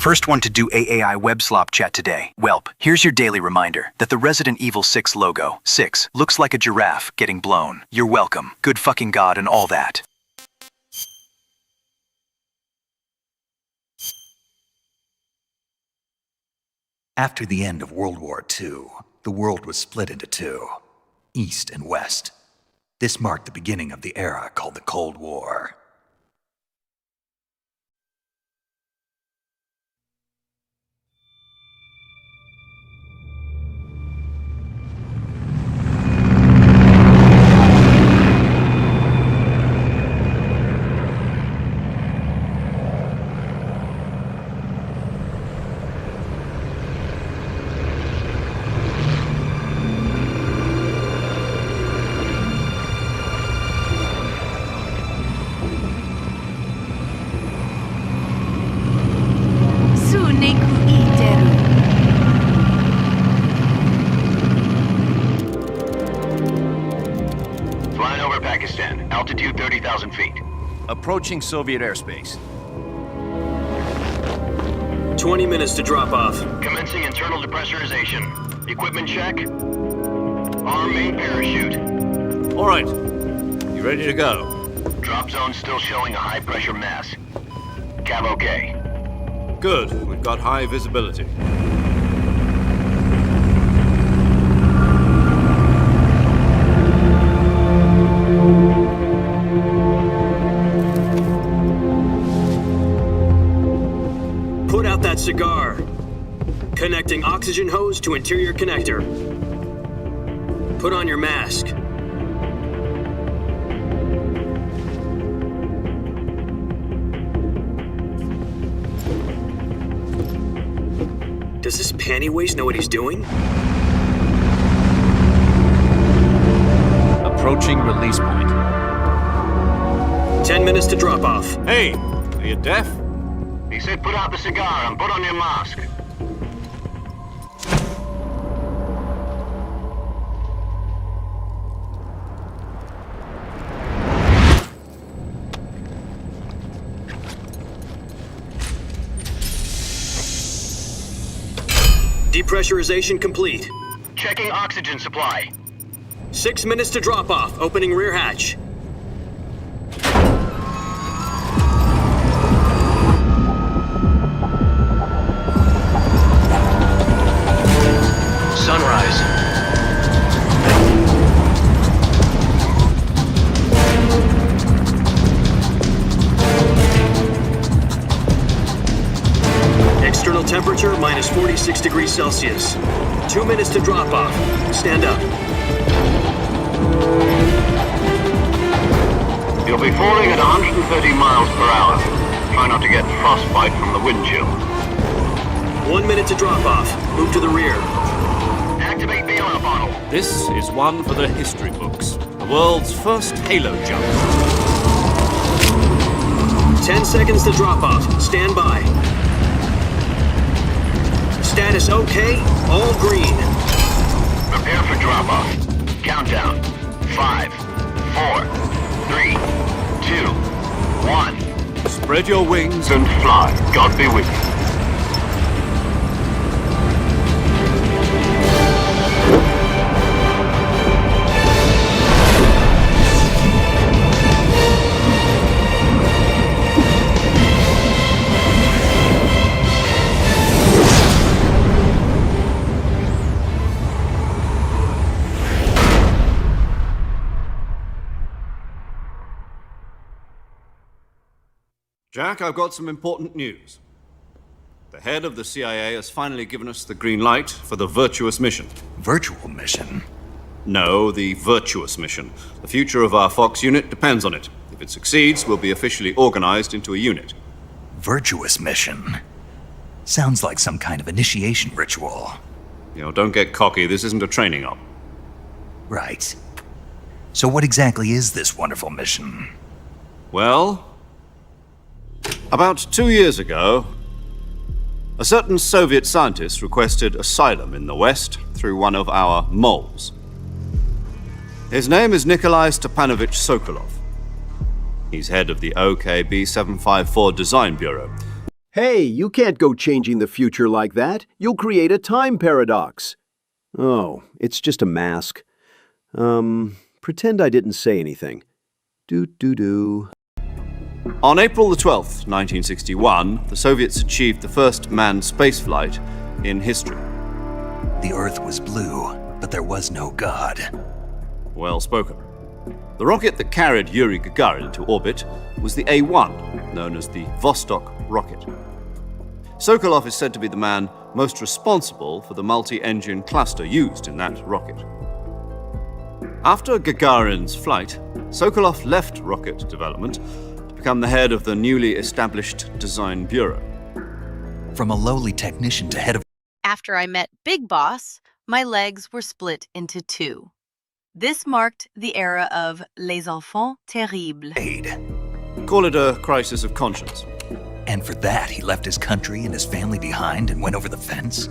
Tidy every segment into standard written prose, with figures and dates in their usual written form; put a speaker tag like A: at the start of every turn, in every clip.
A: First one to do AAI web slop chat today. Welp, here's your daily reminder that the Resident Evil 6 logo, 6, looks like a giraffe getting blown. You're welcome. Good fucking God and all that.
B: After the end of World War II, the world was split into two, East and West. This marked the beginning of the era called the Cold War.
C: Flying over Pakistan, altitude 30,000 feet.
D: Approaching Soviet airspace.
E: 20 minutes to drop off.
C: Commencing internal depressurization. Equipment check. Arm main parachute.
D: All right. You ready to go?
C: Drop zone still showing a high pressure mass. Cav okay.
D: Good. We've got high visibility.
E: Put out that cigar. Connecting oxygen hose to interior connector. Put on your mask. Does this pantywaist know what he's doing?
D: Approaching release point.
E: 10 minutes to drop off.
D: Hey, are you deaf?
C: He said put out the cigar and put on your mask.
E: Depressurization complete.
C: Checking oxygen supply.
E: 6 minutes to drop off. Opening rear hatch.
C: Sunrise.
E: External temperature minus 46 degrees Celsius. 2 minutes to drop off. Stand up.
C: You'll be falling at 130 miles per hour. Try not to get frostbite from the wind chill.
E: 1 minute to drop off. Move to the rear.
C: Activate bailout bottle.
D: This is one for the history books. The world's first halo jump.
E: 10 seconds to drop off. Stand by. Status okay. All green.
C: Prepare for drop off. Countdown. 5, 4, 3, 2, 1.
D: Spread your wings
C: And fly. God be with you.
D: Jack, I've got some important news. The head of the CIA has finally given us the green light for the virtuous mission.
B: Virtual mission?
D: No, the virtuous mission. The future of our Fox unit depends on it. If it succeeds, we'll be officially organized into a unit.
B: Virtuous mission? Sounds like some kind of initiation ritual.
D: Don't get cocky. This isn't a training op.
B: Right. So what exactly is this wonderful mission?
D: Well, about 2 years ago, a certain Soviet scientist requested asylum in the West through one of our moles. His name is Nikolai Stepanovich Sokolov. He's head of the OKB 754 Design Bureau.
F: Hey, you can't go changing the future like that. You'll create a time paradox. Oh, it's just a mask. Pretend I didn't say anything. Do.
D: On April the 12th, 1961, the Soviets achieved the first manned spaceflight in history.
B: The Earth was blue, but there was no God.
D: Well spoken. The rocket that carried Yuri Gagarin into orbit was the A-1, known as the Vostok rocket. Sokolov is said to be the man most responsible for the multi-engine cluster used in that rocket. After Gagarin's flight, Sokolov left rocket development to become the head of the newly established Design Bureau.
B: From a lowly technician to head of...
G: After I met Big Boss, my legs were split into two. This marked the era of les enfants terribles.
B: aid.
D: Call it a crisis of conscience.
B: And for that, he left his country and his family behind and went over the fence?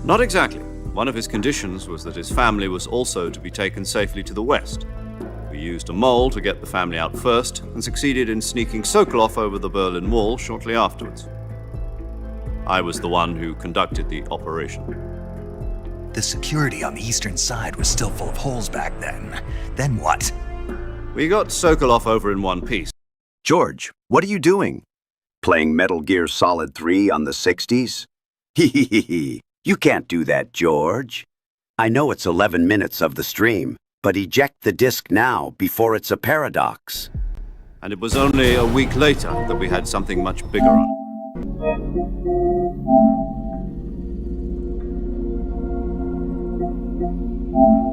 D: Not exactly. One of his conditions was that his family was also to be taken safely to the west. We used a mole to get the family out first and succeeded in sneaking Sokolov over the Berlin Wall shortly afterwards. I was the one who conducted the operation.
B: The security on the eastern side was still full of holes back then. Then what?
D: We got Sokolov over in one piece.
H: George, what are you doing? Playing Metal Gear Solid 3 on the 60s? Hee. You can't do that, George. I know it's 11 minutes of the stream, but eject the disc now before it's a paradox.
D: And it was only a week later that we had something much bigger on.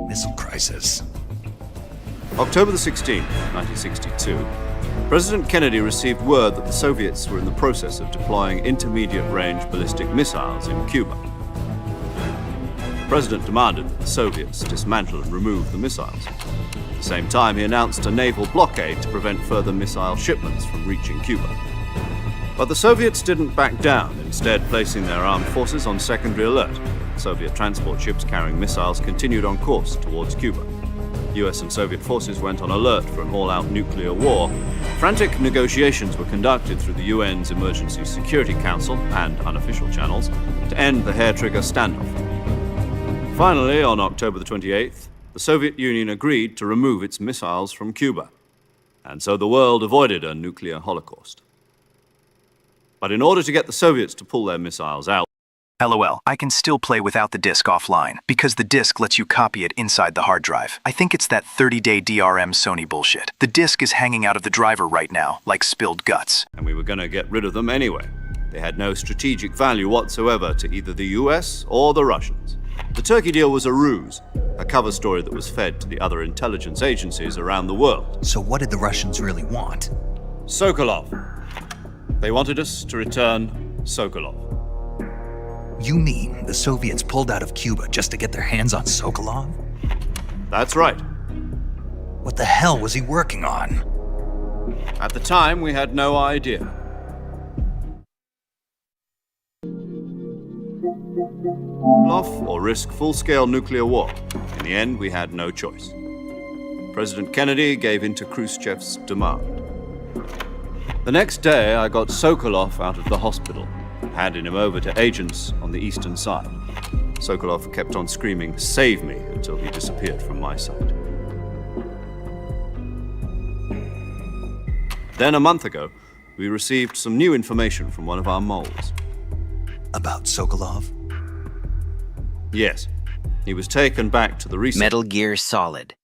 B: Missile crisis.
D: October the 16th, 1962, President Kennedy received word that the Soviets were in the process of deploying intermediate-range ballistic missiles in Cuba. The President demanded that the Soviets dismantle and remove the missiles. At the same time, he announced a naval blockade to prevent further missile shipments from reaching Cuba. But the Soviets didn't back down, instead placing their armed forces on secondary alert. Soviet transport ships carrying missiles continued on course towards Cuba. US and Soviet forces went on alert for an all-out nuclear war. Frantic negotiations were conducted through the UN's Emergency Security Council and unofficial channels to end the hair-trigger standoff. Finally, on October the 28th, the Soviet Union agreed to remove its missiles from Cuba. And so the world avoided a nuclear holocaust. But in order to get the Soviets to pull their missiles out,
A: LOL, I can still play without the disk offline, because the disk lets you copy it inside the hard drive. I think it's that 30-day DRM Sony bullshit. The disk is hanging out of the driver right now, like spilled guts.
D: and we were going to get rid of them anyway. They had no strategic value whatsoever to either the US or the Russians. The Turkey deal was a ruse, a cover story that was fed to the other intelligence agencies around the world.
B: So what did the Russians really want?
D: Sokolov. They wanted us to return Sokolov.
B: You mean the Soviets pulled out of Cuba just to get their hands on Sokolov?
D: That's right.
B: What the hell was he working on?
D: At the time, we had no idea. Off or risk full-scale nuclear war. In the end, we had no choice. President Kennedy gave in to Khrushchev's demand. The next day, I got Sokolov out of the hospital, handing him over to agents on the eastern side. Sokolov kept on screaming, "Save me," until he disappeared from my sight. Then a month ago, we received some new information from one of our moles.
B: About Sokolov?
D: Yes, he was taken back to the research.
I: Metal Gear Solid.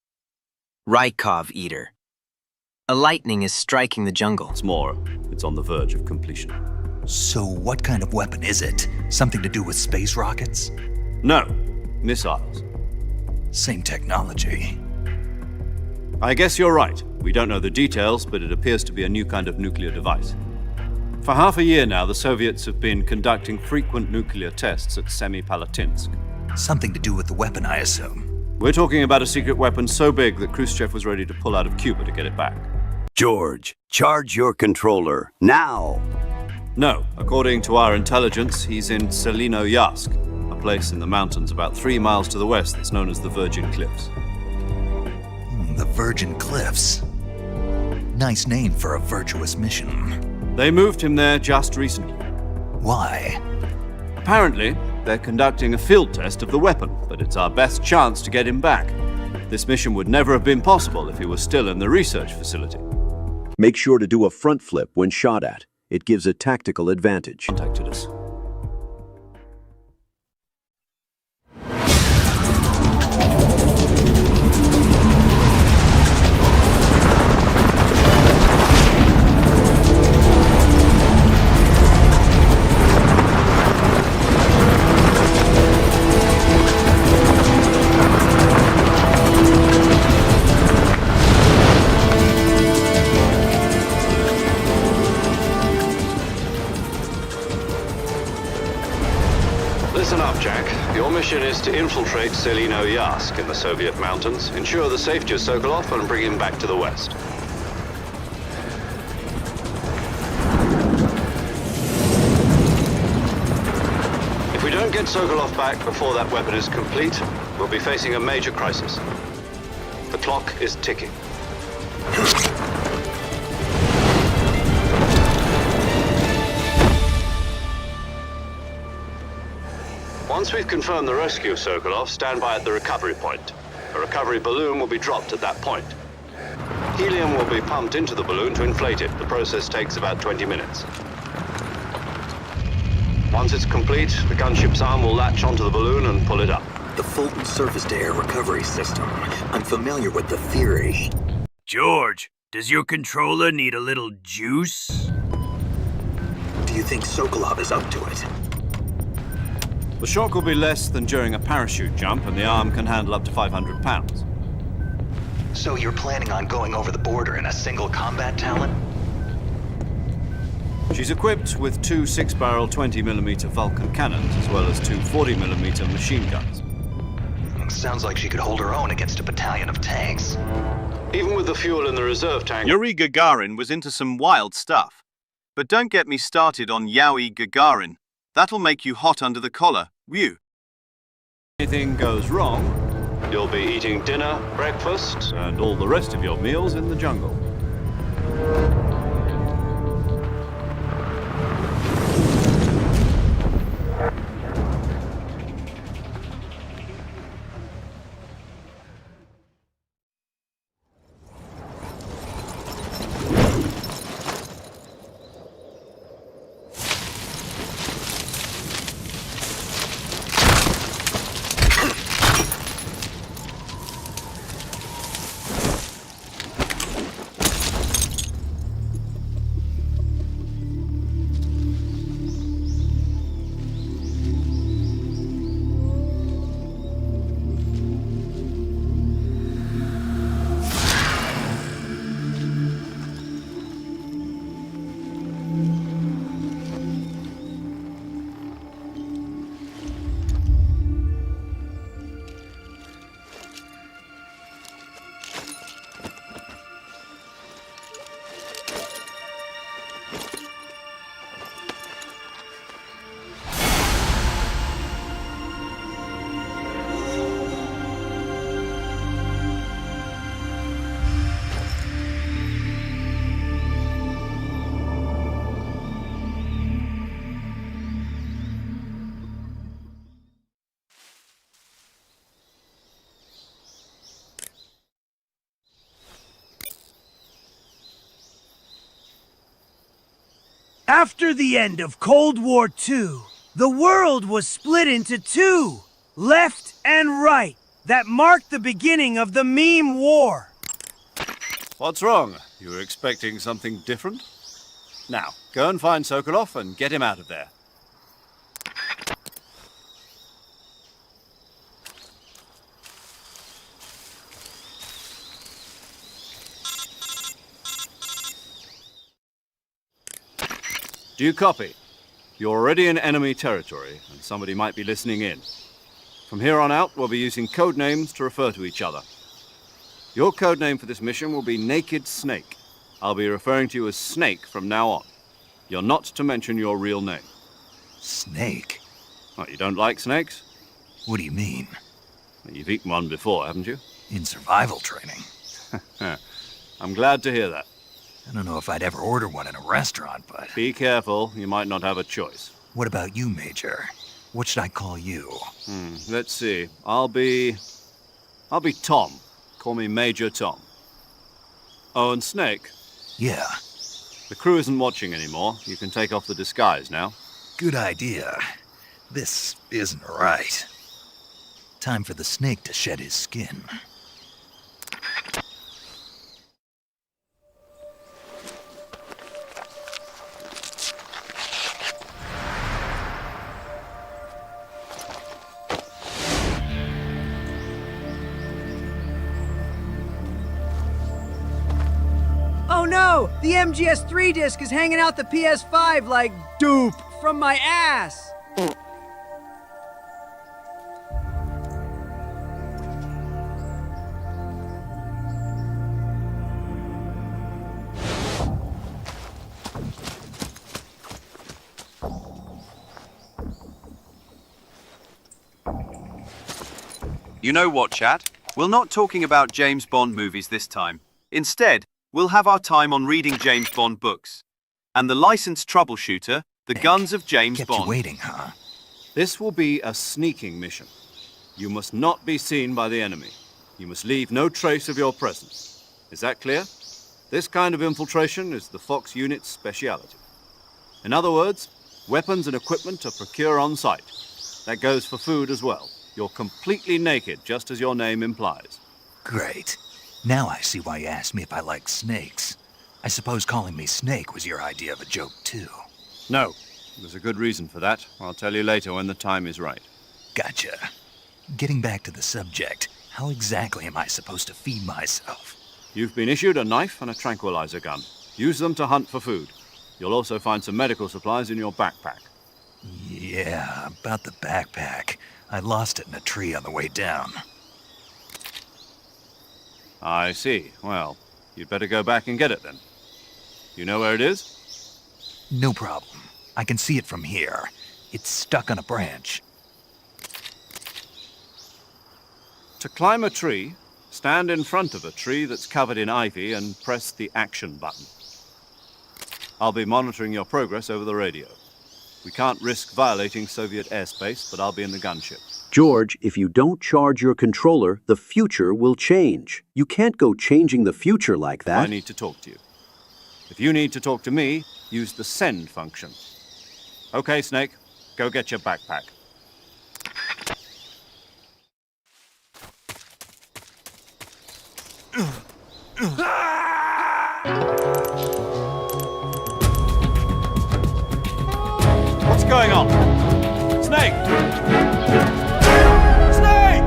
I: Rykov Eater. A lightning is striking the jungle.
D: Once more, it's on the verge of completion.
B: So what kind of weapon is it? Something to do with space rockets?
D: No, missiles.
B: Same technology.
D: I guess you're right. We don't know the details, but it appears to be a new kind of nuclear device. For half a year now, the Soviets have been conducting frequent nuclear tests at Semipalatinsk.
B: Something to do with the weapon, I assume.
D: We're talking about a secret weapon so big that Khrushchev was ready to pull out of Cuba to get it back.
H: George, charge your controller, now!
D: No, according to our intelligence, he's in Selinoyarsk, a place in the mountains about 3 miles to the west that's known as the Virgin Cliffs.
B: The Virgin Cliffs. Nice name for a virtuous mission.
D: They moved him there just recently.
B: Why?
D: Apparently, they're conducting a field test of the weapon, but it's our best chance to get him back. This mission would never have been possible if he was still in the research facility.
F: Make sure to do a front flip when shot at. It gives a tactical advantage.
D: Contacted us.
C: Listen up, Jack. Your mission is to infiltrate Selino-Yask in the Soviet mountains, ensure the safety of Sokolov, and bring him back to the West. If we don't get Sokolov back before that weapon is complete, we'll be facing a major crisis. The clock is ticking. Once we've confirmed the rescue of Sokolov, stand by at the recovery point. A recovery balloon will be dropped at that point. Helium will be pumped into the balloon to inflate it. The process takes about 20 minutes. Once it's complete, the gunship's arm will latch onto the balloon and pull it up.
J: The Fulton surface-to-air recovery system. I'm familiar with the theory.
K: George, does your controller need a little juice?
J: Do you think Sokolov is up to it?
D: The shock will be less than during a parachute jump, and the arm can handle up to 500 pounds.
J: So you're planning on going over the border in a single combat Talon?
D: She's equipped with two 6-barrel 20mm Vulcan cannons, as well as two 40mm machine guns.
J: Sounds like she could hold her own against a battalion of tanks.
C: Even with the fuel in the reserve tank...
A: Yuri Gagarin was into some wild stuff. But don't get me started on Yowie Gagarin. That'll make you hot under the collar, whew.
D: If anything goes wrong,
C: You'll be eating dinner, breakfast,
D: and all the rest of your meals in the jungle.
K: After the end of Cold War II, the world was split into two, left and right. That marked the beginning of the meme war.
D: What's wrong? You were expecting something different? Now, go and find Sokolov and get him out of there. Do you copy? You're already in enemy territory, and somebody might be listening in. From here on out, we'll be using code names to refer to each other. Your code name for this mission will be Naked Snake. I'll be referring to you as Snake from now on. You're not to mention your real name.
B: Snake?
D: What, you don't like snakes?
B: What do you mean?
D: You've eaten one before, haven't you?
B: In survival training.
D: I'm glad to hear that.
B: I don't know if I'd ever order one in a restaurant, but...
D: Be careful, you might not have a choice.
B: What about you, Major? What should I call you?
D: Let's see. I'll be Tom. Call me Major Tom. Oh, and Snake.
B: Yeah,
D: The crew isn't watching anymore. You can take off the disguise now.
B: good idea. This isn't right. Time for the snake to shed his skin.
K: Oh no! The MGS3 disc is hanging out the PS5 like dupe from my ass!
L: You know what, chat? We're not talking about James Bond movies this time. Instead, we'll have our time on reading James Bond books. And the licensed troubleshooter, The Guns of James
B: Kept
L: Bond.
B: you waiting, huh?
D: This will be a sneaking mission. You must not be seen by the enemy. You must leave no trace of your presence. Is that clear? This kind of infiltration is the Fox unit's speciality. In other words, weapons and equipment are procured on site. That goes for food as well. You're completely naked, just as your name implies.
B: Great. Now I see why you asked me if I like snakes. I suppose calling me Snake was your idea of a joke, too.
D: No, there's a good reason for that. I'll tell you later when the time is right.
B: Gotcha. Getting back to the subject, how exactly am I supposed to feed myself?
D: You've been issued a knife and a tranquilizer gun. Use them to hunt for food. You'll also find some medical supplies in your backpack.
B: Yeah, about the backpack. I lost it in a tree on the way down.
D: I see. Well, you'd better go back and get it then. You know where it is?
B: No problem. I can see it from here. It's stuck on a branch.
D: To climb a tree, stand in front of a tree that's covered in ivy and press the action button. I'll be monitoring your progress over the radio. We can't risk violating Soviet airspace, but I'll be in the gunship.
F: George, if you don't charge your controller, the future will change. You can't go changing the future like that.
D: I need to talk to you. If you need to talk to me, use the send function. Okay, Snake, go get your backpack. What's going on? Snake! Snake!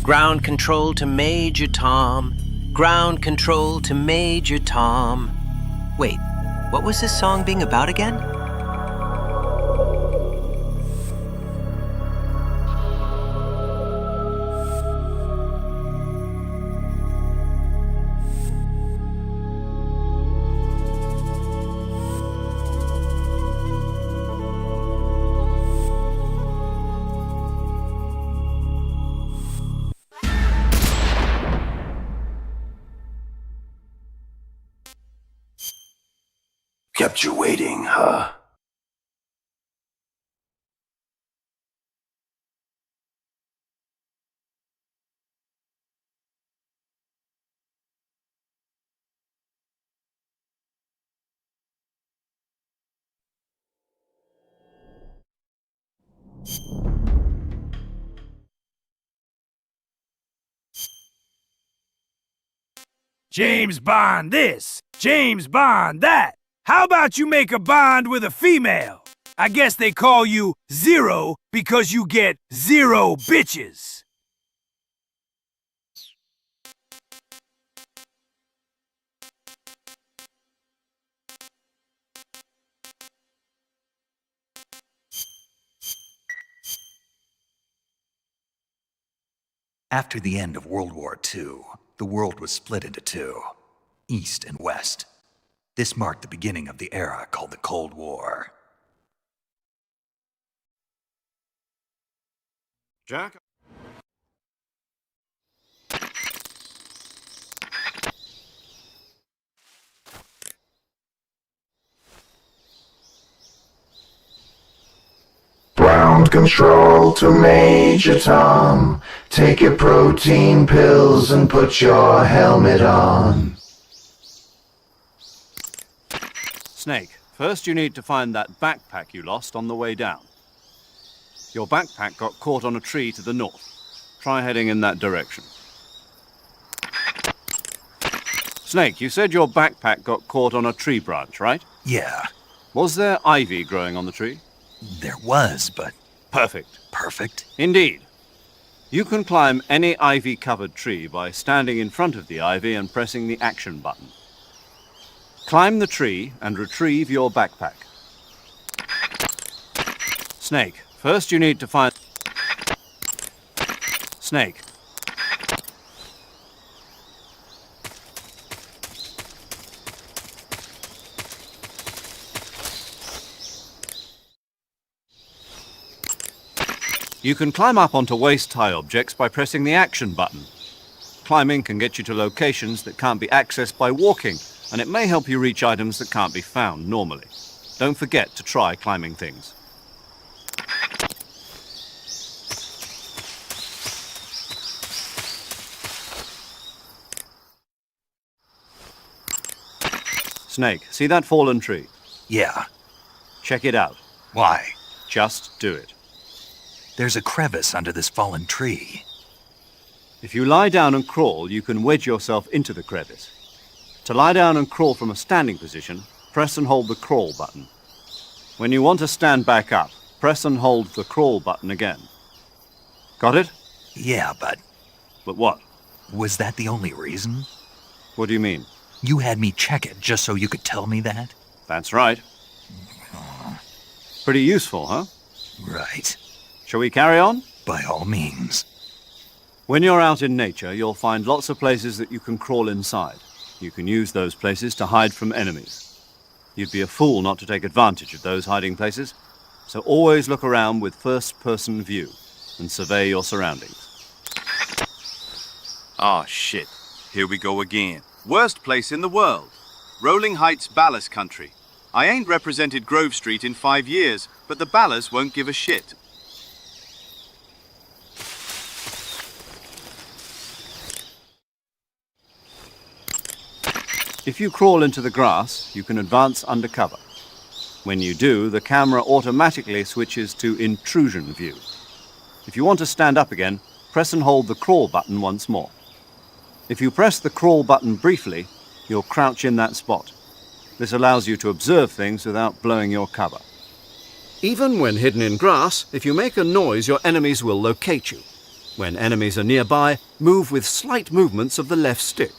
I: Ground control to Major Tom. Ground control to Major Tom. Wait, what was this song being about again?
H: Kept you waiting, huh?
K: James Bond this, James Bond that. How about you make a bond with a female? I guess they call you Zero because you get 0 bitches.
B: After the end of World War II, the world was split into two, East and West. This marked the beginning of the era called the Cold War.
D: Jack?
M: Ground control to Major Tom. Take your protein pills and put your helmet on.
D: Snake, first you need to find that backpack you lost on the way down. Your backpack got caught on a tree to the north. Try heading in that direction. Snake, you said your backpack got caught on a tree branch, right?
B: Yeah,
D: Was there ivy growing on the tree?
B: there was, but
D: Perfect.
B: perfect.
D: Indeed. You can climb any ivy-covered tree by standing in front of the ivy and pressing the action button. Climb the tree and retrieve your backpack. Snake, first you need to find... Snake. You can climb up onto waist-high objects by pressing the action button. Climbing can get you to locations that can't be accessed by walking, and it may help you reach items that can't be found normally. Don't forget to try climbing things. Snake, see that fallen tree?
B: Yeah.
D: Check it out.
B: Why?
D: Just do it.
B: There's a crevice under this fallen tree.
D: If you lie down and crawl, you can wedge yourself into the crevice. To lie down and crawl from a standing position, press and hold the crawl button. When you want to stand back up, press and hold the crawl button again. Got it?
B: Yeah, but
D: But what?
B: was that the only reason?
D: What do you mean?
B: You had me check it just so you could tell me that?
D: That's right. Pretty useful, huh?
B: Right.
D: Shall we carry on?
B: By all means.
D: When you're out in nature, you'll find lots of places that you can crawl inside. You can use those places to hide from enemies. You'd be a fool not to take advantage of those hiding places, so always look around with first-person view and survey your surroundings.
L: Ah, shit. Here we go again. Worst place in the world. Rolling Heights Ballas country. I ain't represented Grove Street in 5 years, but the Ballas won't give a shit.
D: If you crawl into the grass, you can advance under cover. When you do, the camera automatically switches to intrusion view. If you want to stand up again, press and hold the crawl button once more. If you press the crawl button briefly, you'll crouch in that spot. This allows you to observe things without blowing your cover. Even when hidden in grass, if you make a noise, your enemies will locate you. When enemies are nearby, move with slight movements of the left stick.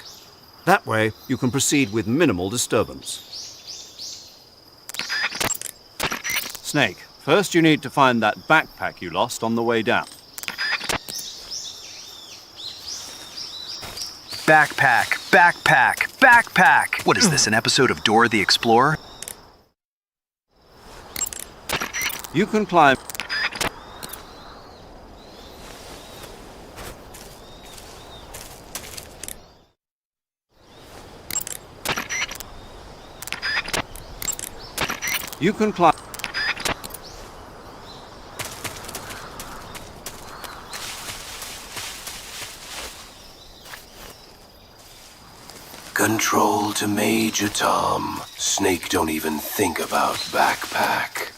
D: That way, you can proceed with minimal disturbance. Snake, first you need to find that backpack you lost on the way down.
A: Backpack, backpack, backpack! What is this, an episode of Dora the Explorer?
D: You can climb... You can climb...
N: Control to Major Tom. Snake don't even think about backpack.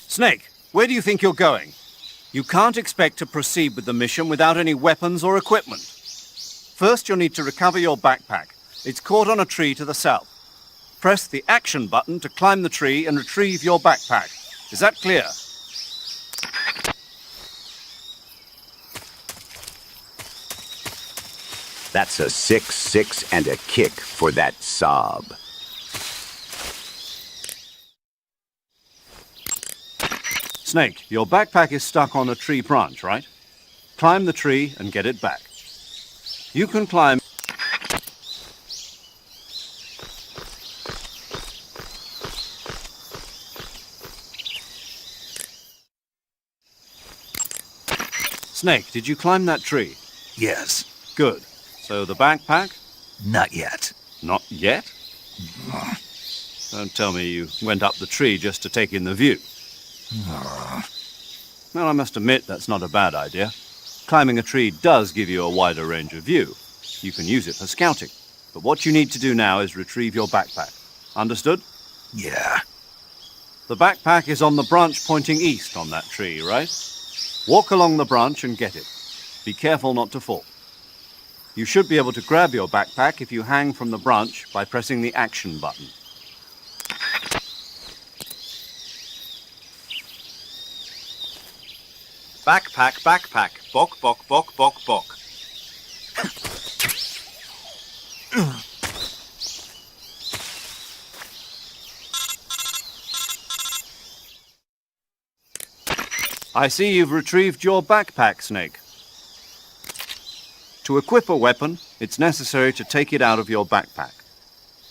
D: Snake, where do you think you're going? You can't expect to proceed with the mission without any weapons or equipment. First, you'll need to recover your backpack. It's caught on a tree to the south. Press the action button to climb the tree and retrieve your backpack. Is that clear?
H: That's a 6-6 and a kick for that sob.
D: Snake, your backpack is stuck on a tree branch, right? Climb the tree and get it back. You can climb... Snake, did you climb that tree?
B: Yes.
D: Good. So the backpack?
B: Not yet.
D: Not yet? Don't tell me you went up the tree just to take in the view. Well, I must admit that's not a bad idea. Climbing a tree does give you a wider range of view. You can use it for scouting. But what you need to do now is retrieve your backpack. Understood?
B: Yeah.
D: The backpack is on the branch pointing east on that tree, right? Walk along the branch and get it. Be careful not to fall. You should be able to grab your backpack if you hang from the branch by pressing the action button.
L: Backpack, backpack. Bok, bok, bok, bok, bok.
D: I see you've retrieved your backpack, Snake. To equip a weapon, it's necessary to take it out of your backpack.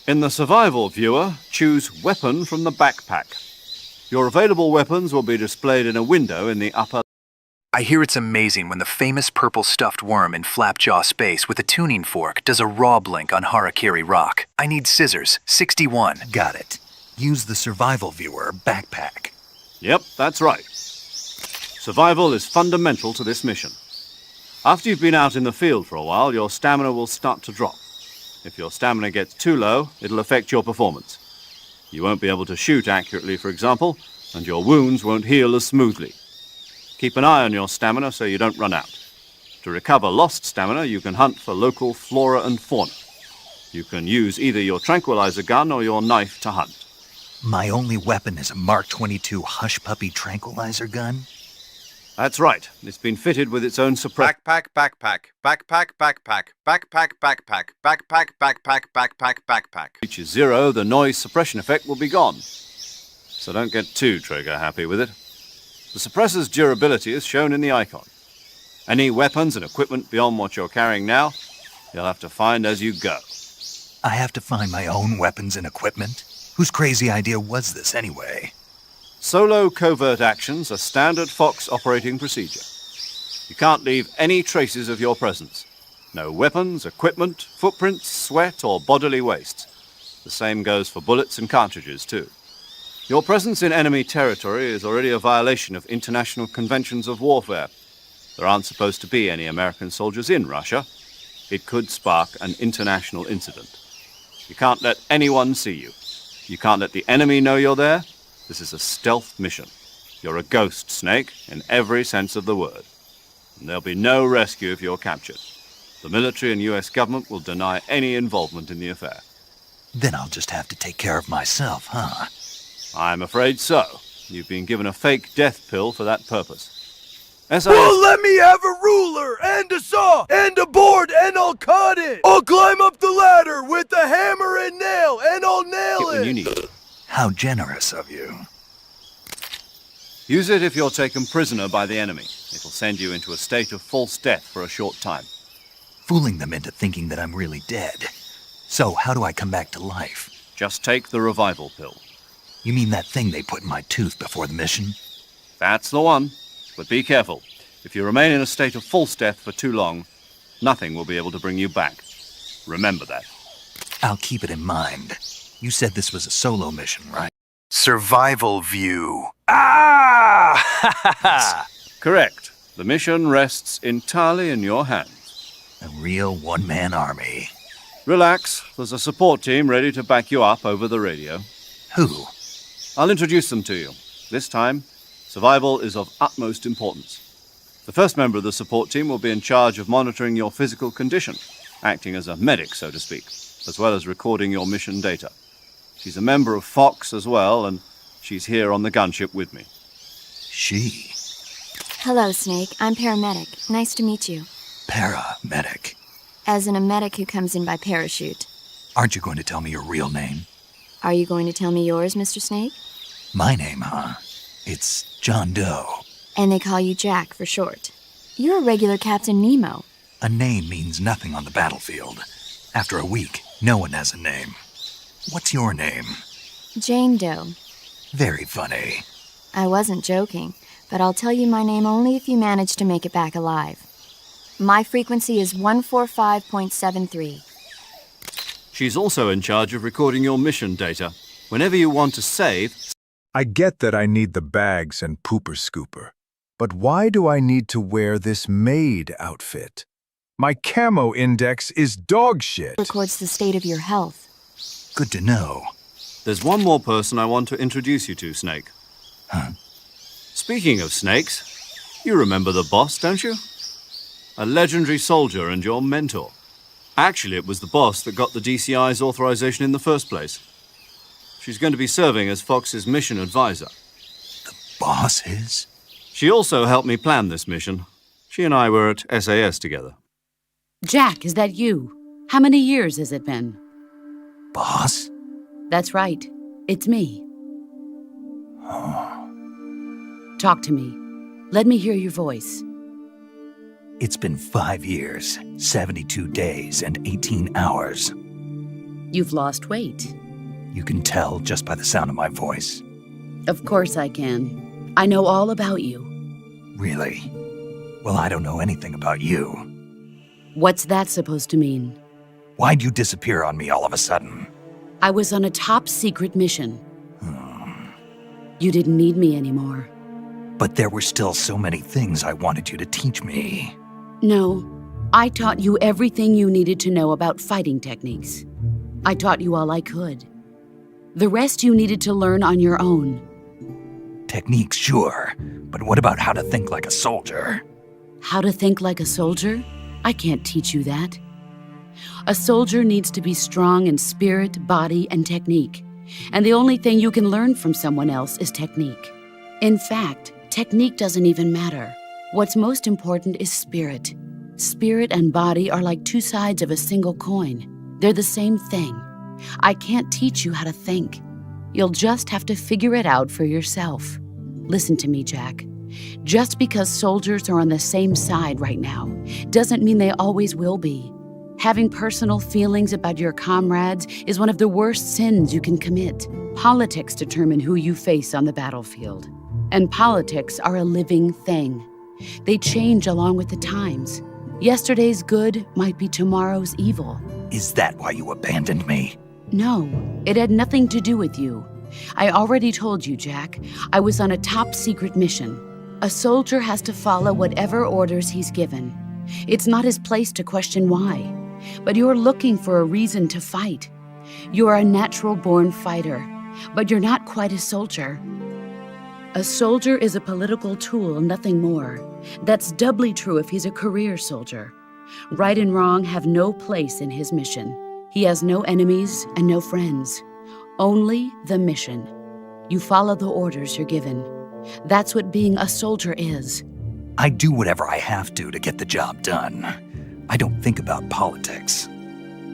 D: In the survival viewer, choose Weapon from the backpack. Your available weapons will be displayed in a window in the upper.
A: I hear it's amazing when the famous purple stuffed worm in Flapjaw Space with a tuning fork does a raw blink on Harakiri Rock. I need scissors, 61.
B: Got it. Use the survival viewer backpack.
D: Yep, that's right. Survival is fundamental to this mission. After you've been out in the field for a while, your stamina will start to drop. If your stamina gets too low, it'll affect your performance. You won't be able to shoot accurately, for example, and your wounds won't heal as smoothly. Keep an eye on your stamina so you don't run out. To recover lost stamina, you can hunt for local flora and fauna. You can use either your tranquilizer gun or your knife to hunt.
B: My only weapon is a Mark 22 Hush Puppy tranquilizer gun?
D: That's right. It's been fitted with its own suppressor.
L: Backpack, backpack. Backpack, backpack. Backpack, backpack. Backpack, backpack, backpack, backpack.
D: Reaches 0, the noise suppression effect will be gone. So don't get too trigger happy with it. The suppressor's durability is shown in the icon. Any weapons and equipment beyond what you're carrying now, you'll have to find as you go.
B: I have to find my own weapons and equipment? Whose crazy idea was this anyway?
D: Solo covert actions are standard Fox operating procedure. You can't leave any traces of your presence. No weapons, equipment, footprints, sweat, or bodily waste. The same goes for bullets and cartridges, too. Your presence in enemy territory is already a violation of international conventions of warfare. There aren't supposed to be any American soldiers in Russia. It could spark an international incident. You can't let anyone see you. You can't let the enemy know you're there. This is a stealth mission. You're a ghost, Snake, in every sense of the word. And there'll be no rescue if you're captured. The military and US government will deny any involvement in the affair.
B: Then I'll just have to take care of myself, huh?
D: I'm afraid so. You've been given a fake death pill for that purpose.
K: Well, let me have a ruler, and a saw, and a board, and I'll cut it! I'll climb up the ladder with a hammer and nail, and I'll nail it!
D: When you need it.
B: How generous of you.
D: Use it if you're taken prisoner by the enemy. It'll send you into a state of false death for a short time.
B: Fooling them into thinking that I'm really dead. So, how do I come back to life?
D: Just take the revival pill.
B: You mean that thing they put in my tooth before the mission?
D: That's the one. But be careful. If you remain in a state of false death for too long, nothing will be able to bring you back. Remember that.
B: I'll keep it in mind. You said this was a solo mission, right?
A: Survival view.
B: Ah!
D: Correct. The mission rests entirely in your hands.
B: A real one-man army.
D: Relax. There's a support team ready to back you up over the radio.
B: Who?
D: I'll introduce them to you. This time, survival is of utmost importance. The first member of the support team will be in charge of monitoring your physical condition, acting as a medic, so to speak, as well as recording your mission data. She's a member of Fox as well, and she's here on the gunship with me.
B: She?
O: Hello, Snake. I'm paramedic. Nice to meet you.
B: Paramedic?
O: As in a medic who comes in by parachute.
B: Aren't you going to tell me your real name?
O: Are you going to tell me yours, Mr. Snake?
B: My name, huh? It's John Doe.
O: And they call you Jack for short. You're a regular Captain Nemo.
B: A name means nothing on the battlefield. After a week, no one has a name. What's your name?
O: Jane Doe.
B: Very funny.
O: I wasn't joking, but I'll tell you my name only if you manage to make it back alive. My frequency is 145.73.
D: She's also in charge of recording your mission data. Whenever you want to save...
P: I get that I need the bags and pooper scooper, but why do I need to wear this maid outfit? My camo index is dog shit.
O: Records the state of your health.
B: Good to know.
D: There's one more person I want to introduce you to, Snake.
B: Huh?
D: Speaking of snakes, you remember the boss, don't you? A legendary soldier and your mentor. Actually, it was the boss that got the DCI's authorization in the first place. She's going to be serving as Fox's mission advisor.
B: The boss is?
D: She also helped me plan this mission. She and I were at SAS together.
Q: Jack, is that you? How many years has it been?
B: Boss?
Q: That's right. It's me.
B: Oh.
Q: Talk to me. Let me hear your voice.
B: It's been 5 years, 72 days, and 18 hours.
Q: You've lost weight.
B: You can tell just by the sound of my voice.
Q: Of course I can. I know all about you.
B: Really? Well, I don't know anything about you.
Q: What's that supposed to mean?
B: Why'd you disappear on me all of a sudden?
Q: I was on a top-secret mission. You didn't need me anymore.
B: But there were still so many things I wanted you to teach me.
Q: No, I taught you everything you needed to know about fighting techniques. I taught you all I could. The rest you needed to learn on your own.
B: Techniques, sure. But what about how to think like a soldier?
Q: How to think like a soldier? I can't teach you that. A soldier needs to be strong in spirit, body, and technique. And the only thing you can learn from someone else is technique. In fact, technique doesn't even matter. What's most important is spirit. Spirit and body are like two sides of a single coin. They're the same thing. I can't teach you how to think. You'll just have to figure it out for yourself. Listen to me, Jack. Just because soldiers are on the same side right now doesn't mean they always will be. Having personal feelings about your comrades is one of the worst sins you can commit. Politics determine who you face on the battlefield. And politics are a living thing. They change along with the times. Yesterday's good might be tomorrow's evil.
B: Is that why you abandoned me?
Q: No, it had nothing to do with you. I already told you, Jack. I was on a top-secret mission. A soldier has to follow whatever orders he's given. It's not his place to question why. But you're looking for a reason to fight. You're a natural-born fighter, but you're not quite a soldier. A soldier is a political tool, nothing more. That's doubly true if he's a career soldier. Right and wrong have no place in his mission. He has no enemies and no friends. Only the mission. You follow the orders you're given. That's what being a soldier is.
B: I do whatever I have to get the job done. I don't think about politics.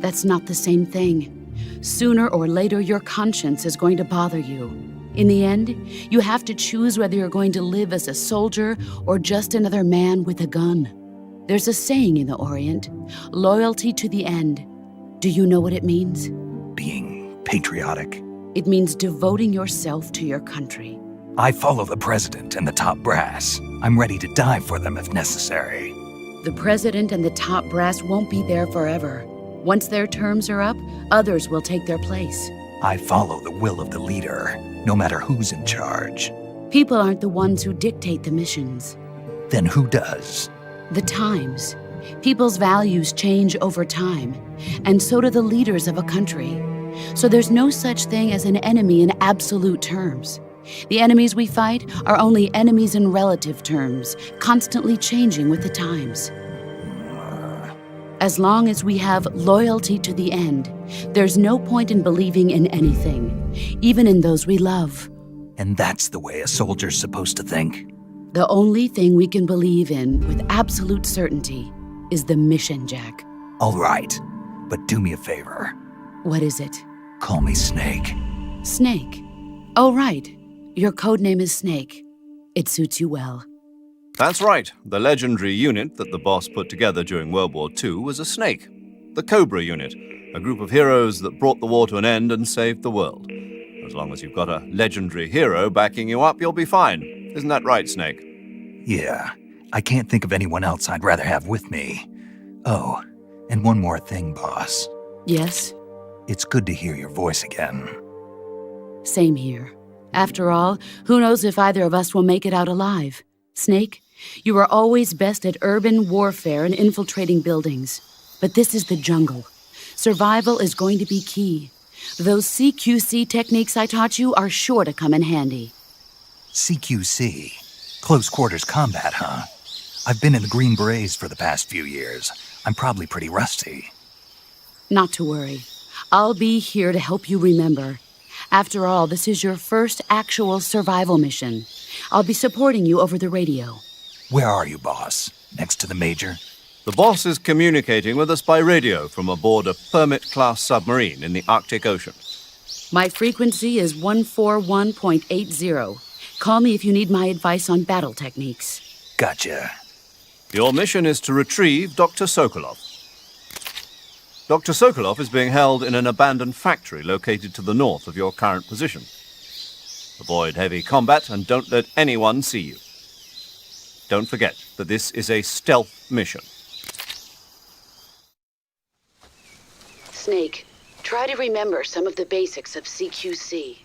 Q: That's not the same thing. Sooner or later, your conscience is going to bother you. In the end, you have to choose whether you're going to live as a soldier or just another man with a gun. There's a saying in the Orient, loyalty to the end. Do you know what it means?
B: Being patriotic.
Q: It means devoting yourself to your country.
B: I follow the president and the top brass. I'm ready to die for them if necessary.
Q: The president and the top brass won't be there forever. Once their terms are up, others will take their place.
B: I follow the will of the leader, no matter who's in charge.
Q: People aren't the ones who dictate the missions.
B: Then who does?
Q: The times. People's values change over time, and so do the leaders of a country. So there's no such thing as an enemy in absolute terms. The enemies we fight are only enemies in relative terms, constantly changing with the times. As long as we have loyalty to the end, there's no point in believing in anything, even in those we love.
B: And that's the way a soldier's supposed to think?
Q: The only thing we can believe in with absolute certainty is the mission, Jack.
B: All right, but do me a favor.
Q: What is it?
B: Call me Snake.
Q: Snake? Oh, right. Your codename is Snake. It suits you well.
D: That's right. The legendary unit that the boss put together during World War II was a snake. The Cobra unit, a group of heroes that brought the war to an end and saved the world. As long as you've got a legendary hero backing you up, you'll be fine. Isn't that right, Snake?
B: Yeah, I can't think of anyone else I'd rather have with me. Oh, and one more thing, boss.
Q: Yes?
B: It's good to hear your voice again.
Q: Same here. After all, who knows if either of us will make it out alive? Snake, you are always best at urban warfare and infiltrating buildings. But this is the jungle. Survival is going to be key. Those CQC techniques I taught you are sure to come in handy.
B: CQC? Close quarters combat, huh? I've been in the Green Berets for the past few years. I'm probably pretty rusty.
Q: Not to worry. I'll be here to help you remember. After all, this is your first actual survival mission. I'll be supporting you over the radio.
B: Where are you, boss? Next to the Major?
D: The boss is communicating with us by radio from aboard a Permit-class submarine in the Arctic Ocean.
Q: My frequency is 141.80. Call me if you need my advice on battle techniques.
B: Gotcha.
D: Your mission is to retrieve Dr. Sokolov. Dr. Sokolov is being held in an abandoned factory located to the north of your current position. Avoid heavy combat and don't let anyone see you. Don't forget that this is a stealth mission.
Q: Snake, try to remember some of the basics of CQC.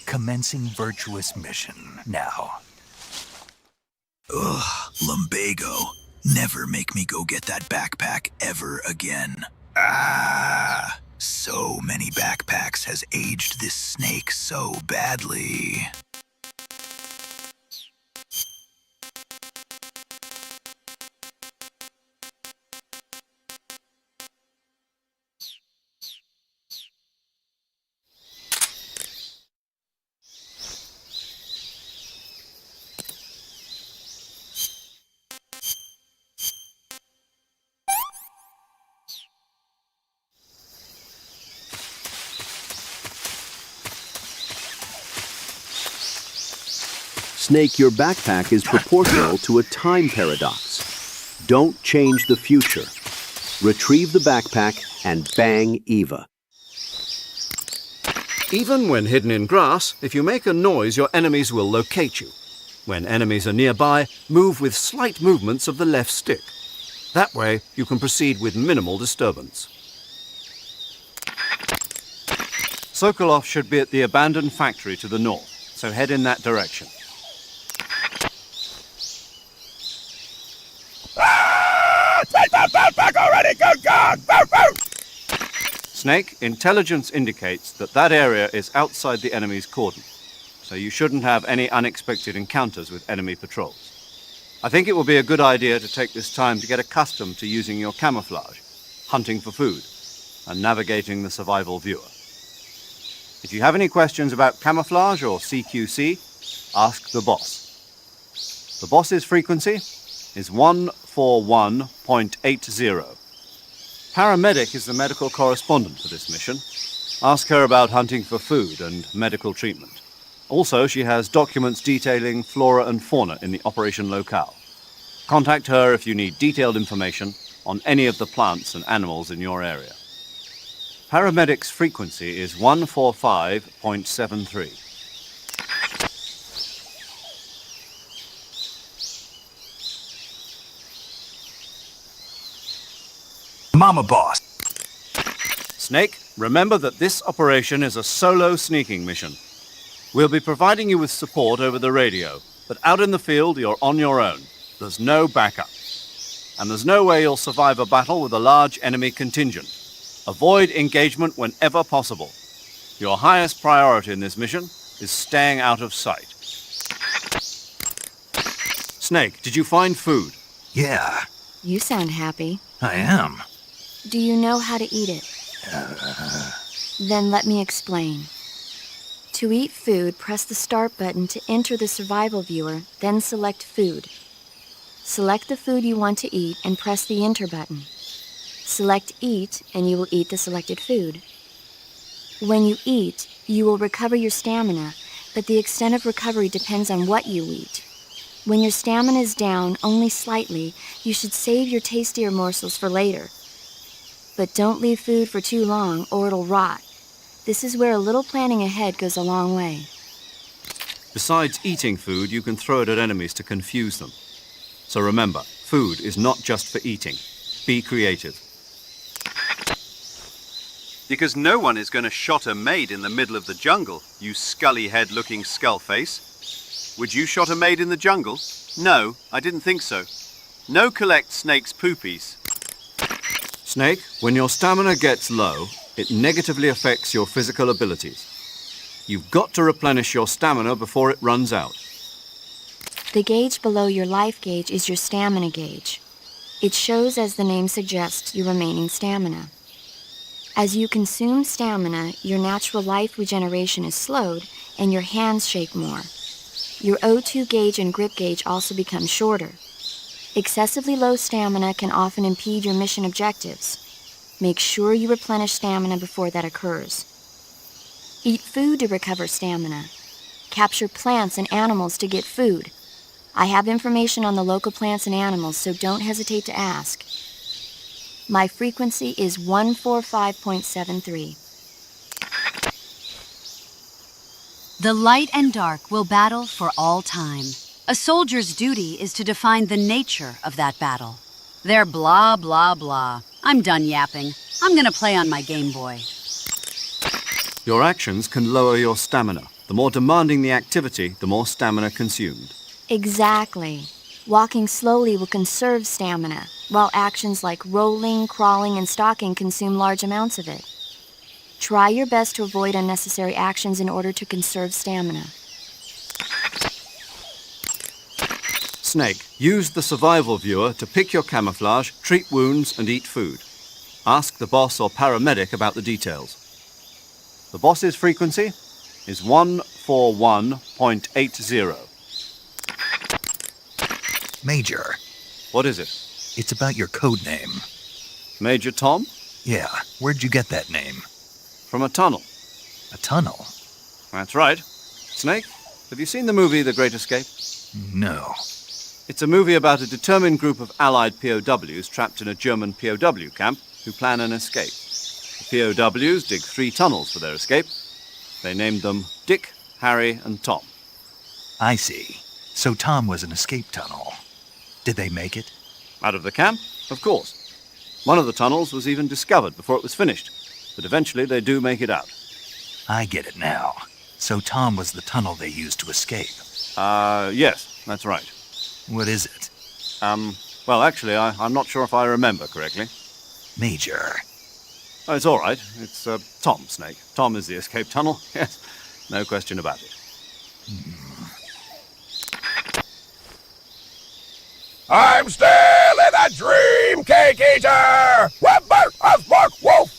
B: Commencing virtuous mission now.
R: Ugh, lumbago. Never make me go get that backpack ever again. Ah, so many backpacks has aged this snake so badly.
F: Snake, your backpack is proportional to a time paradox. Don't change the future. Retrieve the backpack and bang Eva.
D: Even when hidden in grass, if you make a noise, your enemies will locate you. When enemies are nearby, move with slight movements of the left stick. That way, you can proceed with minimal disturbance. Sokolov should be at the abandoned factory to the north, so head in that direction.
R: Take that backpack already! Good God!
D: Snake, intelligence indicates that that area is outside the enemy's cordon, so you shouldn't have any unexpected encounters with enemy patrols. I think it will be a good idea to take this time to get accustomed to using your camouflage, hunting for food, and navigating the survival viewer. If you have any questions about camouflage or CQC, ask the boss. The boss's frequency is 141.80. Paramedic is the medical correspondent for this mission. Ask her about hunting for food and medical treatment. Also, she has documents detailing flora and fauna in the operation locale. Contact her if you need detailed information on any of the plants and animals in your area. Paramedic's frequency is 145.73.
B: Mama boss.
D: Snake, remember that this operation is a solo sneaking mission. We'll be providing you with support over the radio, but out in the field, you're on your own. There's no backup. And there's no way you'll survive a battle with a large enemy contingent. Avoid engagement whenever possible. Your highest priority in this mission is staying out of sight. Snake, did you find food?
B: Yeah.
O: You sound happy.
B: I am.
O: Do you know how to eat it? Then let me explain. To eat food, press the Start button to enter the survival viewer, then select Food. Select the food you want to eat and press the Enter button. Select Eat, and you will eat the selected food. When you eat, you will recover your stamina, but the extent of recovery depends on what you eat. When your stamina is down only slightly, you should save your tastier morsels for later. But don't leave food for too long or it'll rot. This is where a little planning ahead goes a long way.
D: Besides eating food, you can throw it at enemies to confuse them. So remember, food is not just for eating. Be creative.
L: Because no one is going to shot a maid in the middle of the jungle, you scully-head-looking skullface. Would you shot a maid in the jungle? No, I didn't think so. No collect Snake's poopies.
D: Snake, when your stamina gets low, it negatively affects your physical abilities. You've got to replenish your stamina before it runs out.
O: The gauge below your life gauge is your stamina gauge. It shows, as the name suggests, your remaining stamina. As you consume stamina, your natural life regeneration is slowed and your hands shake more. Your O2 gauge and grip gauge also become shorter. Excessively low stamina can often impede your mission objectives. Make sure you replenish stamina before that occurs. Eat food to recover stamina. Capture plants and animals to get food. I have information on the local plants and animals, so don't hesitate to ask. My frequency is 145.73.
S: The light and dark will battle for all time. A soldier's duty is to define the nature of that battle. They're blah, blah, blah. I'm done yapping. I'm gonna play on my Game Boy.
D: Your actions can lower your stamina. The more demanding the activity, the more stamina consumed.
O: Exactly. Walking slowly will conserve stamina, while actions like rolling, crawling, and stalking consume large amounts of it. Try your best to avoid unnecessary actions in order to conserve stamina.
D: Snake, use the survival viewer to pick your camouflage, treat wounds, and eat food. Ask the boss or paramedic about the details. The boss's frequency is 141.80.
B: Major.
D: What is it?
B: It's about your code name.
D: Major Tom?
B: Yeah, where'd you get that name?
D: From a tunnel.
B: A tunnel?
D: That's right. Snake, have you seen the movie The Great Escape?
B: No.
D: It's a movie about a determined group of Allied POWs trapped in a German POW camp who plan an escape. The POWs dig 3 tunnels for their escape. They named them Dick, Harry, and Tom.
B: I see. So Tom was an escape tunnel. Did they make it?
D: Out of the camp? Of course. One of the tunnels was even discovered before it was finished, but eventually they do make it out.
B: I get it now. So Tom was the tunnel they used to escape.
D: Yes, that's right.
B: What is it?
D: Well, actually, I'm not sure if I remember correctly.
B: Major.
D: Oh, it's all right. It's Tom, Snake. Tom is the escape tunnel. Yes, no question about it.
T: I'm still in a dream, cake eater! Woof!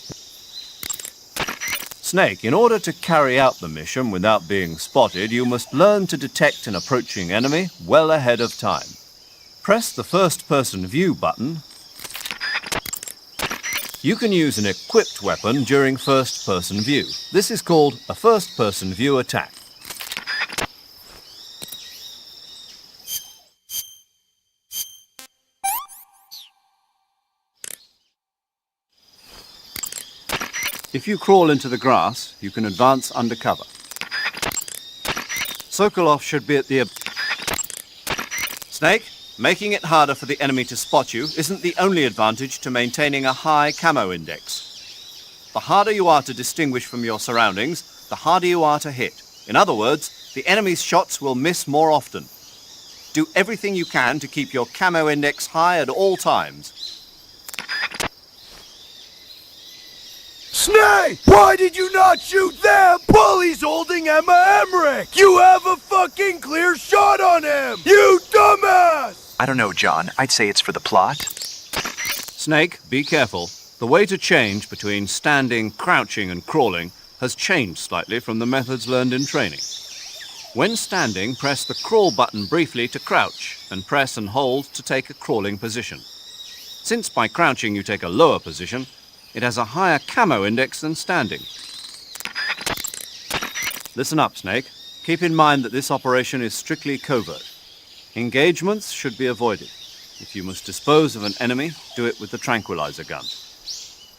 D: Snake, in order to carry out the mission without being spotted, you must learn to detect an approaching enemy well ahead of time. Press the first-person view button. You can use an equipped weapon during first-person view. This is called a first-person view attack. If you crawl into the grass, you can advance undercover. Sokolov should be at the... Snake, making it harder for the enemy to spot you isn't the only advantage to maintaining a high camo index. The harder you are to distinguish from your surroundings, the harder you are to hit. In other words, the enemy's shots will miss more often. Do everything you can to keep your camo index high at all times.
T: Snake! Why did you not shoot them? Bully's holding Emma Emmerich! You have a fucking clear shot on him! You dumbass!
A: I don't know, John. I'd say it's for the plot.
D: Snake, be careful. The way to change between standing, crouching, and crawling has changed slightly from the methods learned in training. When standing, press the crawl button briefly to crouch, and press and hold to take a crawling position. Since by crouching you take a lower position, it has a higher camo index than standing. Listen up, Snake. Keep in mind that this operation is strictly covert. Engagements should be avoided. If you must dispose of an enemy, do it with the tranquilizer gun.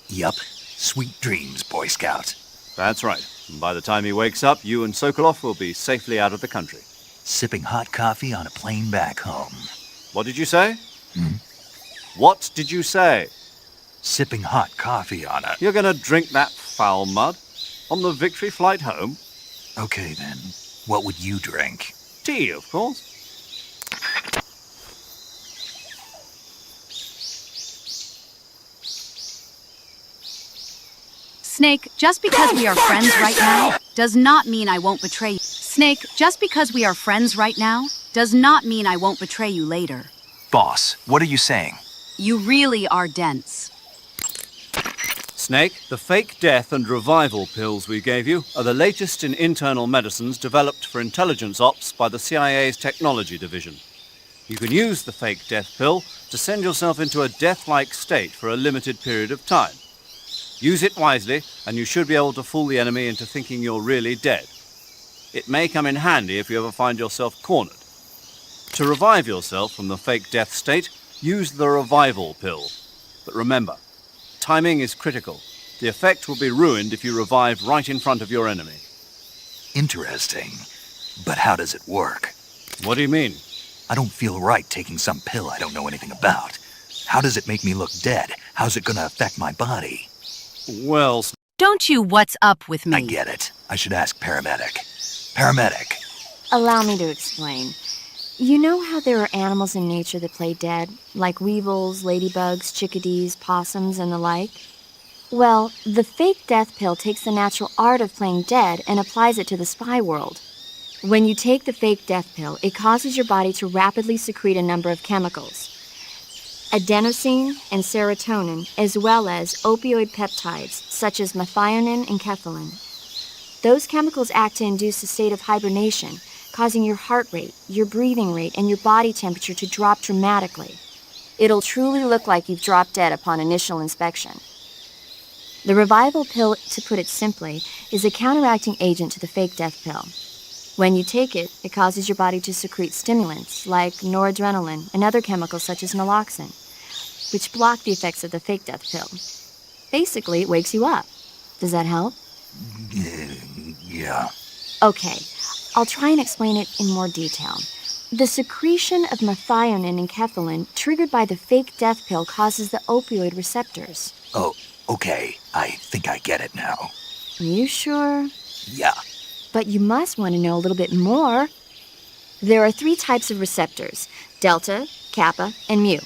B: Yup. Sweet dreams, Boy Scout.
D: That's right. And by the time he wakes up, you and Sokolov will be safely out of the country.
B: Sipping hot coffee on a plane back home.
D: What did you say? What did you say?
B: Sipping hot coffee on a...
D: You're gonna drink that foul mud? On the victory flight home?
B: Okay, then. What would you drink?
D: Tea, of course.
S: Snake, just because we are friends right now does not mean I won't betray you. Snake, just because we are friends right now does not mean I won't betray you later.
A: Boss, what are you saying?
S: You really are dense.
D: Snake, the fake death and revival pills we gave you are the latest in internal medicines developed for intelligence ops by the CIA's technology division. You can use the fake death pill to send yourself into a death-like state for a limited period of time. Use it wisely, and you should be able to fool the enemy into thinking you're really dead. It may come in handy if you ever find yourself cornered. To revive yourself from the fake death state, use the revival pill. But remember, timing is critical. The effect will be ruined if you revive right in front of your enemy.
B: Interesting. But how does it work?
D: What do you mean?
B: I don't feel right taking some pill I don't know anything about. How does it make me look dead? How's it gonna affect my body?
D: Well...
S: Don't you what's up with me?
B: I get it. I should ask Paramedic. Paramedic.
O: Allow me to explain. You know how there are animals in nature that play dead, like weevils, ladybugs, chickadees, possums, and the like? Well, the fake death pill takes the natural art of playing dead and applies it to the spy world. When you take the fake death pill, it causes your body to rapidly secrete a number of chemicals. Adenosine and serotonin, as well as opioid peptides, such as methionine and kephalin. Those chemicals act to induce a state of hibernation, causing your heart rate, your breathing rate, and your body temperature to drop dramatically. It'll truly look like you've dropped dead upon initial inspection. The revival pill, to put it simply, is a counteracting agent to the fake death pill. When you take it, it causes your body to secrete stimulants like noradrenaline and other chemicals such as naloxone, which block the effects of the fake death pill. Basically, it wakes you up. Does that help?
B: Yeah.
O: Okay, I'll try and explain it in more detail. The secretion of methionine and kephalin triggered by the fake death pill causes the opioid receptors.
B: Oh, okay. I think I get it now.
O: Are you sure?
B: Yeah.
O: But you must want to know a little bit more. There are 3 types of receptors: delta, kappa, and mu.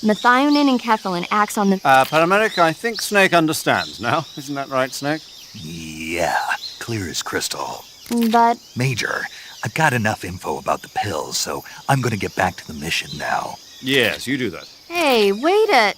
O: Methionine and kephalin acts on the...
D: Paramedic, I think Snake understands now. Isn't that right, Snake?
B: Yeah, clear as crystal.
O: But...
B: Major, I've got enough info about the pills, so I'm gonna get back to the mission now.
D: Yes, you do that.
O: Hey, wait a...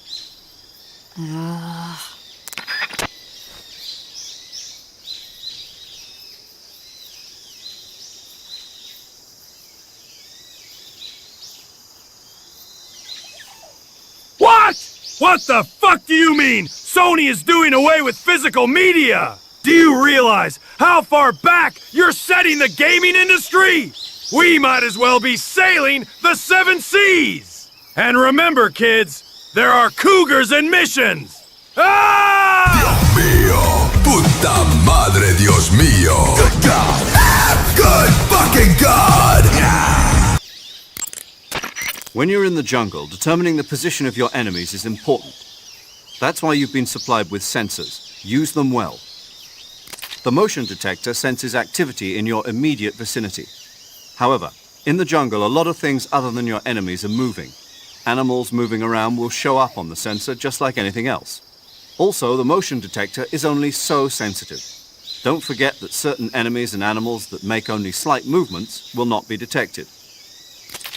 T: What? What the fuck do you mean? Sony is doing away with physical media! Do you realize how far back you're setting the gaming industry? We might as well be sailing the 7 seas! And remember, kids, there are cougars and missions! Ah!
N: Dios mío! Puta madre, Dios mío! Good God! Good fucking God!
D: When you're in the jungle, determining the position of your enemies is important. That's why you've been supplied with sensors. Use them well. The motion detector senses activity in your immediate vicinity. However, in the jungle, a lot of things other than your enemies are moving. Animals moving around will show up on the sensor just like anything else. Also, the motion detector is only so sensitive. Don't forget that certain enemies and animals that make only slight movements will not be detected.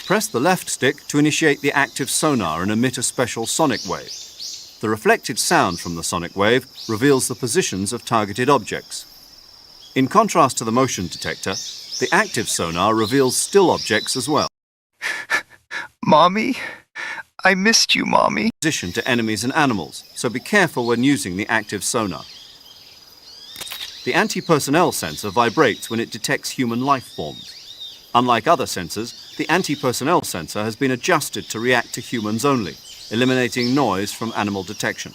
D: Press the left stick to initiate the active sonar and emit a special sonic wave. The reflected sound from the sonic wave reveals the positions of targeted objects. In contrast to the motion detector, the active sonar reveals still objects as well.
U: Mommy? I missed you, Mommy.
D: Position to enemies and animals, so be careful when using the active sonar. The anti-personnel sensor vibrates when it detects human life forms. Unlike other sensors, the anti-personnel sensor has been adjusted to react to humans only, eliminating noise from animal detection.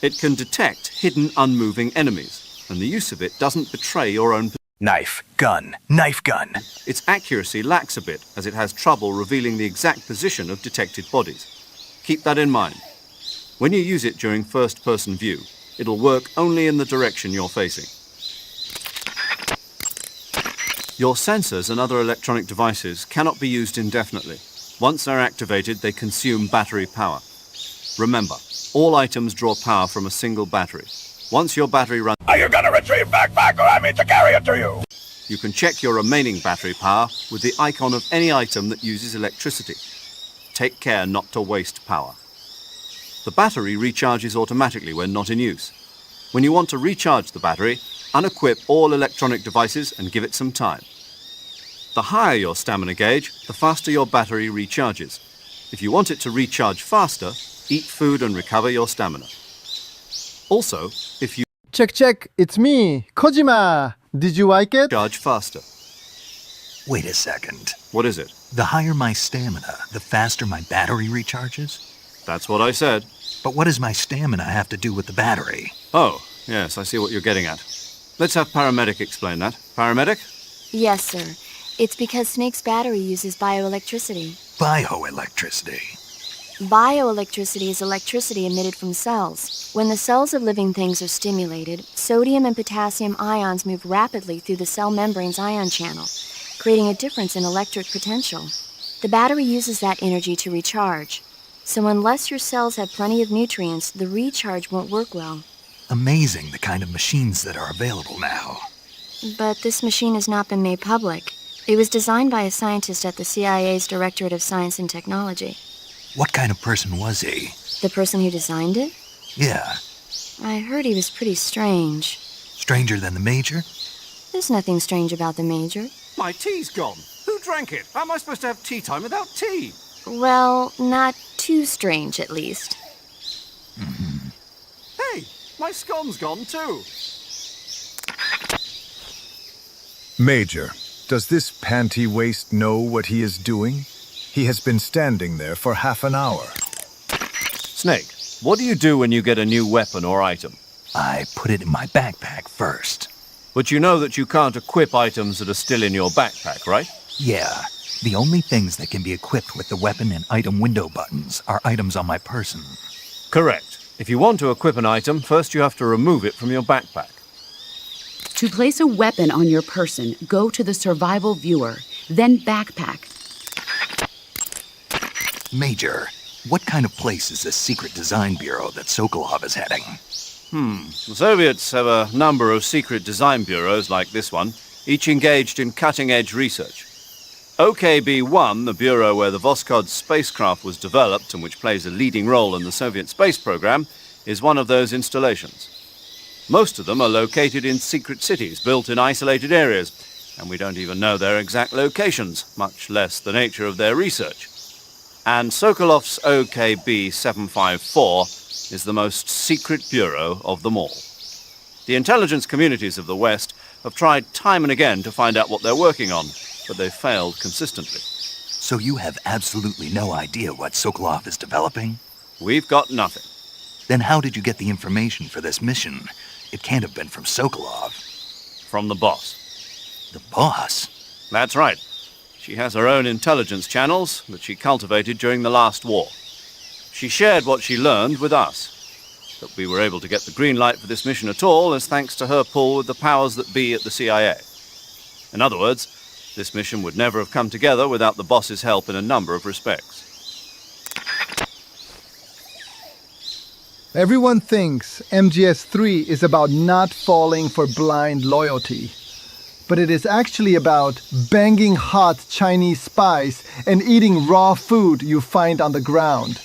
D: It can detect hidden, unmoving enemies, and the use of it doesn't betray your own position.
B: Knife, gun, knife gun.
D: Its accuracy lacks a bit, as it has trouble revealing the exact position of detected bodies. Keep that in mind. When you use it during first-person view, it'll work only in the direction you're facing. Your sensors and other electronic devices cannot be used indefinitely. Once they're activated, they consume battery power. Remember, all items draw power from a single battery. Once your battery runs...
T: Are you gonna retrieve backpack or I mean to carry it to you?
D: You can check your remaining battery power with the icon of any item that uses electricity. Take care not to waste power. The battery recharges automatically when not in use. When you want to recharge the battery, unequip all electronic devices and give it some time. The higher your stamina gauge, the faster your battery recharges. If you want it to recharge faster, eat food and recover your stamina. Also, if you
E: Check, it's me, Kojima. Did you like it?
D: Charge faster.
B: Wait a second.
D: What is it?
B: The higher my stamina, the faster my battery recharges?
D: That's what I said.
B: But what does my stamina have to do with the battery?
D: Oh, yes, I see what you're getting at. Let's have Paramedic explain that. Paramedic?
O: Yes, sir. It's because Snake's battery uses bioelectricity.
B: Bioelectricity.
O: Bioelectricity is electricity emitted from cells. When the cells of living things are stimulated, sodium and potassium ions move rapidly through the cell membrane's ion channel, creating a difference in electric potential. The battery uses that energy to recharge. So unless your cells have plenty of nutrients, the recharge won't work well.
B: Amazing the kind of machines that are available now.
O: But this machine has not been made public. It was designed by a scientist at the CIA's Directorate of Science and Technology.
B: What kind of person was he?
O: The person who designed it?
B: Yeah.
O: I heard he was pretty strange.
B: Stranger than the Major?
O: There's nothing strange about the Major.
D: My tea's gone. Who drank it? How am I supposed to have tea time without tea?
O: Well, not too strange, at least.
D: Hey, my scone's gone too.
P: Major, does this panty waste know what he is doing? He has been standing there for half an hour.
D: Snake, what do you do when you get a new weapon or item?
B: I put it in my backpack first.
D: But you know that you can't equip items that are still in your backpack, right?
B: Yeah. The only things that can be equipped with the weapon and item window buttons are items on my person.
D: Correct. If you want to equip an item, first you have to remove it from your backpack.
Q: To place a weapon on your person, go to the survival viewer, then backpack.
B: Major, what kind of place is this secret design bureau that Sokolov is heading?
D: The Soviets have a number of secret design bureaus like this one, each engaged in cutting-edge research. OKB-1, the bureau where the Voskhod spacecraft was developed and which plays a leading role in the Soviet space program, is one of those installations. Most of them are located in secret cities built in isolated areas, and we don't even know their exact locations, much less the nature of their research. And Sokolov's OKB-754 is the most secret bureau of them all. The intelligence communities of the West have tried time and again to find out what they're working on, but they've failed consistently.
B: So you have absolutely no idea what Sokolov is developing?
D: We've got nothing.
B: Then how did you get the information for this mission? It can't have been from Sokolov.
D: From the boss.
B: The boss?
D: That's right. She has her own intelligence channels that she cultivated during the last war. She shared what she learned with us. That we were able to get the green light for this mission at all is thanks to her pull with the powers that be at the CIA. In other words, this mission would never have come together without the boss's help in a number of respects.
E: Everyone thinks MGS3 is about not falling for blind loyalty. But it is actually about banging hot Chinese spice and eating raw food you find on the ground.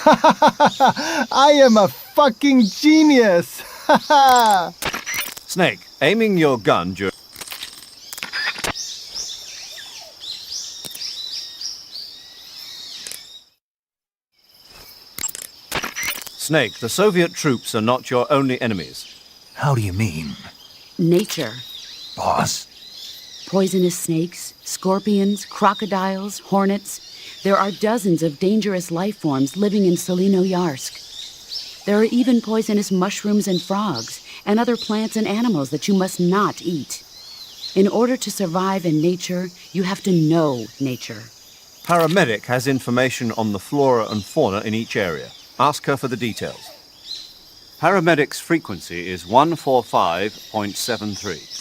E: I am a fucking genius!
D: Snake, aiming your gun during... Snake, the Soviet troops are not your only enemies.
B: How do you mean?
Q: nature.
B: Boss?
Q: Poisonous snakes, scorpions, crocodiles, hornets. There are dozens of dangerous life forms living in Selino-Yarsk. There are even poisonous mushrooms and frogs, and other plants and animals that you must not eat. In order to survive in nature, you have to know nature.
D: Paramedic has information on the flora and fauna in each area. Ask her for the details. Paramedic's frequency is 145.73.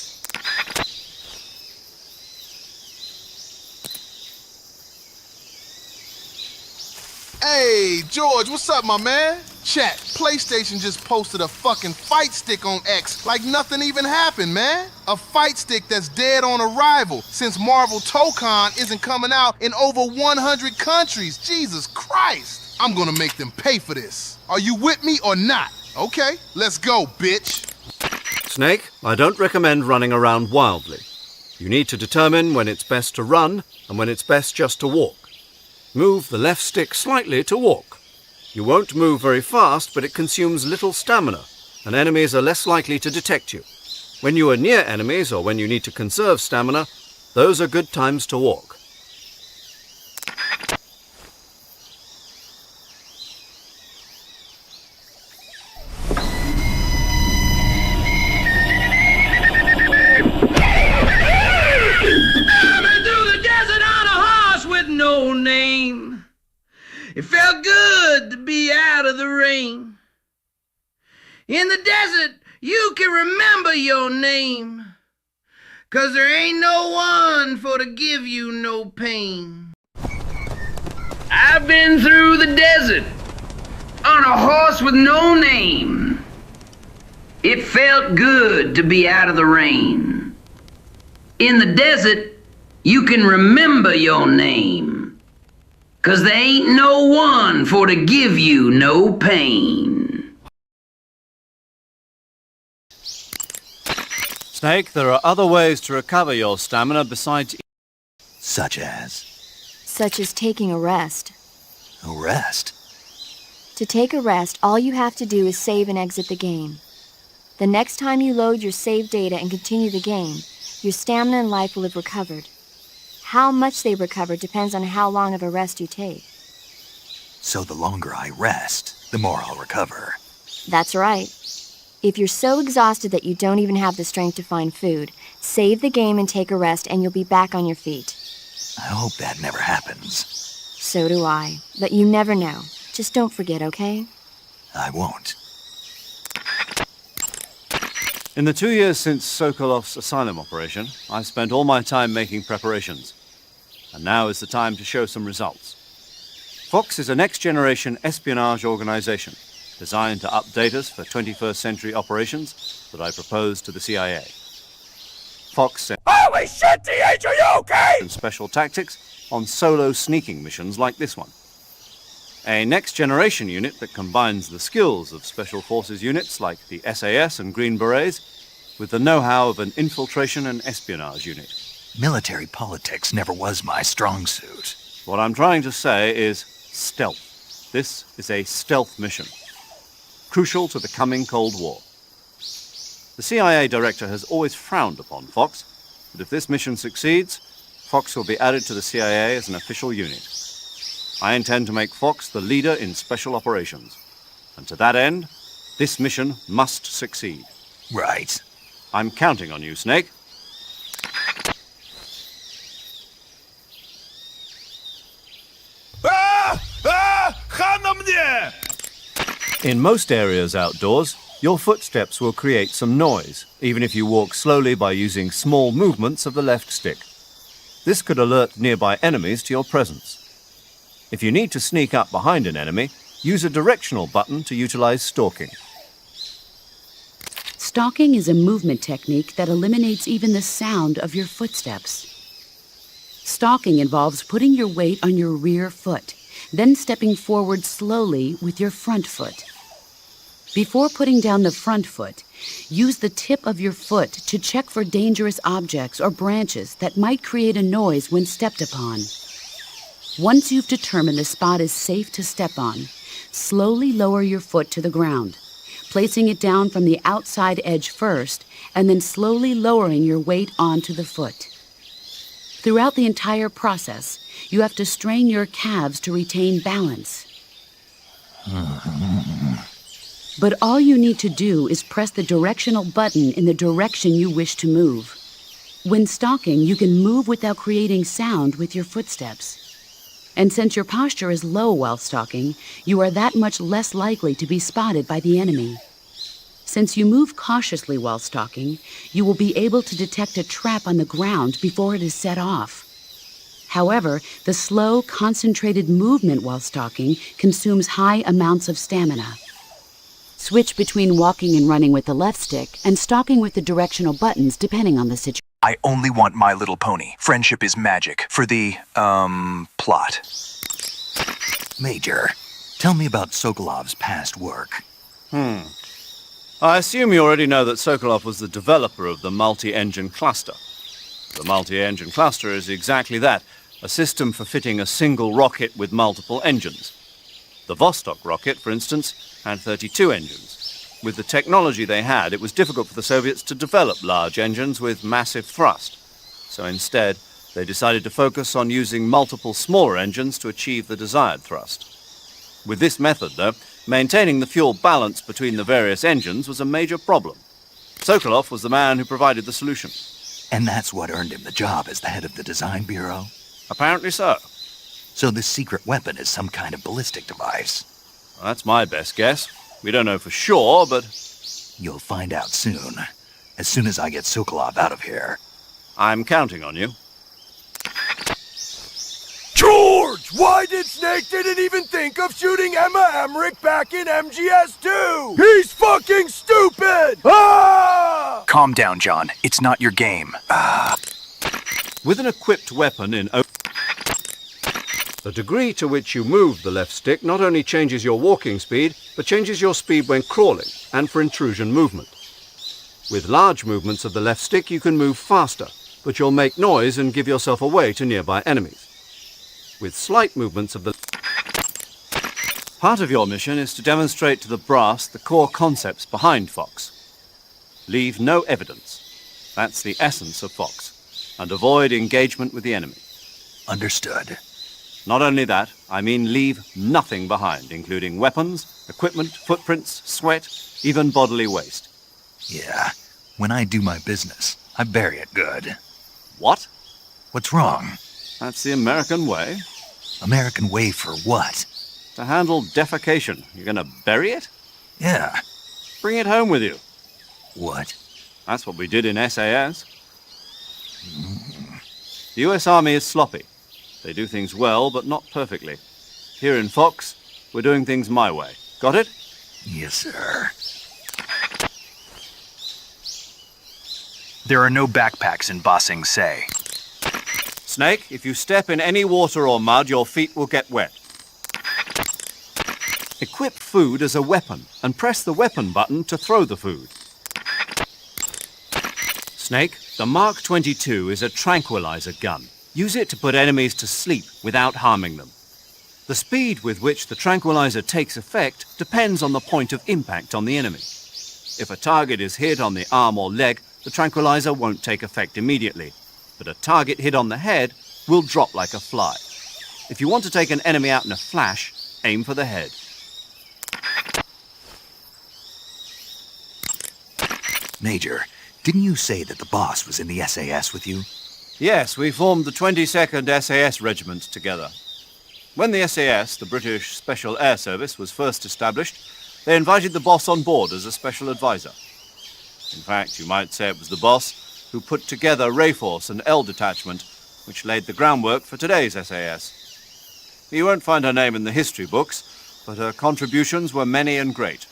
G: Hey, George, what's up, my man? Chat, PlayStation just posted a fucking fight stick on X like nothing even happened, man. A fight stick that's dead on arrival since Marvel Tokon isn't coming out in over 100 countries. Jesus Christ. I'm gonna make them pay for this. Are you with me or not? Okay, let's go, bitch.
D: Snake, I don't recommend running around wildly. You need to determine when it's best to run and when it's best just to walk. Move the left stick slightly to walk. You won't move very fast, but it consumes little stamina, and enemies are less likely to detect you. When you are near enemies or when you need to conserve stamina, those are good times to walk.
V: No name. It felt good to be out of the rain. In the desert, you can remember your name, 'cause there ain't no one for to give you no pain. I've been through the desert on a horse with no name. It felt good to be out of the rain. In the desert, you can remember your name, 'cause there ain't no one for to give you no pain.
D: Snake, there are other ways to recover your stamina besides...
B: Such as?
O: Such as taking a rest.
B: A rest?
O: To take a rest, all you have to do is save and exit the game. The next time you load your save data and continue the game, your stamina and life will have recovered. How much they recover depends on how long of a rest you take.
B: So the longer I rest, the more I'll recover.
O: That's right. If you're so exhausted that you don't even have the strength to find food, save the game and take a rest and you'll be back on your feet.
B: I hope that never happens.
O: So do I. But you never know. Just don't forget, okay?
B: I won't.
D: In the 2 years since Sokolov's asylum operation, I spent all my time making preparations. And now is the time to show some results. Fox is a next-generation espionage organization designed to update us for 21st century operations that I propose to the CIA. Fox sent
T: Holy shit, TH, are you okay?
D: special tactics on solo sneaking missions like this one. A next-generation unit that combines the skills of special forces units like the SAS and Green Berets with the know-how of an infiltration and espionage unit.
B: Military politics never was my strong suit.
D: What I'm trying to say is stealth. This is a stealth mission, crucial to the coming Cold War. The CIA director has always frowned upon Fox, but if this mission succeeds, Fox will be added to the CIA as an official unit. I intend to make Fox the leader in special operations, and to that end, this mission must succeed.
B: Right.
D: I'm counting on you, Snake. In most areas outdoors, your footsteps will create some noise, even if you walk slowly by using small movements of the left stick. This could alert nearby enemies to your presence. If you need to sneak up behind an enemy, use a directional button to utilize stalking.
Q: Stalking is a movement technique that eliminates even the sound of your footsteps. Stalking involves putting your weight on your rear foot, then stepping forward slowly with your front foot. Before putting down the front foot, use the tip of your foot to check for dangerous objects or branches that might create a noise when stepped upon. Once you've determined the spot is safe to step on, slowly lower your foot to the ground. placing it down from the outside edge first, and then slowly lowering your weight onto the foot. Throughout the entire process, you have to strain your calves to retain balance. But all you need to do is press the directional button in the direction you wish to move. When stalking, you can move without creating sound with your footsteps. And since your posture is low while stalking, you are that much less likely to be spotted by the enemy. Since you move cautiously while stalking, you will be able to detect a trap on the ground before it is set off. However, the slow, concentrated movement while stalking consumes high amounts of stamina. Switch between walking and running with the left stick and stalking with the directional buttons depending on the situation.
A: I only want My Little Pony. Friendship is magic. For the, plot.
B: Major, tell me about Sokolov's past work.
D: I assume you already know that Sokolov was the developer of the multi-engine cluster. The multi-engine cluster is exactly that, a system for fitting a single rocket with multiple engines. The Vostok rocket, for instance, had 32 engines. With the technology they had, it was difficult for the Soviets to develop large engines with massive thrust. So instead, they decided to focus on using multiple smaller engines to achieve the desired thrust. With this method, though, maintaining the fuel balance between the various engines was a major problem. Sokolov was the man who provided the solution.
B: And that's what earned him the job as the head of the design bureau?
D: Apparently so.
B: So this secret weapon is some kind of ballistic device?
D: Well, that's my best guess. We don't know for sure, but...
B: You'll find out soon as I get Sokolov out of here.
D: I'm counting on you.
T: George! Why did Snake didn't even think of shooting Emma Emmerich back in MGS2? He's fucking stupid! Ah!
A: Calm down, John. It's not your game.
D: With an equipped weapon in... The degree to which you move the left stick not only changes your walking speed, but changes your speed when crawling and for intrusion movement. With large movements of the left stick, you can move faster, but you'll make noise and give yourself away to nearby enemies. With slight movements of the... Part of your mission is to demonstrate to the brass the core concepts behind Fox. Leave no evidence. That's the essence of Fox. And avoid engagement with the enemy.
B: Understood.
D: Not only that, I mean leave nothing behind, including weapons, equipment, footprints, sweat, even bodily waste.
B: Yeah, when I do my business, I bury it good.
D: What?
B: What's wrong?
D: That's the American way.
B: American way for what?
D: To handle defecation. You're gonna bury it?
B: Yeah.
D: Bring it home with you.
B: What?
D: That's what we did in SAS. The US Army is sloppy. They do things well, but not perfectly. Here in Fox, we're doing things my way. Got it?
B: Yes, sir.
A: There are no backpacks in Ba Sing Se.
D: Snake, if you step in any water or mud, your feet will get wet. Equip food as a weapon and press the weapon button to throw the food. Snake, the Mark 22 is a tranquilizer gun. Use it to put enemies to sleep without harming them. The speed with which the tranquilizer takes effect depends on the point of impact on the enemy. If a target is hit on the arm or leg, the tranquilizer won't take effect immediately, but a target hit on the head will drop like a fly. If you want to take an enemy out in a flash, aim for the head.
B: Major, didn't you say that the boss was in the SAS with you?
D: Yes, we formed the 22nd SAS Regiment together. When the SAS, the British Special Air Service, was first established, they invited the boss on board as a special advisor. In fact, you might say it was the boss who put together Rayforce and L Detachment, which laid the groundwork for today's SAS. You won't find her name in the history books, but her contributions were many and great.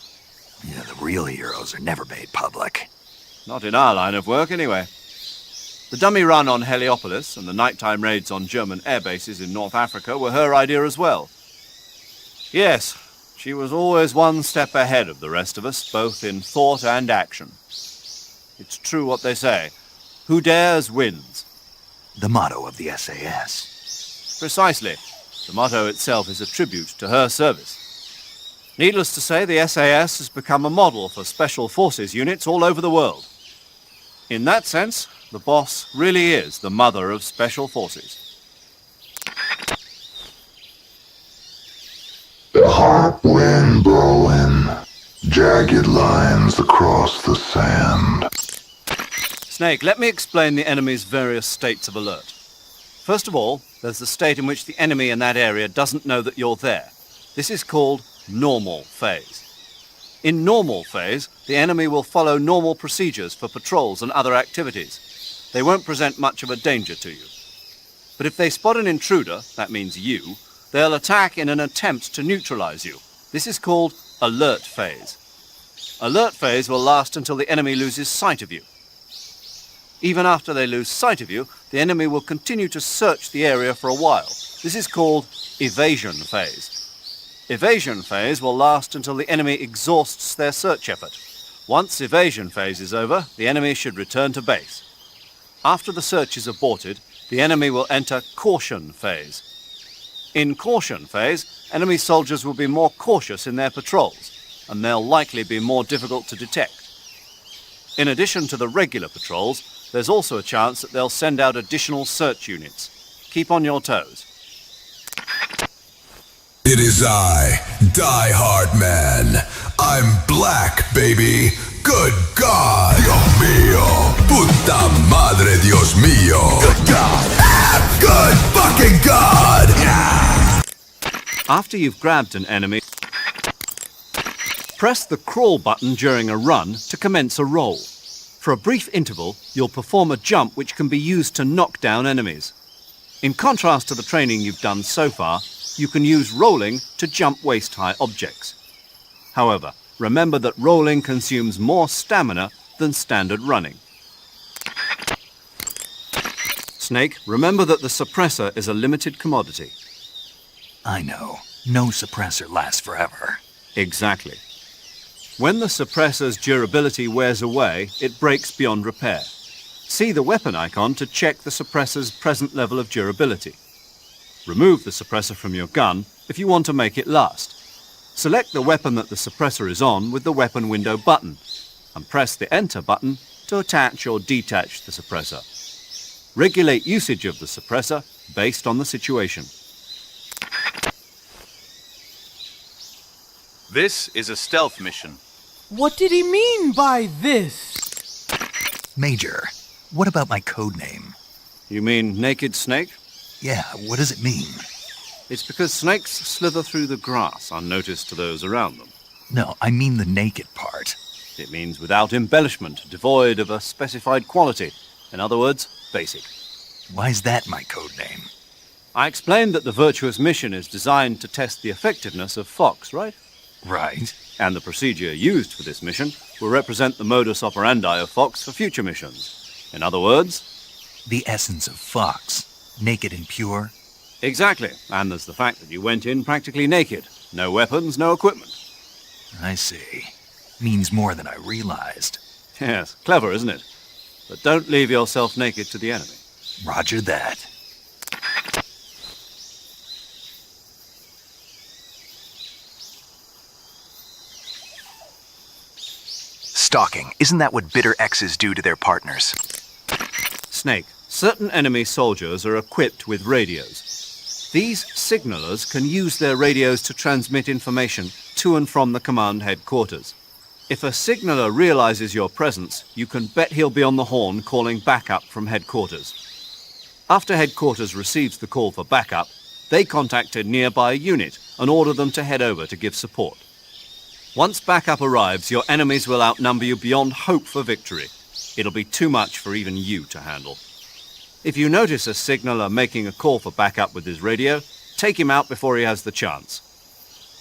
B: Yeah, the real heroes are never made public.
D: Not in our line of work, anyway. The dummy run on Heliopolis and the nighttime raids on German air bases in North Africa were her idea as well. Yes, she was always one step ahead of the rest of us, both in thought and action. It's true what they say. Who dares wins.
B: The motto of the SAS.
D: Precisely. The motto itself is a tribute to her service. Needless to say, the SAS has become a model for special forces units all over the world. In that sense, the boss really is the mother of special forces.
M: The hot wind blowing, jagged lines across the sand.
D: Snake, let me explain the enemy's various states of alert. First of all, there's the state in which the enemy in that area doesn't know that you're there. This is called normal phase. In normal phase, the enemy will follow normal procedures for patrols and other activities. They won't present much of a danger to you. But if they spot an intruder, that means you, they'll attack in an attempt to neutralize you. This is called alert phase. Alert phase will last until the enemy loses sight of you. Even after they lose sight of you, the enemy will continue to search the area for a while. This is called evasion phase. Evasion phase will last until the enemy exhausts their search effort. Once evasion phase is over, the enemy should return to base. After the search is aborted, the enemy will enter caution phase. In caution phase, enemy soldiers will be more cautious in their patrols, and they'll likely be more difficult to detect. In addition to the regular patrols, there's also a chance that they'll send out additional search units. Keep on your toes.
N: It is I, Die Hard Man. I'm black, baby. Good God. Dios mío. Puta madre, Dios mío. Good God. Ah, good fucking God. Yeah.
D: After you've grabbed an enemy, press the crawl button during a run to commence a roll. For a brief interval, you'll perform a jump which can be used to knock down enemies. In contrast to the training you've done so far, you can use rolling to jump waist-high objects. However, remember that rolling consumes more stamina than standard running. Snake, remember that the suppressor is a limited commodity.
B: I know. No suppressor lasts forever.
D: Exactly. When the suppressor's durability wears away, it breaks beyond repair. See the weapon icon to check the suppressor's present level of durability. Remove the suppressor from your gun if you want to make it last. Select the weapon that the suppressor is on with the weapon window button, and press the Enter button to attach or detach the suppressor. Regulate usage of the suppressor based on the situation.
L: This is a stealth mission.
K: What did he mean by this?
B: Major, what about my code name?
D: You mean Naked Snake?
B: Yeah, what does it mean?
D: It's because snakes slither through the grass unnoticed to those around them.
B: No, I mean the naked part.
D: It means without embellishment, devoid of a specified quality. In other words, basic.
B: Why's that my code name?
D: I explained that the virtuous mission is designed to test the effectiveness of Fox, right?
B: Right.
D: And the procedure used for this mission will represent the modus operandi of Fox for future missions. In other words,
B: the essence of Fox. Naked and pure?
D: Exactly. And there's the fact that you went in practically naked. No weapons, no equipment.
B: I see. Means more than I realized.
D: Yes, clever, isn't it? But don't leave yourself naked to the enemy.
B: Roger that.
A: Stalking. Isn't that what bitter exes do to their partners?
D: Snake. Certain enemy soldiers are equipped with radios. These signalers can use their radios to transmit information to and from the command headquarters. If a signaler realizes your presence, you can bet he'll be on the horn calling backup from headquarters. After headquarters receives the call for backup, they contact a nearby unit and order them to head over to give support. Once backup arrives, your enemies will outnumber you beyond hope for victory. It'll be too much for even you to handle. If you notice a signaler making a call for backup with his radio, take him out before he has the chance.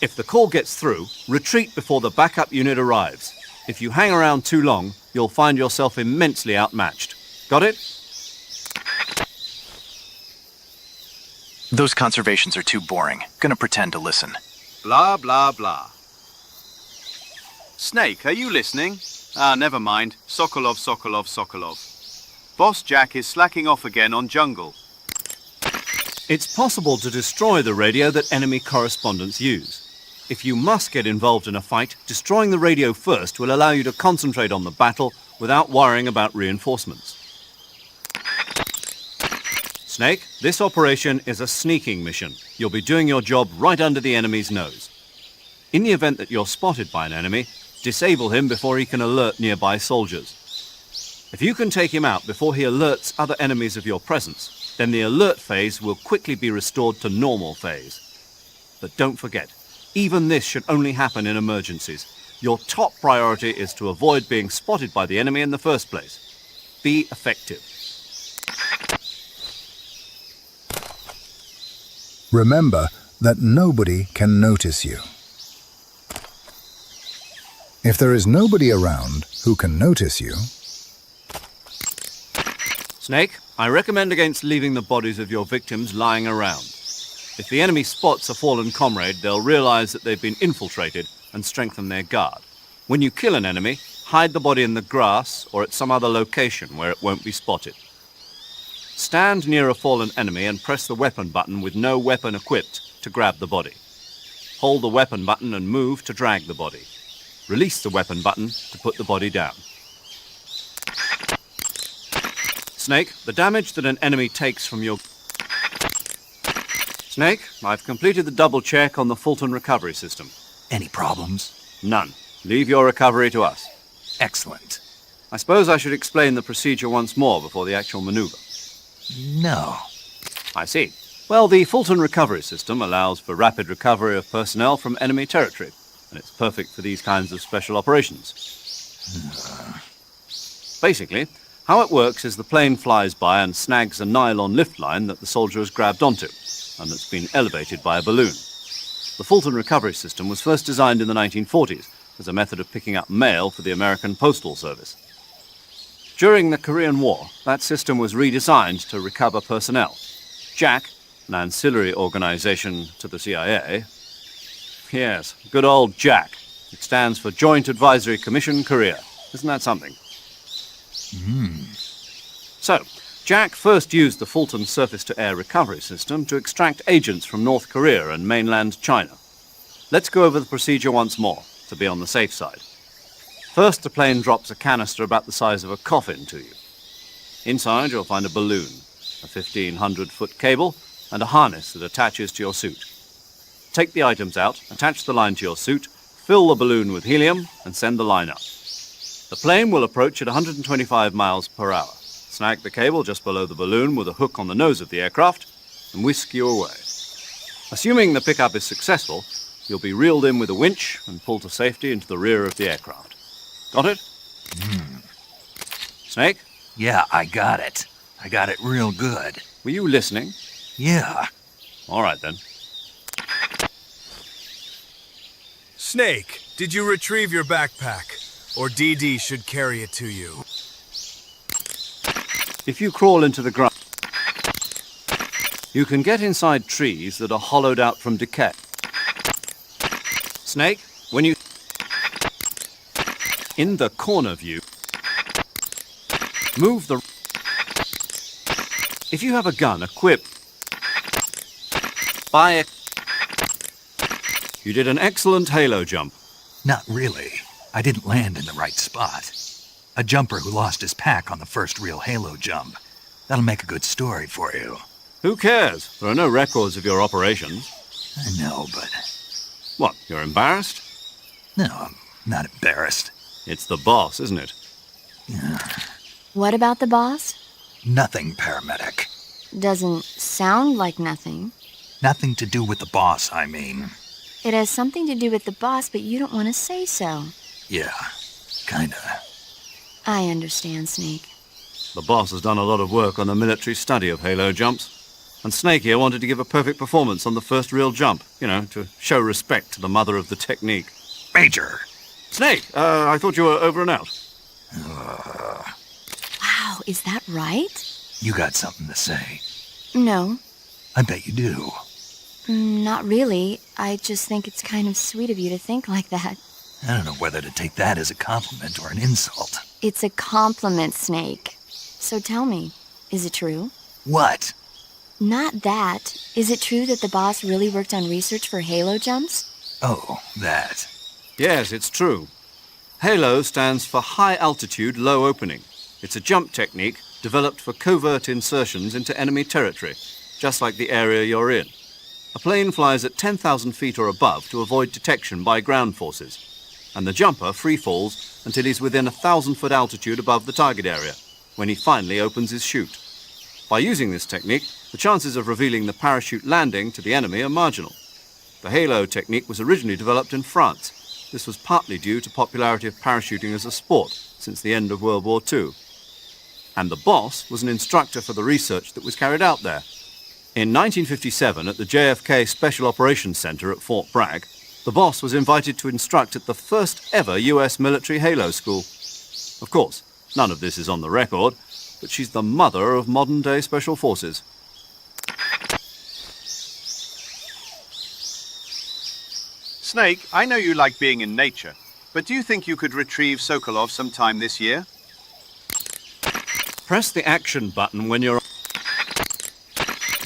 D: If the call gets through, retreat before the backup unit arrives. If you hang around too long, you'll find yourself immensely outmatched. Got it?
A: Those conservations are too boring. Gonna pretend to listen.
L: Blah, blah, blah. Snake, are you listening? Never mind. Sokolov, Sokolov, Sokolov. Boss Jack is slacking off again on jungle.
D: It's possible to destroy the radio that enemy correspondents use. If you must get involved in a fight, destroying the radio first will allow you to concentrate on the battle without worrying about reinforcements. Snake, this operation is a sneaking mission. You'll be doing your job right under the enemy's nose. In the event that you're spotted by an enemy, disable him before he can alert nearby soldiers. If you can take him out before he alerts other enemies of your presence, then the alert phase will quickly be restored to normal phase. But don't forget, even this should only happen in emergencies. Your top priority is to avoid being spotted by the enemy in the first place. Be effective.
C: Remember that nobody can notice you. If there is nobody around who can notice you...
D: Snake, I recommend against leaving the bodies of your victims lying around. If the enemy spots a fallen comrade, they'll realize that they've been infiltrated and strengthen their guard. When you kill an enemy, hide the body in the grass or at some other location where it won't be spotted. Stand near a fallen enemy and press the weapon button with no weapon equipped to grab the body. Hold the weapon button and move to drag the body. Release the weapon button to put the body down. Snake, the damage that an enemy takes from your... Snake, I've completed the double check on the Fulton recovery system.
B: Any problems?
D: None. Leave your recovery to us.
B: Excellent.
D: I suppose I should explain the procedure once more before the actual maneuver.
B: No.
D: I see. Well, the Fulton recovery system allows for rapid recovery of personnel from enemy territory, and it's perfect for these kinds of special operations. Basically, how it works is the plane flies by and snags a nylon lift line that the soldier has grabbed onto, and that's been elevated by a balloon. The Fulton recovery system was first designed in the 1940s as a method of picking up mail for the American Postal Service. During the Korean War, that system was redesigned to recover personnel. JAC, an ancillary organization to the CIA... Yes, good old JAC. It stands for Joint Advisory Commission Korea. Isn't that something? So, JAC first used the Fulton surface-to-air recovery system to extract agents from North Korea and mainland China. Let's go over the procedure once more, to be on the safe side. First, the plane drops a canister about the size of a coffin to you. Inside, you'll find a balloon, a 1,500-foot cable, and a harness that attaches to your suit. Take the items out, attach the line to your suit, fill the balloon with helium, and send the line up. The plane will approach at 125 miles per hour. Snag the cable just below the balloon with a hook on the nose of the aircraft, and whisk you away. Assuming the pickup is successful, you'll be reeled in with a winch and pulled to safety into the rear of the aircraft. Got it? Snake?
B: Yeah, I got it. I got it real good.
D: Were you listening?
B: Yeah.
D: All right, then.
T: Snake, did you retrieve your backpack? Or DD should carry it to you.
D: If you crawl into the ground, you can get inside trees that are hollowed out from decay. Snake, when you... In the corner view, move the... If you have a gun equipped, buy it. You did an excellent halo jump.
B: Not really. I didn't land in the right spot. A jumper who lost his pack on the first real halo jump. That'll make a good story for you.
D: Who cares? There are no records of your operations.
B: I know, but...
D: What, you're embarrassed?
B: No, I'm not embarrassed.
D: It's the boss, isn't it?
O: What about the boss?
B: Nothing, paramedic.
O: Doesn't sound like nothing.
B: Nothing to do with the boss, I mean.
O: It has something to do with the boss, but you don't want to say so.
B: Yeah, kinda.
O: I understand, Snake.
D: The boss has done a lot of work on the military study of halo jumps. And Snake here wanted to give a perfect performance on the first real jump, you know, to show respect to the mother of the technique.
B: Major!
D: Snake, I thought you were over and out.
O: Wow, is that right?
B: You got something to say.
O: No.
B: I bet you do.
O: Not really. I just think it's kind of sweet of you to think like that.
B: I don't know whether to take that as a compliment or an insult.
O: It's a compliment, Snake. So tell me, is it true?
B: What?
O: Not that. Is it true that the boss really worked on research for halo jumps?
B: Oh, that.
D: Yes, it's true. HALO stands for High Altitude Low Opening. It's a jump technique developed for covert insertions into enemy territory, just like the area you're in. A plane flies at 10,000 feet or above to avoid detection by ground forces, and the jumper free falls until he's within 1,000-foot altitude above the target area, when he finally opens his chute. By using this technique, the chances of revealing the parachute landing to the enemy are marginal. The HALO technique was originally developed in France. This was partly due to popularity of parachuting as a sport since the end of World War II. And the boss was an instructor for the research that was carried out there. In 1957, at the JFK Special Operations Center at Fort Bragg, the boss was invited to instruct at the first ever US military HALO school. Of course, none of this is on the record, but she's the mother of modern-day special forces.
L: Snake, I know you like being in nature, but do you think you could retrieve Sokolov sometime this year?
D: Press the action button when you're...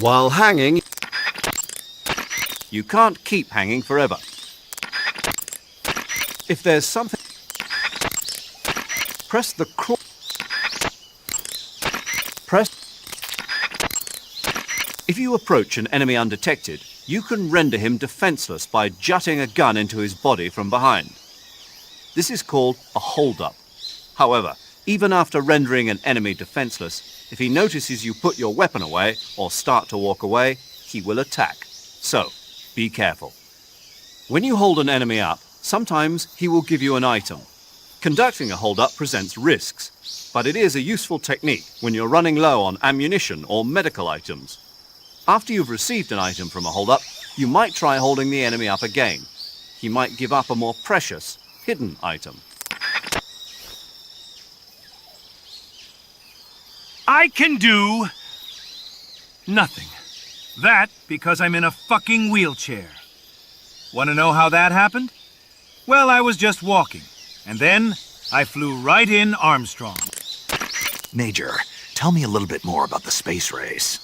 D: While hanging, you can't keep hanging forever. If there's something... Press the crawl... If you approach an enemy undetected, you can render him defenseless by jutting a gun into his body from behind. This is called a hold-up. However, even after rendering an enemy defenseless, if he notices you put your weapon away or start to walk away, he will attack. So, be careful. When you hold an enemy up, sometimes he will give you an item. Conducting a hold-up presents risks, but it is a useful technique when you're running low on ammunition or medical items. After you've received an item from a hold-up, you might try holding the enemy up again. He might give up a more precious, hidden item.
T: I can do nothing. That because I'm in a fucking wheelchair. Want to know how that happened? Well, I was just walking, and then I flew right in Armstrong.
B: Major, tell me a little bit more about the space race.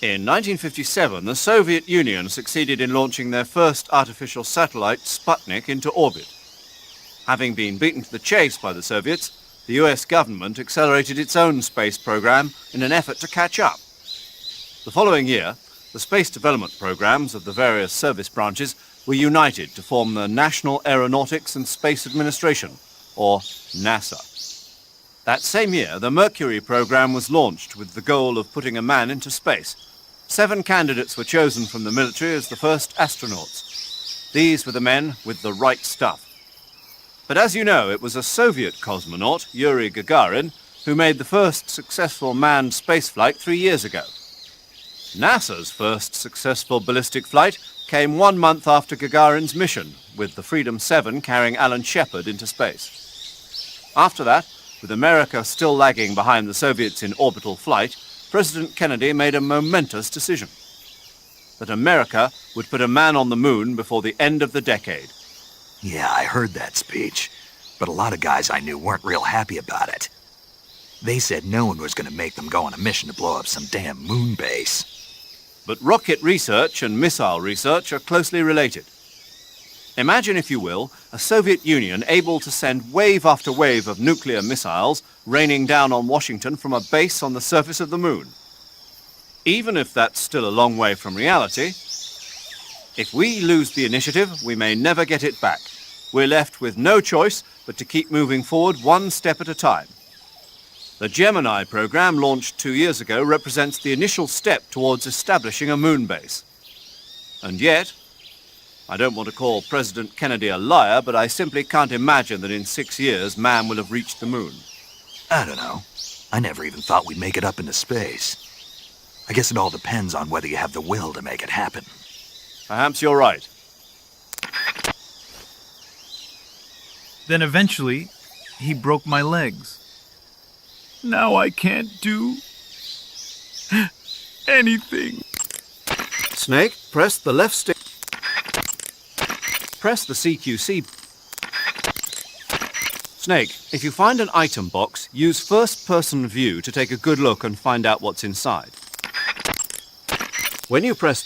D: In 1957, the Soviet Union succeeded in launching their first artificial satellite, Sputnik, into orbit. Having been beaten to the chase by the Soviets, the US government accelerated its own space program in an effort to catch up. The following year, the space development programs of the various service branches were united to form the National Aeronautics and Space Administration, or NASA. That same year, the Mercury program was launched with the goal of putting a man into space. 7 candidates were chosen from the military as the first astronauts. These were the men with the right stuff. But as you know, it was a Soviet cosmonaut, Yuri Gagarin, who made the first successful manned spaceflight 3 years ago. NASA's first successful ballistic flight came 1 month after Gagarin's mission, with the Freedom 7 carrying Alan Shepard into space. After that, with America still lagging behind the Soviets in orbital flight, President Kennedy made a momentous decision. That America would put a man on the moon before the end of the decade.
B: Yeah, I heard that speech, but a lot of guys I knew weren't real happy about it. They said no one was going to make them go on a mission to blow up some damn moon base.
D: But rocket research and missile research are closely related. Imagine, if you will, a Soviet Union able to send wave after wave of nuclear missiles raining down on Washington from a base on the surface of the moon. Even if that's still a long way from reality, if we lose the initiative, we may never get it back. We're left with no choice but to keep moving forward one step at a time. The Gemini program, launched 2 years ago, represents the initial step towards establishing a moon base. And yet, I don't want to call President Kennedy a liar, but I simply can't imagine that in 6 years man will have reached the moon.
B: I don't know. I never even thought we'd make it up into space. I guess it all depends on whether you have the will to make it happen.
D: Perhaps you're right.
I: Then eventually, he broke my legs. Now I can't do anything.
D: Snake, press the left stick. Press the CQC. Snake, if you find an item box, use first-person view to take a good look and find out what's inside. When you press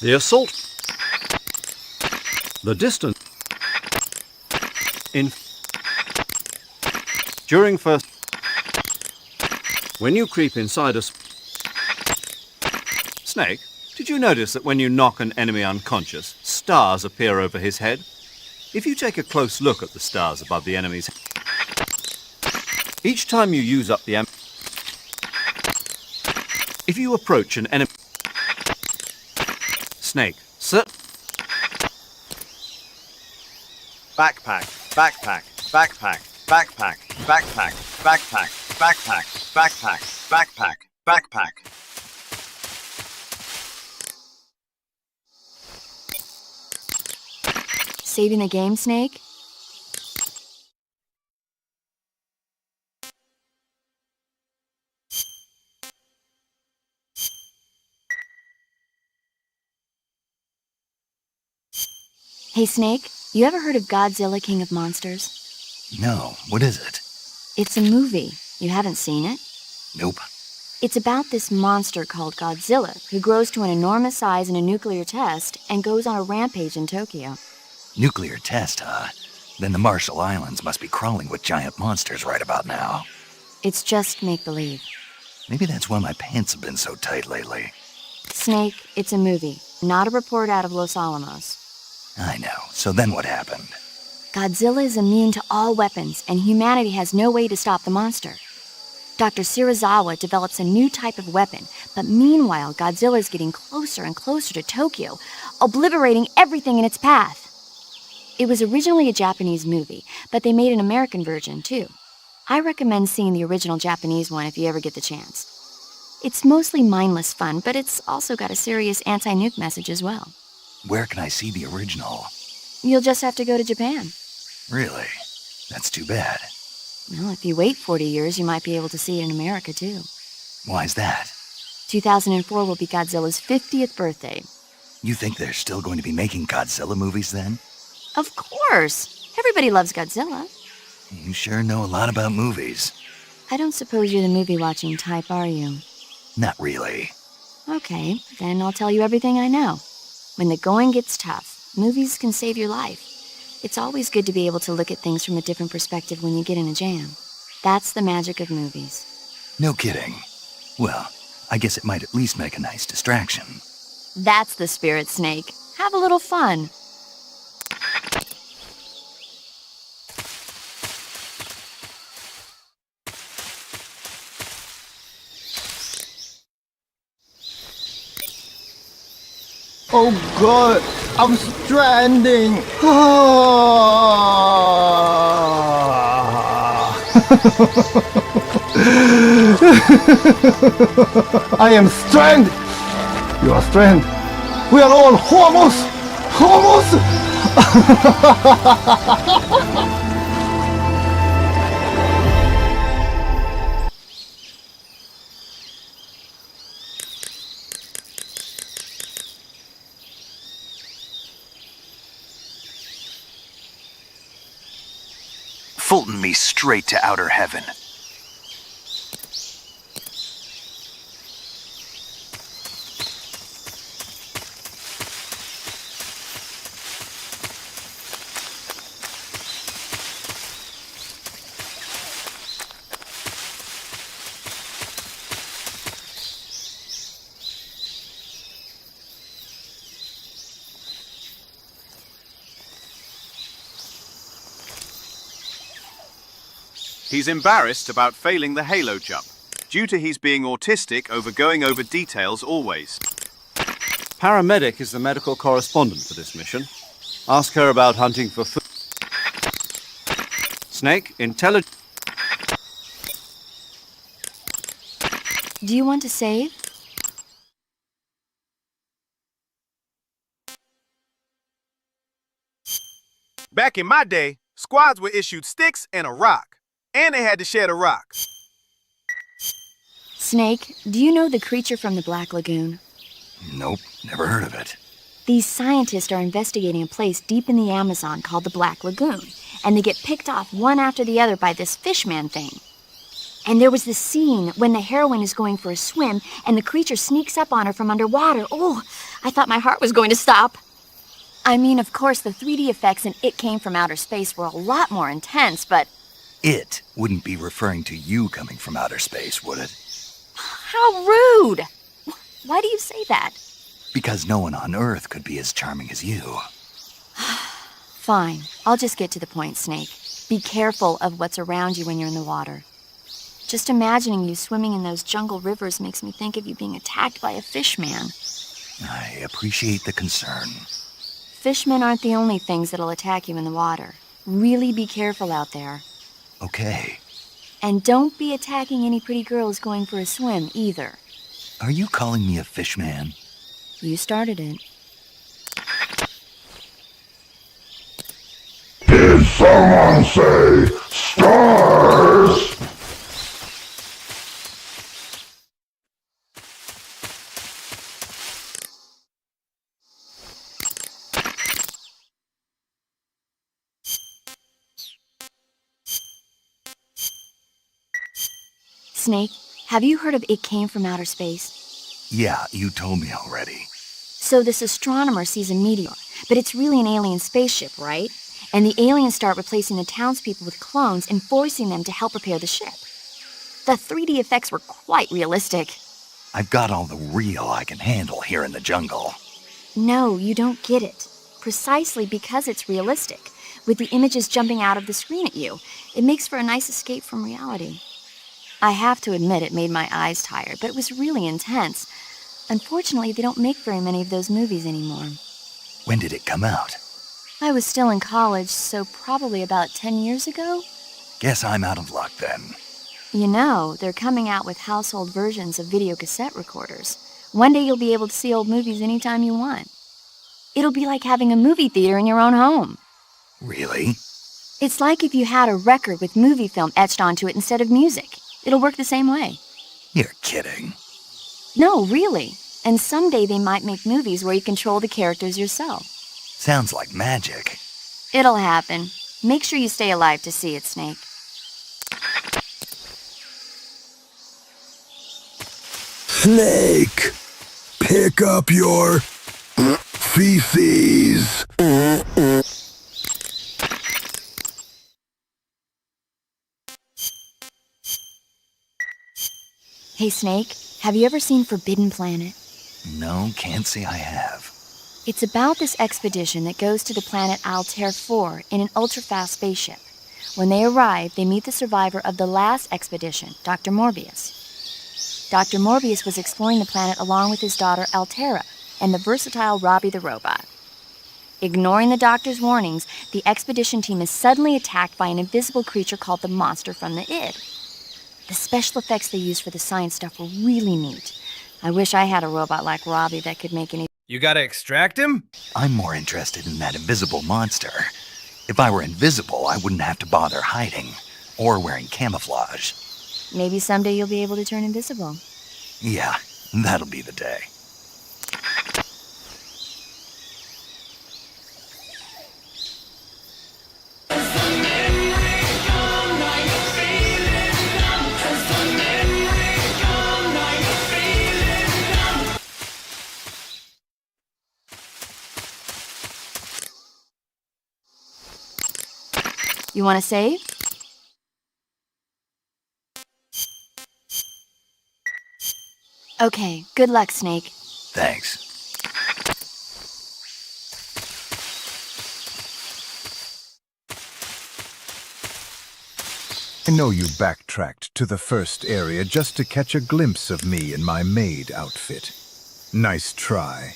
D: the assault... The distance during first when you creep inside a snake, did you notice that when you knock an enemy unconscious, stars appear over his head? If you take a close look at the stars above the enemy's head, each time you use up the if you approach an enemy snake,
L: Backpack, backpack, backpack, backpack, backpack, backpack, backpack, backpack, backpack, backpack.
O: Saving the game, Snake? Hey, Snake, you ever heard of Godzilla, King of Monsters?
B: No, what is it?
O: It's a movie. You haven't seen it?
B: Nope.
O: It's about this monster called Godzilla, who grows to an enormous size in a nuclear test and goes on a rampage in Tokyo.
B: Nuclear test, huh? Then the Marshall Islands must be crawling with giant monsters right about now.
O: It's just make-believe.
B: Maybe that's why my pants have been so tight lately.
O: Snake, it's a movie, not a report out of Los Alamos.
B: I know. So then what happened?
O: Godzilla is immune to all weapons, and humanity has no way to stop the monster. Dr. Shirazawa develops a new type of weapon, but meanwhile, Godzilla is getting closer and closer to Tokyo, obliterating everything in its path. It was originally a Japanese movie, but they made an American version, too. I recommend seeing the original Japanese one if you ever get the chance. It's mostly mindless fun, but it's also got a serious anti-nuke message as well.
B: Where can I see the original?
O: You'll just have to go to Japan.
B: Really? That's too bad.
O: Well, if you wait 40 years, you might be able to see it in America, too.
B: Why's that?
O: 2004 will be Godzilla's 50th birthday.
B: You think they're still going to be making Godzilla movies then?
O: Of course! Everybody loves Godzilla.
B: You sure know a lot about movies.
O: I don't suppose you're the movie-watching type, are you?
B: Not really.
O: Okay, then I'll tell you everything I know. When the going gets tough, movies can save your life. It's always good to be able to look at things from a different perspective when you get in a jam. That's the magic of movies.
B: No kidding. Well, I guess it might at least make a nice distraction.
O: That's the spirit, Snake. Have a little fun.
E: Oh God, I'm stranding. I am stranded. You are stranded. We are all homos. Homos.
A: Fulton me straight to outer heaven.
L: He's embarrassed about failing the halo jump, due to his being autistic over going over details always.
D: Paramedic is the medical correspondent for this mission. Ask her about hunting for food. Snake, intelligent.
O: Do you want to save?
G: Back in my day, squads were issued sticks and a rock. And they had to share the rock.
O: Snake, do you know the creature from the Black Lagoon?
B: Nope, never heard of it.
O: These scientists are investigating a place deep in the Amazon called the Black Lagoon, and they get picked off one after the other by this fishman thing. And there was this scene when the heroine is going for a swim, and the creature sneaks up on her from underwater. Oh, I thought my heart was going to stop. I mean, of course, the 3D effects in It Came from Outer Space were a lot more intense, but...
B: It wouldn't be referring to you coming from outer space, would it?
O: How rude! Why do you say that?
B: Because no one on Earth could be as charming as you.
O: Fine. I'll just get to the point, Snake. Be careful of what's around you when you're in the water. Just imagining you swimming in those jungle rivers makes me think of you being attacked by a fishman.
B: I appreciate the concern.
O: Fishmen aren't the only things that'll attack you in the water. Really be careful out there.
B: Okay.
O: And don't be attacking any pretty girls going for a swim, either.
B: Are you calling me a fishman?
O: You started it.
M: Did someone say stars?
O: Snake, have you heard of It Came from Outer Space?
B: Yeah, you told me already.
O: So this astronomer sees a meteor, but it's really an alien spaceship, right? And the aliens start replacing the townspeople with clones and forcing them to help repair the ship. The 3D effects were quite realistic.
B: I've got all the real I can handle here in the jungle.
O: No, you don't get it. Precisely because it's realistic, with the images jumping out of the screen at you. It makes for a nice escape from reality. I have to admit it made my eyes tired, but it was really intense. Unfortunately, they don't make very many of those movies anymore.
B: When did it come out?
O: I was still in college, so probably about 10 years ago?
B: Guess I'm out of luck then.
O: You know, they're coming out with household versions of video cassette recorders. One day you'll be able to see old movies anytime you want. It'll be like having a movie theater in your own home.
B: Really?
O: It's like if you had a record with movie film etched onto it instead of music. It'll work the same way.
B: You're kidding.
O: No, really. And someday they might make movies where you control the characters yourself.
B: Sounds like magic.
O: It'll happen. Make sure you stay alive to see it, Snake.
N: Snake, pick up your feces.
O: Hey, Snake, have you ever seen Forbidden Planet?
B: No, can't say I have.
O: It's about this expedition that goes to the planet Altair 4 in an ultra-fast spaceship. When they arrive, they meet the survivor of the last expedition, Dr. Morbius. Dr. Morbius was exploring the planet along with his daughter Altera and the versatile Robbie the robot. Ignoring the doctor's warnings, the expedition team is suddenly attacked by an invisible creature called the Monster from the Id. The special effects they used for the science stuff were really neat. I wish I had a robot like Robbie that could make any...
H: You gotta extract him?
B: I'm more interested in that invisible monster. If I were invisible, I wouldn't have to bother hiding or wearing camouflage.
O: Maybe someday you'll be able to turn invisible.
B: Yeah, that'll be the day.
O: You want to save? Okay, good luck, Snake.
B: Thanks.
P: I know you backtracked to the first area just to catch a glimpse of me in my maid outfit. Nice try.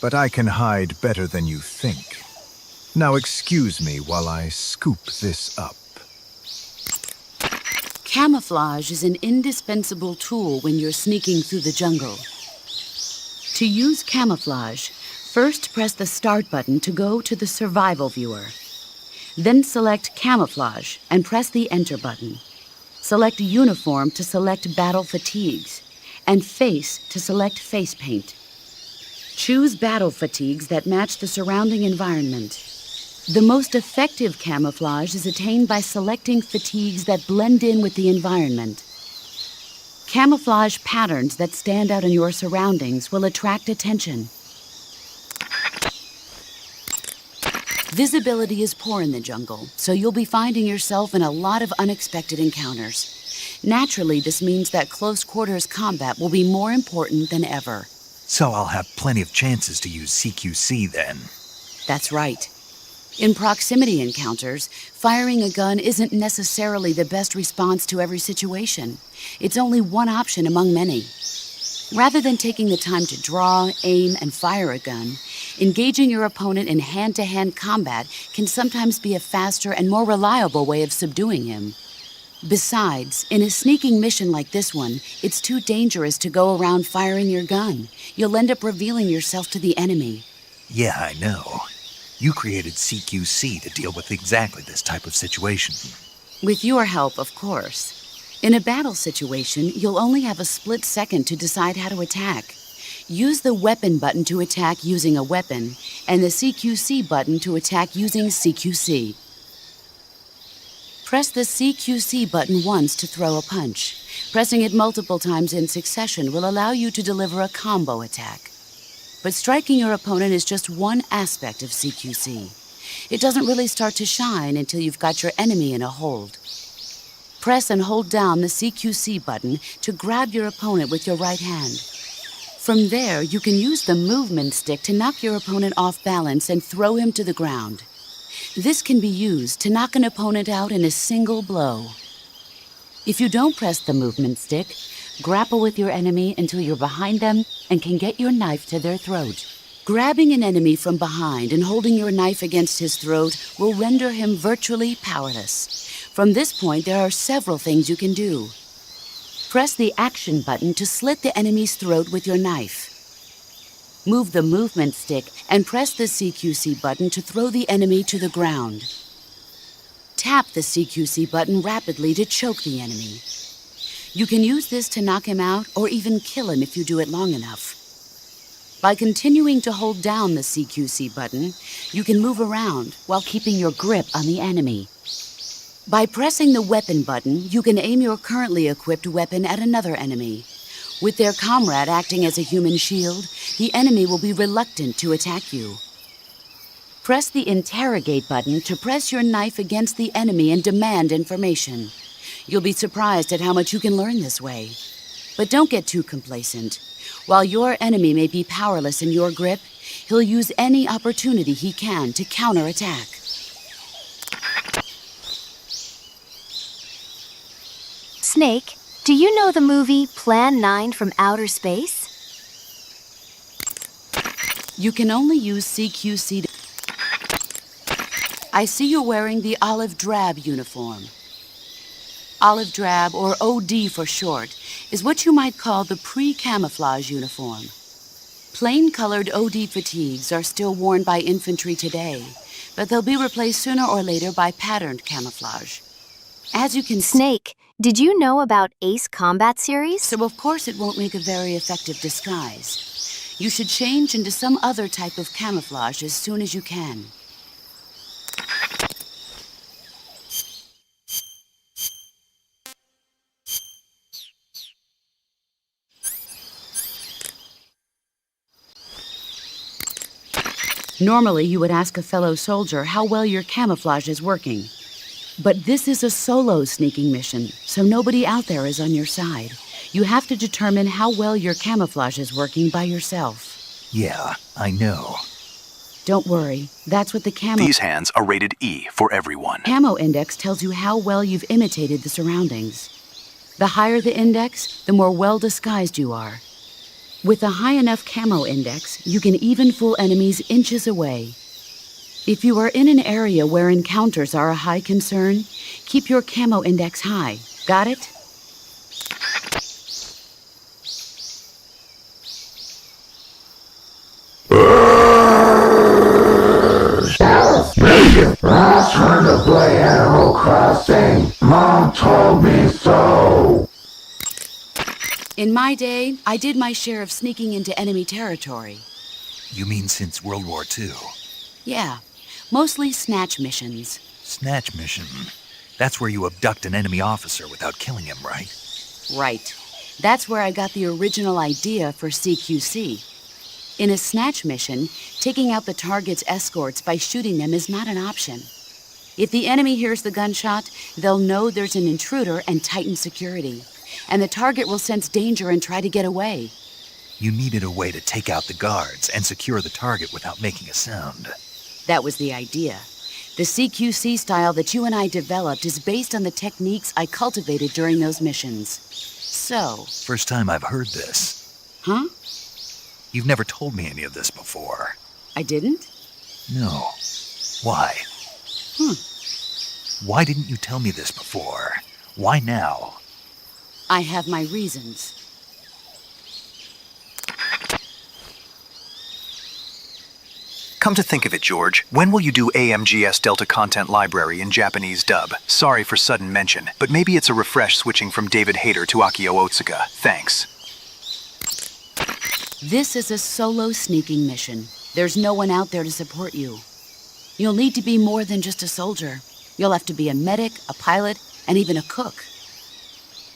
P: But I can hide better than you think. Now excuse me while I scoop this up.
Q: Camouflage is an indispensable tool when you're sneaking through the jungle. To use camouflage, first press the Start button to go to the Survival viewer. Then select Camouflage and press the Enter button. Select Uniform to select Battle Fatigues, and Face to select Face Paint. Choose battle fatigues that match the surrounding environment. The most effective camouflage is attained by selecting fatigues that blend in with the environment. Camouflage patterns that stand out in your surroundings will attract attention. Visibility is poor in the jungle, so you'll be finding yourself in a lot of unexpected encounters. Naturally, this means that close quarters combat will be more important than ever.
B: So I'll have plenty of chances to use CQC then.
Q: That's right. In proximity encounters, firing a gun isn't necessarily the best response to every situation. It's only one option among many. Rather than taking the time to draw, aim, and fire a gun, engaging your opponent in hand-to-hand combat can sometimes be a faster and more reliable way of subduing him. Besides, in a sneaking mission like this one, it's too dangerous to go around firing your gun. You'll end up revealing yourself to the enemy.
B: Yeah, I know. You created CQC to deal with exactly this type of situation.
Q: With your help, of course. In a battle situation, you'll only have a split second to decide how to attack. Use the weapon button to attack using a weapon, and the CQC button to attack using CQC. Press the CQC button once to throw a punch. Pressing it multiple times in succession will allow you to deliver a combo attack. But striking your opponent is just one aspect of CQC. It doesn't really start to shine until you've got your enemy in a hold. Press and hold down the CQC button to grab your opponent with your right hand. From there, you can use the movement stick to knock your opponent off balance and throw him to the ground. This can be used to knock an opponent out in a single blow. If you don't press the movement stick, grapple with your enemy until you're behind them and can get your knife to their throat. Grabbing an enemy from behind and holding your knife against his throat will render him virtually powerless. From this point, there are several things you can do. Press the action button to slit the enemy's throat with your knife. Move the movement stick and press the CQC button to throw the enemy to the ground. Tap the CQC button rapidly to choke the enemy. You can use this to knock him out or even kill him if you do it long enough. By continuing to hold down the CQC button, you can move around while keeping your grip on the enemy. By pressing the weapon button, you can aim your currently equipped weapon at another enemy. With their comrade acting as a human shield, the enemy will be reluctant to attack you. Press the interrogate button to press your knife against the enemy and demand information. You'll be surprised at how much you can learn this way. But don't get too complacent. While your enemy may be powerless in your grip, he'll use any opportunity he can to counterattack.
H: Snake, do you know the movie Plan 9 from Outer Space?
Q: You can only use CQC to... I see you're wearing the olive drab uniform. Olive drab, or OD for short, is what you might call the pre-camouflage uniform. Plain-colored OD fatigues are still worn by infantry today, but they'll be replaced sooner or later by patterned camouflage. As you can
H: Snake, did you know about Ace Combat Series?
Q: So of course it won't make a very effective disguise. You should change into some other type of camouflage as soon as you can. Normally, you would ask a fellow soldier how well your camouflage is working. But this is a solo sneaking mission, so nobody out there is on your side. You have to determine how well your camouflage is working by yourself.
B: Yeah, I know.
Q: Don't worry, that's what the camo...
A: These hands are rated E for everyone.
Q: Camo index tells you how well you've imitated the surroundings. The higher the index, the more well disguised you are. With a high enough camo index, you can even fool enemies inches away. If you are in an area where encounters are a high concern, keep your camo index high. Got it?
M: Last time to play Animal Crossing. Mom told me so.
Q: In my day, I did my share of sneaking into enemy territory.
B: You mean since World War II?
Q: Yeah, mostly snatch missions.
B: Snatch mission? That's where you abduct an enemy officer without killing him, right?
Q: Right. That's where I got the original idea for CQC. In a snatch mission, taking out the target's escorts by shooting them is not an option. If the enemy hears the gunshot, they'll know there's an intruder and tighten security, and the target will sense danger and try to get away.
B: You needed a way to take out the guards and secure the target without making a sound.
Q: That was the idea. The CQC style that you and I developed is based on the techniques I cultivated during those missions. So...
B: First time I've heard this.
Q: Huh?
B: You've never told me any of this before.
Q: I didn't?
B: No. Why? Why didn't you tell me this before? Why now?
Q: I have my reasons.
A: Come to think of it, George, when will you do AMGS Delta Content Library in Japanese dub? Sorry for sudden mention, but maybe it's a refresh switching from David Hayter to Akio Otsuka. Thanks.
Q: This is a solo sneaking mission. There's no one out there to support you. You'll need to be more than just a soldier. You'll have to be a medic, a pilot, and even a cook.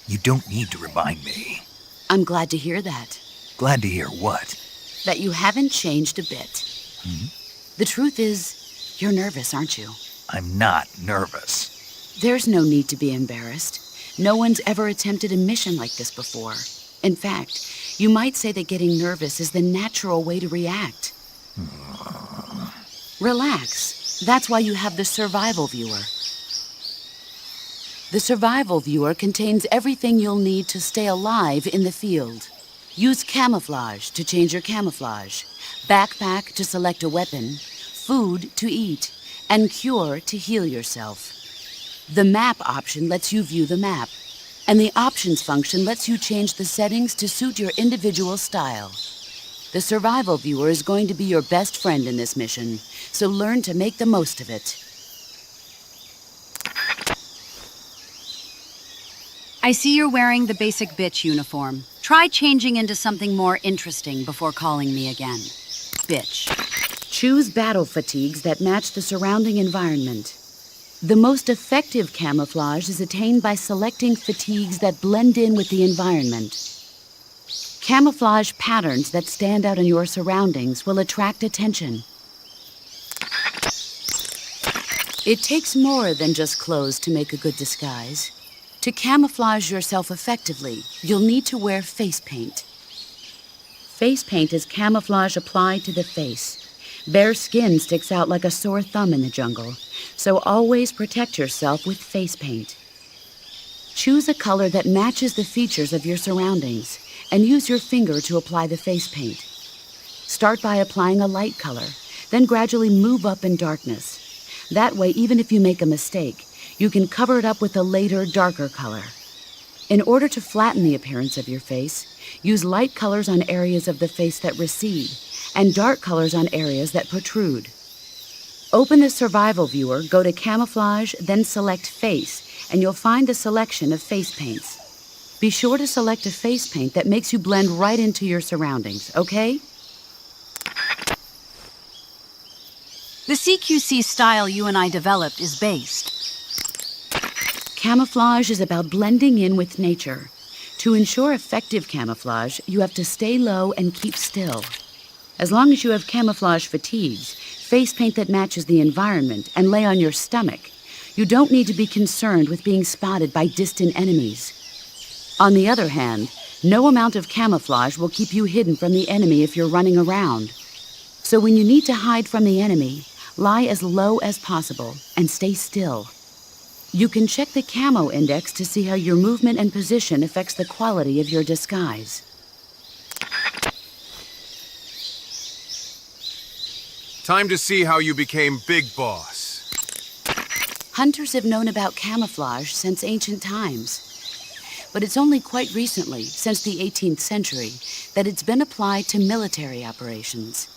B: You don't need to remind me.
Q: I'm glad to hear that.
B: Glad to hear what?
Q: That you haven't changed a bit. The truth is, you're nervous, aren't you?
B: I'm not nervous.
Q: There's no need to be embarrassed. No one's ever attempted a mission like this before. In fact, you might say that getting nervous is the natural way to react. Relax. That's why you have the survival viewer. The survival viewer contains everything you'll need to stay alive in the field. Use camouflage to change your camouflage, backpack to select a weapon, food to eat, and cure to heal yourself. The map option lets you view the map, and the options function lets you change the settings to suit your individual style. The survival viewer is going to be your best friend in this mission, so learn to make the most of it.
S: I see you're wearing the basic bitch uniform. Try changing into something more interesting before calling me again. Bitch.
Q: Choose battle fatigues that match the surrounding environment. The most effective camouflage is attained by selecting fatigues that blend in with the environment. Camouflage patterns that stand out in your surroundings will attract attention. It takes more than just clothes to make a good disguise. To camouflage yourself effectively, you'll need to wear face paint. Face paint is camouflage applied to the face. Bare skin sticks out like a sore thumb in the jungle, so always protect yourself with face paint. Choose a color that matches the features of your surroundings, and use your finger to apply the face paint. Start by applying a light color, then gradually move up in darkness. That way, even if you make a mistake, you can cover it up with a later, darker color. In order to flatten the appearance of your face, use light colors on areas of the face that recede, and dark colors on areas that protrude. Open the survival viewer, go to camouflage, then select face, and you'll find the selection of face paints. Be sure to select a face paint that makes you blend right into your surroundings, okay?
S: The CQC style you and I developed is based.
Q: Camouflage is about blending in with nature. To ensure effective camouflage, you have to stay low and keep still. As long as you have camouflage fatigues, face paint that matches the environment, and lay on your stomach, you don't need to be concerned with being spotted by distant enemies. On the other hand, no amount of camouflage will keep you hidden from the enemy if you're running around. So when you need to hide from the enemy, lie as low as possible and stay still. You can check the camo index to see how your movement and position affects the quality of your disguise.
F: Time to see how you became Big Boss.
Q: Hunters have known about camouflage since ancient times. But it's only quite recently, since the 18th century, that it's been applied to military operations.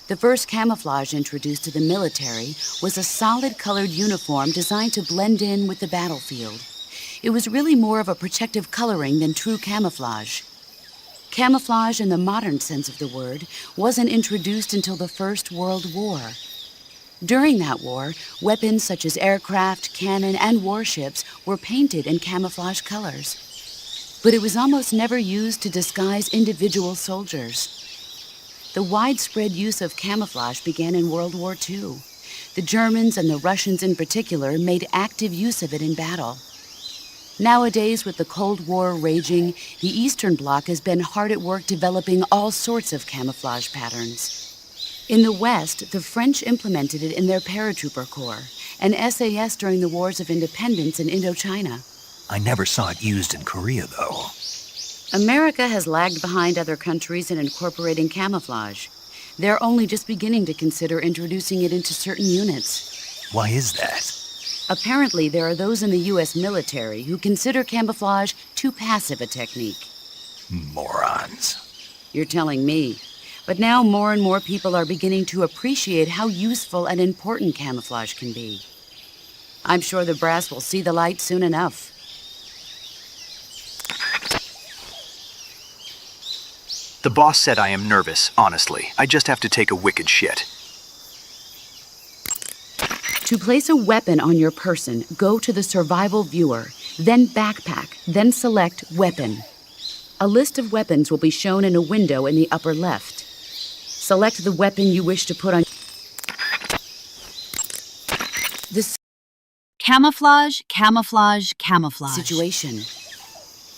Q: The first camouflage introduced to the military was a solid-colored uniform designed to blend in with the battlefield. It was really more of a protective coloring than true camouflage. Camouflage in the modern sense of the word wasn't introduced until the First World War. During that war, weapons such as aircraft, cannon, and warships were painted in camouflage colors. But it was almost never used to disguise individual soldiers. The widespread use of camouflage began in World War II. The Germans and the Russians in particular made active use of it in battle. Nowadays, with the Cold War raging, the Eastern Bloc has been hard at work developing all sorts of camouflage patterns. In the West, the French implemented it in their paratrooper corps, and SAS during the Wars of Independence in Indochina.
B: I never saw it used in Korea, though.
Q: America has lagged behind other countries in incorporating camouflage. They're only just beginning to consider introducing it into certain units.
B: Why is that?
Q: Apparently, there are those in the U.S. military who consider camouflage too passive a technique.
B: Morons.
Q: You're telling me. But now more and more people are beginning to appreciate how useful and important camouflage can be. I'm sure the brass will see the light soon enough.
A: The boss said I am nervous, honestly. I just have to take a wicked shit.
Q: To place a weapon on your person, go to the survival viewer, then backpack, then select weapon. A list of weapons will be shown in a window in the upper left. Select the weapon you wish to put on. This
S: Camouflage, camouflage, camouflage.
Q: situation.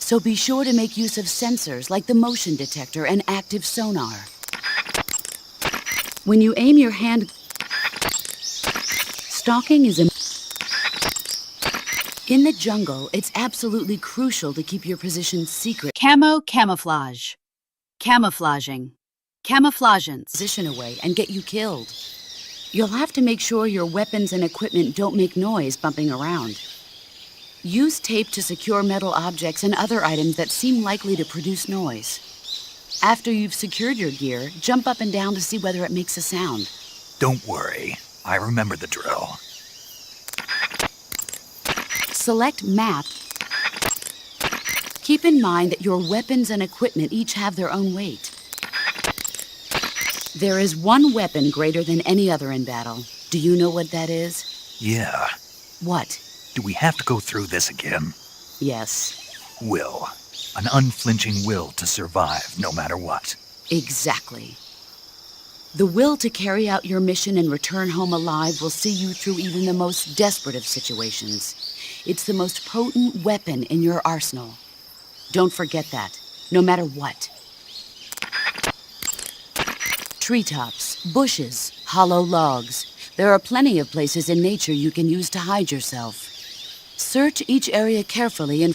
Q: So be sure to make use of sensors like the motion detector and active sonar. When you aim your hand, stalking is in the jungle, it's absolutely crucial to keep your position secret.
S: Camouflage. Camouflaging. Camouflagens.
Q: Position away and get you killed. You'll have to make sure your weapons and equipment don't make noise bumping around. Use tape to secure metal objects and other items that seem likely to produce noise. After you've secured your gear, jump up and down to see whether it makes a sound.
B: Don't worry. I remember the drill.
Q: Select map. Keep in mind that your weapons and equipment each have their own weight. There is one weapon greater than any other in battle. Do you know what that is?
B: Yeah.
Q: What?
B: Do we have to go through this again?
Q: Yes.
B: Will. An unflinching will to survive no matter what.
Q: Exactly. The will to carry out your mission and return home alive will see you through even the most desperate of situations. It's the most potent weapon in your arsenal. Don't forget that, no matter what. Treetops, bushes, hollow logs. There are plenty of places in nature you can use to hide yourself. Search each area carefully and...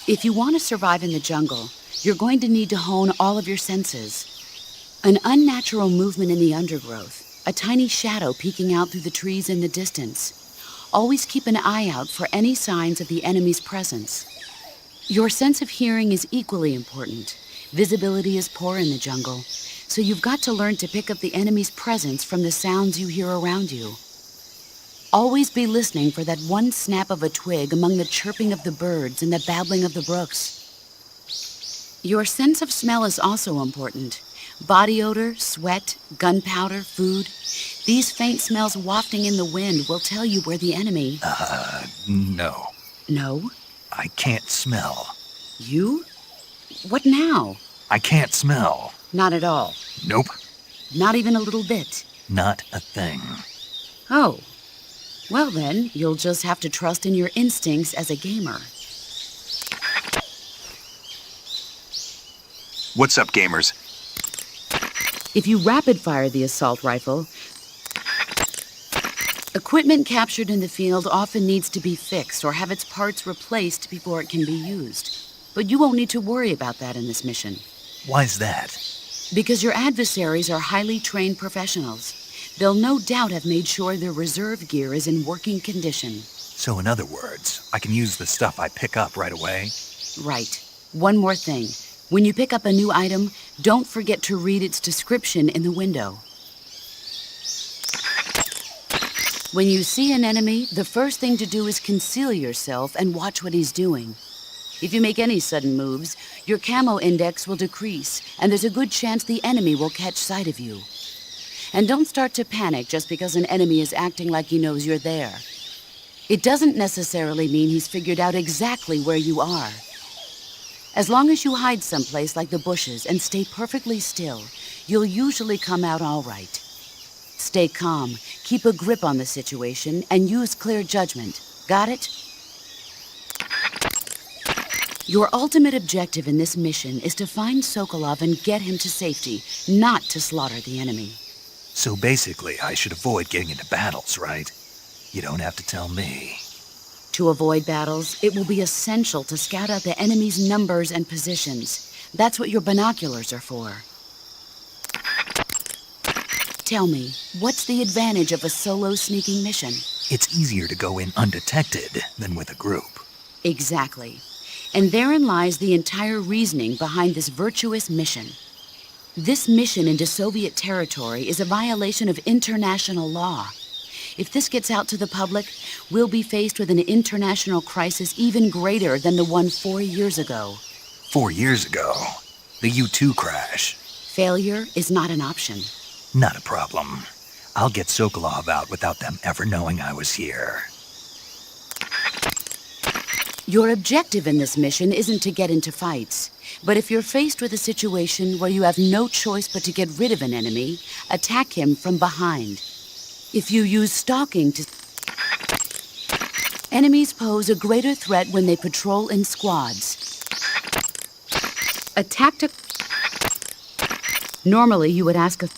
Q: If you want to survive in the jungle, you're going to need to hone all of your senses. An unnatural movement in the undergrowth, a tiny shadow peeking out through the trees in the distance. Always keep an eye out for any signs of the enemy's presence. Your sense of hearing is equally important. Visibility is poor in the jungle, so you've got to learn to pick up the enemy's presence from the sounds you hear around you. Always be listening for that one snap of a twig among the chirping of the birds and the babbling of the brooks. Your sense of smell is also important. Body odor, sweat, gunpowder, food. These faint smells wafting in the wind will tell you where the enemy...
B: No.
Q: No?
B: I can't smell.
Q: You? What now?
B: I can't smell.
Q: Not at all.
B: Nope.
Q: Not even a little bit.
B: Not a thing.
Q: Oh. Well then, you'll just have to trust in your instincts as a gamer.
B: What's up, gamers?
Q: If you rapid-fire the assault rifle, equipment captured in the field often needs to be fixed or have its parts replaced before it can be used. But you won't need to worry about that in this mission.
B: Why's that?
Q: Because your adversaries are highly trained professionals. They'll no doubt have made sure their reserve gear is in working condition.
B: So in other words, I can use the stuff I pick up right away?
Q: Right. One more thing. When you pick up a new item, don't forget to read its description in the window. When you see an enemy, the first thing to do is conceal yourself and watch what he's doing. If you make any sudden moves, your camo index will decrease, and there's a good chance the enemy will catch sight of you. And don't start to panic just because an enemy is acting like he knows you're there. It doesn't necessarily mean he's figured out exactly where you are. As long as you hide someplace like the bushes and stay perfectly still, you'll usually come out all right. Stay calm, keep a grip on the situation, and use clear judgment. Got it? Your ultimate objective in this mission is to find Sokolov and get him to safety, not to slaughter the enemy.
B: So basically, I should avoid getting into battles, right? You don't have to tell me.
Q: To avoid battles, it will be essential to scout out the enemy's numbers and positions. That's what your binoculars are for. Tell me, what's the advantage of a solo sneaking mission?
B: It's easier to go in undetected than with a group.
Q: Exactly. And therein lies the entire reasoning behind this virtuous mission. This mission into Soviet territory is a violation of international law. If this gets out to the public, we'll be faced with an international crisis even greater than the one 4 years ago.
B: 4 years ago, the U-2 crash.
Q: Failure is not an option.
B: Not a problem. I'll get Sokolov out without them ever knowing I was here.
Q: Your objective in this mission isn't to get into fights. But if you're faced with a situation where you have no choice but to get rid of an enemy, attack him from behind. If you use stalking to... Enemies pose a greater threat when they patrol in squads. A tactic... Normally, you would ask a...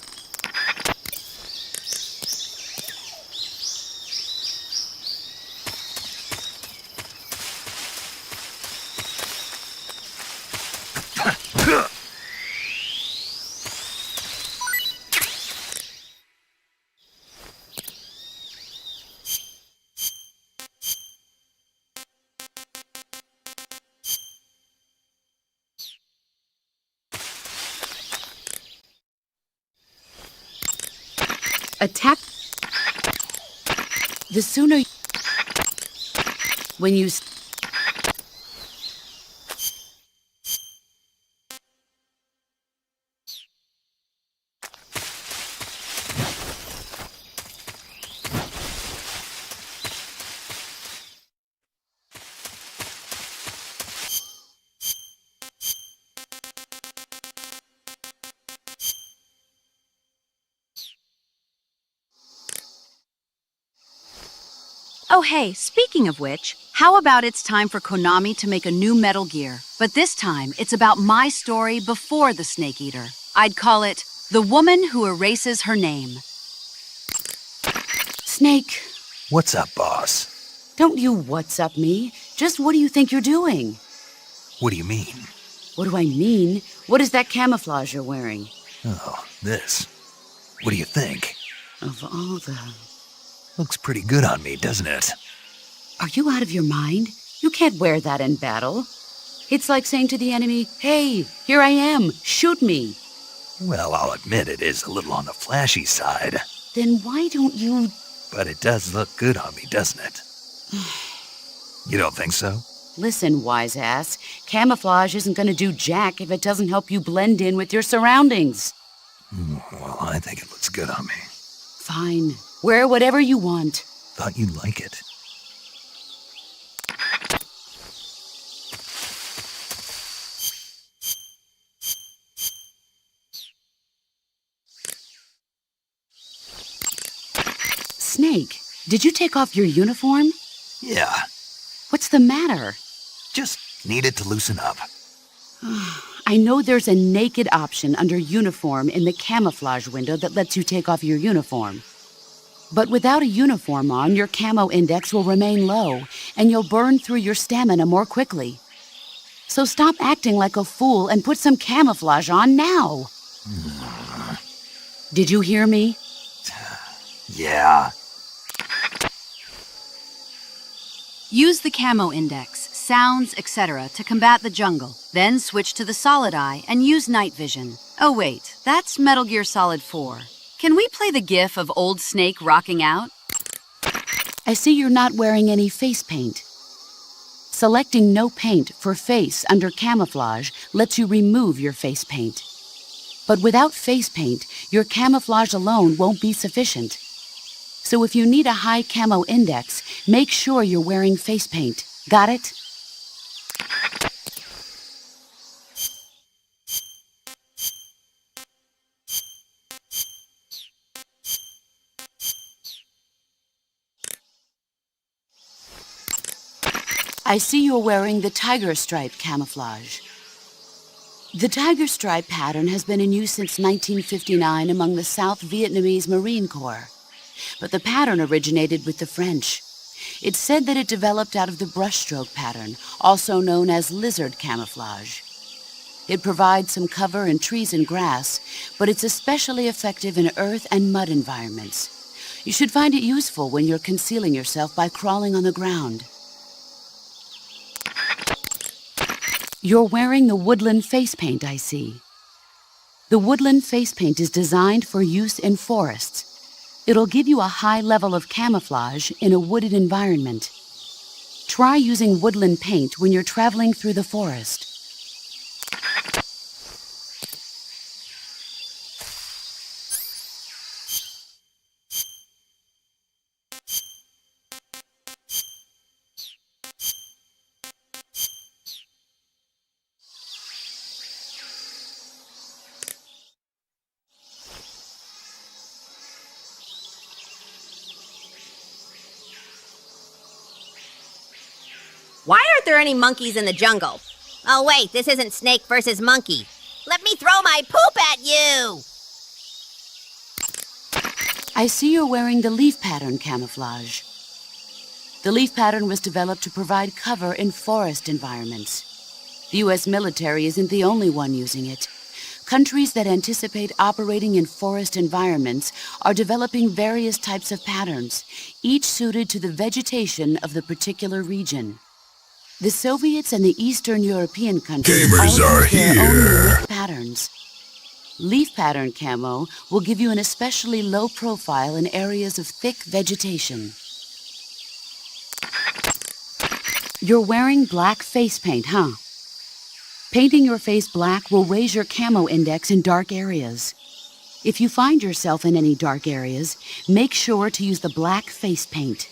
Q: Attack. The sooner... When you...
S: Oh hey, speaking of which, how about it's time for Konami to make a new Metal Gear? But this time, it's about my story before the Snake Eater. I'd call it The Woman Who Erases Her Name.
Q: Snake.
B: What's up, boss?
Q: Don't you what's up me. Just what do you think you're doing?
B: What do you mean?
Q: What do I mean? What is that camouflage you're wearing?
B: Oh, this. What do you think?
Q: Of all the...
B: Looks pretty good on me, doesn't it?
Q: Are you out of your mind? You can't wear that in battle. It's like saying to the enemy, hey, here I am, shoot me.
B: Well, I'll admit it is a little on the flashy side.
Q: Then why don't you...
B: But it does look good on me, doesn't it? You don't think so?
Q: Listen, wise ass, camouflage isn't going to do jack if it doesn't help you blend in with your surroundings.
B: Well, I think it looks good on me.
Q: Fine. Wear whatever you want.
B: Thought you'd like it.
Q: Snake, did you take off your uniform?
B: Yeah.
Q: What's the matter?
B: Just needed to loosen up.
Q: I know there's a naked option under uniform in the camouflage window that lets you take off your uniform. But without a uniform on, your camo index will remain low, and you'll burn through your stamina more quickly. So stop acting like a fool and put some camouflage on now. Did you hear me?
B: Yeah.
S: Use the camo index, sounds, etc. to combat the jungle. Then switch to the solid eye and use night vision. Oh wait, that's Metal Gear Solid 4. Can we play the gif of Old Snake rocking out?
Q: I see you're not wearing any face paint. Selecting no paint for face under camouflage lets you remove your face paint. But without face paint, your camouflage alone won't be sufficient. So if you need a high camo index, make sure you're wearing face paint. Got it? I see you're wearing the tiger stripe camouflage. The tiger stripe pattern has been in use since 1959 among the South Vietnamese Marine Corps. But the pattern originated with the French. It's said that it developed out of the brushstroke pattern, also known as lizard camouflage. It provides some cover in trees and grass, but it's especially effective in earth and mud environments. You should find it useful when you're concealing yourself by crawling on the ground. You're wearing the woodland face paint, I see. The woodland face paint is designed for use in forests. It'll give you a high level of camouflage in a wooded environment. Try using woodland paint when you're traveling through the forest.
J: Why aren't there any monkeys in the jungle? Oh wait, this isn't snake versus monkey. Let me throw my poop at you!
Q: I see you're wearing the leaf pattern camouflage. The leaf pattern was developed to provide cover in forest environments. The U.S. military isn't the only one using it. Countries that anticipate operating in forest environments are developing various types of patterns, each suited to the vegetation of the particular region. The Soviets and the Eastern European countries
N: Gamers
Q: all
N: are
Q: use their own
N: here.
Q: unique patterns. Leaf pattern camo will give you an especially low profile in areas of thick vegetation. You're wearing black face paint, huh? Painting your face black will raise your camo index in dark areas. If you find yourself in any dark areas, make sure to use the black face paint.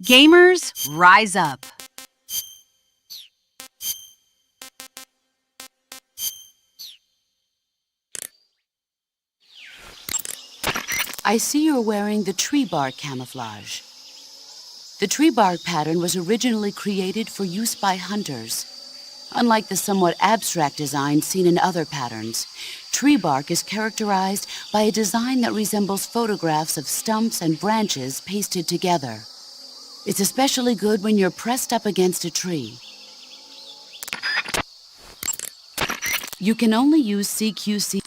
S: Gamers, rise up.
Q: I see you're wearing the tree bark camouflage. The tree bark pattern was originally created for use by hunters. Unlike the somewhat abstract design seen in other patterns, tree bark is characterized by a design that resembles photographs of stumps and branches pasted together. It's especially good when you're pressed up against a tree. You can only use CQC.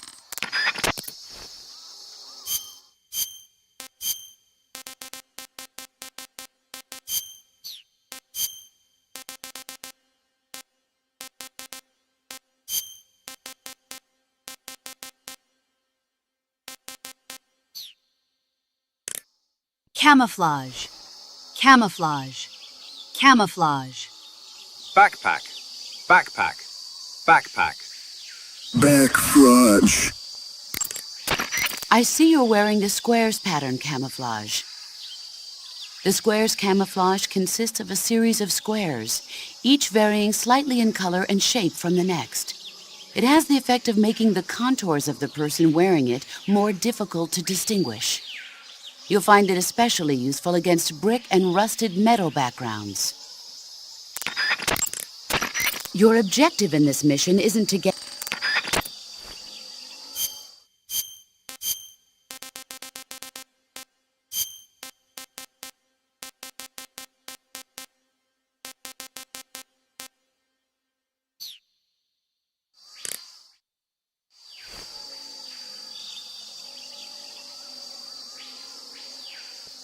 S: Camouflage. Camouflage. Camouflage.
L: Backpack. Backpack. Backpack.
N: Back crunch.
Q: I see you're wearing the squares pattern camouflage. The squares camouflage consists of a series of squares, each varying slightly in color and shape from the next. It has the effect of making the contours of the person wearing it more difficult to distinguish. You'll find it especially useful against brick and rusted metal backgrounds. Your objective in this mission isn't to get...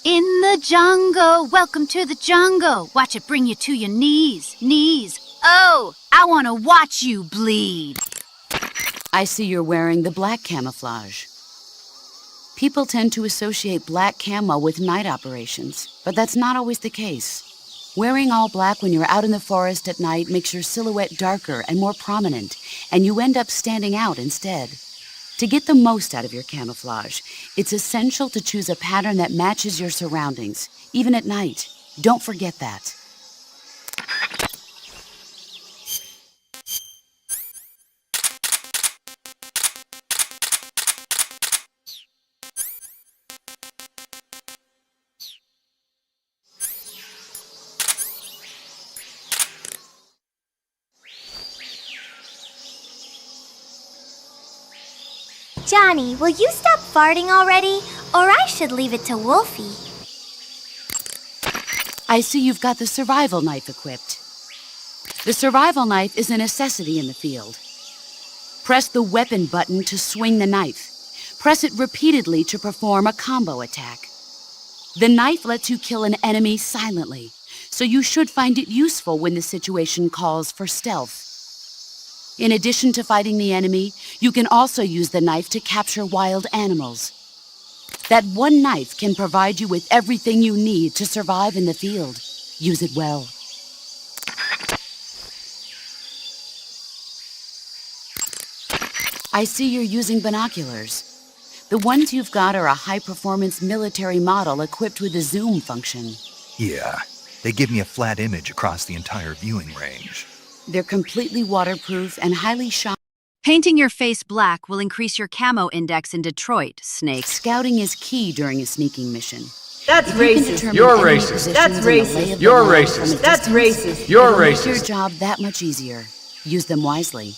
S: In the jungle, welcome to the jungle. Watch it bring you to your knees, knees. Oh, I want to watch you bleed.
Q: I see you're wearing the black camouflage. People tend to associate black camo with night operations, but that's not always the case. Wearing all black when you're out in the forest at night makes your silhouette darker and more prominent, and you end up standing out instead. To get the most out of your camouflage, it's essential to choose a pattern that matches your surroundings, even at night. Don't forget that.
H: Johnny, will you stop farting already? Or I should leave it to Wolfie.
Q: I see you've got the survival knife equipped. The survival knife is a necessity in the field. Press the weapon button to swing the knife. Press it repeatedly to perform a combo attack. The knife lets you kill an enemy silently, so you should find it useful when the situation calls for stealth. In addition to fighting the enemy, you can also use the knife to capture wild animals. That one knife can provide you with everything you need to survive in the field. Use it well. I see you're using binoculars. The ones you've got are a high-performance military model equipped with a zoom function.
B: Yeah, they give me a flat image across the entire viewing range.
Q: They're completely waterproof and highly shot.
S: Painting your face black will increase your camo index in Detroit, Snake.
Q: Scouting is key during a sneaking mission.
R: That's racist. You're racist. That's racist. You're racist. That's racist.
Q: You're racist. Make your job that much easier. Use them wisely.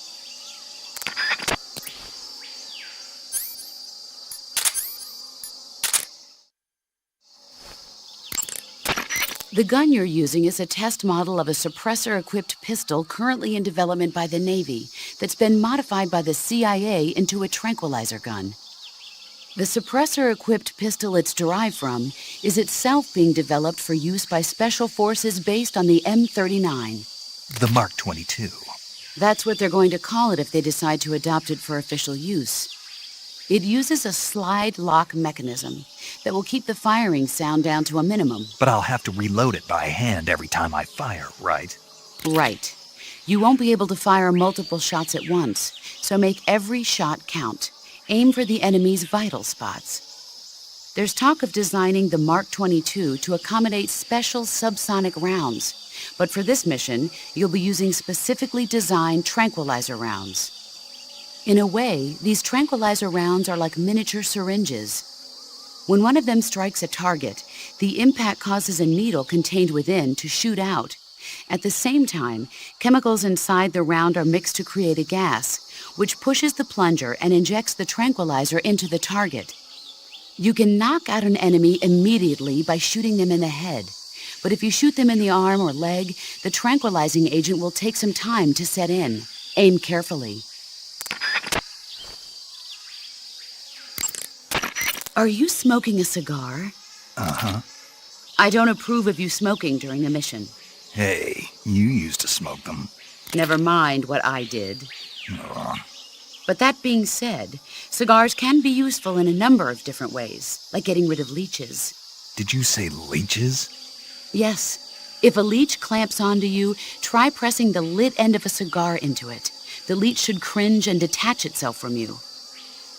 Q: The gun you're using is a test model of a suppressor-equipped pistol currently in development by the Navy that's been modified by the CIA into a tranquilizer gun. The suppressor-equipped pistol it's derived from is itself being developed for use by special forces based on the M39.
B: The Mark 22.
Q: That's what they're going to call it if they decide to adopt it for official use. It uses a slide lock mechanism that will keep the firing sound down to a minimum.
B: But I'll have to reload it by hand every time I fire, right?
Q: Right. You won't be able to fire multiple shots at once, so make every shot count. Aim for the enemy's vital spots. There's talk of designing the Mark 22 to accommodate special subsonic rounds, but for this mission, you'll be using specifically designed tranquilizer rounds. In a way, these tranquilizer rounds are like miniature syringes. When one of them strikes a target, the impact causes a needle contained within to shoot out. At the same time, chemicals inside the round are mixed to create a gas, which pushes the plunger and injects the tranquilizer into the target. You can knock out an enemy immediately by shooting them in the head, but if you shoot them in the arm or leg, the tranquilizing agent will take some time to set in. Aim carefully. Are you smoking a cigar?
B: Uh-huh.
Q: I don't approve of you smoking during the mission.
B: Hey, you used to smoke them.
Q: Never mind what I did. But that being said, cigars can be useful in a number of different ways, like getting rid of leeches.
B: Did you say leeches?
Q: Yes. If a leech clamps onto you, try pressing the lit end of a cigar into it. The leech should cringe and detach itself from you.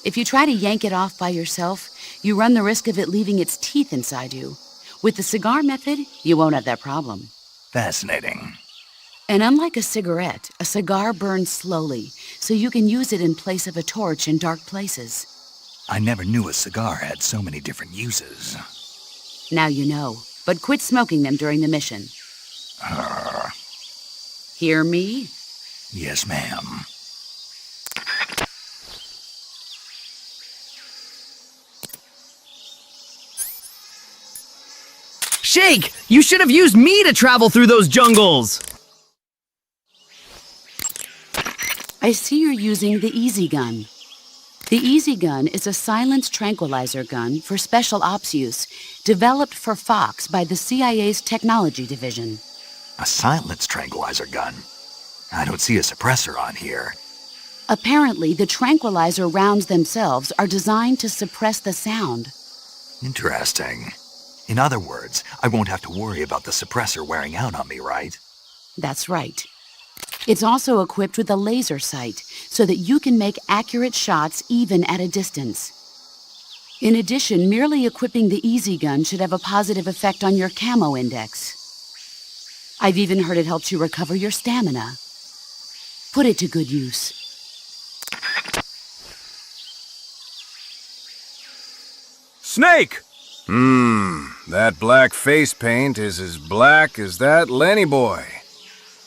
Q: If you try to yank it off by yourself, you run the risk of it leaving its teeth inside you. With the cigar method, you won't have that problem.
B: Fascinating.
Q: And unlike a cigarette, a cigar burns slowly, so you can use it in place of a torch in dark places.
B: I never knew a cigar had so many different uses.
Q: Now you know, but quit smoking them during the mission. Hear me?
B: Yes, ma'am.
R: Shake! You should have used me to travel through those jungles!
Q: I see you're using the Easy Gun. The Easy Gun is a silenced tranquilizer gun for special ops use, developed for Fox by the CIA's technology division.
B: A silenced tranquilizer gun? I don't see a suppressor on here.
Q: Apparently, the tranquilizer rounds themselves are designed to suppress the sound.
B: Interesting. In other words, I won't have to worry about the suppressor wearing out on me, right?
Q: That's right. It's also equipped with a laser sight, so that you can make accurate shots even at a distance. In addition, merely equipping the Easy Gun should have a positive effect on your camo index. I've even heard it helps you recover your stamina. Put it to good use.
T: Snake! That black face paint is as black as that Lenny boy.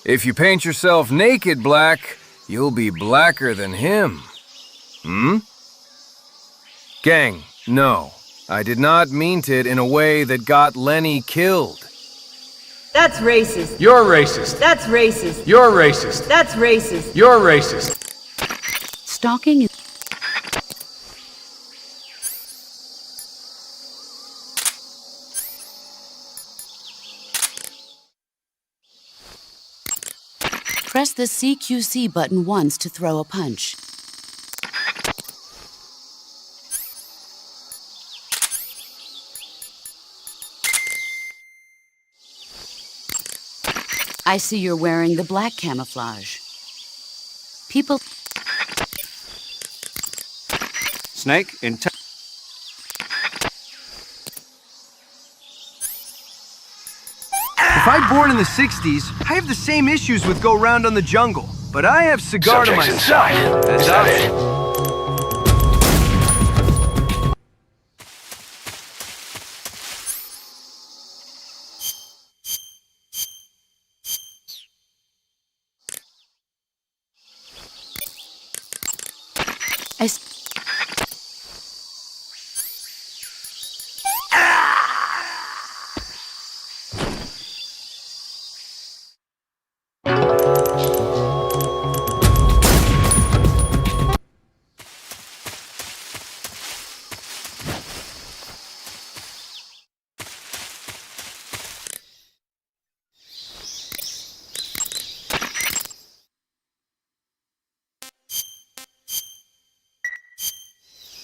T: If you paint yourself naked black, you'll be blacker than him.
F: Gang, no. I did not mean it in a way that got Lenny killed.
R: That's racist.
I: You're racist.
R: That's racist.
I: You're racist.
R: That's racist.
I: You're racist.
Q: Stalking is... Press the CQC button once to throw a punch. I see you're wearing the black camouflage. People...
D: Snake, in
U: If I'm born in the 60s, I have the same issues with Go Round on the Jungle. But I have Cigar to myself.
N: Is that it?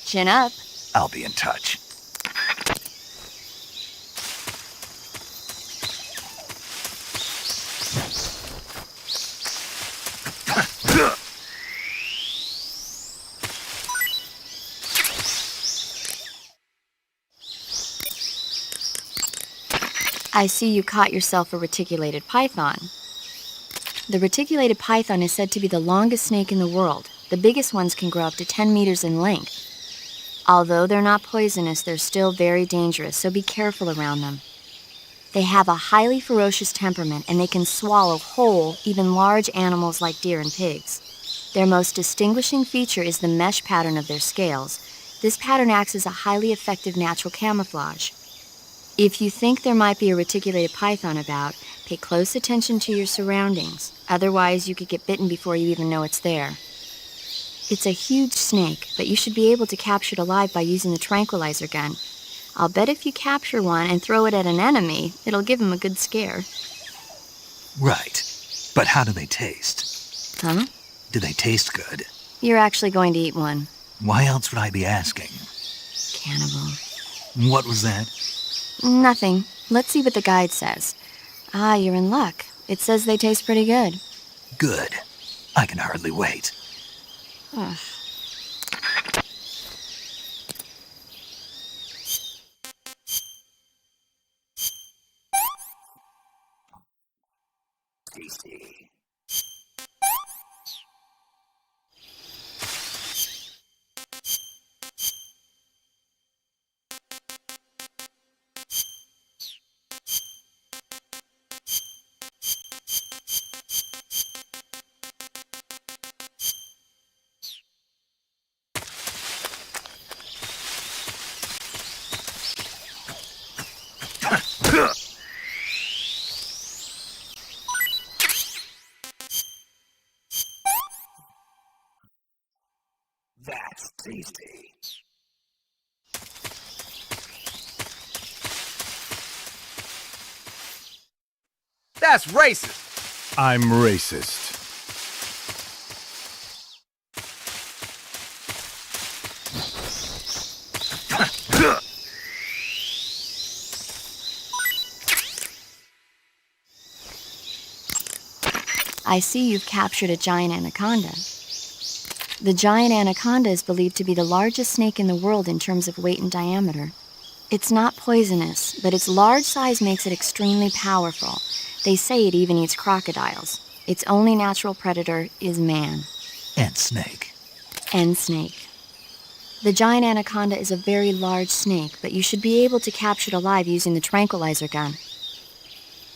O: Chin up.
B: I'll be in touch.
O: I see you caught yourself a reticulated python. The reticulated python is said to be the longest snake in the world. The biggest ones can grow up to 10 meters in length. Although they're not poisonous, they're still very dangerous, so be careful around them. They have a highly ferocious temperament, and they can swallow whole, even large animals like deer and pigs. Their most distinguishing feature is the mesh pattern of their scales. This pattern acts as a highly effective natural camouflage. If you think there might be a reticulated python about, pay close attention to your surroundings. Otherwise, you could get bitten before you even know it's there. It's a huge snake, but you should be able to capture it alive by using the tranquilizer gun. I'll bet if you capture one and throw it at an enemy, it'll give him a good scare.
B: Right. But how do they taste?
O: Huh?
B: Do they taste good?
O: You're actually going to eat one.
B: Why else would I be asking?
O: Cannibal.
B: What was that?
O: Nothing. Let's see what the guide says. Ah, you're in luck. It says they taste pretty good.
B: Good. I can hardly wait.
O: Ugh.
B: Tasty. That's tasty.
U: That's racist.
P: I'm racist.
O: I see you've captured a giant anaconda. The giant anaconda is believed to be the largest snake in the world in terms of weight and diameter. It's not poisonous, but its large size makes it extremely powerful. They say it even eats crocodiles. Its only natural predator is man.
B: And snake.
O: And snake. The giant anaconda is a very large snake, but you should be able to capture it alive using the tranquilizer gun.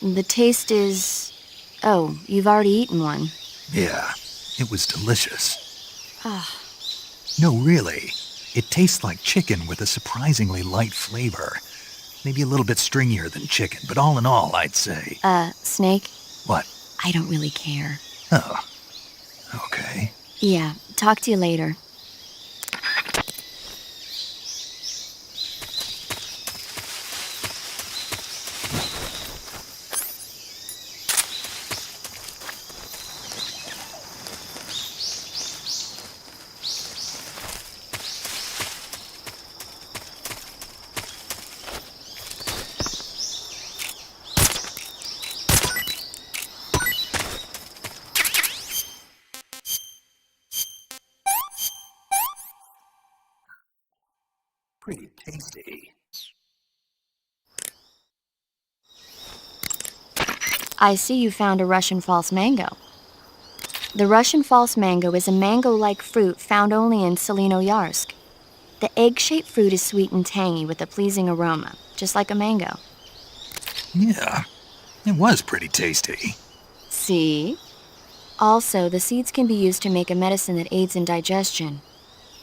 O: The taste is... Oh, you've already eaten one.
B: Yeah, it was delicious.
O: Ah.
B: No, really. It tastes like chicken with a surprisingly light flavor. Maybe a little bit stringier than chicken, but all in all, I'd say...
O: Snake?
B: What?
O: I don't really care.
B: Oh. Okay.
O: Yeah, talk to you later.
B: Pretty tasty.
O: I see you found a Russian false mango. The Russian false mango is a mango-like fruit found only in Selinoyarsk. The egg-shaped fruit is sweet and tangy with a pleasing aroma, just like a mango.
B: Yeah, it was pretty tasty.
O: See? Also, the seeds can be used to make a medicine that aids in digestion.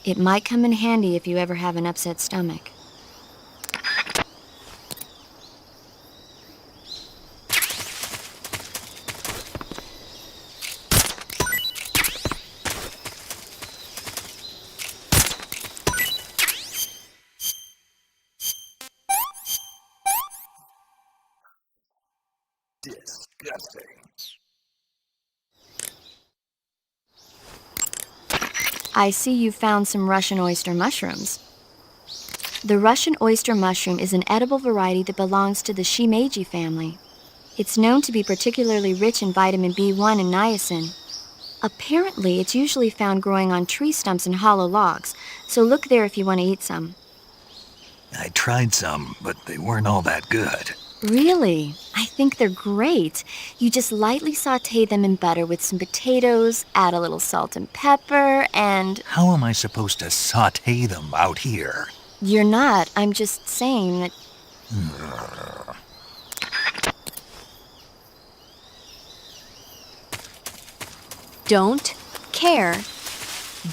O: It might come in handy if you ever have an upset stomach.
B: Disgusting.
O: I see you found some Russian oyster mushrooms. The Russian oyster mushroom is an edible variety that belongs to the shimeji family. It's known to be particularly rich in vitamin B1 and niacin. Apparently, it's usually found growing on tree stumps and hollow logs, so look there if you want to eat some.
B: I tried some, but they weren't all that good.
O: Really? I think they're great. You just lightly saute them in butter with some potatoes, add a little salt and pepper, and...
B: How am I supposed to saute them out here?
O: You're not. I'm just saying that...
H: Don't care.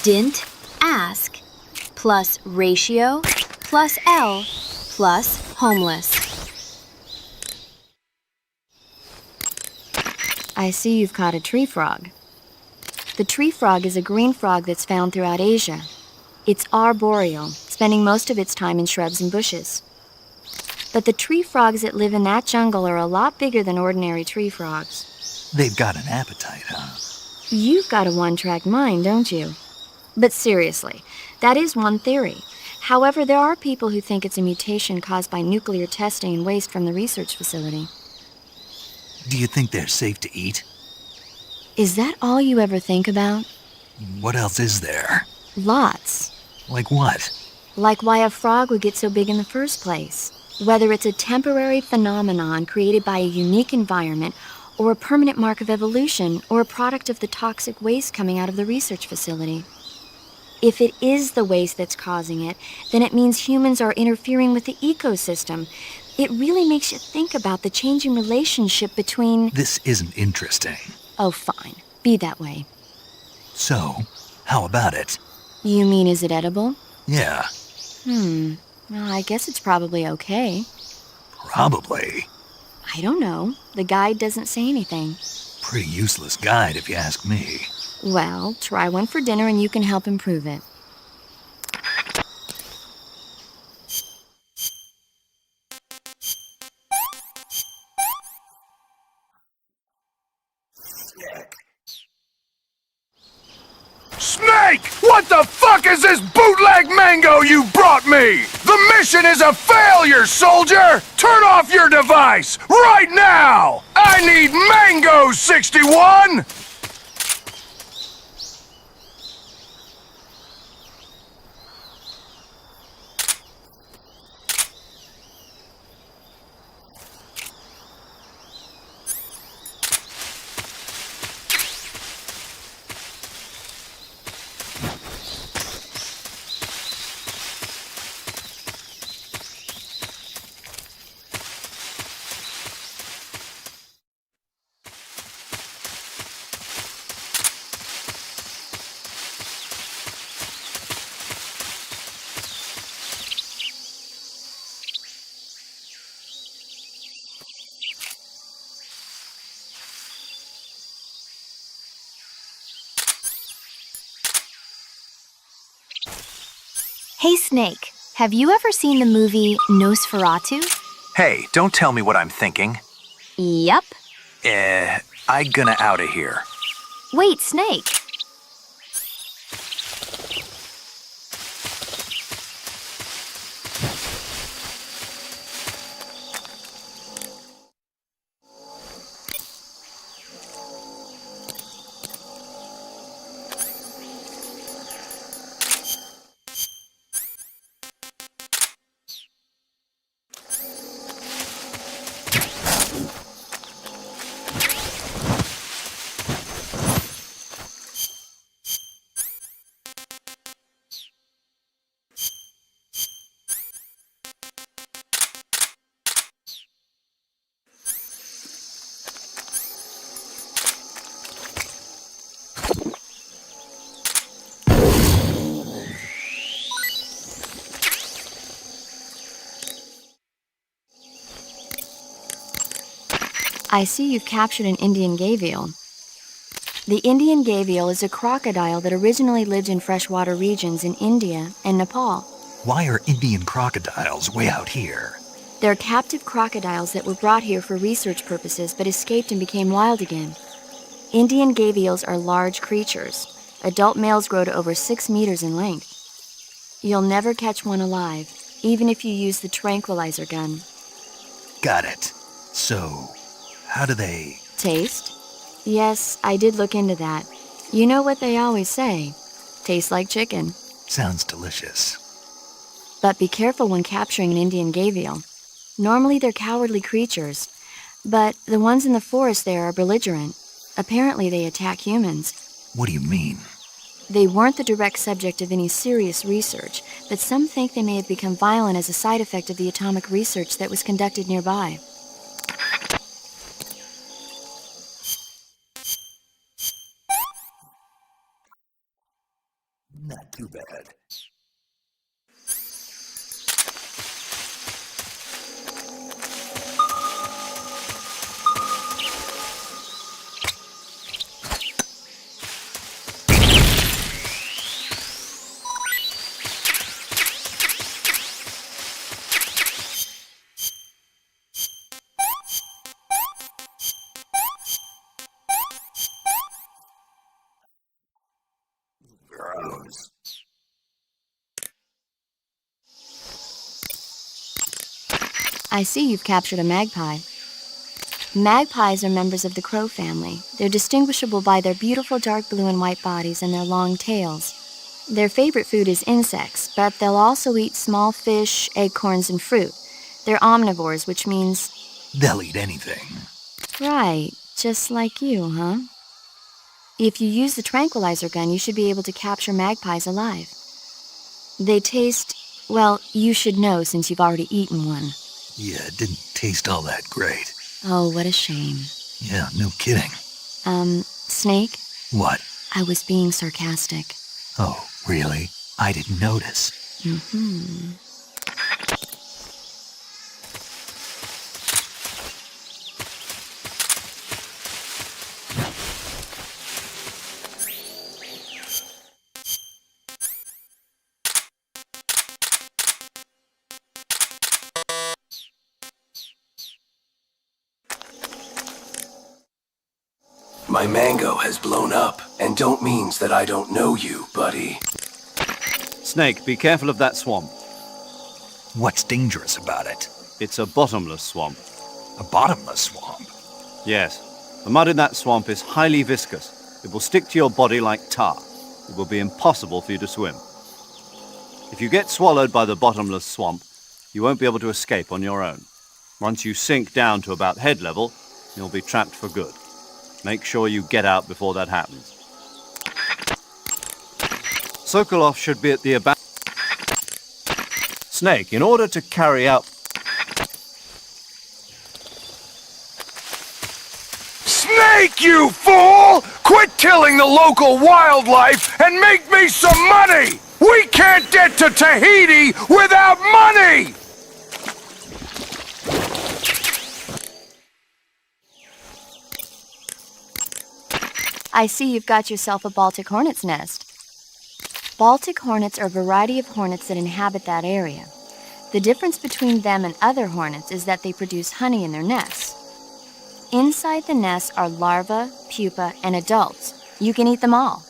H: Didn't ask. Plus ratio. Plus L. Plus homeless.
O: I see you've caught a tree frog. The tree frog is a green frog that's found throughout Asia. It's arboreal, spending most of its time in shrubs and bushes. But the tree frogs that live in that jungle are a lot bigger than ordinary tree frogs.
B: They've got an appetite, huh?
O: You've got a one-track mind, don't you? But seriously, that is one theory. However, there are people who think it's a mutation caused by nuclear testing and waste from the research facility.
B: Do you think they're safe to eat?
O: Is that all you ever think about?
B: What else is there?
O: Lots.
B: Like what?
O: Like why a frog would get so big in the first place. Whether it's a temporary phenomenon created by a unique environment, or a permanent mark of evolution, or a product of the toxic waste coming out of the research facility. If it is the waste that's causing it, then it means humans are interfering with the ecosystem. It really makes you think about the changing relationship between...
B: This isn't interesting.
O: Oh, fine. Be that way.
B: So, how about it?
O: You mean, is it edible?
B: Yeah.
O: Well, I guess it's probably okay.
B: Probably.
O: I don't know. The guide doesn't say anything.
B: Pretty useless guide, if you ask me.
O: Well, try one for dinner and you can help improve it.
T: Snake! What the fuck is this bootleg mango you brought me? The mission is a failure, soldier! Turn off your device, right now! I need Mango 61!
H: Hey, Snake. Have you ever seen the movie Nosferatu?
B: Hey, don't tell me what I'm thinking.
H: Yep.
B: I gonna outta here.
H: Wait, Snake.
O: I see you've captured an Indian gavial. The Indian gavial is a crocodile that originally lived in freshwater regions in India and Nepal.
B: Why are Indian crocodiles way out here?
O: They're captive crocodiles that were brought here for research purposes but escaped and became wild again. Indian gavials are large creatures. Adult males grow to over 6 meters in length. You'll never catch one alive, even if you use the tranquilizer gun.
B: Got it. So, how do they...
O: Taste? Yes, I did look into that. You know what they always say. Tastes like chicken.
B: Sounds delicious.
O: But be careful when capturing an Indian gavial. Normally they're cowardly creatures, but the ones in the forest there are belligerent. Apparently they attack humans.
B: What do you mean?
O: They weren't the direct subject of any serious research, but some think they may have become violent as a side effect of the atomic research that was conducted nearby.
B: Not too bad. Gross.
O: I see you've captured a magpie. Magpies are members of the crow family. They're distinguishable by their beautiful dark blue and white bodies and their long tails. Their favorite food is insects, but they'll also eat small fish, acorns, and fruit. They're omnivores, which means...
B: They'll eat anything.
O: Right, just like you, huh? If you use the tranquilizer gun, you should be able to capture magpies alive. They taste... well, you should know since you've already eaten one.
B: Yeah, it didn't taste all that great.
O: Oh, what a shame.
B: Yeah, no kidding.
O: Snake?
B: What?
O: I was being sarcastic.
B: Oh, really? I didn't notice.
O: Mm-hmm.
K: My mango has blown up, and don't means that I don't know you, buddy.
D: Snake, be careful of that swamp.
B: What's dangerous about it?
D: It's a bottomless swamp.
B: A bottomless swamp?
D: Yes. The mud in that swamp is highly viscous. It will stick to your body like tar. It will be impossible for you to swim. If you get swallowed by the bottomless swamp, you won't be able to escape on your own. Once you sink down to about head level, you'll be trapped for good. Make sure you get out before that happens. Sokolov should be at the abandoned... Snake, in order to carry out...
T: Snake, you fool! Quit killing the local wildlife and make me some money! We can't get to Tahiti without money!
O: I see you've got yourself a Baltic hornet's nest. Baltic hornets are a variety of hornets that inhabit that area. The difference between them and other hornets is that they produce honey in their nests. Inside the nests are larvae, pupa, and adults. You can eat them all.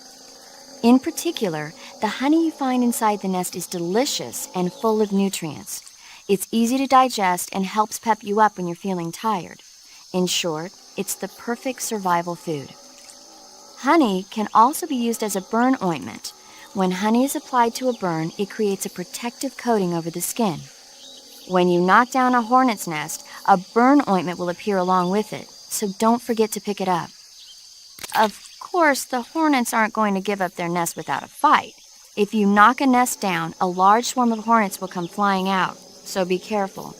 O: In particular, the honey you find inside the nest is delicious and full of nutrients. It's easy to digest and helps pep you up when you're feeling tired. In short, it's the perfect survival food. Honey can also be used as a burn ointment. When honey is applied to a burn, it creates a protective coating over the skin. When you knock down a hornet's nest, a burn ointment will appear along with it, so don't forget to pick it up. Of course, the hornets aren't going to give up their nest without a fight. If you knock a nest down, a large swarm of hornets will come flying out, so be careful.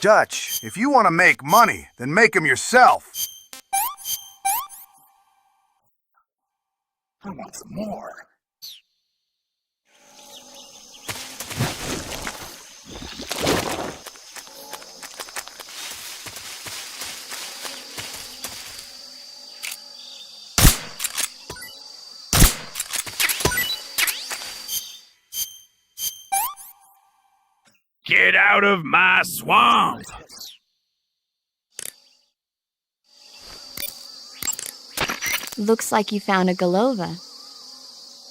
C: Dutch, if you want to make money, then make 'em yourself.
B: I want some more.
T: Get out of my swamp!
O: Looks like you found a golova.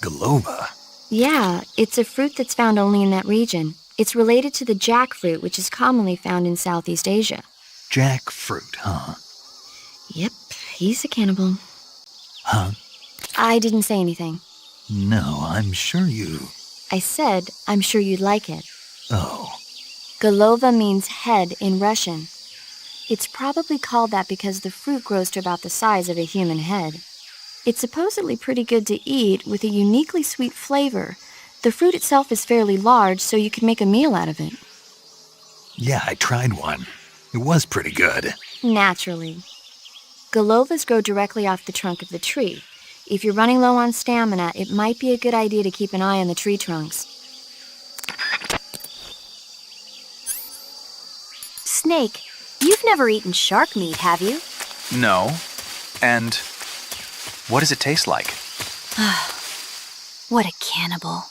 B: Golova?
O: Yeah, it's a fruit that's found only in that region. It's related to the jackfruit, which is commonly found in Southeast Asia.
B: Jackfruit, huh?
O: Yep, he's a cannibal.
B: Huh?
O: I didn't say anything.
B: No, I'm sure you...
O: I said, I'm sure you'd like it.
B: Oh.
O: Golova means head in Russian. It's probably called that because the fruit grows to about the size of a human head. It's supposedly pretty good to eat with a uniquely sweet flavor. The fruit itself is fairly large, so you could make a meal out of it.
B: Yeah, I tried one. It was pretty good.
O: Naturally. Golovas grow directly off the trunk of the tree. If you're running low on stamina, it might be a good idea to keep an eye on the tree trunks.
H: Snake, you've never eaten shark meat, have you?
A: No. And what does it taste like?
H: What a cannibal.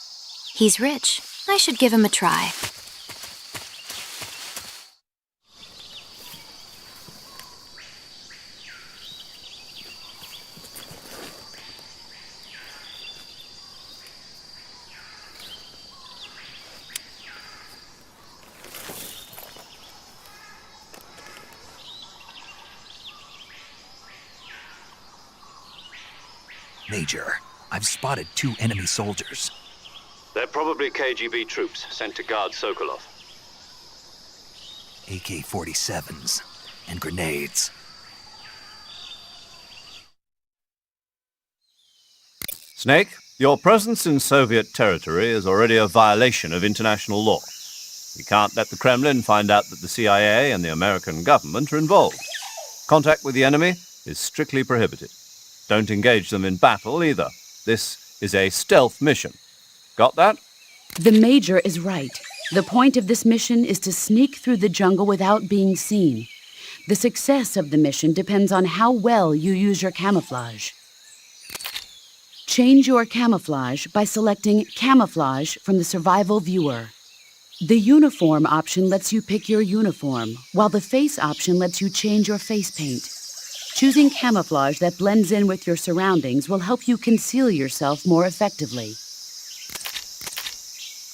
H: He's rich. I should give him a try.
B: Major, I've spotted 2 enemy soldiers.
D: They're probably KGB troops sent to guard Sokolov.
B: AK-47s and grenades.
D: Snake, your presence in Soviet territory is already a violation of international law. We can't let the Kremlin find out that the CIA and the American government are involved. Contact with the enemy is strictly prohibited. Don't engage them in battle either. This is a stealth mission. Got that?
Q: The Major is right. The point of this mission is to sneak through the jungle without being seen. The success of the mission depends on how well you use your camouflage. Change your camouflage by selecting Camouflage from the Survival Viewer. The Uniform option lets you pick your uniform, while the Face option lets you change your face paint. Choosing camouflage that blends in with your surroundings will help you conceal yourself more effectively.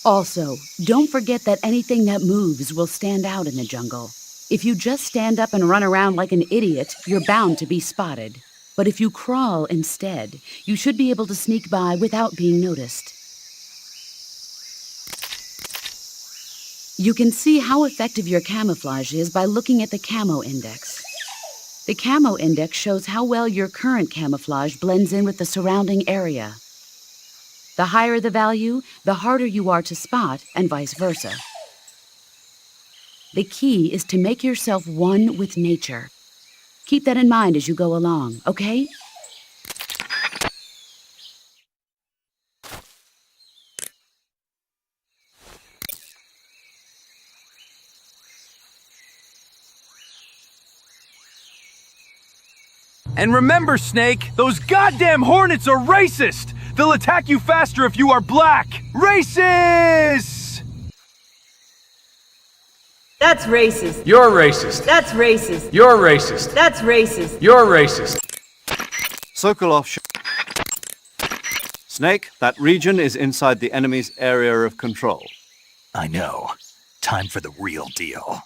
Q: Also, don't forget that anything that moves will stand out in the jungle. If you just stand up and run around like an idiot, you're bound to be spotted. But if you crawl instead, you should be able to sneak by without being noticed. You can see how effective your camouflage is by looking at the Camo Index. The Camo Index shows how well your current camouflage blends in with the surrounding area. The higher the value, the harder you are to spot, and vice versa. The key is to make yourself one with nature. Keep that in mind as you go along, okay?
U: And remember, Snake, those goddamn hornets are racist! They'll attack you faster if you are black! Racist!
R: That's racist.
E: You're racist.
R: That's racist.
E: You're racist.
R: That's racist.
E: You're racist.
D: Sokolov. Snake, that region is inside the enemy's area of control.
B: I know. Time for the real deal.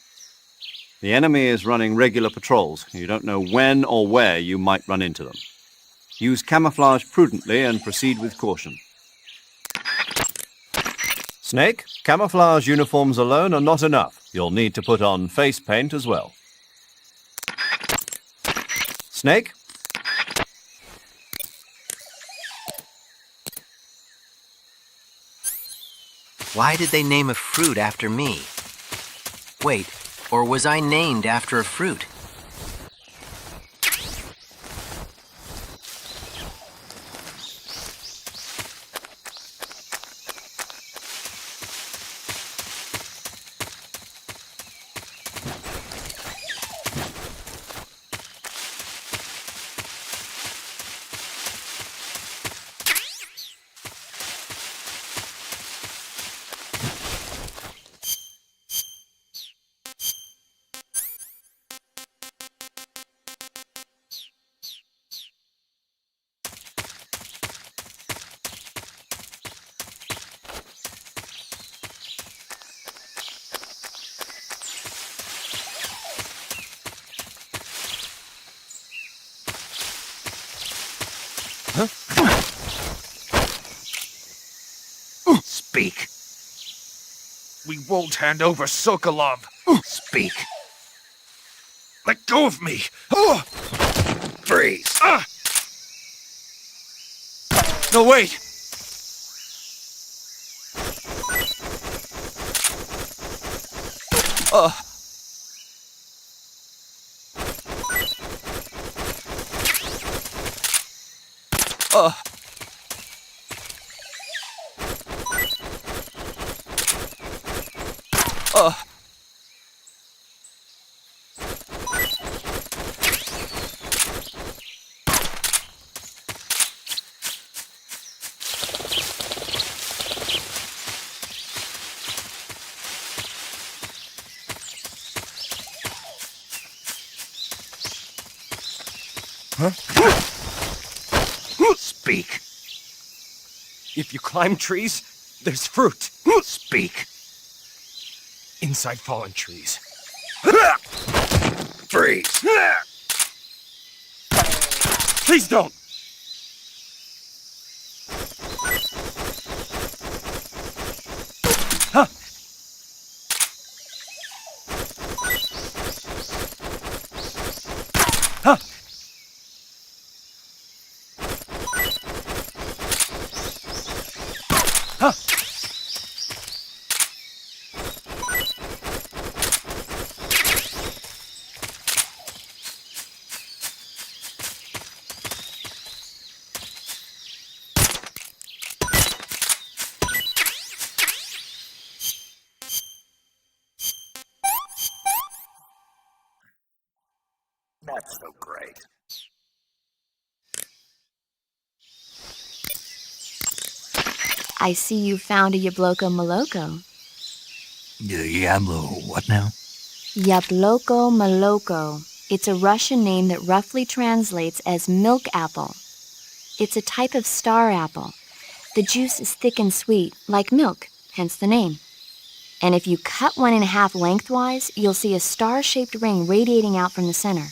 D: The enemy is running regular patrols. You don't know when or where you might run into them. Use camouflage prudently and proceed with caution. Snake, camouflage uniforms alone are not enough. You'll need to put on face paint as well. Snake?
V: Why did they name a fruit after me? Wait, or was I named after a fruit?
T: Speak. We won't hand over Sokolov. Speak. Let go of me. Freeze. No, wait. Speak.
E: If you climb trees, there's fruit.
T: Speak.
E: Inside fallen trees.
T: Freeze.
E: Please don't.
B: Not so great.
O: I see you found a Yabloko Moloko.
B: Yablo, what now?
O: Yabloko Moloko. It's a Russian name that roughly translates as milk apple. It's a type of star apple. The juice is thick and sweet, like milk, hence the name. And if you cut one in half lengthwise, you'll see a star-shaped ring radiating out from the center.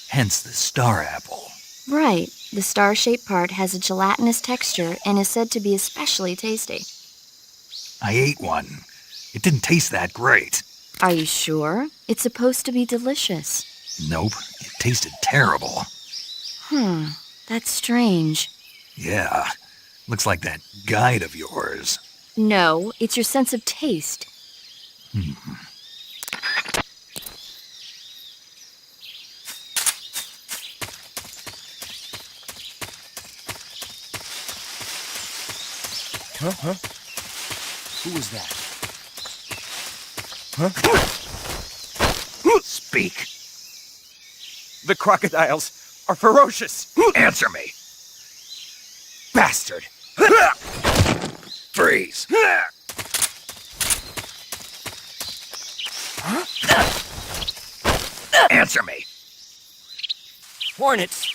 B: Hence the star apple.
O: Right. The star-shaped part has a gelatinous texture and is said to be especially tasty.
B: I ate one. It didn't taste that great.
O: Are you sure? It's supposed to be delicious.
B: Nope, it tasted terrible.
O: That's strange.
B: Yeah, looks like that guide of yours.
O: No, it's your sense of taste.
E: Huh? Who was that?
T: Speak.
E: The crocodiles are ferocious.
B: Answer me.
E: Bastard.
B: Freeze. Answer me.
E: Hornets.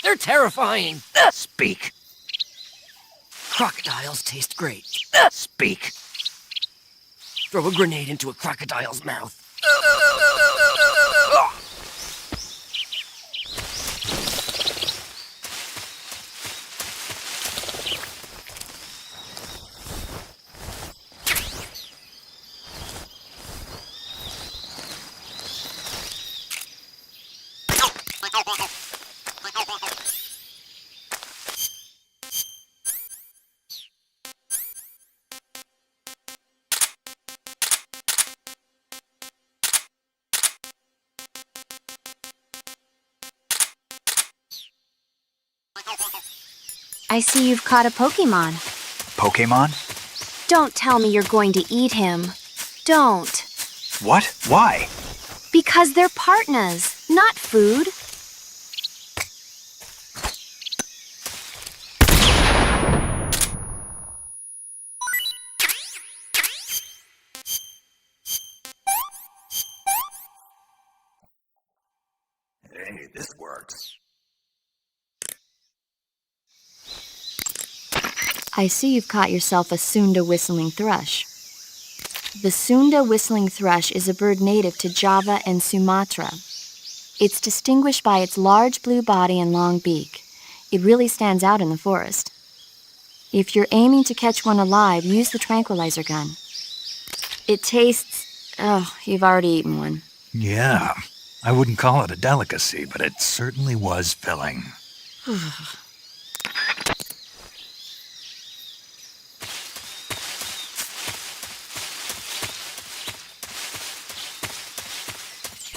E: They're terrifying.
B: Speak.
E: Crocodiles taste great.
B: Speak.
E: Throw a grenade into a crocodile's mouth.
H: I see you've caught a Pokemon.
A: Pokemon?
H: Don't tell me you're going to eat him. Don't.
A: What? Why?
H: Because they're partners, not food.
B: Hey, this works.
O: I see you've caught yourself a Sunda whistling thrush. The Sunda whistling thrush is a bird native to Java and Sumatra. It's distinguished by its large blue body and long beak. It really stands out in the forest. If you're aiming to catch one alive, use the tranquilizer gun. It tastes... Oh, you've already eaten one.
B: Yeah, I wouldn't call it a delicacy, but it certainly was filling.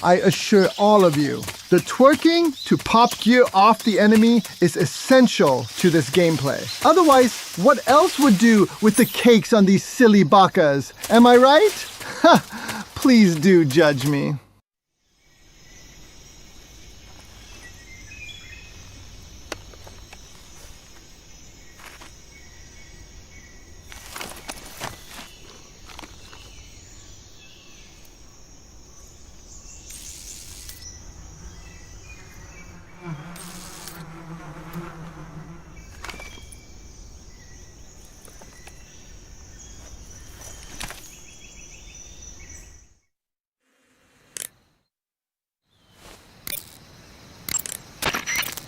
G: I assure all of you, the twerking to pop gear off the enemy is essential to this gameplay. Otherwise, what else would do with the cakes on these silly bakas? Am I right? Ha! Please do judge me.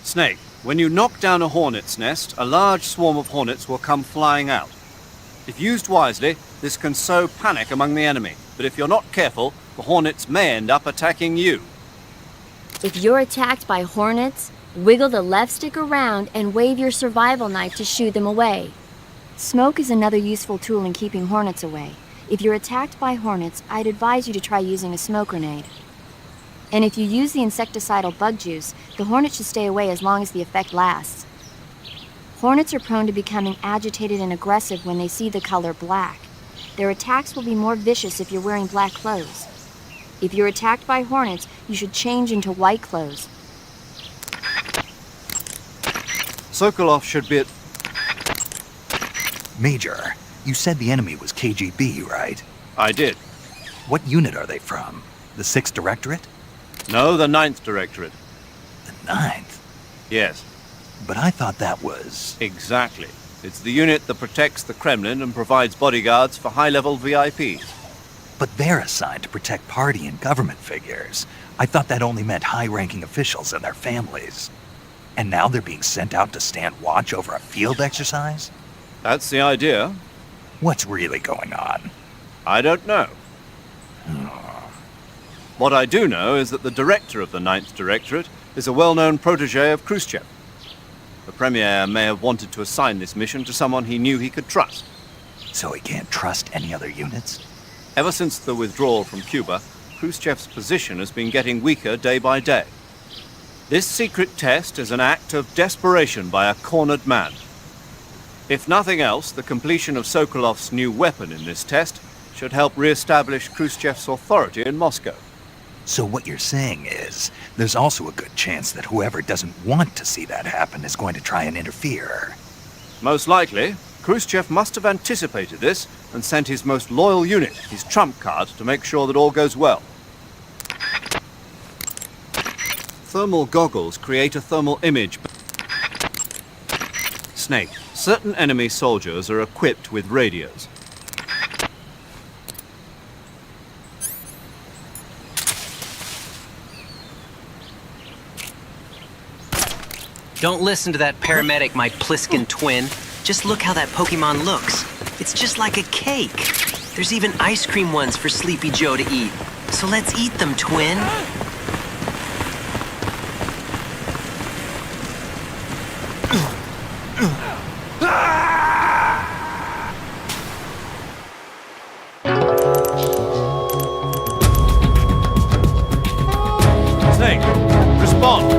D: Snake, when you knock down a hornet's nest, a large swarm of hornets will come flying out. If used wisely, this can sow panic among the enemy, but if you're not careful, the hornets may end up attacking you.
O: If you're attacked by hornets, wiggle the left stick around and wave your survival knife to shoo them away. Smoke is another useful tool in keeping hornets away. If you're attacked by hornets, I'd advise you to try using a smoke grenade. And if you use the insecticidal bug juice, the hornet should stay away as long as the effect lasts. Hornets are prone to becoming agitated and aggressive when they see the color black. Their attacks will be more vicious if you're wearing black clothes. If you're attacked by hornets, you should change into white clothes.
D: Sokolov should be at...
B: Major, you said the enemy was KGB, right?
D: I did.
B: What unit are they from? The 6th Directorate?
D: No, the 9th Directorate.
B: The 9th?
D: Yes.
B: But I thought that was...
D: Exactly. It's the unit that protects the Kremlin and provides bodyguards for high-level VIPs.
B: But they're assigned to protect party and government figures. I thought that only meant high-ranking officials and their families. And now they're being sent out to stand watch over a field exercise?
D: That's the idea.
B: What's really going on?
D: I don't know. What I do know is that the director of the 9th Directorate is a well-known protege of Khrushchev. The Premier may have wanted to assign this mission to someone he knew he could trust.
B: So he can't trust any other units?
D: Ever since the withdrawal from Cuba, Khrushchev's position has been getting weaker day by day. This secret test is an act of desperation by a cornered man. If nothing else, the completion of Sokolov's new weapon in this test should help re-establish Khrushchev's authority in Moscow.
B: So what you're saying is, there's also a good chance that whoever doesn't want to see that happen is going to try and interfere.
D: Most likely, Khrushchev must have anticipated this and sent his most loyal unit, his trump card, to make sure that all goes well. Thermal goggles create a thermal image. Snake, certain enemy soldiers are equipped with radios.
V: Don't listen to that paramedic, my Pliskin twin. Just look how that Pokemon looks. It's just like a cake. There's even ice cream ones for Sleepy Joe to eat. So let's eat them, twin.
D: Snake, respond!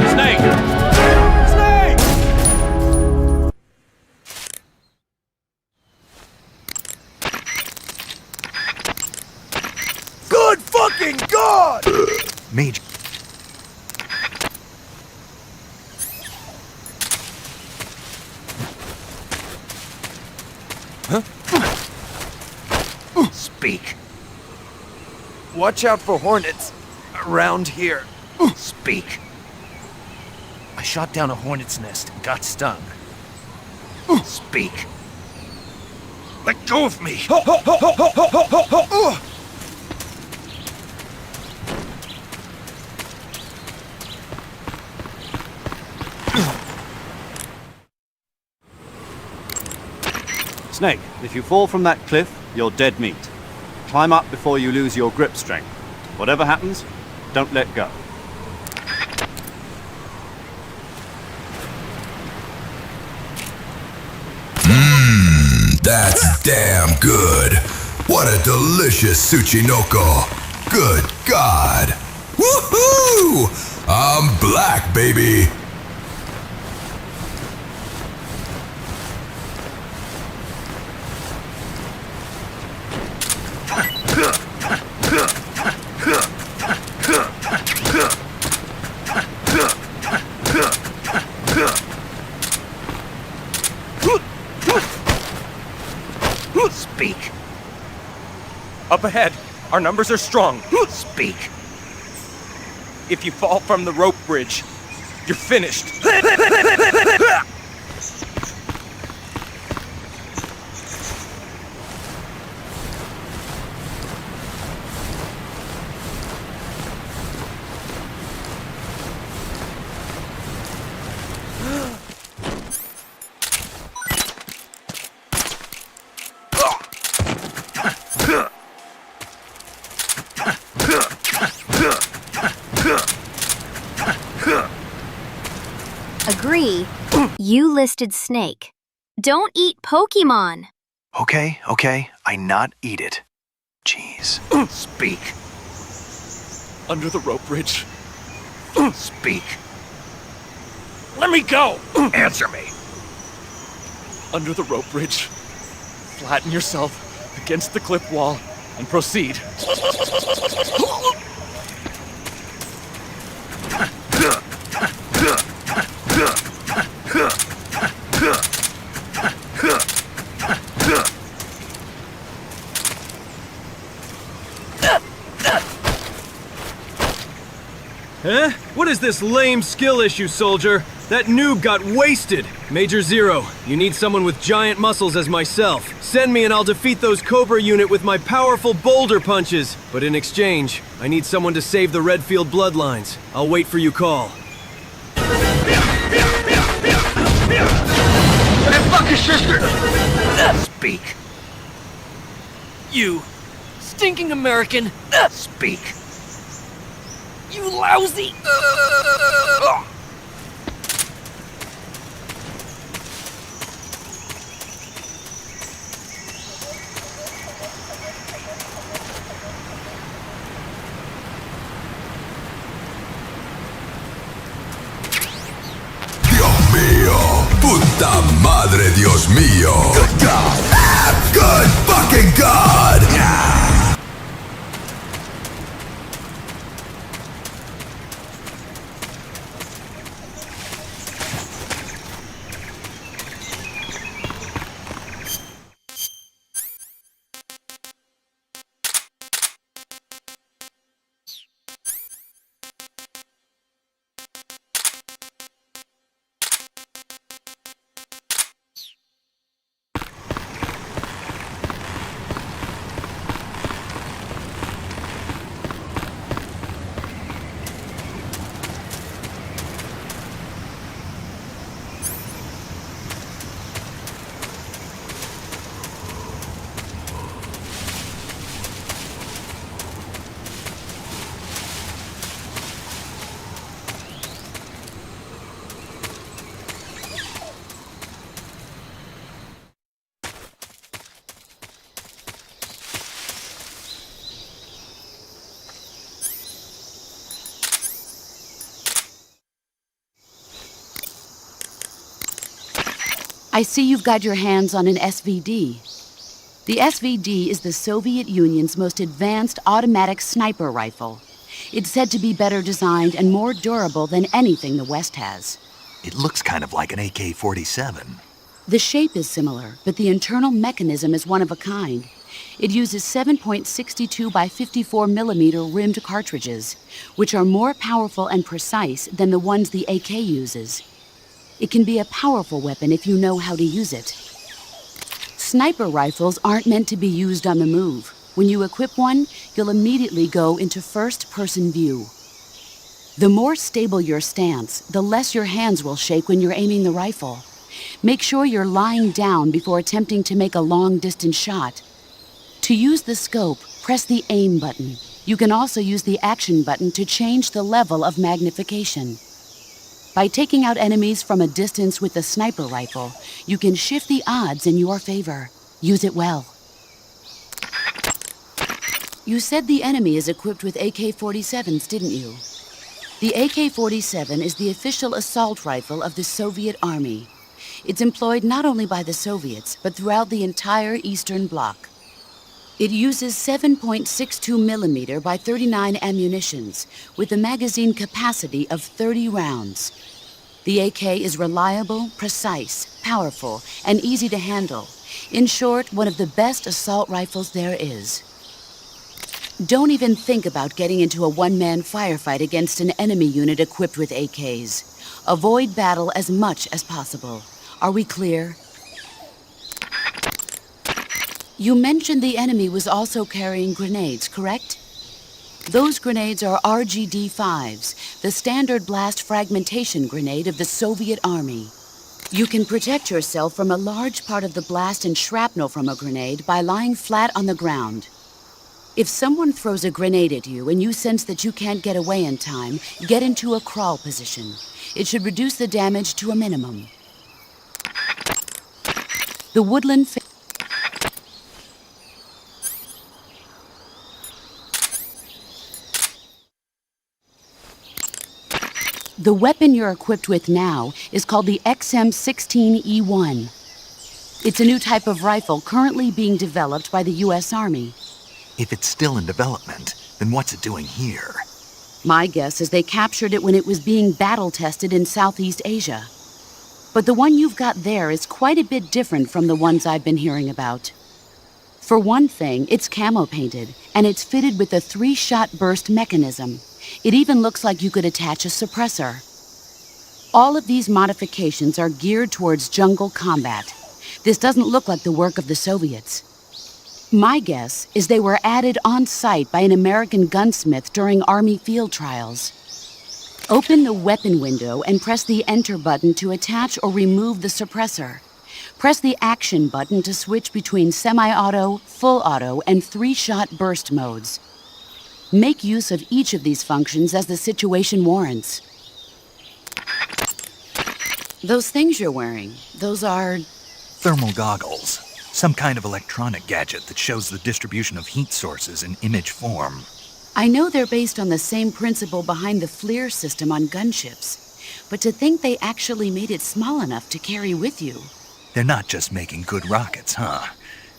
D: Snake!
T: Good fucking God!
B: Major.
T: Huh?
B: Speak.
T: Watch out for hornets around here.
B: Speak.
T: I shot down a hornet's nest and got stung.
B: Speak.
T: Let go of me!
D: Snake, if you fall from that cliff, you're dead meat. Climb up before you lose your grip strength. Whatever happens, don't let go.
N: That's damn good. What a delicious Tsuchinoko. Good God. Woohoo! I'm black, baby.
E: Speak. Up ahead, our numbers are strong. Speak. If you fall from the rope bridge, you're finished.
H: Agree. You listed snake. Don't eat Pokemon.
A: Okay, I not eat it. Jeez.
B: Speak.
E: Under the rope bridge.
B: Speak.
E: Let me go!
B: Answer me.
E: Under the rope bridge. Flatten yourself against the cliff wall and proceed.
U: Huh? What is this lame skill issue, soldier? That noob got wasted! Major Zero, you need someone with giant muscles as myself. Send me and I'll defeat those Cobra unit with my powerful boulder punches. But in exchange, I need someone to save the Redfield bloodlines. I'll wait for you call.
T: Hey, fuck your sister!
B: Speak.
E: You stinking American!
B: Speak.
E: You lousy!
N: Dios mío, puta madre, Dios mío. Good God. Good fucking God.
Q: I see you've got your hands on an SVD. The SVD is the Soviet Union's most advanced automatic sniper rifle. It's said to be better designed and more durable than anything the West has.
B: It looks kind of like an AK-47.
Q: The shape is similar, but the internal mechanism is one of a kind. It uses 7.62 by 54 millimeter rimmed cartridges, which are more powerful and precise than the ones the AK uses. It can be a powerful weapon if you know how to use it. Sniper rifles aren't meant to be used on the move. When you equip one, you'll immediately go into first-person view. The more stable your stance, the less your hands will shake when you're aiming the rifle. Make sure you're lying down before attempting to make a long-distance shot. To use the scope, press the aim button. You can also use the action button to change the level of magnification. By taking out enemies from a distance with the sniper rifle, you can shift the odds in your favor. Use it well. You said the enemy is equipped with AK-47s, didn't you? The AK-47 is the official assault rifle of the Soviet Army. It's employed not only by the Soviets, but throughout the entire Eastern Bloc. It uses 7.62 millimeter by 39 ammunitions, with a magazine capacity of 30 rounds. The AK is reliable, precise, powerful, and easy to handle. In short, one of the best assault rifles there is. Don't even think about getting into a one-man firefight against an enemy unit equipped with AKs. Avoid battle as much as possible. Are we clear? You mentioned the enemy was also carrying grenades, correct? Those grenades are RGD-5s, the standard blast fragmentation grenade of the Soviet Army. You can protect yourself from a large part of the blast and shrapnel from a grenade by lying flat on the ground. If someone throws a grenade at you and you sense that you can't get away in time, get into a crawl position. It should reduce the damage to a minimum. The woodland... The weapon you're equipped with now is called the XM16E1. It's a new type of rifle currently being developed by the U.S. Army.
B: If it's still in development, then what's it doing here?
Q: My guess is they captured it when it was being battle-tested in Southeast Asia. But the one you've got there is quite a bit different from the ones I've been hearing about. For one thing, it's camo-painted, and it's fitted with a 3-shot burst mechanism. It even looks like you could attach a suppressor. All of these modifications are geared towards jungle combat. This doesn't look like the work of the Soviets. My guess is they were added on site by an American gunsmith during Army field trials. Open the weapon window and press the Enter button to attach or remove the suppressor. Press the Action button to switch between semi-auto, full auto, and 3-shot burst modes. Make use of each of these functions as the situation warrants. Those things you're wearing, those are...
B: Thermal goggles. Some kind of electronic gadget that shows the distribution of heat sources in image form.
Q: I know they're based on the same principle behind the FLIR system on gunships, but to think they actually made it small enough to carry with you.
B: They're not just making good rockets, huh?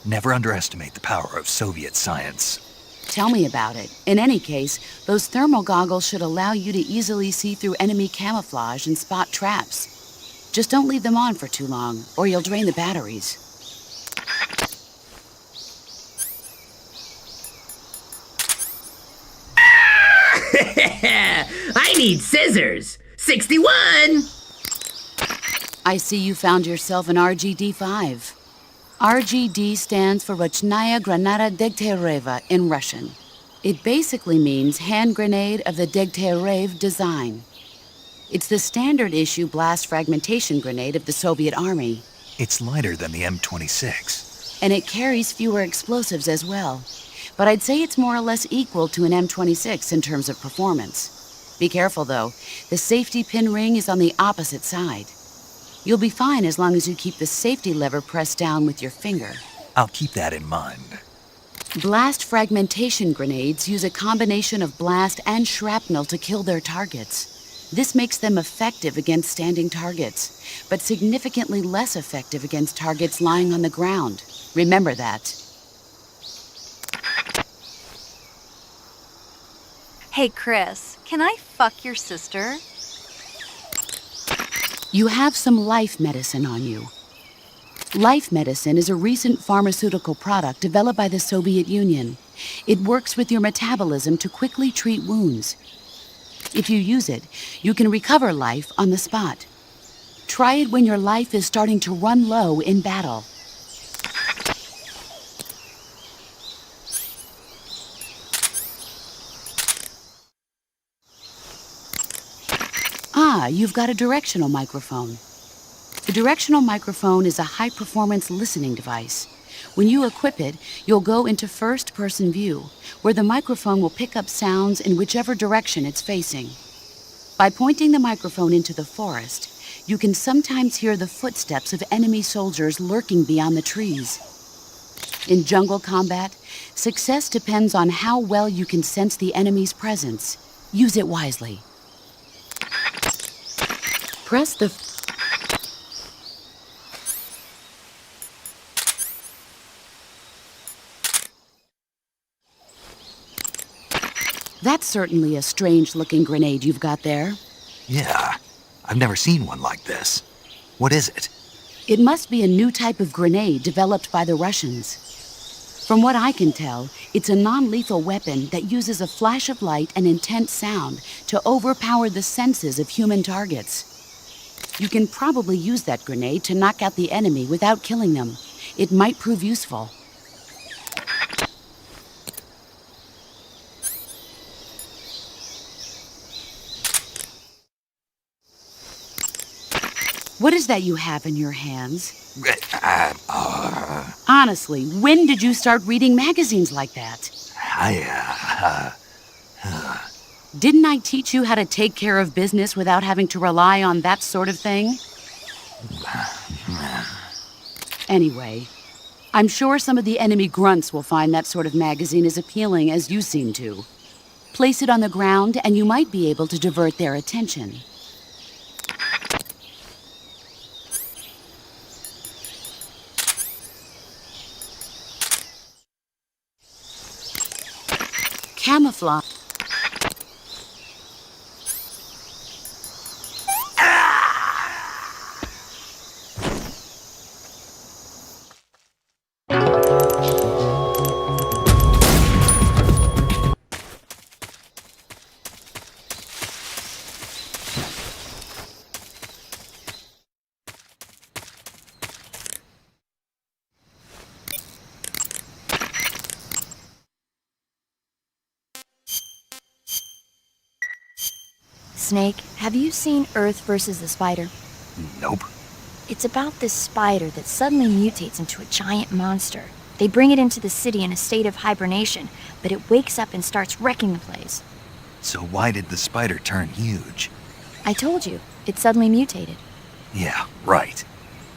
B: Never underestimate the power of Soviet science.
Q: Tell me about it. In any case, those thermal goggles should allow you to easily see through enemy camouflage and spot traps. Just don't leave them on for too long, or you'll drain the batteries.
R: I need scissors! 61!
Q: I see you found yourself an RGD-5. RGD stands for Rochnaya Granata Degtyaryeva in Russian. It basically means hand grenade of the Degtyarev design. It's the standard issue blast fragmentation grenade of the Soviet Army.
B: It's lighter than the M26.
Q: And it carries fewer explosives as well. But I'd say it's more or less equal to an M26 in terms of performance. Be careful though, the safety pin ring is on the opposite side. You'll be fine as long as you keep the safety lever pressed down with your finger.
B: I'll keep that in mind.
Q: Blast fragmentation grenades use a combination of blast and shrapnel to kill their targets. This makes them effective against standing targets, but significantly less effective against targets lying on the ground. Remember that.
S: Hey, Chris, can I fuck your sister?
Q: You have some life medicine on you. Life medicine is a recent pharmaceutical product developed by the Soviet Union. It works with your metabolism to quickly treat wounds. If you use it, you can recover life on the spot. Try it when your life is starting to run low in battle. Ah, you've got a directional microphone. The directional microphone is a high-performance listening device. When you equip it, you'll go into first-person view, where the microphone will pick up sounds in whichever direction it's facing. By pointing the microphone into the forest, you can sometimes hear the footsteps of enemy soldiers lurking beyond the trees. In jungle combat, success depends on how well you can sense the enemy's presence. Use it wisely. Press the... That's certainly a strange-looking grenade you've got there.
B: Yeah, I've never seen one like this. What is it?
Q: It must be a new type of grenade developed by the Russians. From what I can tell, it's a non-lethal weapon that uses a flash of light and intense sound to overpower the senses of human targets. You can probably use that grenade to knock out the enemy without killing them. It might prove useful. What is that you have in your hands? Honestly, when did you start reading magazines like that? Didn't I teach you how to take care of business without having to rely on that sort of thing? Anyway, I'm sure some of the enemy grunts will find that sort of magazine as appealing as you seem to. Place it on the ground and you might be able to divert their attention. Camouflage.
O: Snake, have you seen Earth versus the Spider?
B: Nope.
O: It's about this spider that suddenly mutates into a giant monster. They bring it into the city in a state of hibernation, but it wakes up and starts wrecking the place.
B: So why did the spider turn huge?
O: I told you, it suddenly mutated.
B: Yeah, right.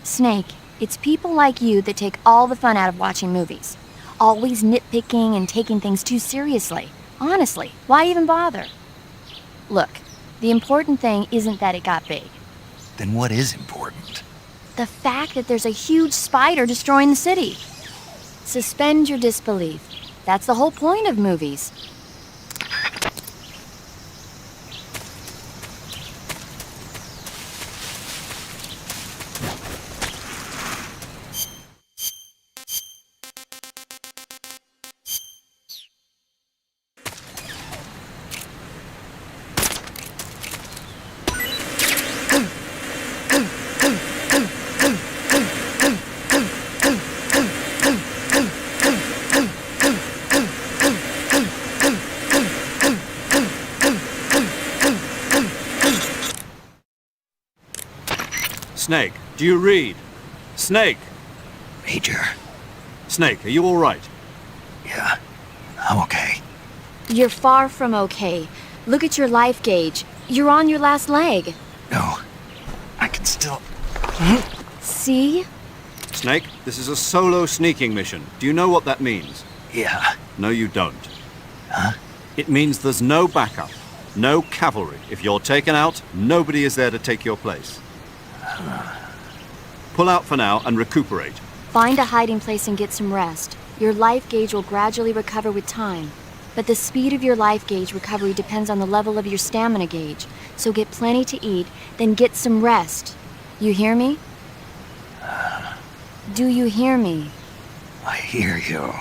O: Snake, it's people like you that take all the fun out of watching movies. Always nitpicking and taking things too seriously. Honestly, why even bother? Look, the important thing isn't that it got big.
B: Then what is important?
O: The fact that there's a huge spider destroying the city. Suspend your disbelief. That's the whole point of movies.
D: Snake, do you read? Snake!
B: Major.
D: Snake, are you all right?
B: Yeah, I'm okay.
O: You're far from okay. Look at your life gauge. You're on your last leg.
B: No, I can still...
O: See?
D: Snake, this is a solo sneaking mission. Do you know what that means?
B: Yeah.
D: No, you don't.
B: Huh?
D: It means there's no backup. No cavalry. If you're taken out, nobody is there to take your place. Pull out for now and recuperate.
O: Find a hiding place and get some rest. Your life gauge will gradually recover with time. But the speed of your life gauge recovery depends on the level of your stamina gauge. So get plenty to eat, then get some rest. You hear me? Do you hear me?
B: I hear you.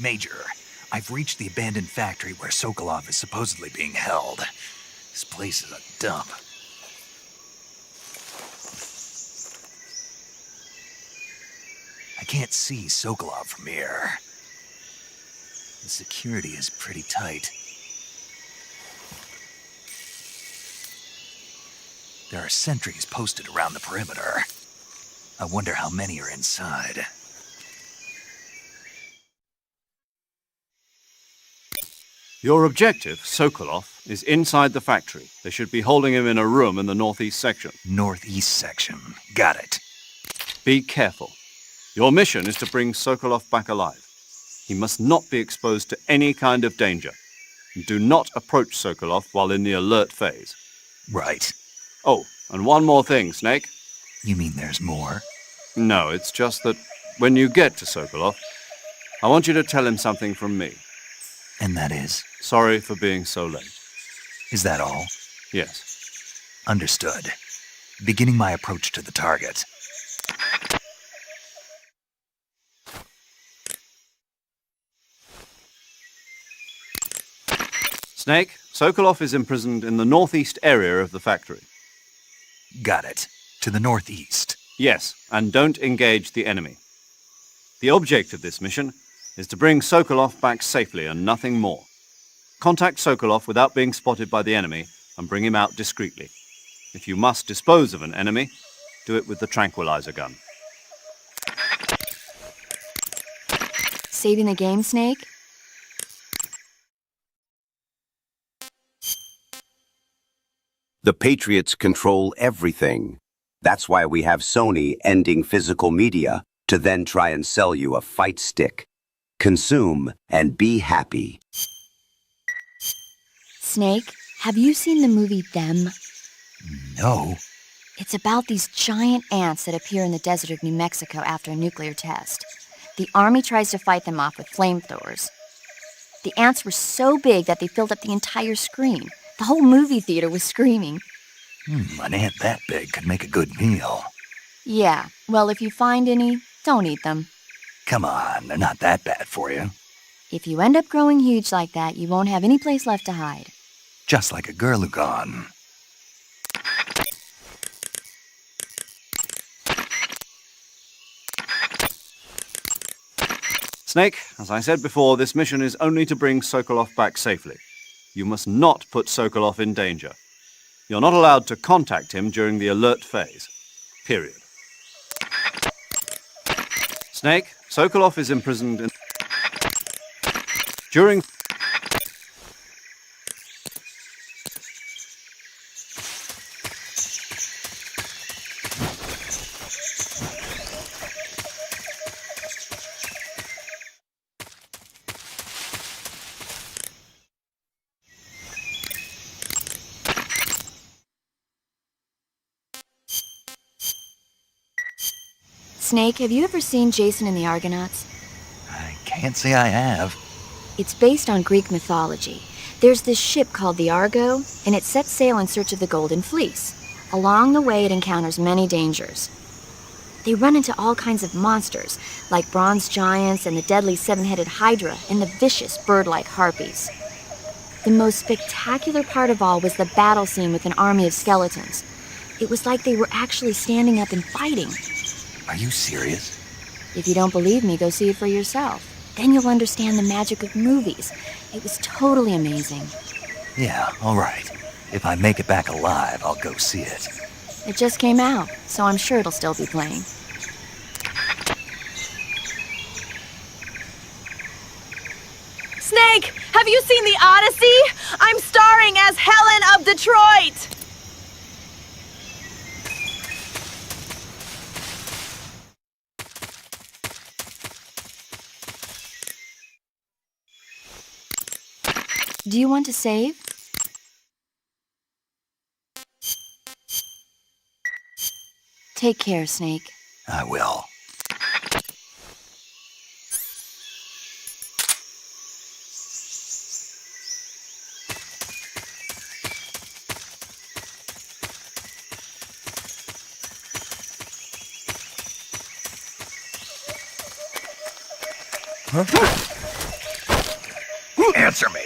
B: Major, I've reached the abandoned factory where Sokolov is supposedly being held. This place is a dump. I can't see Sokolov from here. The security is pretty tight. There are sentries posted around the perimeter. I wonder how many are inside.
D: Your objective, Sokolov, is inside the factory. They should be holding him in a room in the northeast section.
B: Northeast section. Got it.
D: Be careful. Your mission is to bring Sokolov back alive. He must not be exposed to any kind of danger. Do not approach Sokolov while in the alert phase.
B: Right.
D: Oh, and one more thing, Snake.
B: You mean there's more?
D: No, it's just that when you get to Sokolov, I want you to tell him something from me.
B: And that is?
D: Sorry for being so late.
B: Is that all?
D: Yes.
B: Understood. Beginning my approach to the target.
D: Snake, Sokolov is imprisoned in the northeast area of the factory.
B: Got it. To the northeast.
D: Yes, and don't engage the enemy. The object of this mission is to bring Sokolov back safely and nothing more. Contact Sokolov without being spotted by the enemy and bring him out discreetly. If you must dispose of an enemy, do it with the tranquilizer gun.
O: Saving the game, Snake?
J: The Patriots control everything. That's why we have Sony ending physical media to then try and sell you a fight stick. Consume and be happy.
O: Snake, have you seen the movie Them?
B: No.
O: It's about these giant ants that appear in the desert of New Mexico after a nuclear test. The army tries to fight them off with flamethrowers. The ants were so big that they filled up the entire screen. The whole movie theater was screaming.
B: An ant that big could make a good meal.
O: Yeah, well, if you find any, don't eat them.
B: Come on, they're not that bad for you.
O: If you end up growing huge like that, you won't have any place left to hide.
B: Just like a Gurlugon.
D: Snake, as I said before, this mission is only to bring Sokolov back safely. You must not put Sokolov in danger. You're not allowed to contact him during the alert phase. Period. Snake, Sokolov is imprisoned in... During...
O: Snake, have you ever seen Jason and the Argonauts?
B: I can't say I have.
O: It's based on Greek mythology. There's this ship called the Argo, and it sets sail in search of the Golden Fleece. Along the way, it encounters many dangers. They run into all kinds of monsters, like bronze giants and the deadly seven-headed Hydra and the vicious bird-like harpies. The most spectacular part of all was the battle scene with an army of skeletons. It was like they were actually standing up and fighting.
B: Are you serious?
O: If you don't believe me, go see it for yourself. Then you'll understand the magic of movies. It was totally amazing.
B: Yeah, all right. If I make it back alive, I'll go see it.
O: It just came out, so I'm sure it'll still be playing.
L: Snake, have you seen The Odyssey? I'm starring as Helen of Detroit!
O: Do you want to save? Take care, Snake.
B: I will.
E: Answer me!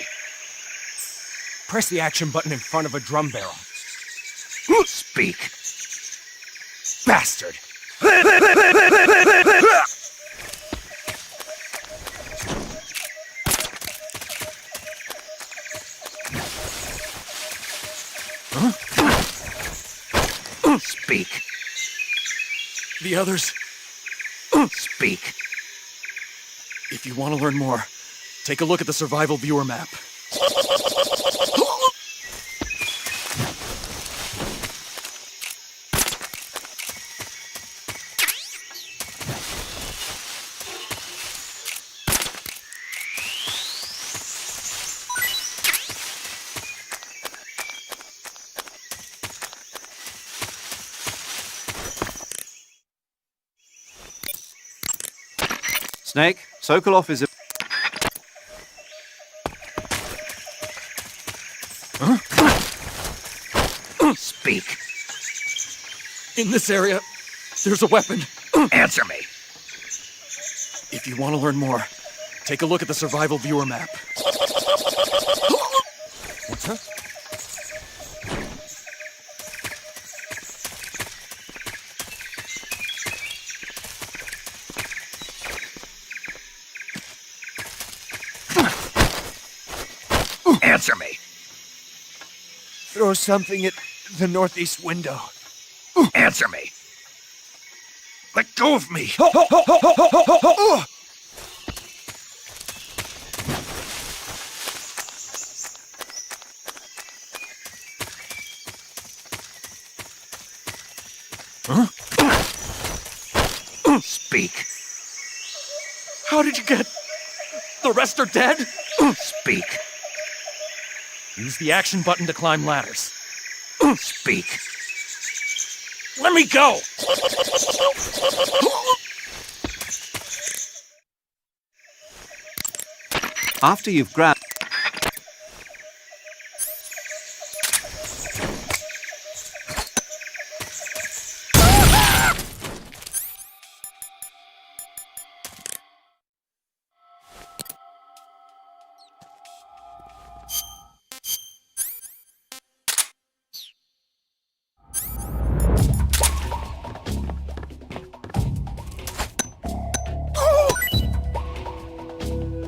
E: Press the action button in front of a drum barrel. Speak! Bastard! Speak! The others? Speak! If you want to learn more, take a look at the survival viewer map.
D: Snake, Sokolov is a...
E: Speak. In this area, there's a weapon. Answer me. If you want to learn more, take a look at the survival viewer map. What's that? Answer me. Throw something at the northeast window. Answer me. Let go of me. Speak. How did you get... The rest are dead? Speak. Use the action button to climb ladders. Speak. Let me go!
D: After you've grabbed...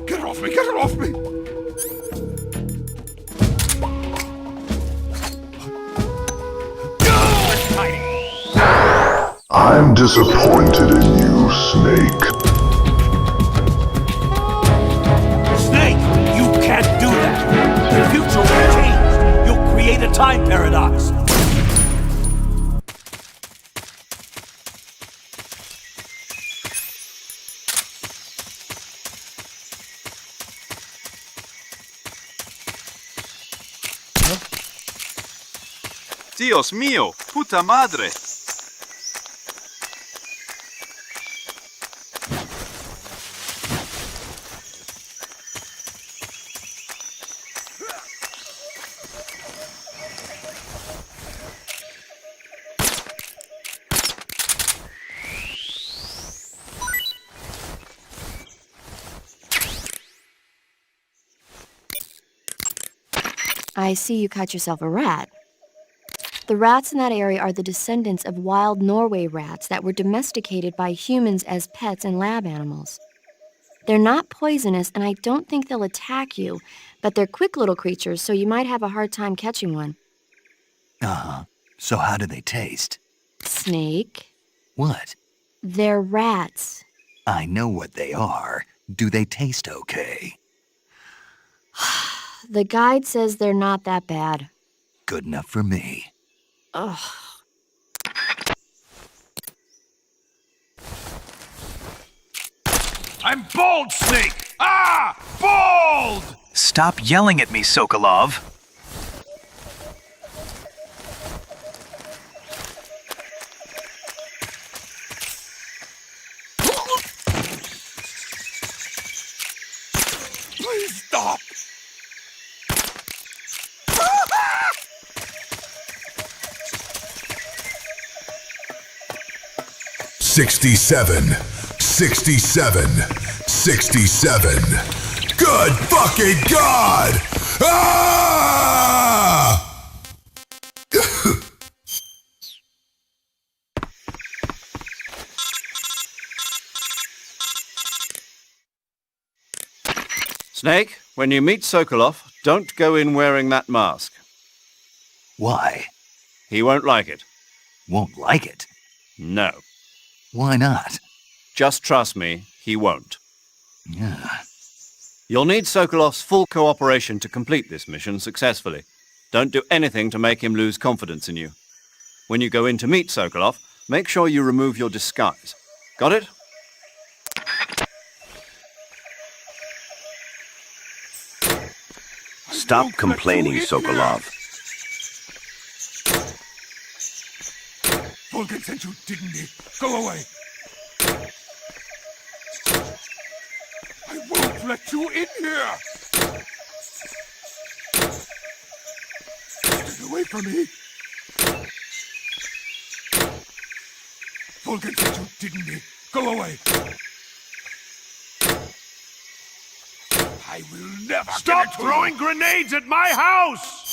C: Get it off me! Get it off me!
N: I'm disappointed in you, Snake.
T: Snake, you can't do that! The future will change! You'll create a time paradox!
D: Dios mío, puta madre!
O: I see you caught yourself a rat. The rats in that area are the descendants of wild Norway rats that were domesticated by humans as pets and lab animals. They're not poisonous, and I don't think they'll attack you, but they're quick little creatures, so you might have a hard time catching one.
B: Uh-huh. So how do they taste?
O: Snake?
B: What?
O: They're rats.
B: I know what they are. Do they taste okay?
O: The guide says they're not that bad.
B: Good enough for me.
O: Ugh.
C: I'm bald, Snake! Ah! Bald!
A: Stop yelling at me, Sokolov.
C: Please stop!
N: 67, 67, 67. Good fucking God! Ah!
D: Snake, when you meet Sokolov, don't go in wearing that mask.
B: Why?
D: He won't like it.
B: Won't like it?
D: No.
B: Why not?
D: Just trust me, he won't.
B: Yeah.
D: You'll need Sokolov's full cooperation to complete this mission successfully. Don't do anything to make him lose confidence in you. When you go in to meet Sokolov, make sure you remove your disguise. Got it?
J: Stop complaining, Sokolov.
C: Vulcan sent you, didn't he? Go away. I won't let you in here. Get away from me. Vulcan sent you, didn't he? Go away. I will never
T: Stop throwing grenades at my house!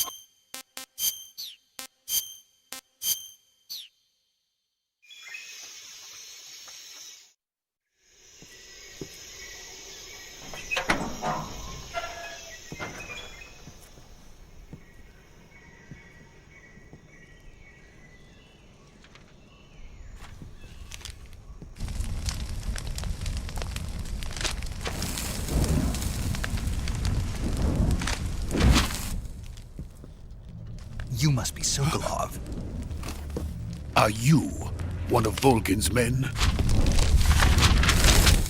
B: You must be Sokolov.
C: Are you one of Volgin's men?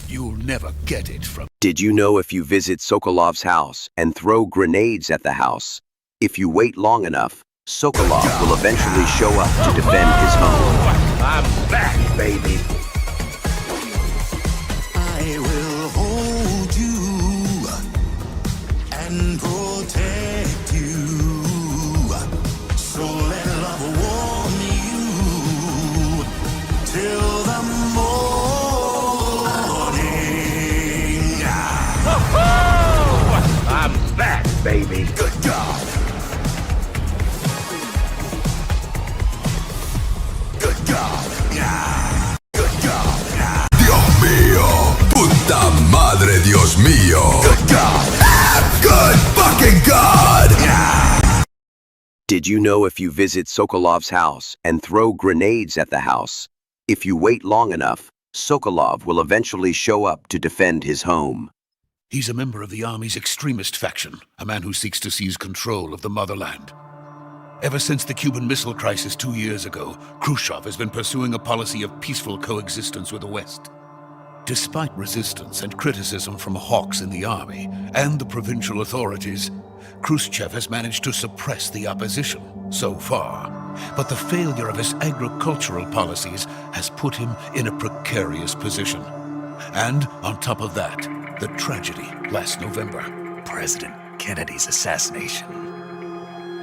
C: You'll never get it from...
J: Did you know if you visit Sokolov's house and throw grenades at the house, if you wait long enough, Sokolov will eventually show up to defend his home?
C: I'm back, baby.
F: I will hold you and protect you. So let love warm you till the morning.
C: I'm back, baby.
F: Good God. Good God. Good God.
N: Dios mío, puta madre, Dios mío.
F: Good God.
N: Good fucking God!
J: Did you know if you visit Sokolov's house and throw grenades at the house, if you wait long enough, Sokolov will eventually show up to defend his home?
C: He's a member of the Army's extremist faction, a man who seeks to seize control of the motherland. Ever since the Cuban Missile Crisis 2 years ago, Khrushchev has been pursuing a policy of peaceful coexistence with the West. Despite resistance and criticism from hawks in the army and the provincial authorities, Khrushchev has managed to suppress the opposition so far. But the failure of his agricultural policies has put him in a precarious position. And on top of that, the tragedy last November.
B: President Kennedy's assassination.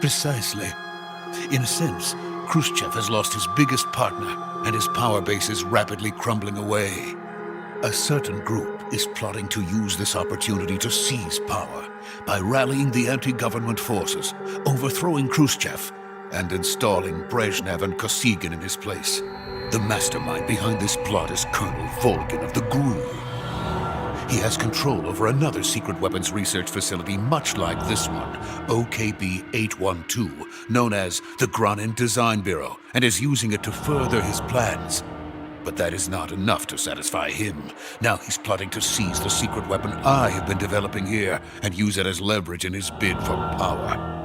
C: Precisely. In a sense, Khrushchev has lost his biggest partner, and his power base is rapidly crumbling away. A certain group is plotting to use this opportunity to seize power by rallying the anti-government forces, overthrowing Khrushchev, and installing Brezhnev and Kosygin in his place. The mastermind behind this plot is Colonel Volgin of the GRU. He has control over another secret weapons research facility much like this one, OKB-812, known as the Granin Design Bureau, and is using it to further his plans. But that is not enough to satisfy him. Now he's plotting to seize the secret weapon I have been developing here and use it as leverage in his bid for power.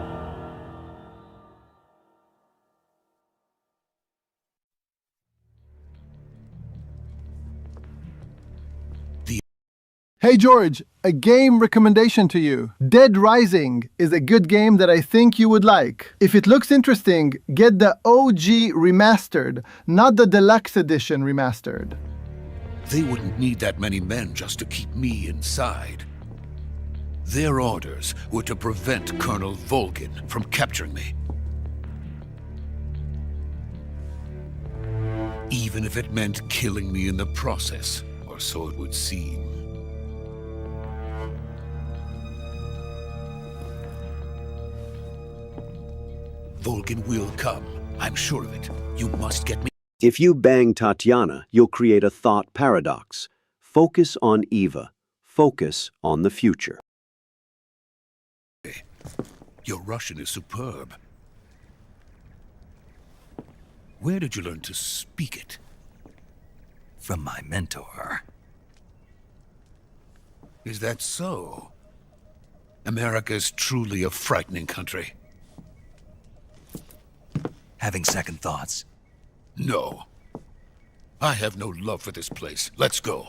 G: Hey George, a game recommendation to you. Dead Rising is a good game that I think you would like. If it looks interesting, get the OG remastered, not the deluxe edition remastered.
C: They wouldn't need that many men just to keep me inside. Their orders were to prevent Colonel Volgin from capturing me. Even if it meant killing me in the process, or so it would seem. Volgin will come. I'm sure of it. You must get me.
I: If you bang Tatiana, you'll create a thought paradox. Focus on Eva. Focus on the future.
C: Your Russian is superb. Where did you learn to speak it?
B: From my mentor.
C: Is that so? America is truly a frightening country.
B: Having second thoughts?
C: No. I have no love for this place. Let's go.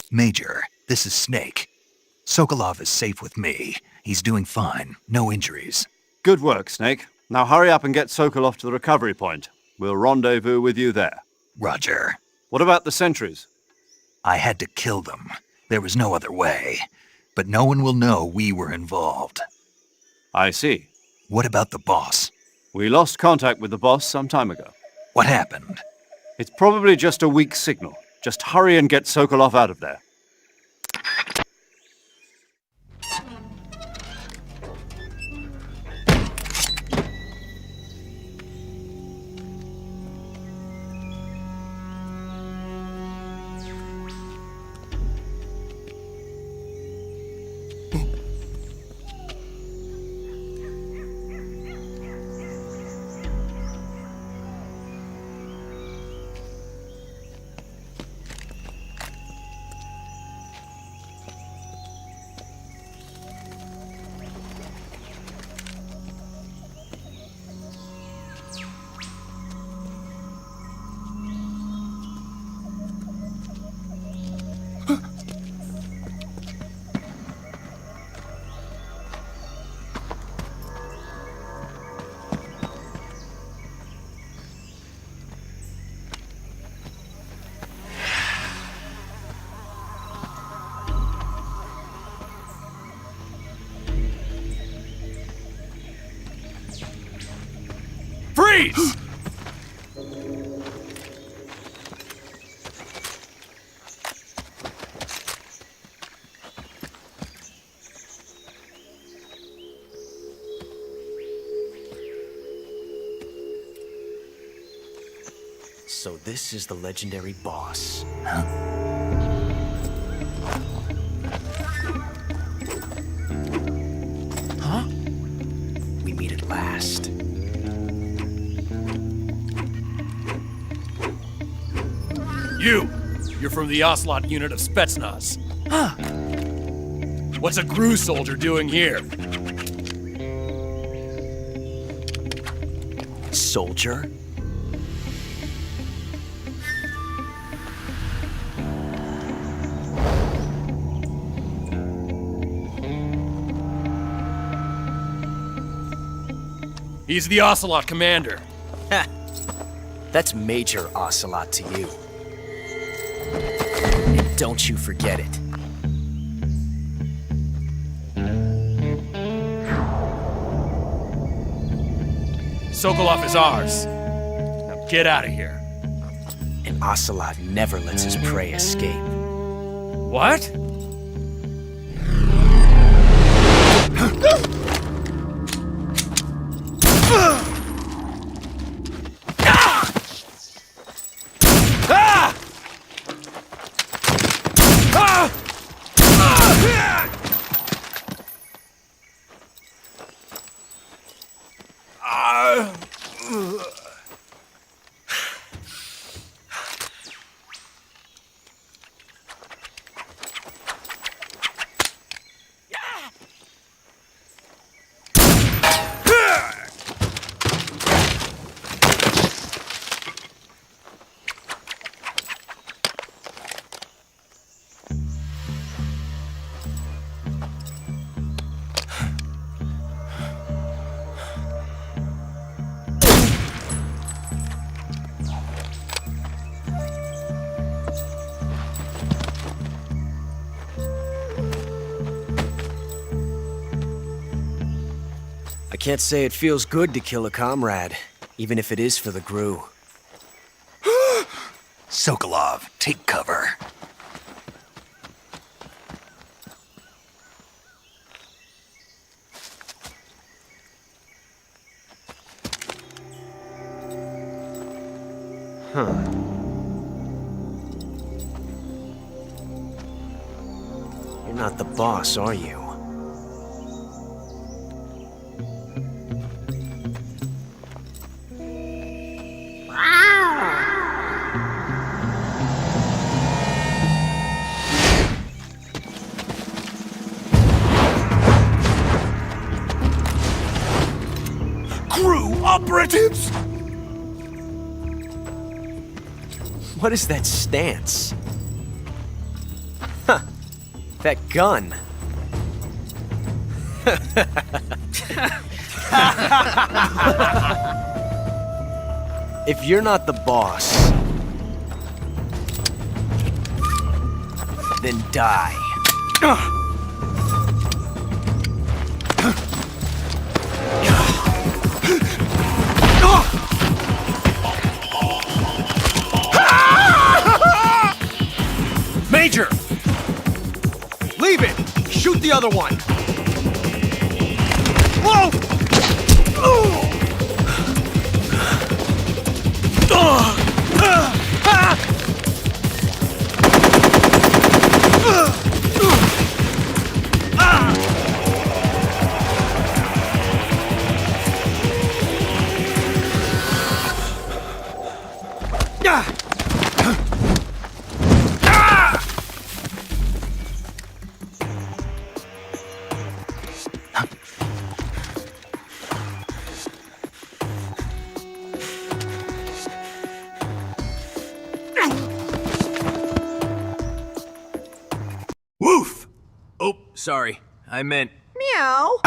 B: Major, this is Snake. Sokolov is safe with me. He's doing fine. No injuries.
D: Good work, Snake. Now hurry up and get Sokolov to the recovery point. We'll rendezvous with you there.
B: Roger.
D: What about the sentries?
B: I had to kill them. There was no other way. But no one will know we were involved.
D: I see.
B: What about the boss?
D: We lost contact with the boss some time ago.
B: What happened?
D: It's probably just a weak signal. Just hurry and get Sokolov out of there.
T: Freeze!
K: So this is the legendary boss.
B: Huh?
K: Huh? We meet at last.
E: You're from the Ocelot unit of Spetsnaz. Huh. What's a GRU soldier doing here?
K: Soldier?
E: He's the Ocelot commander.
K: Ha! That's Major Ocelot to you. And don't you forget it.
T: Sokolov is ours. Now get out of here.
M: An ocelot never lets his prey escape.
T: What?
M: I can't say it feels good to kill a comrade, even if it is for the GRU.
B: Sokolov, take cover.
M: Huh. You're not the boss, are you?
T: GRU operatives?
M: What is that stance? Huh. That gun. If you're not the boss, then die.
E: Major! Leave it! Shoot the other one! Whoa!
U: Woof! Oh, sorry. I meant...
L: Meow.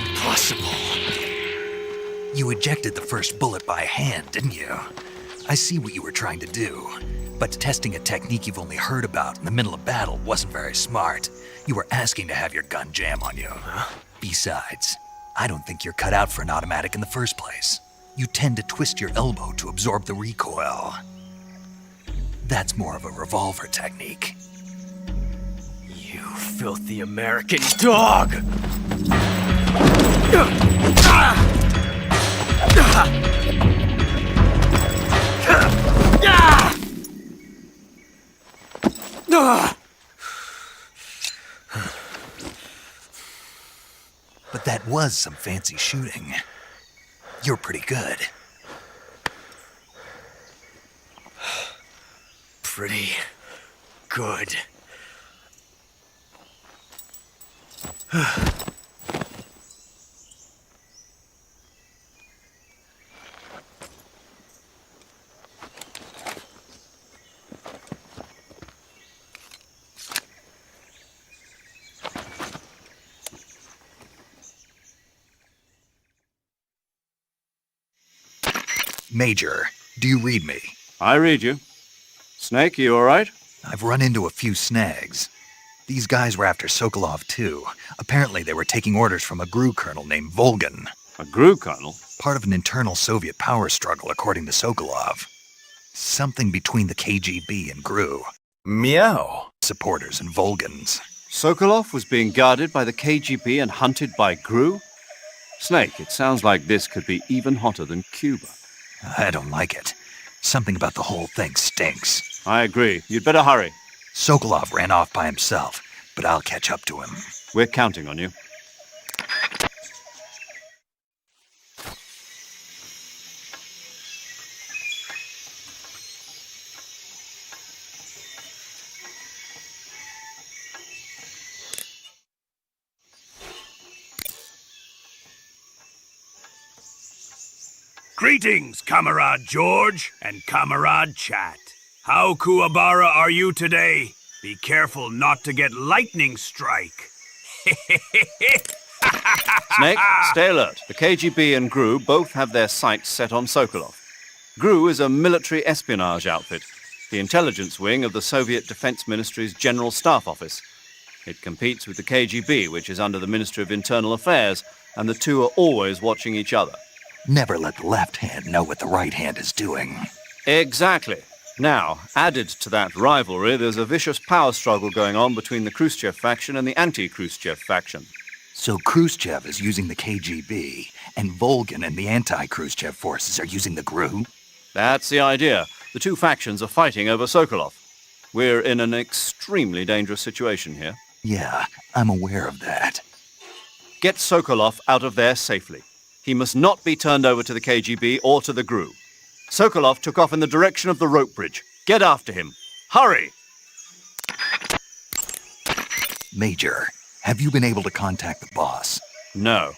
B: Impossible. You ejected the first bullet by hand, didn't you? I see what you were trying to do. But testing a technique you've only heard about in the middle of battle wasn't very smart. You were asking to have your gun jam on you. Besides, I don't think you're cut out for an automatic in the first place. You tend to twist your elbow to absorb the recoil. That's more of a revolver technique.
M: You filthy American dog!
B: But that was some fancy shooting. You're pretty good.
M: Pretty good.
B: Major, do you read me?
D: I read you. Snake, you all right?
B: I've run into a few snags. These guys were after Sokolov, too. Apparently they were taking orders from a GRU colonel named Volgin.
D: A GRU colonel?
B: Part of an internal Soviet power struggle, according to Sokolov. Something between the KGB and GRU.
U: Meow.
B: Supporters and Volgins.
D: Sokolov was being guarded by the KGB and hunted by GRU? Snake, it sounds like this could be even hotter than Cuba.
B: I don't like it. Something about the whole thing stinks.
D: I agree. You'd better hurry.
B: Sokolov ran off by himself, but I'll catch up to him.
D: We're counting on you.
T: Greetings, Comrade George and Comrade Chat. How Kuwabara are you today? Be careful not to get lightning strike.
D: Snake, stay alert. The KGB and GRU both have their sights set on Sokolov. GRU is a military espionage outfit, the intelligence wing of the Soviet Defense Ministry's General Staff Office. It competes with the KGB, which is under the Ministry of Internal Affairs, and the two are always watching each other.
B: Never let the left hand know what the right hand is doing.
D: Exactly. Now, added to that rivalry, there's a vicious power struggle going on between the Khrushchev faction and the anti-Khrushchev faction.
B: So Khrushchev is using the KGB, and Volgin and the anti-Khrushchev forces are using the GRU?
D: That's the idea. The two factions are fighting over Sokolov. We're in an extremely dangerous situation here.
B: Yeah, I'm aware of that.
D: Get Sokolov out of there safely. He must not be turned over to the KGB or to the GRU. Sokolov took off in the direction of the rope bridge. Get after him. Hurry!
B: Major, have you been able to contact the boss?
D: No.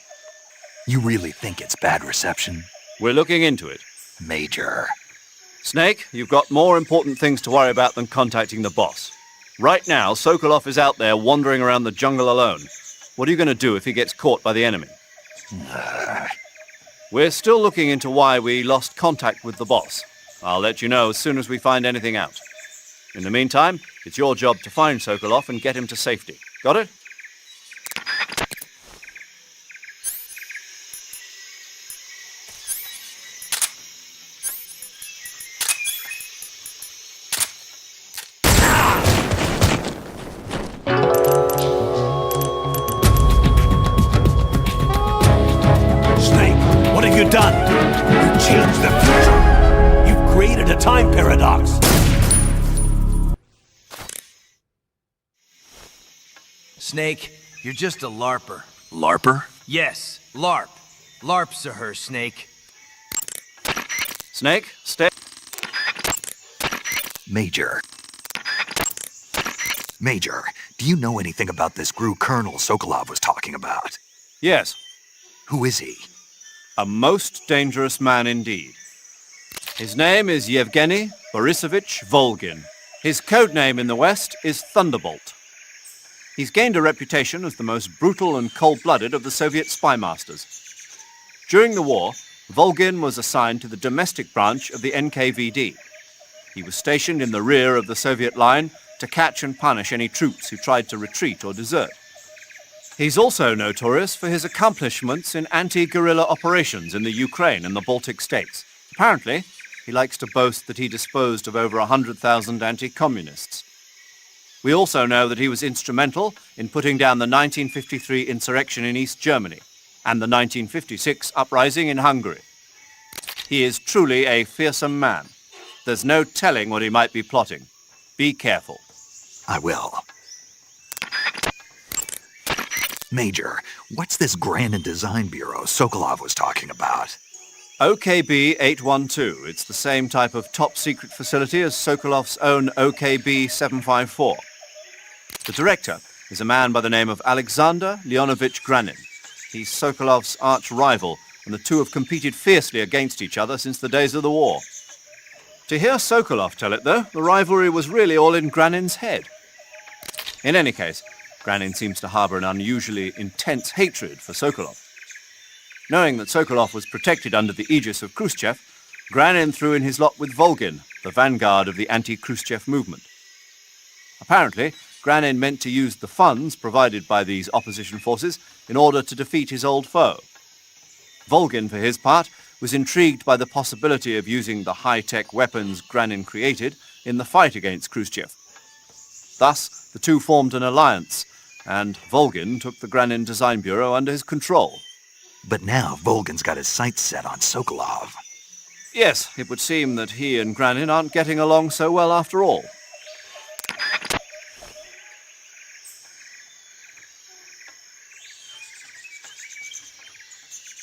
B: You really think it's bad reception?
D: We're looking into it.
B: Major.
D: Snake, you've got more important things to worry about than contacting the boss. Right now, Sokolov is out there wandering around the jungle alone. What are you going to do if he gets caught by the enemy? We're still looking into why we lost contact with the boss. I'll let you know as soon as we find anything out. In the meantime, it's your job to find Sokolov and get him to safety. Got it?
T: Done. You changed the future. You've created a time paradox.
P: Snake, you're just a LARPer.
B: LARPer?
P: Yes, LARP. LARP's a her, Snake.
D: Snake, stay.
B: Major. Major, do you know anything about this GRU colonel Sokolov was talking about?
D: Yes.
B: Who is he?
D: A most dangerous man indeed. His name is Yevgeny Borisovich Volgin. His code name in the West is Thunderbolt. He's gained a reputation as the most brutal and cold-blooded of the Soviet spy masters. During the war, Volgin was assigned to the domestic branch of the NKVD. He was stationed in the rear of the Soviet line to catch and punish any troops who tried to retreat or desert. He's also notorious for his accomplishments in anti-guerrilla operations in the Ukraine and the Baltic states. Apparently, he likes to boast that he disposed of over 100,000 anti-communists. We also know that he was instrumental in putting down the 1953 insurrection in East Germany and the 1956 uprising in Hungary. He is truly a fearsome man. There's no telling what he might be plotting. Be careful.
B: I will. Major, what's this Grand and Design Bureau Sokolov was talking about?
D: OKB 812. It's the same type of top-secret facility as Sokolov's own OKB 754. The director is a man by the name of Alexander Leonovich Granin. He's Sokolov's arch-rival, and the two have competed fiercely against each other since the days of the war. To hear Sokolov tell it, though, the rivalry was really all in Granin's head. In any case, Granin seems to harbor an unusually intense hatred for Sokolov. Knowing that Sokolov was protected under the aegis of Khrushchev, Granin threw in his lot with Volgin, the vanguard of the anti-Khrushchev movement. Apparently, Granin meant to use the funds provided by these opposition forces in order to defeat his old foe. Volgin, for his part, was intrigued by the possibility of using the high-tech weapons Granin created in the fight against Khrushchev. Thus, the two formed an alliance, and Volgin took the Granin Design Bureau under his control.
B: But now Volgin's got his sights set on Sokolov.
D: Yes, it would seem that he and Granin aren't getting along so well after all.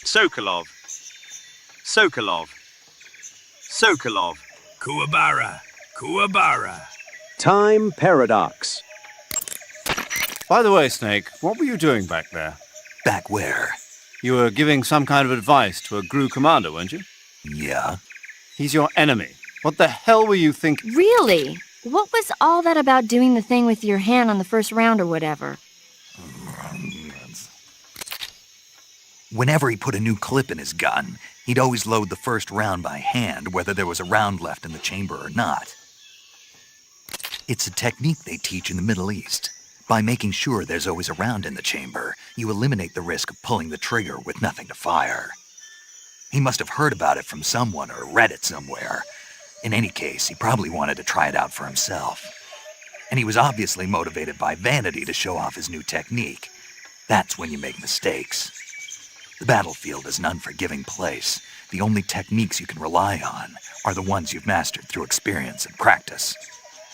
H: Sokolov. Sokolov. Sokolov.
N: Kuwabara. Kuwabara.
I: Time paradox.
D: By the way, Snake, what were you doing back there?
B: Back where?
D: You were giving some kind of advice to a GRU commander, weren't you?
B: Yeah.
D: He's your enemy. What the hell were you thinking?
O: Really? What was all that about doing the thing with your hand on the first round or whatever?
B: Whenever he put a new clip in his gun, he'd always load the first round by hand, whether there was a round left in the chamber or not. It's a technique they teach in the Middle East. By making sure there's always a round in the chamber, you eliminate the risk of pulling the trigger with nothing to fire. He must have heard about it from someone or read it somewhere. In any case, he probably wanted to try it out for himself. And he was obviously motivated by vanity to show off his new technique. That's when you make mistakes. The battlefield is an unforgiving place. The only techniques you can rely on are the ones you've mastered through experience and practice.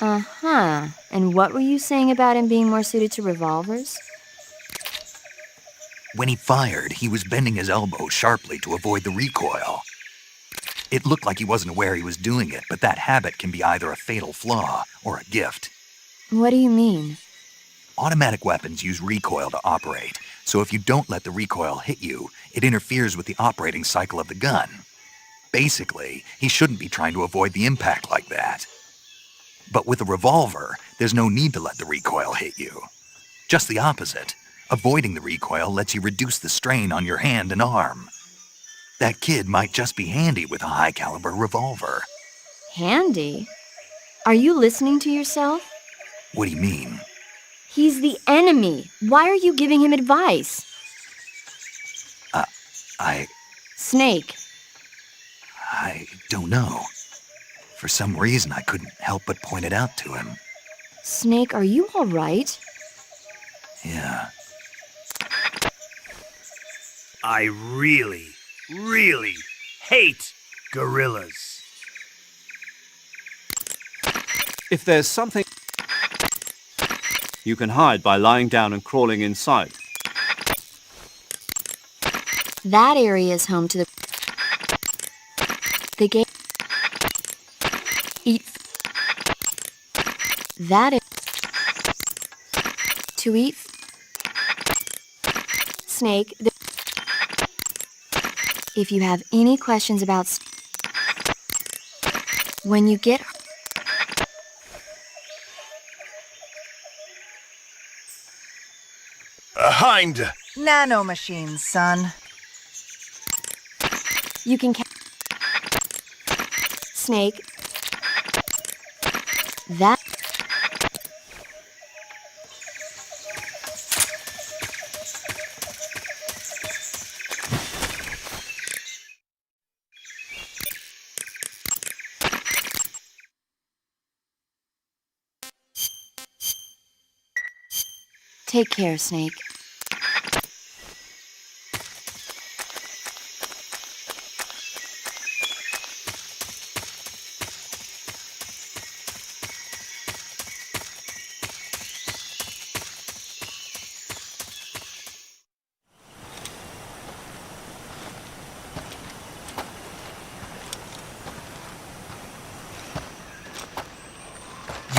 O: Uh-huh. And what were you saying about him being more suited to revolvers?
B: When he fired, he was bending his elbow sharply to avoid the recoil. It looked like he wasn't aware he was doing it, but that habit can be either a fatal flaw or a gift.
O: What do you mean?
B: Automatic weapons use recoil to operate, so if you don't let the recoil hit you, it interferes with the operating cycle of the gun. Basically, he shouldn't be trying to avoid the impact like that. But with a revolver, there's no need to let the recoil hit you. Just the opposite. Avoiding the recoil lets you reduce the strain on your hand and arm. That kid might just be handy with a high-caliber revolver.
O: Handy? Are you listening to yourself?
B: What do you mean?
O: He's the enemy. Why are you giving him advice? Snake.
B: I don't know. For some reason, I couldn't help but point it out to him.
O: Snake, are you all right?
B: Yeah.
H: I really, really hate gorillas.
D: If there's something you can hide by lying down and crawling inside.
O: That area is home to the game. Eat. That is to eat. Snake. If you have any questions about when you get
N: Hind.
V: Nanomachines, son.
O: You can Snake. That Take care, Snake.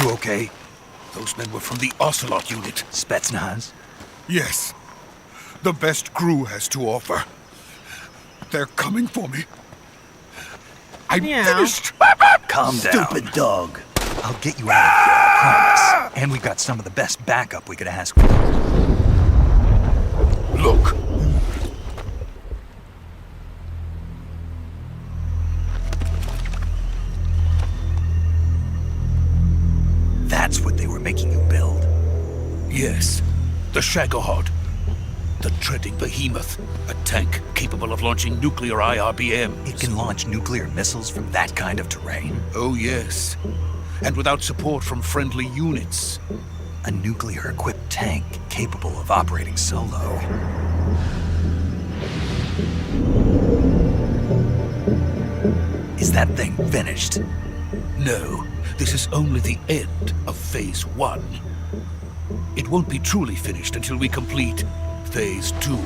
B: You okay?
C: Those men were from the Ocelot unit.
B: Spetsnaz?
C: Yes. The best GRU has to offer. They're coming for me. I'm finished.
B: Calm down.
C: Stupid
B: dog. I'll get you out of here, I promise. And we've got some of the best backup we could ask for.
C: Look. Shagohod, the treading behemoth, a tank capable of launching nuclear IRBMs.
B: It can launch nuclear missiles from that kind of terrain?
C: Oh, yes. And without support from friendly units.
B: A nuclear-equipped tank capable of operating solo. Is that thing finished?
C: No, this is only the end of Phase 1. It won't be truly finished until we complete Phase 2.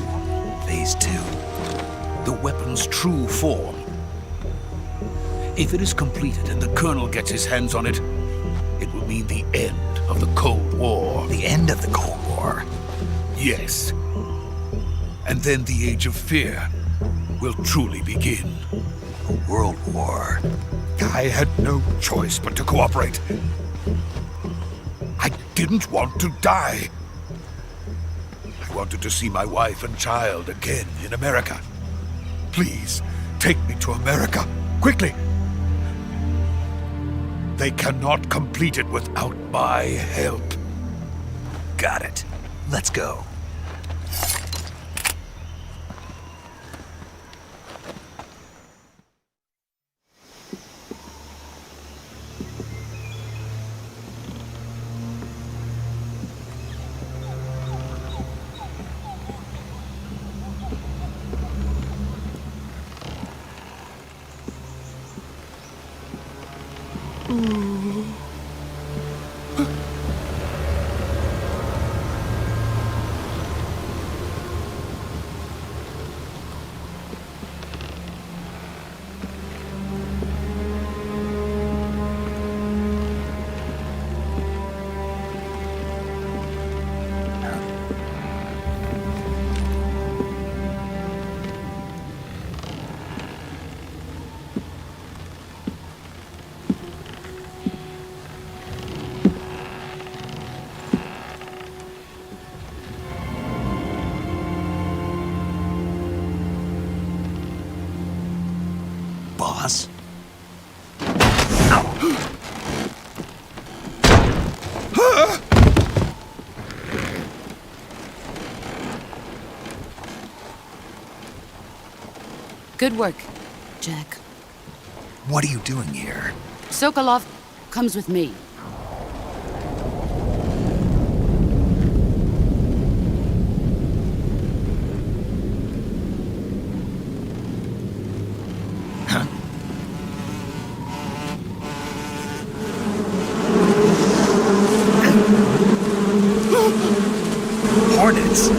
B: Phase 2?
C: The weapon's true form. If it is completed and the Colonel gets his hands on it, it will mean the end of the Cold War.
B: The end of the Cold War?
C: Yes. And then the Age of Fear will truly begin.
B: A world war.
C: I had no choice but to cooperate. I didn't want to die. I wanted to see my wife and child again in America. Please, take me to America, quickly. They cannot complete it without my help.
B: Got it. Let's go. Boss?
Q: Good work, Jack.
B: What are you doing here?
Q: Sokolov comes with me.
B: Hornets?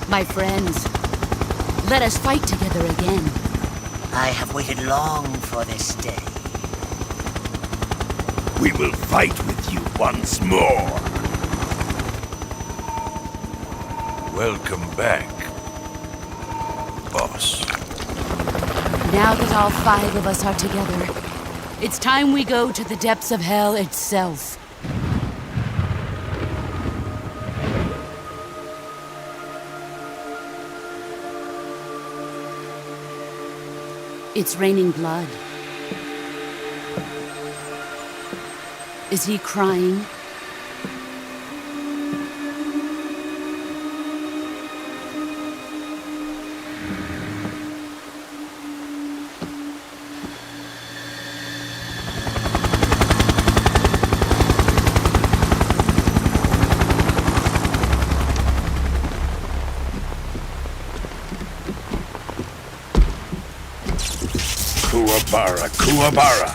Q: My friends, let us fight together again.
R: I have waited long for this day.
T: We will fight with you once more. Welcome back, boss.
Q: Now that all 5 of us are together, it's time we go to the depths of hell itself. It's raining blood. Is he crying?
T: Kuwabara, Kuwabara.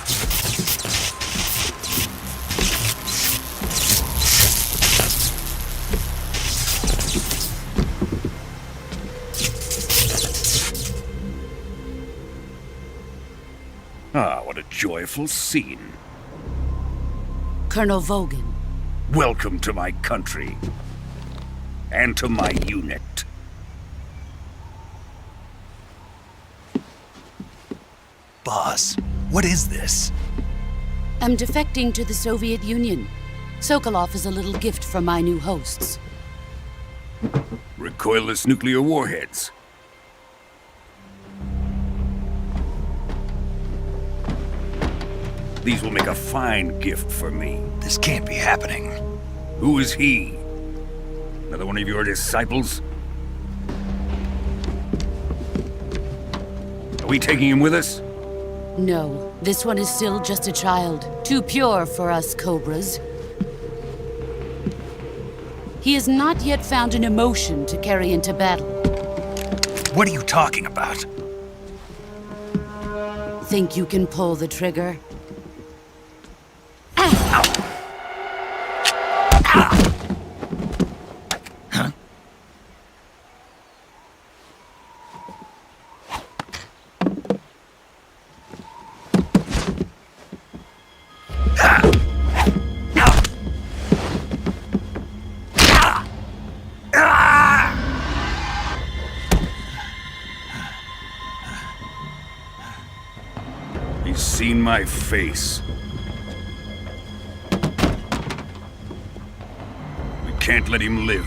A: joyful scene.
Q: Colonel Vogan.
A: Welcome to my country. And to my unit.
B: Boss, what is this?
Q: I'm defecting to the Soviet Union. Sokolov is a little gift from my new hosts.
A: Recoilless nuclear warheads. These will make a fine gift for me.
B: This can't be happening.
A: Who is he? Another one of your disciples? Are we taking him with us?
Q: No, this one is still just a child. Too pure for us Cobras. He has not yet found an emotion to carry into battle.
B: What are you talking about?
Q: Think you can pull the trigger?
A: He's seen my face. We can't let him live.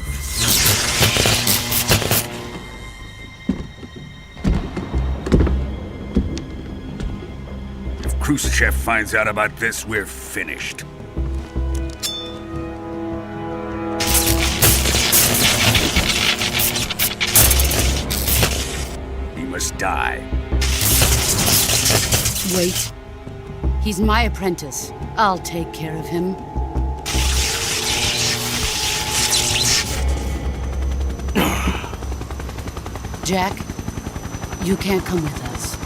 A: If Khrushchev finds out about this, we're finished. He must die.
Q: Wait. He's my apprentice. I'll take care of him. Jack, you can't come with us.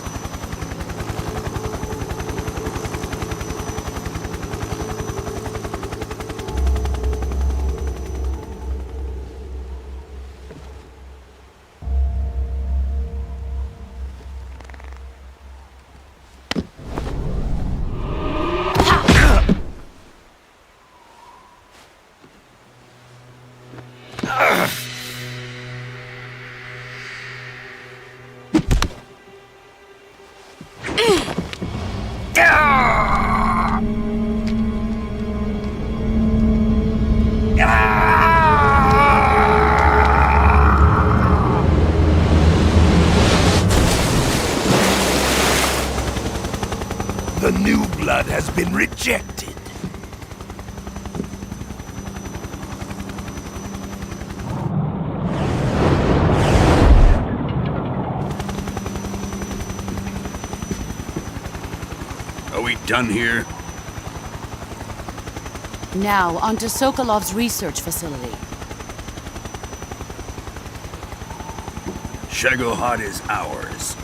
F: The new blood has been rejected.
A: Are we done here?
Q: Now, onto Sokolov's research facility.
A: Shagohod is ours.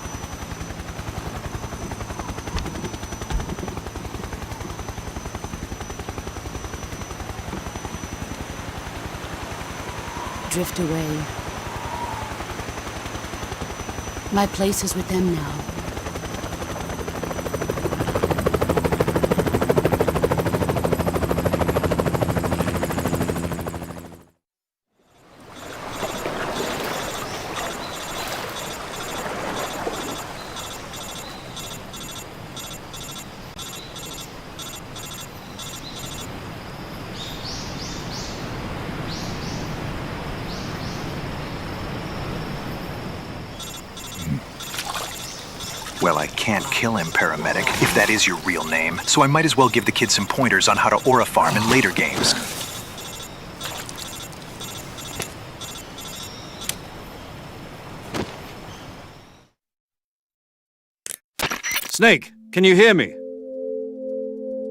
Q: Drift away. My place is with them now.
S: Well, I can't kill him, paramedic, if that is your real name, so I might as well give the kid some pointers on how to aura farm in later games.
D: Snake, can you hear me?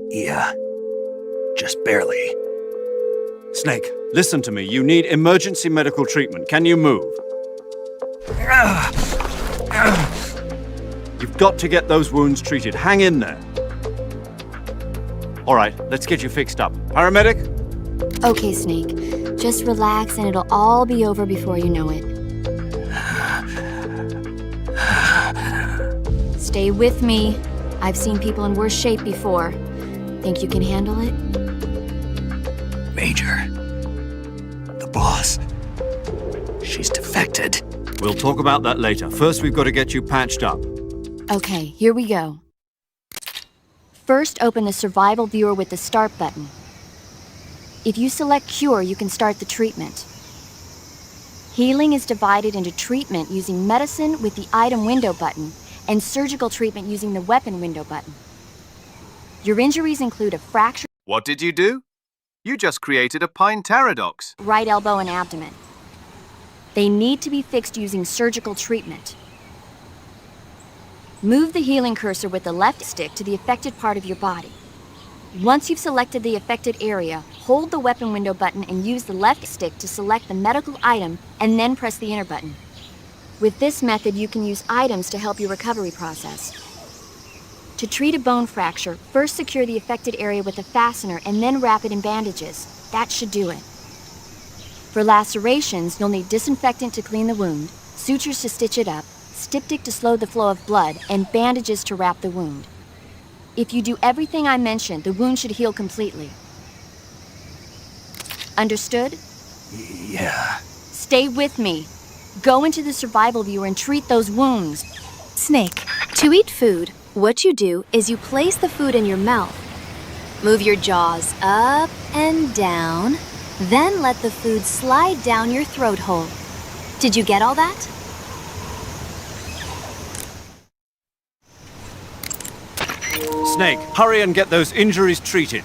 B: Yeah. Just barely.
D: Snake, listen to me. You need emergency medical treatment. Can you move? You've got to get those wounds treated. Hang in there. All right, let's get you fixed up. Paramedic?
O: Okay, Snake. Just relax and it'll all be over before you know it. Stay with me. I've seen people in worse shape before. Think you can handle it?
B: Major. The boss. She's defected.
D: We'll talk about that later. First, we've got to get you patched up.
O: Okay, here we go. First, open the survival viewer with the start button. If you select cure, you can start the treatment. Healing is divided into treatment using medicine with the item window button and surgical treatment using the weapon window button. Your injuries include a fracture,
H: What did you do? You just created a pine pterodox.
O: right elbow, and abdomen. They need to be fixed using surgical treatment. Move the healing cursor with the left stick to the affected part of your body. Once you've selected the affected area, hold the weapon window button and use the left stick to select the medical item and then press the enter button. With this method, you can use items to help your recovery process. To treat a bone fracture, first secure the affected area with a fastener and then wrap it in bandages. That should do it. For lacerations, you'll need disinfectant to clean the wound, sutures to stitch it up, styptic to slow the flow of blood, and bandages to wrap the wound. If you do everything I mentioned, the wound should heal completely. Understood?
B: Yeah.
O: Stay with me. Go into the survival viewer and treat those wounds.
G: Snake, to eat food, what you do is you place the food in your mouth. Move your jaws up and down, then let the food slide down your throat hole. Did you get all that?
D: Snake, hurry and get those injuries treated.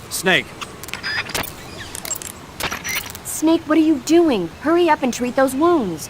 D: Snake.
O: Snake, what are you doing? Hurry up and treat those wounds.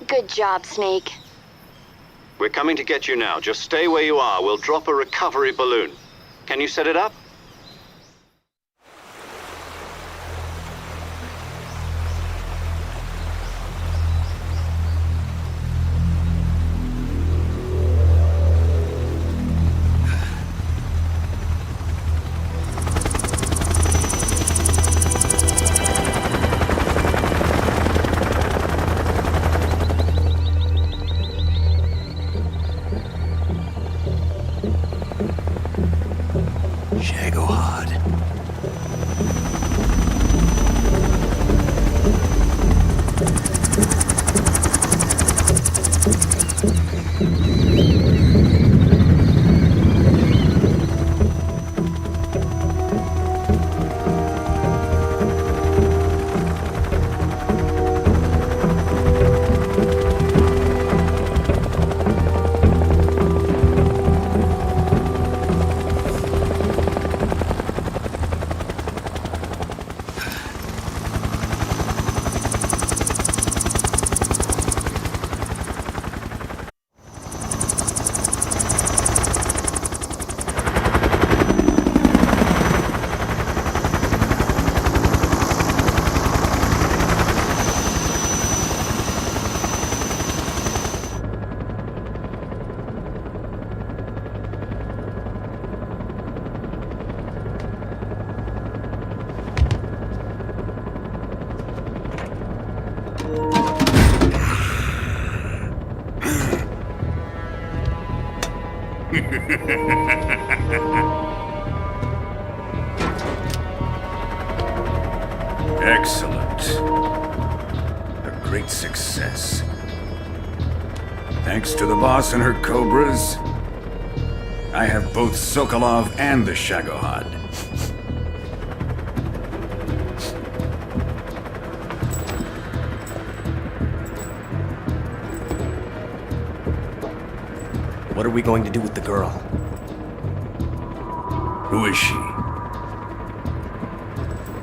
O: Good job, Snake.
D: We're coming to get you now. Just stay where you are. We'll drop a recovery balloon. Can you set it up?
B: Shit.
A: Excellent. A great success. Thanks to the boss and her cobras, I have both Sokolov and the Shagohod.
M: What are we going to do with the girl?
A: Who is she?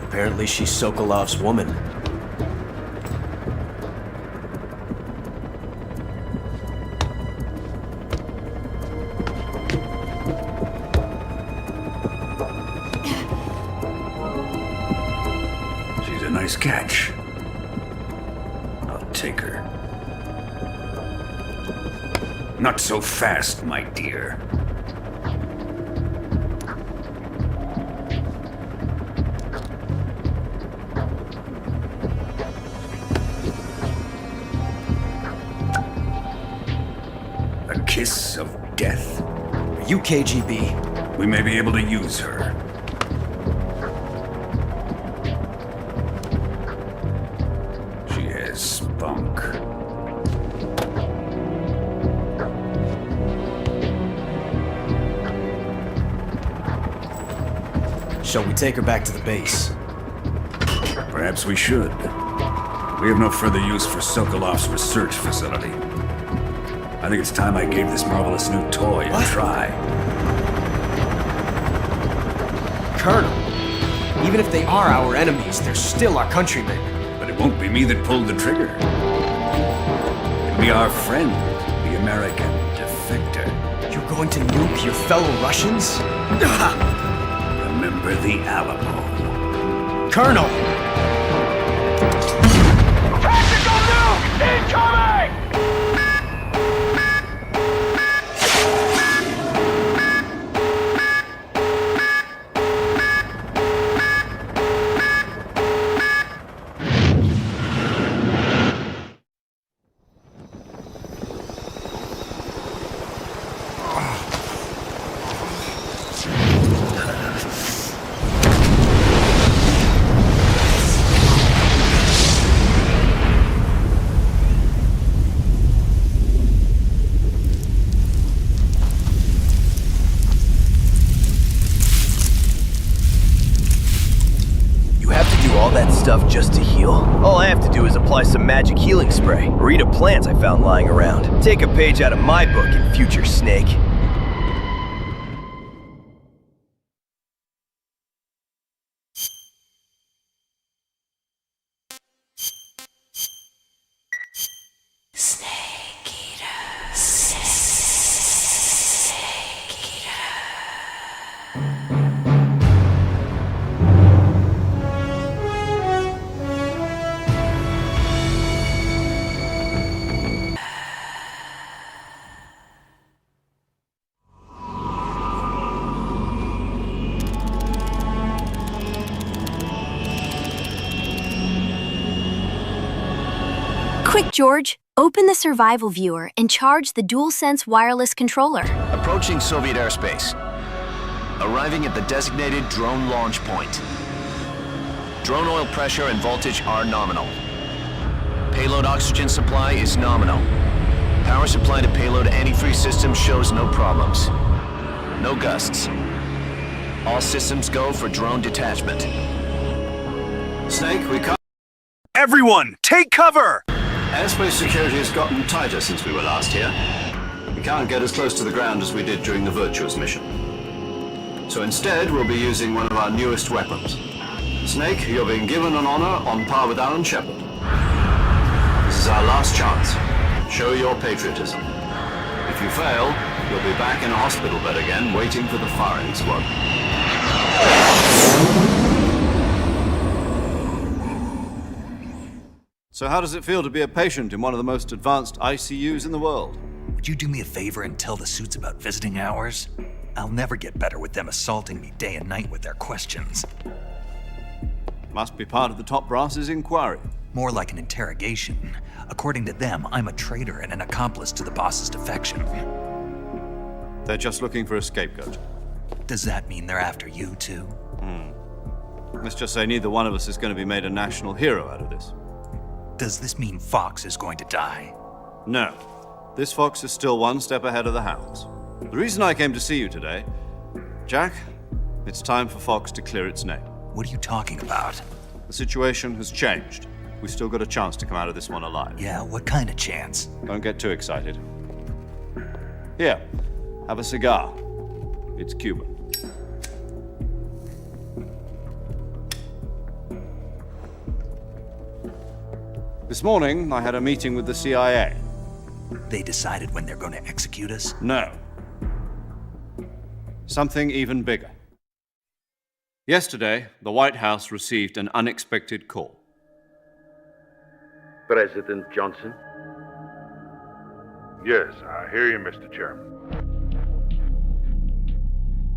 M: Apparently she's Sokolov's woman.
A: She's a nice catch. I'll take her. Not so fast, my dear. A kiss of death.
M: Are you KGB?
A: We may be able to use her. She has spunk.
M: Shall we take her back to the base?
A: Perhaps we should. We have no further use for Sokolov's research facility. I think it's time I gave this marvelous new toy a try.
M: Colonel, even if they are our enemies, they're still our countrymen.
A: But it won't be me that pulled the trigger. It'll be our friend, the American defector.
M: You're going to nuke your fellow Russians?
A: Remember the Alamo.
M: Colonel!
T: Tactical nuke incoming!
P: Stuff just to heal. All I have to do is apply some magic healing spray, or eat a plant I found lying around. Take a page out of my book in future, Snake.
G: Quick, George. Open the survival viewer and charge the DualSense wireless controller.
S: Approaching Soviet airspace. Arriving at the designated drone launch point. Drone oil pressure and voltage are nominal. Payload oxygen supply is nominal. Power supply to payload antifreeze system shows no problems. No gusts. All systems go for drone detachment.
D: Snake, we can't...
T: Everyone, take cover!
D: Airspace security has gotten tighter since we were last here. We can't get as close to the ground as we did during the Virtuous mission. So instead, we'll be using one of our newest weapons. Snake, you're being given an honor on par with Alan Shepard. This is our last chance. Show your patriotism. If you fail, you'll be back in a hospital bed again, waiting for the firing squad. So how does it feel to be a patient in one of the most advanced ICUs in the world?
B: Would you do me a favor and tell the suits about visiting hours? I'll never get better with them assaulting me day and night with their questions.
D: Must be part of the top brass's inquiry.
B: More like an interrogation. According to them, I'm a traitor and an accomplice to the boss's defection.
D: They're just looking for a scapegoat.
B: Does that mean they're after you, too?
D: Let's just say neither one of us is going to be made a national hero out of this.
B: Does this mean Fox is going to die?
D: No. This fox is still one step ahead of the hounds. The reason I came to see you today, Jack, it's time for Fox to clear its name.
B: What are you talking about?
D: The situation has changed. We've still got a chance to come out of this one alive.
B: Yeah, what kind of chance?
D: Don't get too excited. Here, have a cigar. It's Cuban. This morning, I had a meeting with the CIA.
B: They decided when they're going to execute us?
D: No. Something even bigger. Yesterday, the White House received an unexpected call.
J: President Johnson?
K: Yes, I hear you, Mr. Chairman.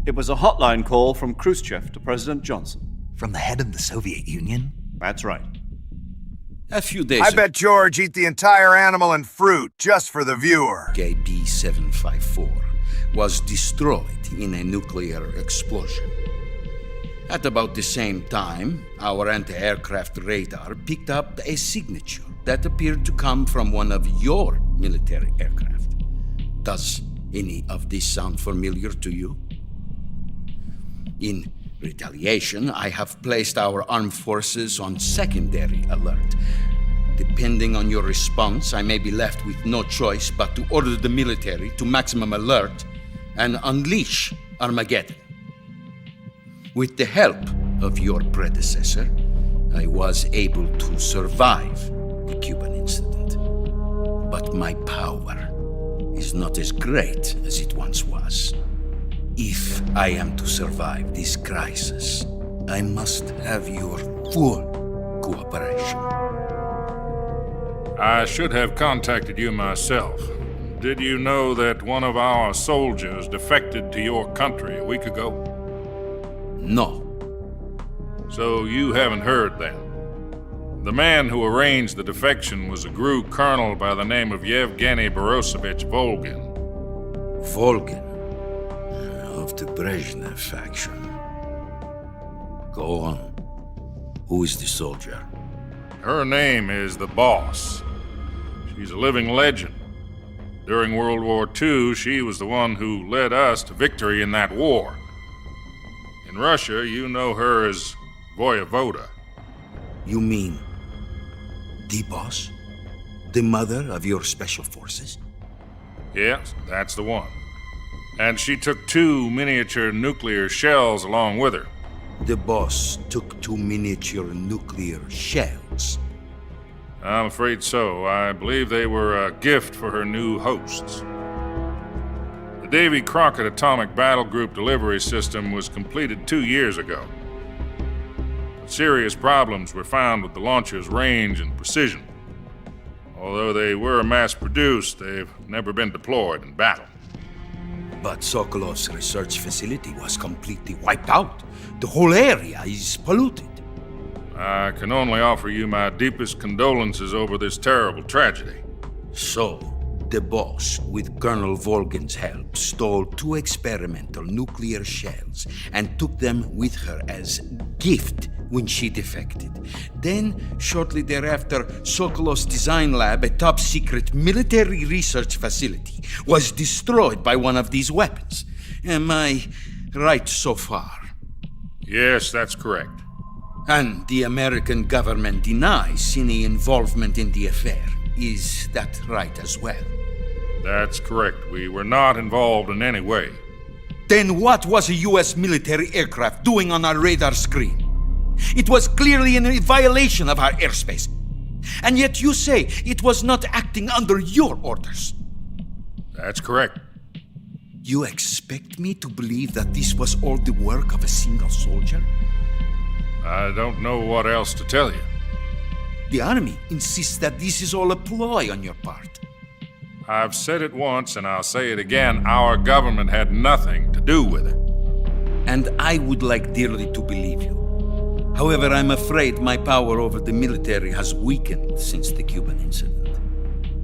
D: It was a hotline call from Khrushchev to President Johnson.
B: From the head of the Soviet Union?
D: That's right.
C: A few days
F: I bet George eat the entire animal and fruit just for the viewer.
C: KB-754 was destroyed in a nuclear explosion. At about the same time, our anti-aircraft radar picked up a signature that appeared to come from one of your military aircraft. Does any of this sound familiar to you? In retaliation, I have placed our armed forces on secondary alert. Depending on your response, I may be left with no choice but to order the military to maximum alert and unleash Armageddon. With the help of your predecessor, I was able to survive the Cuban incident. But my power is not as great as it once was. If I am to survive this crisis, I must have your full cooperation.
K: I should have contacted you myself. Did you know that one of our soldiers defected to your country a week ago?
C: No.
K: So you haven't heard then? The man who arranged the defection was a GRU colonel by the name of Yevgeny Borosovich Volgin.
C: Volgin? Of the Brezhnev faction. Go on. Who is the soldier?
K: Her name is the Boss. She's a living legend. During World War II, she was the one who led us to victory in that war. In Russia, you know her as Voyevoda.
C: You mean the Boss? The mother of your special forces?
K: Yes, that's the one. And she took 2 miniature nuclear shells along with her.
C: The Boss took 2 miniature nuclear shells?
K: I'm afraid so. I believe they were a gift for her new hosts. The Davy Crockett Atomic Battle Group delivery system was completed 2 years ago. But serious problems were found with the launcher's range and precision. Although they were mass-produced, they've never been deployed in battle.
C: But Sokolov's research facility was completely wiped out. The whole area is polluted.
K: I can only offer you my deepest condolences over this terrible tragedy.
C: So, the Boss, with Colonel Volgin's help, stole 2 experimental nuclear shells and took them with her as gift when she defected. Then, shortly thereafter, Sokolov's design lab, a top-secret military research facility, was destroyed by one of these weapons. Am I right so far?
K: Yes, that's correct.
C: And the American government denies any involvement in the affair. Is that right as well?
K: That's correct. We were not involved in any way.
C: Then what was a U.S. military aircraft doing on our radar screen? It was clearly in a violation of our airspace. And yet you say it was not acting under your orders.
K: That's correct.
C: You expect me to believe that this was all the work of a single soldier?
K: I don't know what else to tell you.
C: The Army insists that this is all a ploy on your part.
K: I've said it once and I'll say it again. Our government had nothing to do with it.
C: And I would like dearly to believe you. However, I'm afraid my power over the military has weakened since the Cuban incident.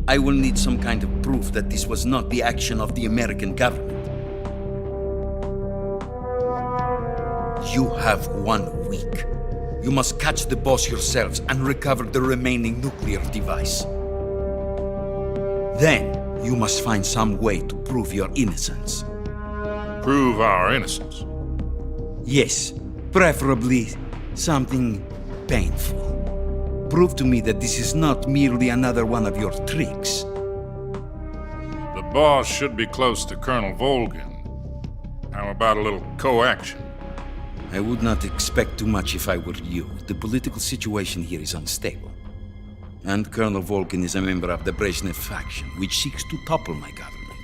C: I will need some kind of proof that this was not the action of the American government.
F: You have 1 week. You must catch the boss yourselves and recover the remaining nuclear device. Then, you must find some way to prove your innocence.
K: Prove our innocence?
F: Yes, preferably something painful. Prove to me that this is not merely another one of your tricks.
K: The boss should be close to Colonel Volgin. How about a little coaction?
F: I would not expect too much if I were you. The political situation here is unstable. And Colonel Volgin is a member of the Brezhnev faction, which seeks to topple my government.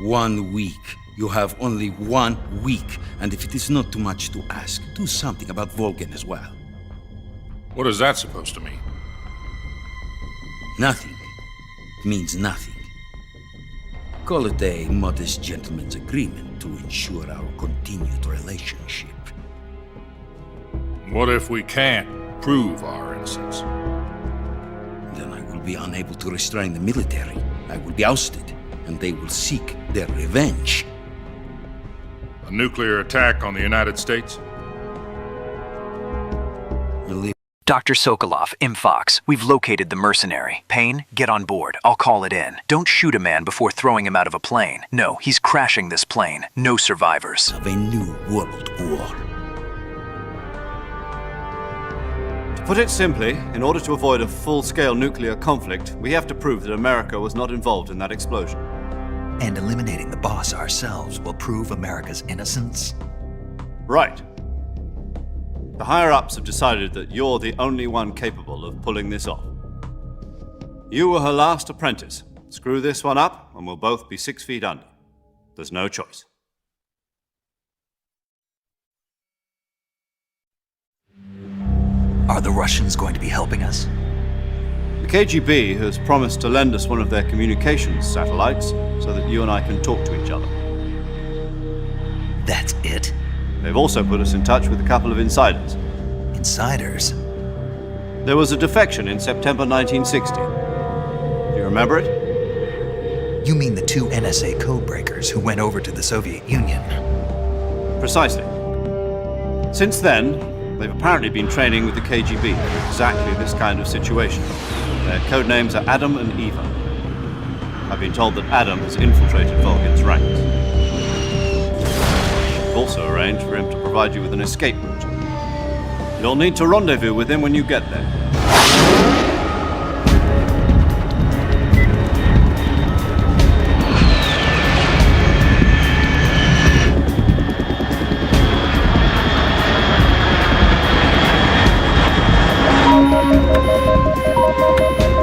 F: 1 week. You have only 1 week, and if it is not too much to ask, do something about Volgin as well.
K: What is that supposed to mean?
F: Nothing. It means nothing. Call it a modest gentleman's agreement to ensure our continued relationship.
K: What if we can't prove our innocence?
F: Then I will be unable to restrain the military. I will be ousted, and they will seek their revenge.
K: A nuclear attack on the United States?
E: Dr. Sokolov, Imfox, we've located the mercenary. Payne, get on board. I'll call it in. Don't shoot a man before throwing him out of a plane. No, he's crashing this plane. No survivors.
F: Of a new world war.
D: To put it simply, in order to avoid a full-scale nuclear conflict, we have to prove that America was not involved in that explosion.
B: And eliminating the boss ourselves will prove America's innocence?
D: Right. The higher-ups have decided that you're the only one capable of pulling this off. You were her last apprentice. Screw this one up, and we'll both be 6 feet under. There's no choice.
B: Are the Russians going to be helping us?
D: The KGB has promised to lend us one of their communications satellites so that you and I can talk to each other.
B: That's it?
D: They've also put us in touch with a couple of insiders.
B: Insiders?
D: There was a defection in September 1960. Do you remember it?
B: You mean the 2 NSA codebreakers who went over to the Soviet Union?
D: Precisely. Since then, they've apparently been training with the KGB for exactly this kind of situation. Their codenames are Adam and Eva. I've been told that Adam has infiltrated Volgin's ranks. Also arranged for him to provide you with an escape route. You'll need to rendezvous with him when you get there.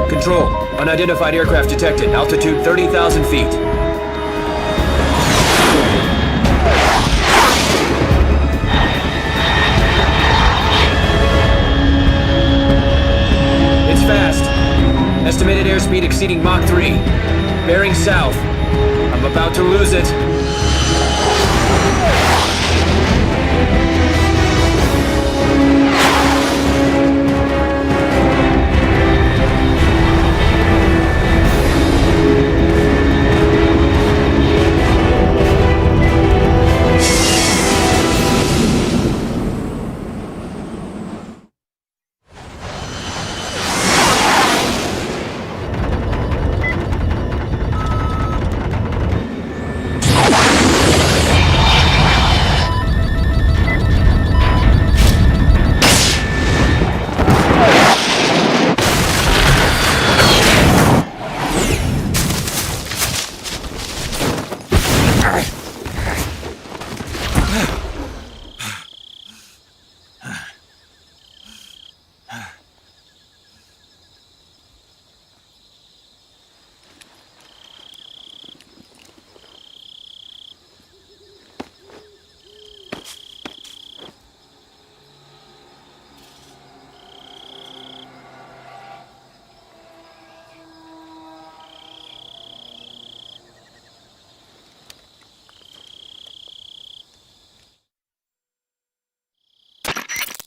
M: Control, unidentified aircraft detected. Altitude 30,000 feet. Fast. Estimated airspeed exceeding Mach 3. Bearing south. I'm about to lose it.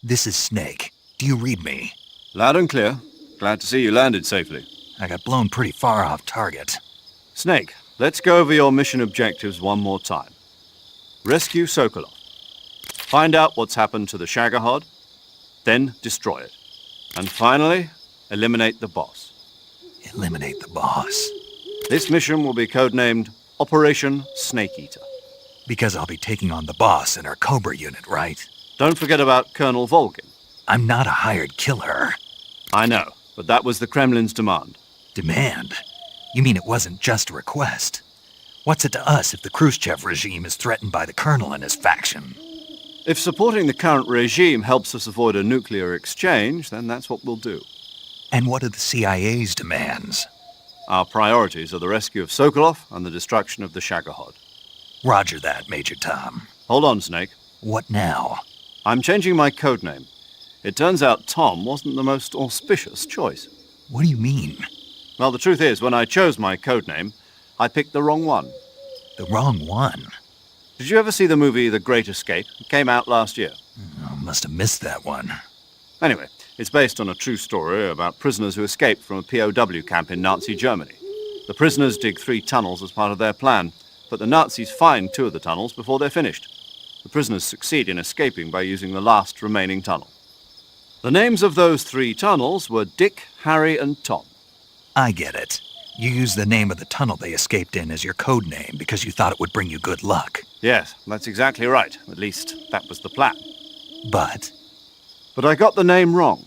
B: This is Snake. Do you read me?
D: Loud and clear. Glad to see you landed safely.
B: I got blown pretty far off target.
D: Snake, let's go over your mission objectives one more time. Rescue Sokolov. Find out what's happened to the Shagohod, then destroy it. And finally, eliminate the boss.
B: Eliminate the boss.
D: This mission will be codenamed Operation Snake Eater.
B: Because I'll be taking on the boss in our Cobra unit, right?
D: Don't forget about Colonel Volgin.
B: I'm not a hired killer.
D: I know, but that was the Kremlin's demand.
B: Demand? You mean it wasn't just a request? What's it to us if the Khrushchev regime is threatened by the Colonel and his faction?
D: If supporting the current regime helps us avoid a nuclear exchange, then that's what we'll do.
B: And what are the CIA's demands?
D: Our priorities are the rescue of Sokolov and the destruction of the Shagohod.
B: Roger that, Major Tom.
D: Hold on, Snake.
B: What now?
D: I'm changing my codename. It turns out Tom wasn't the most auspicious choice.
B: What do you mean?
D: Well, the truth is, when I chose my codename, I picked the wrong one.
B: The wrong one?
D: Did you ever see the movie The Great Escape? It came out last year.
B: I must have missed that one.
D: Anyway, it's based on a true story about prisoners who escaped from a POW camp in Nazi Germany. The prisoners dig 3 tunnels as part of their plan, but the Nazis find 2 of the tunnels before they're finished. The prisoners succeed in escaping by using the last remaining tunnel. The names of those 3 tunnels were Dick, Harry, and Tom.
B: I get it. You used the name of the tunnel they escaped in as your code name because you thought it would bring you good luck.
D: Yes, that's exactly right. At least, that was the plan.
B: But
D: I got the name wrong.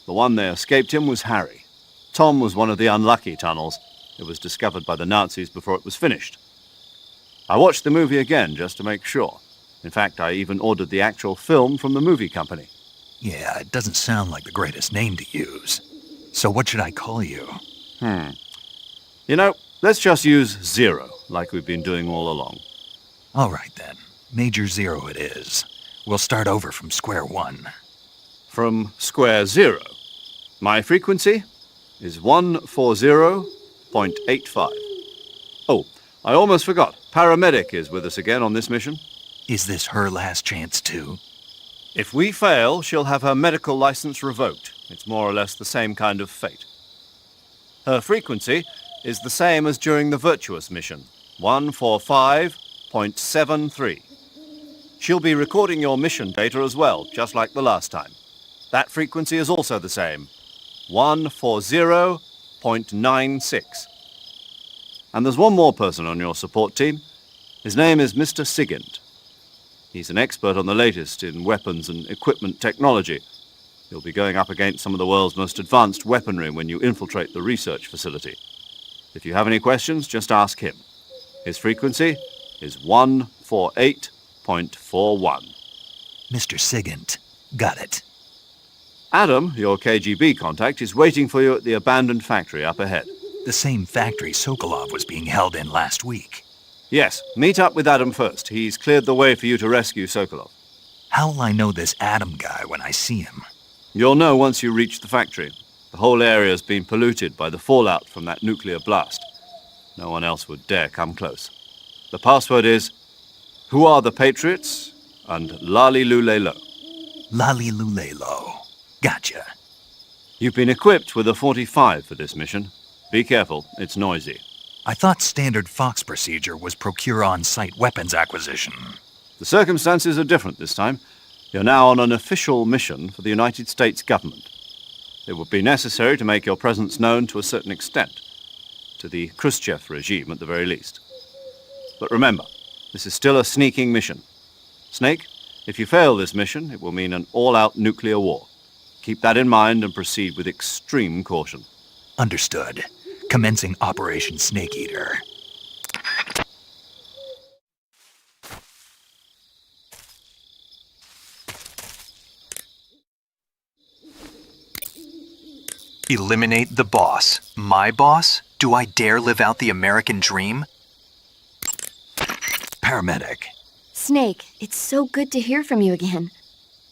D: The one they escaped in was Harry. Tom was one of the unlucky tunnels. It was discovered by the Nazis before it was finished. I watched the movie again just to make sure. In fact, I even ordered the actual film from the movie company.
B: yeah, it doesn't sound like the greatest name to use. So what should I call you?
D: You know, let's just use Zero, like we've been doing all along.
B: All right, then. Major Zero it is. We'll start over from square one.
D: From square zero. My frequency is 140.85. Oh, I almost forgot. Paramedic is with us again on this mission.
B: Is this her last chance, too?
D: If we fail, she'll have her medical license revoked. It's more or less the same kind of fate. Her frequency is the same as during the Virtuous mission, 145.73. She'll be recording your mission data as well, just like the last time. That frequency is also the same, 140.96. And there's one more person on your support team. His name is Mr. Sigint. He's an expert on the latest in weapons and equipment technology. You'll be going up against some of the world's most advanced weaponry when you infiltrate the research facility. If you have any questions, just ask him. His frequency is 148.41.
B: Mr. Sigint. Got it.
D: Adam, your KGB contact, is waiting for you at the abandoned factory up ahead.
B: The same factory Sokolov was being held in last week.
D: Yes, meet up with Adam first. He's cleared the way for you to rescue Sokolov.
B: How'll I know this Adam guy when I see him?
D: You'll know once you reach the factory. The whole area's been polluted by the fallout from that nuclear blast. No one else would dare come close. The password is, "Who are the Patriots?" and Lali Lulelo.
B: Lali Lulelo. Gotcha.
D: You've been equipped with a 45 for this mission. Be careful, it's noisy.
B: I thought standard Fox procedure was procure on-site weapons acquisition.
D: The circumstances are different this time. You're now on an official mission for the United States government. It would be necessary to make your presence known to a certain extent, to the Khrushchev regime at the very least. But remember, this is still a sneaking mission. Snake, if you fail this mission, it will mean an all-out nuclear war. Keep that in mind and proceed with extreme caution.
B: Understood. Commencing Operation Snake Eater.
E: Eliminate the boss. My boss? Do I dare live out the American dream?
B: Paramedic.
O: Snake, it's so good to hear from you again.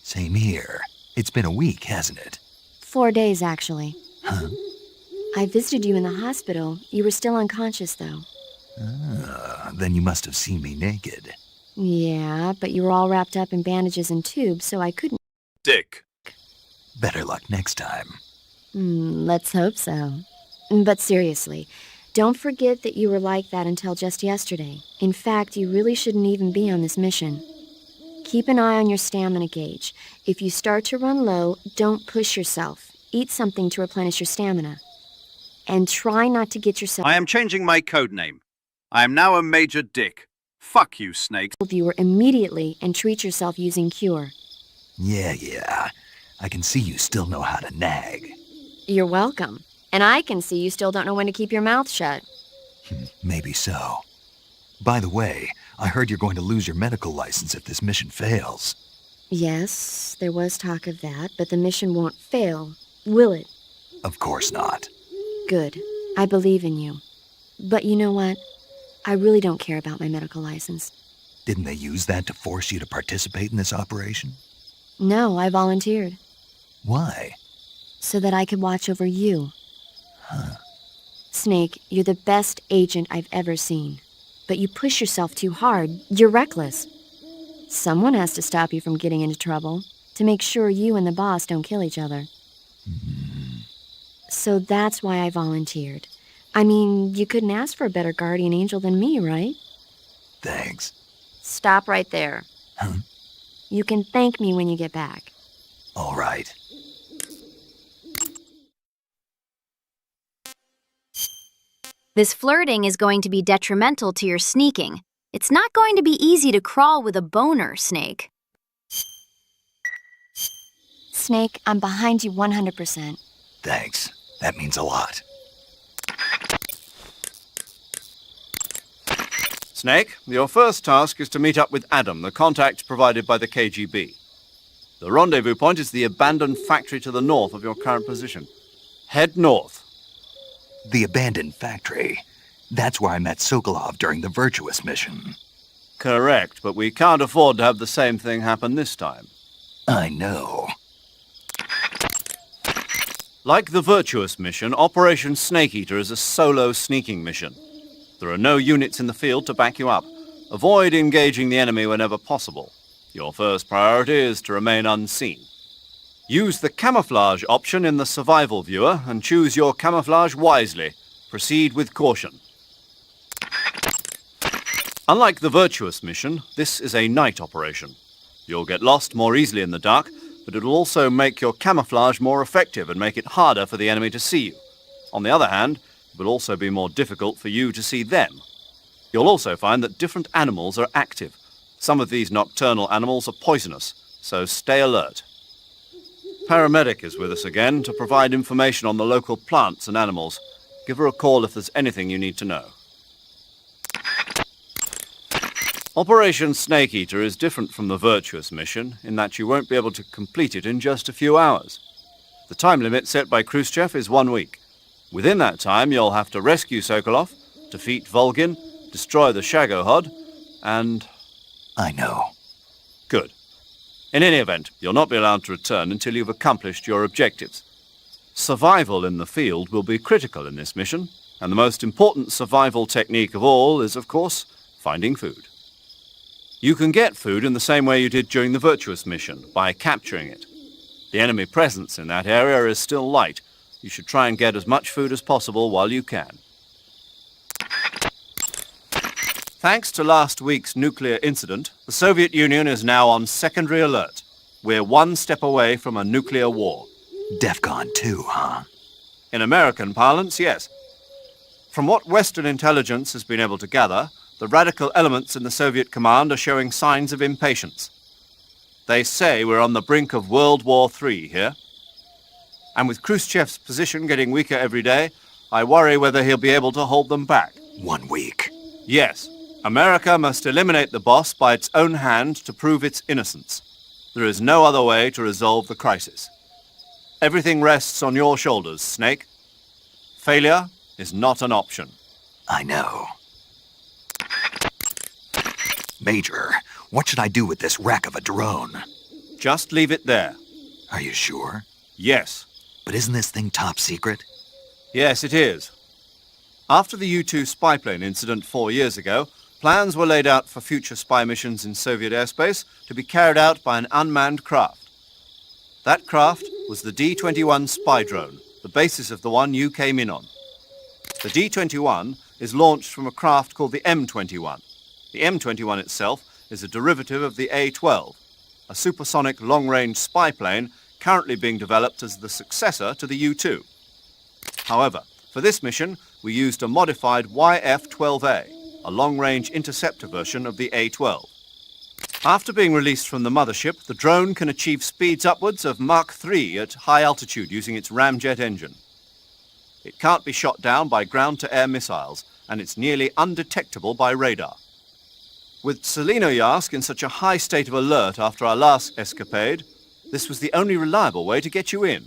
B: Same here. It's been a week, hasn't it?
O: 4 days, actually.
B: Huh?
O: I visited you in the hospital. You were still unconscious, though.
B: Then you must have seen me naked.
O: Yeah, but you were all wrapped up in bandages and tubes, so I couldn't.
D: Dick.
B: Better luck next time.
O: Let's hope so. But seriously, don't forget that you were like that until just yesterday. In fact, you really shouldn't even be on this mission. Keep an eye on your stamina gauge. If you start to run low, don't push yourself. Eat something to replenish your stamina. And try not to get yourself...
D: I am changing my code name. I am now a Major Dick. Fuck you, Snake.
O: ...viewer immediately and treat yourself using Cure.
B: Yeah. I can see you still know how to nag.
O: You're welcome. And I can see you still don't know when to keep your mouth shut.
B: Maybe so. By the way, I heard you're going to lose your medical license if this mission fails.
O: Yes, there was talk of that, but the mission won't fail, will it?
B: Of course not.
O: Good. I believe in you. But you know what? I really don't care about my medical license.
B: Didn't they use that to force you to participate in this operation?
O: No, I volunteered.
B: Why?
O: So that I could watch over you.
B: Huh.
O: Snake, you're the best agent I've ever seen. But you push yourself too hard. You're reckless. Someone has to stop you from getting into trouble, to make sure you and the boss don't kill each other. So that's why I volunteered. I mean, you couldn't ask for a better guardian angel than me, right?
B: Thanks.
O: Stop right there.
B: Huh?
O: You can thank me when you get back.
B: All right.
G: This flirting is going to be detrimental to your sneaking. It's not going to be easy to crawl with a boner, Snake.
O: Snake, I'm behind you 100%.
B: Thanks. That means a lot.
D: Snake, your first task is to meet up with Adam, the contact provided by the KGB. The rendezvous point is the abandoned factory to the north of your current position. Head north.
B: The abandoned factory. That's where I met Sokolov during the Virtuous mission.
D: Correct, but we can't afford to have the same thing happen this time.
B: I know.
D: Like the Virtuous mission, Operation Snake Eater is a solo sneaking mission. There are no units in the field to back you up. Avoid engaging the enemy whenever possible. Your first priority is to remain unseen. Use the camouflage option in the survival viewer and choose your camouflage wisely. Proceed with caution. Unlike the Virtuous mission, this is a night operation. You'll get lost more easily in the dark, but it'll also make your camouflage more effective and make it harder for the enemy to see you. On the other hand, it will also be more difficult for you to see them. You'll also find that different animals are active. Some of these nocturnal animals are poisonous, so stay alert. Paramedic is with us again to provide information on the local plants and animals. Give her a call if there's anything you need to know. Operation Snake Eater is different from the Virtuous mission in that you won't be able to complete it in just a few hours. The time limit set by Khrushchev is 1 week. Within that time, you'll have to rescue Sokolov, defeat Volgin, destroy the Shagohod, and...
B: I know.
D: Good. In any event, you'll not be allowed to return until you've accomplished your objectives. Survival in the field will be critical in this mission, and the most important survival technique of all is, of course, finding food. You can get food in the same way you did during the Virtuous mission, by capturing it. The enemy presence in that area is still light. You should try and get as much food as possible while you can. Thanks to last week's nuclear incident, the Soviet Union is now on secondary alert. We're one step away from a nuclear war.
B: DEFCON 2, huh?
D: In American parlance, yes. From what Western intelligence has been able to gather, the radical elements in the Soviet command are showing signs of impatience. They say we're on the brink of World War III here. And with Khrushchev's position getting weaker every day, I worry whether he'll be able to hold them back.
B: 1 week.
D: Yes. America must eliminate the boss by its own hand to prove its innocence. There is no other way to resolve the crisis. Everything rests on your shoulders, Snake. Failure is not an option.
B: I know. Major, what should I do with this wreck of a drone?
D: Just leave it there.
B: Are you sure?
D: Yes.
B: But isn't this thing top secret?
D: Yes, it is. After the U-2 spy plane incident 4 years ago, plans were laid out for future spy missions in Soviet airspace to be carried out by an unmanned craft. That craft was the D-21 spy drone, the basis of the one you came in on. The D-21 is launched from a craft called the M-21. The M-21 itself is a derivative of the A-12, a supersonic long-range spy plane currently being developed as the successor to the U-2. However, for this mission, we used a modified YF-12A, a long-range interceptor version of the A-12. After being released from the mothership, the drone can achieve speeds upwards of Mach 3 at high altitude using its ramjet engine. It can't be shot down by ground-to-air missiles, and it's nearly undetectable by radar. With Selinoyarsk in such a high state of alert after our last escapade, this was the only reliable way to get you in.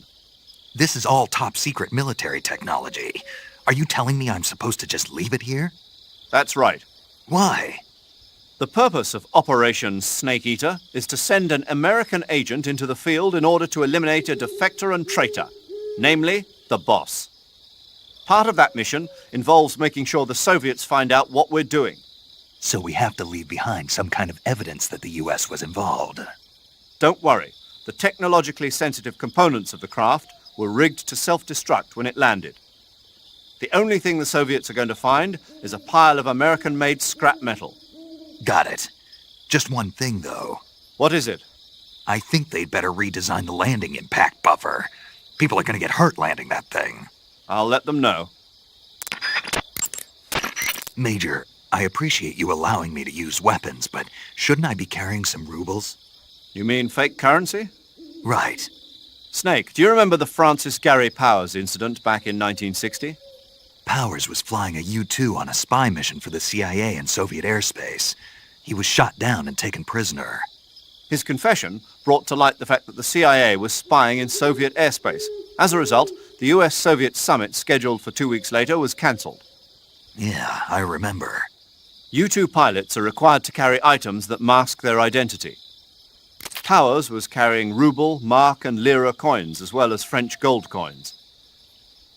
B: This is all top-secret military technology. Are you telling me I'm supposed to just leave it here?
D: That's right.
B: Why?
D: The purpose of Operation Snake Eater is to send an American agent into the field in order to eliminate a defector and traitor, namely the boss. Part of that mission involves making sure the Soviets find out what we're doing.
B: So we have to leave behind some kind of evidence that the US was involved.
D: Don't worry. The technologically sensitive components of the craft were rigged to self-destruct when it landed. The only thing the Soviets are going to find is a pile of American-made scrap metal.
B: Got it. Just one thing, though.
D: What is it?
B: I think they'd better redesign the landing impact buffer. People are going to get hurt landing that thing.
D: I'll let them know.
B: Major, I appreciate you allowing me to use weapons, but shouldn't I be carrying some rubles?
D: You mean fake currency?
B: Right.
D: Snake, do you remember the Francis Gary Powers incident back in 1960?
B: Powers was flying a U-2 on a spy mission for the CIA in Soviet airspace. He was shot down and taken prisoner.
D: His confession brought to light the fact that the CIA was spying in Soviet airspace. As a result, the US-Soviet summit scheduled for 2 weeks later was cancelled.
B: Yeah, I remember.
D: U-2 pilots are required to carry items that mask their identity. Powers was carrying ruble, mark and lira coins, as well as French gold coins.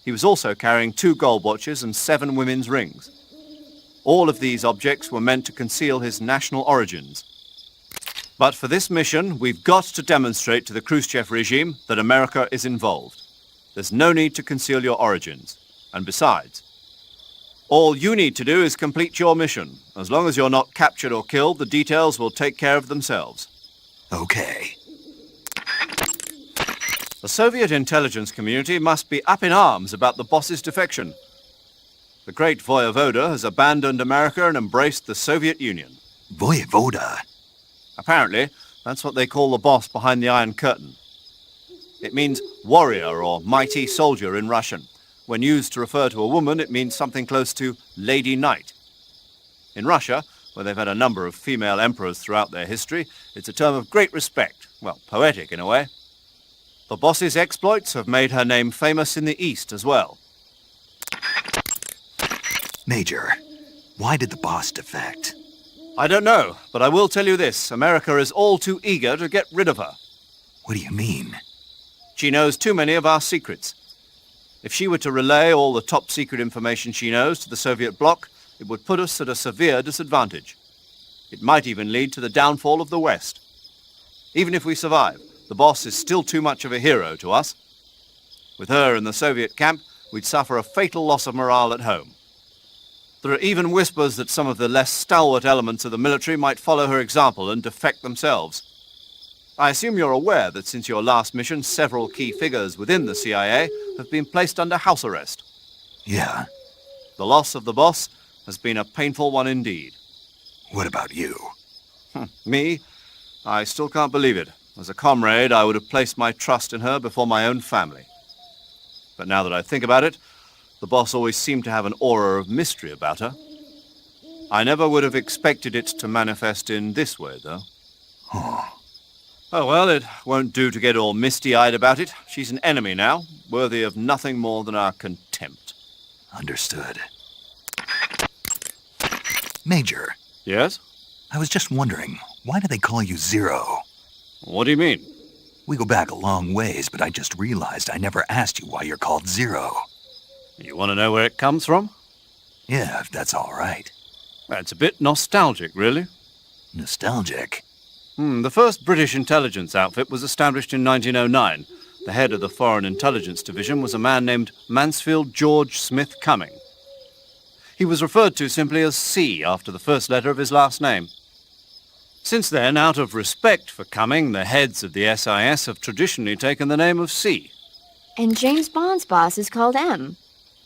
D: He was also carrying 2 gold watches and 7 women's rings. All of these objects were meant to conceal his national origins. But for this mission, we've got to demonstrate to the Khrushchev regime that America is involved. There's no need to conceal your origins. And besides, all you need to do is complete your mission. As long as you're not captured or killed, the details will take care of themselves.
B: Okay.
D: The Soviet intelligence community must be up in arms about the boss's defection. The great Voyevoda has abandoned America and embraced the Soviet Union.
B: Voyevoda?
D: Apparently, that's what they call the boss behind the Iron Curtain. It means warrior or mighty soldier in Russian. When used to refer to a woman, it means something close to Lady Knight. In Russia, where they've had a number of female emperors throughout their history, it's a term of great respect. Well, poetic in a way. The boss's exploits have made her name famous in the East as well.
B: Major, why did the boss defect?
D: I don't know, but I will tell you this. America is all too eager to get rid of her.
B: What do you mean?
D: She knows too many of our secrets. If she were to relay all the top-secret information she knows to the Soviet bloc, it would put us at a severe disadvantage. It might even lead to the downfall of the West. Even if we survive, the boss is still too much of a hero to us. With her in the Soviet camp, we'd suffer a fatal loss of morale at home. There are even whispers that some of the less stalwart elements of the military might follow her example and defect themselves. I assume you're aware that since your last mission, several key figures within the CIA have been placed under house arrest.
B: Yeah.
D: The loss of the boss has been a painful one indeed.
B: What about you?
D: Me? I still can't believe it. As a comrade, I would have placed my trust in her before my own family. But now that I think about it, the boss always seemed to have an aura of mystery about her. I never would have expected it to manifest in this way, though. Oh, well, it won't do to get all misty-eyed about it. She's an enemy now, worthy of nothing more than our contempt.
B: Understood. Major.
D: Yes?
B: I was just wondering, why do they call you Zero?
D: What do you mean?
B: We go back a long ways, but I just realized I never asked you why you're called Zero.
D: You want to know where it comes from?
B: Yeah, if that's all right.
D: It's a bit nostalgic, really.
B: Nostalgic?
D: The first British intelligence outfit was established in 1909. The head of the Foreign Intelligence Division was a man named Mansfield George Smith Cumming. He was referred to simply as C after the first letter of his last name. Since then, out of respect for coming, the heads of the SIS have traditionally taken the name of C.
O: And James Bond's boss is called M.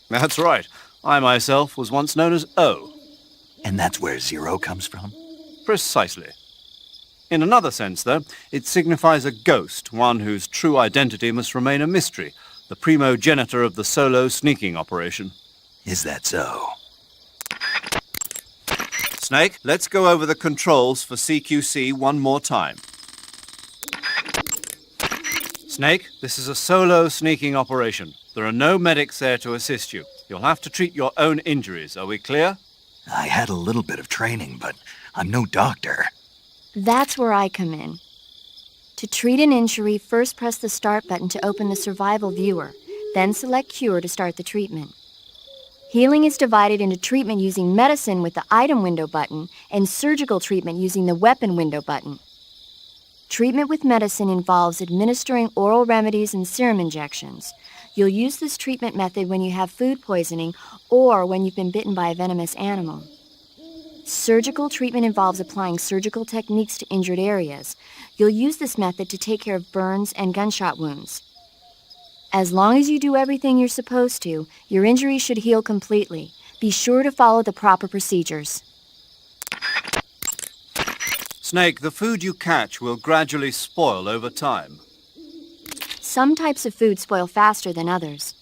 D: That's right. I myself was once known as O.
B: And that's where Zero comes from?
D: Precisely. In another sense, though, it signifies a ghost, one whose true identity must remain a mystery, the primogenitor of the solo sneaking operation.
B: Is that so?
D: Snake, let's go over the controls for CQC one more time. Snake, this is a solo sneaking operation. There are no medics there to assist you. You'll have to treat your own injuries. Are we clear?
B: I had a little bit of training, but I'm no doctor.
O: That's where I come in. To treat an injury, first press the start button to open the survival viewer, then select cure to start the treatment. Healing is divided into treatment using medicine with the item window button and surgical treatment using the weapon window button. Treatment with medicine involves administering oral remedies and serum injections. You'll use this treatment method when you have food poisoning or when you've been bitten by a venomous animal. Surgical treatment involves applying surgical techniques to injured areas. You'll use this method to take care of burns and gunshot wounds. As long as you do everything you're supposed to, your injury should heal completely. Be sure to follow the proper procedures.
D: Snake, the food you catch will gradually spoil over time.
O: Some types of food spoil faster than others.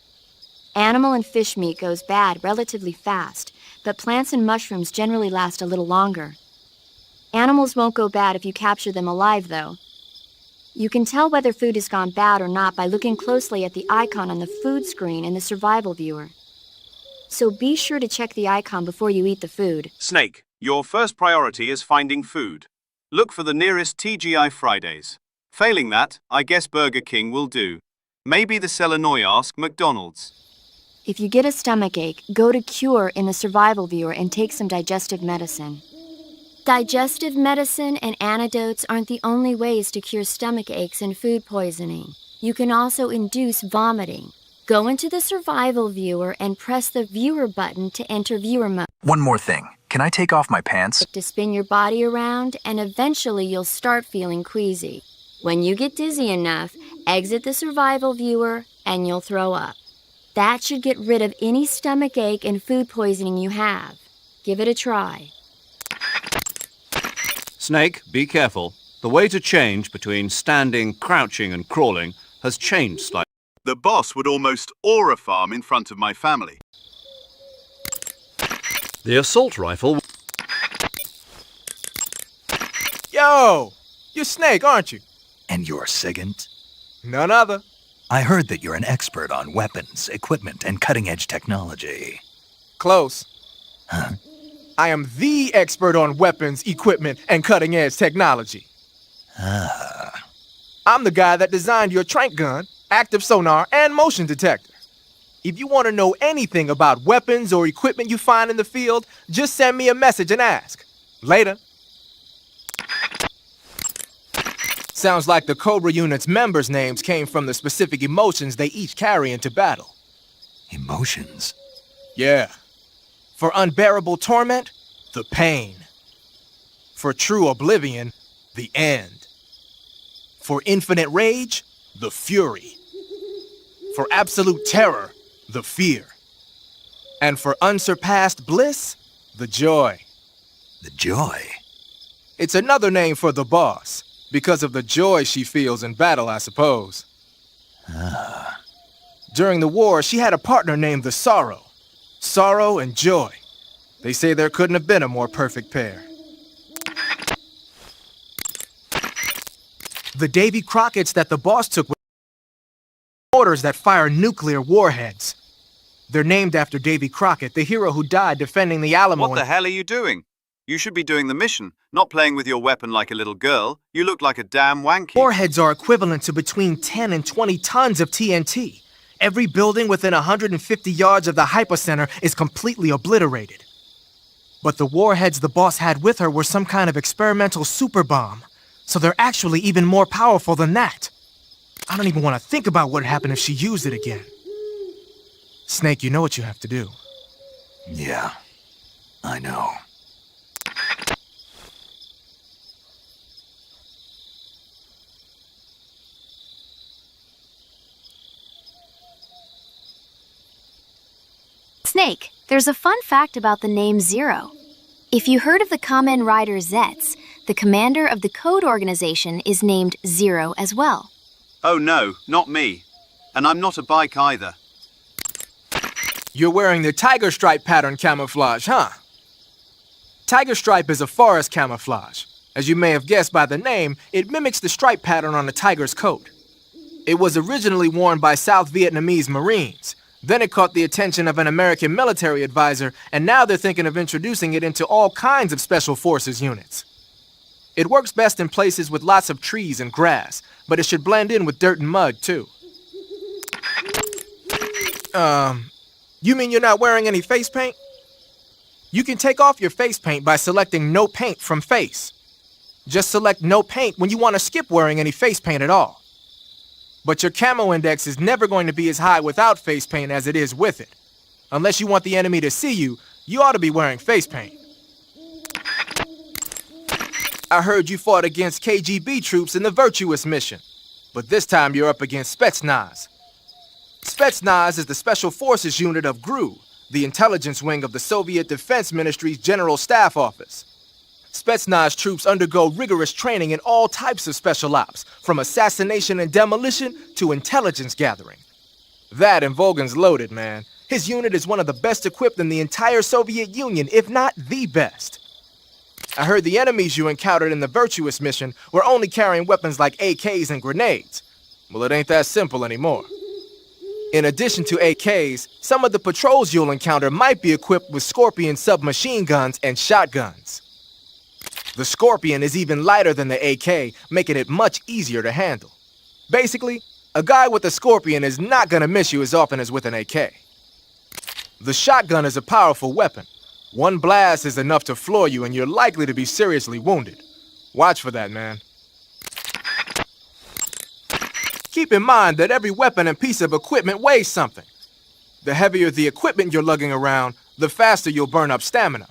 O: Animal and fish meat goes bad relatively fast, but plants and mushrooms generally last a little longer. Animals won't go bad if you capture them alive, though. You can tell whether food has gone bad or not by looking closely at the icon on the food screen in the survival viewer. So be sure to check the icon before you eat the food.
H: Snake, your first priority is finding food. Look for the nearest TGI Fridays. Failing that, I guess Burger King will do. Maybe the Selenoyask McDonald's.
O: If you get a stomachache, go to Cure in the survival viewer and take some digestive medicine. Digestive medicine and antidotes aren't the only ways to cure stomach aches and food poisoning. You can also induce vomiting. Go into the survival viewer and press the viewer button to enter viewer mode.
E: One more thing. Can I take off my pants?
O: To spin your body around, and eventually you'll start feeling queasy. When you get dizzy enough, exit the survival viewer and you'll throw up. That should get rid of any stomach ache and food poisoning you have. Give it a try.
D: Snake, be careful. The way to change between standing, crouching, and crawling has changed slightly.
H: The boss would almost aura farm in front of my family.
D: The assault rifle...
J: Yo! You're Snake, aren't you?
B: And you're Sigint?
J: None other.
B: I heard that you're an expert on weapons, equipment, and cutting-edge technology.
J: Close.
B: Huh?
J: I am the expert on weapons, equipment, and cutting-edge technology.
B: Ah.
J: I'm the guy that designed your trank gun, active sonar, and motion detector. If you want to know anything about weapons or equipment you find in the field, just send me a message and ask. Later. Sounds like the Cobra unit's members' names came from the specific emotions they each carry into battle.
B: Emotions?
J: Yeah. For unbearable torment, the pain. For true oblivion, the end. For infinite rage, the fury. For absolute terror, the fear. And for unsurpassed bliss, the joy.
B: The joy?
J: It's another name for the boss. Because of the joy she feels in battle, I suppose.
B: Ah.
J: During the war, she had a partner named the Sorrow. Sorrow and joy. They say there couldn't have been a more perfect pair. The Davy Crockett's that the boss took were mortars that fire nuclear warheads. They're named after Davy Crockett, the hero who died defending the Alamo.
H: What the hell are you doing? You should be doing the mission, not playing with your weapon like a little girl. You look like a damn wanky.
J: Warheads are equivalent to between 10 and 20 tons of TNT. Every building within 150 yards of the hypocenter is completely obliterated. But the warheads the boss had with her were some kind of experimental super bomb, so they're actually even more powerful than that. I don't even want to think about what would happen if she used it again. Snake, you know what you have to do.
B: Yeah, I know.
G: There's a fun fact about the name Zero. If you heard of the Kamen Rider Zets, the commander of the code organization is named Zero as well.
H: Oh no, not me. And I'm not a bike either.
J: You're wearing the tiger stripe pattern camouflage, huh? Tiger stripe is a forest camouflage. As you may have guessed by the name, it mimics the stripe pattern on a tiger's coat. It was originally worn by South Vietnamese Marines. Then it caught the attention of an American military advisor, and now they're thinking of introducing it into all kinds of special forces units. It works best in places with lots of trees and grass, but it should blend in with dirt and mud, too. You mean you're not wearing any face paint? You can take off your face paint by selecting No Paint from Face. Just select No Paint when you want to skip wearing any face paint at all. But your camo index is never going to be as high without face paint as it is with it. Unless you want the enemy to see you, you ought to be wearing face paint. I heard you fought against KGB troops in the Virtuous mission, but this time you're up against Spetsnaz. Spetsnaz is the Special Forces unit of GRU, the intelligence wing of the Soviet Defense Ministry's General Staff Office. Spetsnaz troops undergo rigorous training in all types of special ops, from assassination and demolition to intelligence gathering. That and Volgan's loaded, man. His unit is one of the best equipped in the entire Soviet Union, if not the best. I heard the enemies you encountered in the Virtuous mission were only carrying weapons like AKs and grenades. Well, it ain't that simple anymore. In addition to AKs, some of the patrols you'll encounter might be equipped with Scorpion submachine guns and shotguns. The Scorpion is even lighter than the AK, making it much easier to handle. Basically, a guy with a Scorpion is not gonna miss you as often as with an AK. The shotgun is a powerful weapon. One blast is enough to floor you and you're likely to be seriously wounded. Watch for that, man. Keep in mind that every weapon and piece of equipment weighs something. The heavier the equipment you're lugging around, the faster you'll burn up stamina.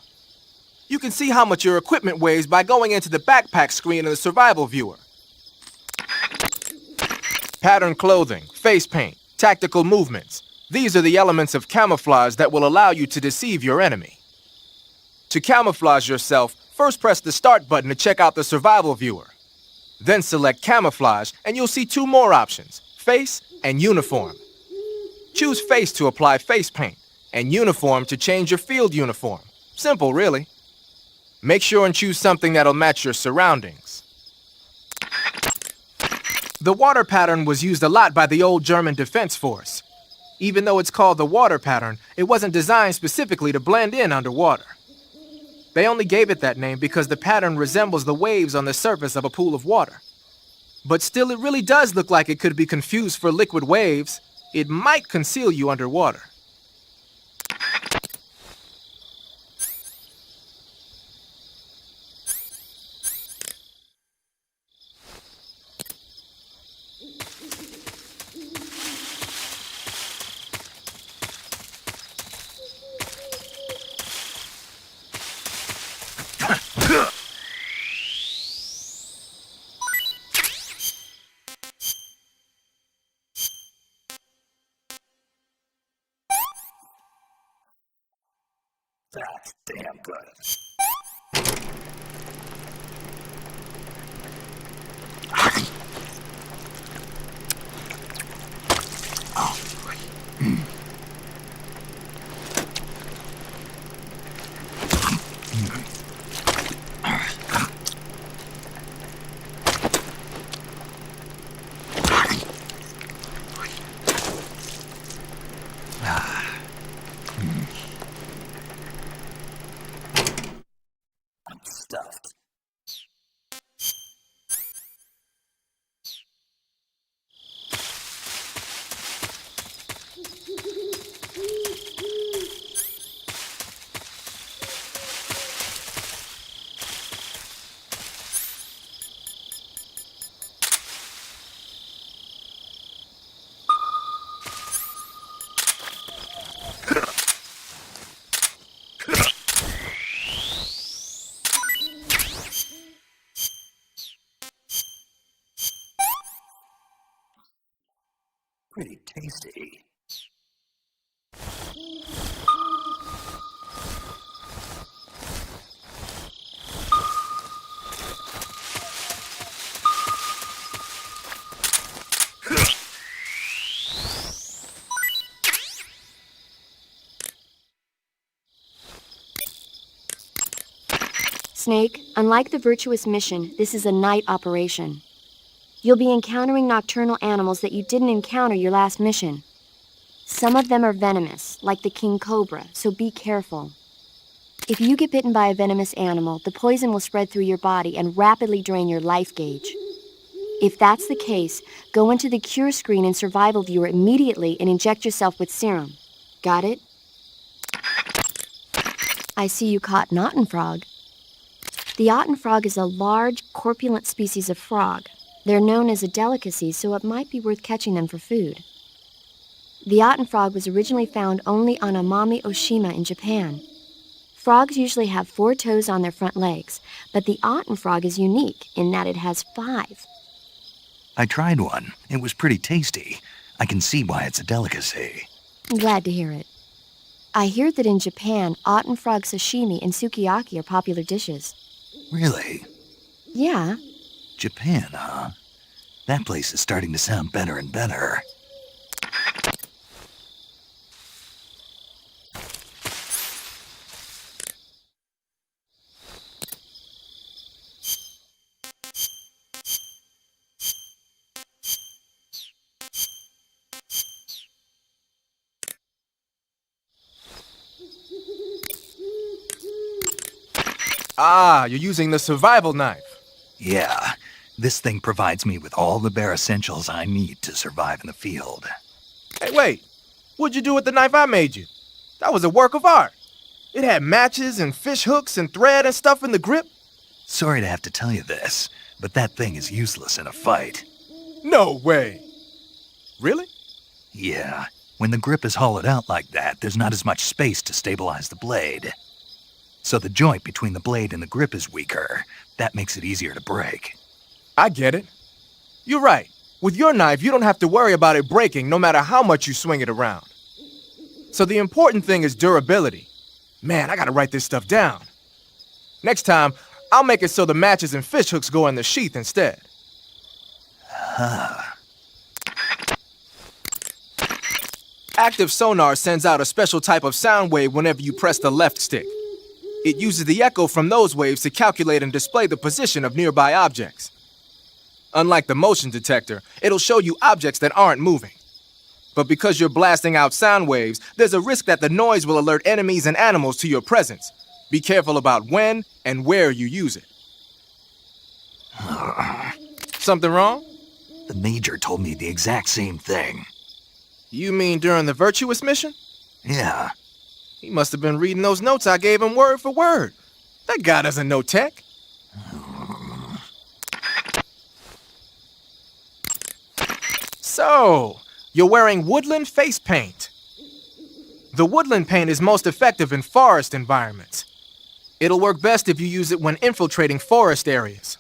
J: You can see how much your equipment weighs by going into the backpack screen in the survival viewer. Patterned clothing, face paint, tactical movements. These are the elements of camouflage that will allow you to deceive your enemy. To camouflage yourself, first press the start button to check out the survival viewer. Then select camouflage and you'll see two more options, face and uniform. Choose face to apply face paint and uniform to change your field uniform. Simple, really. Make sure and choose something that'll match your surroundings. The water pattern was used a lot by the old German Defense Force. Even though it's called the water pattern, it wasn't designed specifically to blend in underwater. They only gave it that name because the pattern resembles the waves on the surface of a pool of water. But still, it really does look like it could be confused for liquid waves. It might conceal you underwater.
A: That's damn good. Stuffed. Pretty tasty.
O: Snake, unlike the Virtuous mission, this is a night operation. You'll be encountering nocturnal animals that you didn't encounter your last mission. Some of them are venomous, like the king cobra, so be careful. If you get bitten by a venomous animal, the poison will spread through your body and rapidly drain your life gauge. If that's the case, go into the cure screen and survival viewer immediately and inject yourself with serum. Got it? I see you caught an Otten frog. The Otten frog is a large, corpulent species of frog. They're known as a delicacy, so it might be worth catching them for food. The Otten frog was originally found only on Amami Oshima in Japan. Frogs usually have 4 toes on their front legs, but the Otten frog is unique in that it has 5.
B: I tried one. It was pretty tasty. I can see why it's a delicacy.
O: I'm glad to hear it. I hear that in Japan, Otten frog sashimi and sukiyaki are popular dishes.
B: Really?
O: Yeah.
B: Japan, huh? That place is starting to sound better and better.
J: Ah, you're using the survival knife.
B: Yeah, this thing provides me with all the bare essentials I need to survive in the field.
J: Hey, wait. What'd you do with the knife I made you? That was a work of art. It had matches and fish hooks and thread and stuff in the grip.
B: Sorry to have to tell you this, but that thing is useless in a fight.
J: No way. Really?
B: Yeah, when the grip is hollowed out like that, there's not as much space to stabilize the blade. So the joint between the blade and the grip is weaker. That makes it easier to break.
J: I get it. You're right. With your knife, you don't have to worry about it breaking no matter how much you swing it around. So the important thing is durability. Man, I gotta write this stuff down. Next time, I'll make it so the matches and fish hooks go in the sheath instead. Active sonar sends out a special type of sound wave whenever you press the left stick. It uses the echo from those waves to calculate and display the position of nearby objects. Unlike the motion detector, it'll show you objects that aren't moving. But because you're blasting out sound waves, there's a risk that the noise will alert enemies and animals to your presence. Be careful about when and where you use it. Something wrong?
B: The Major told me the exact same thing.
J: You mean during the Virtuous mission?
B: Yeah.
J: He must have been reading those notes I gave him word for word. That guy doesn't know tech. So, you're wearing woodland face paint. The woodland paint is most effective in forest environments. It'll work best if you use it when infiltrating forest areas.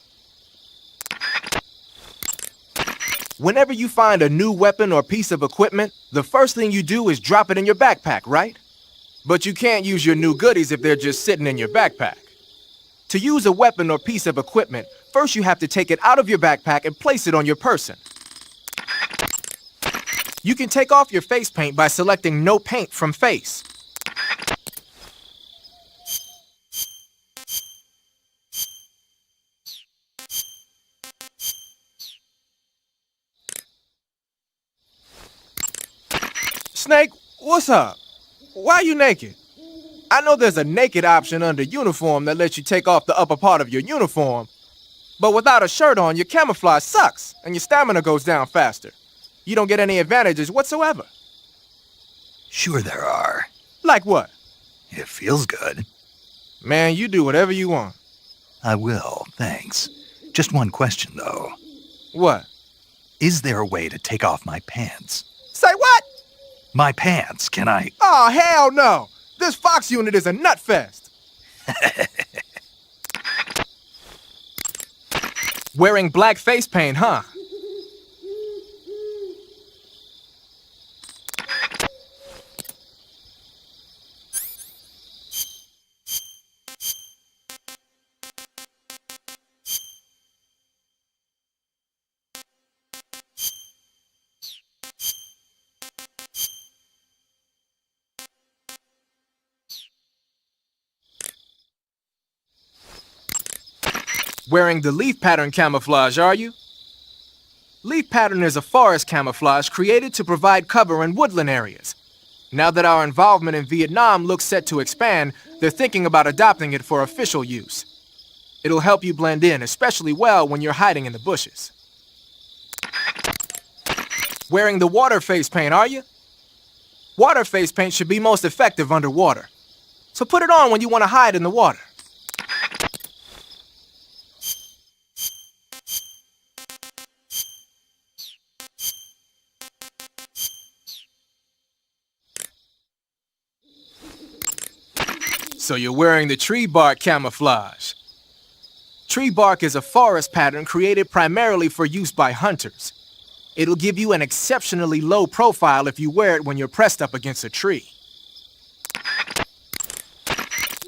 J: Whenever you find a new weapon or piece of equipment, the first thing you do is drop it in your backpack, right? But you can't use your new goodies if they're just sitting in your backpack. To use a weapon or piece of equipment, first you have to take it out of your backpack and place it on your person. You can take off your face paint by selecting No Paint from Face. Snake, what's up? Why are you naked? I know there's a naked option under uniform that lets you take off the upper part of your uniform, but without a shirt on, your camouflage sucks and your stamina goes down faster. You don't get any advantages whatsoever.
B: Sure there are.
J: Like what?
B: It feels good.
J: Man, you do whatever you want.
B: I will, thanks. Just one question, though.
J: What?
B: Is there a way to take off my pants?
J: Say what?
B: My pants, can I?
J: Oh, hell no! This Fox unit is a nutfest! Wearing black face paint, huh? Wearing the leaf pattern camouflage, are you? Leaf pattern is a forest camouflage created to provide cover in woodland areas. Now that our involvement in Vietnam looks set to expand, they're thinking about adopting it for official use. It'll help you blend in, especially well when you're hiding in the bushes. Wearing the water face paint, are you? Water face paint should be most effective underwater. So put it on when you want to hide in the water. So you're wearing the tree bark camouflage. Tree bark is a forest pattern created primarily for use by hunters. It'll give you an exceptionally low profile if you wear it when you're pressed up against a tree.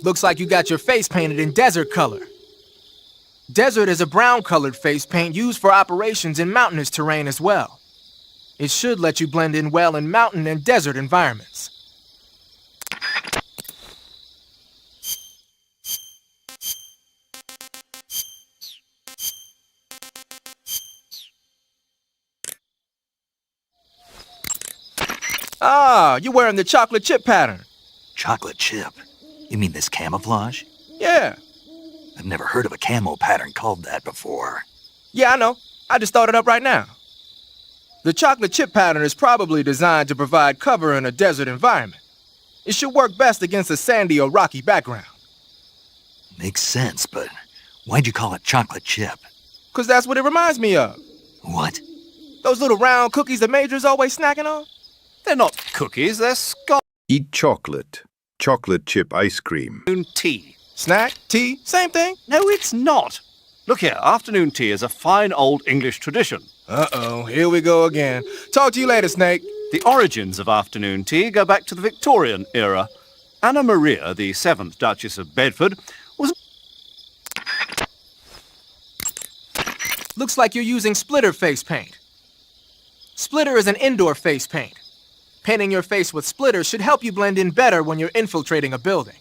J: Looks like you got your face painted in desert color. Desert is a brown-colored face paint used for operations in mountainous terrain as well. It should let you blend in well in mountain and desert environments. Ah, you're wearing the chocolate chip pattern.
B: Chocolate chip? You mean this camouflage?
J: Yeah.
B: I've never heard of a camo pattern called that before.
J: Yeah, I know. I just thought it up right now. The chocolate chip pattern is probably designed to provide cover in a desert environment. It should work best against a sandy or rocky background.
B: Makes sense, but why'd you call it chocolate chip?
J: 'Cause that's what it reminds me of.
B: What?
J: Those little round cookies the Major's always snacking on?
D: They're not cookies, they're scotch.
L: Eat chocolate. Chocolate chip ice cream.
D: Tea.
J: Snack? Tea? Same thing?
D: No, it's not. Look here, afternoon tea is a fine old English tradition.
J: Uh-oh, here we go again. Talk to you later, Snake.
D: The origins of afternoon tea go back to the Victorian era. Anna Maria, the 7th Duchess of Bedford, was...
J: Looks like you're using splitter face paint. Splitter is an indoor face paint. Painting your face with splitter should help you blend in better when you're infiltrating a building.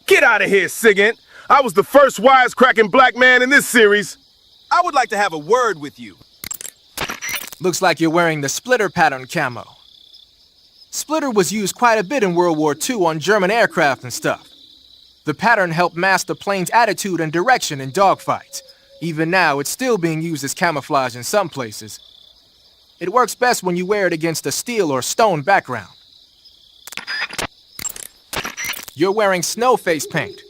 T: Get out of here, Sigint! I was the first wisecracking black man in this series. I would like to have a word with you.
J: Looks like you're wearing the splitter pattern camo. Splitter was used quite a bit in World War II on German aircraft and stuff. The pattern helped mask the plane's attitude and direction in dogfights. Even now, it's still being used as camouflage in some places. It works best when you wear it against a steel or stone background. You're wearing snow face paint.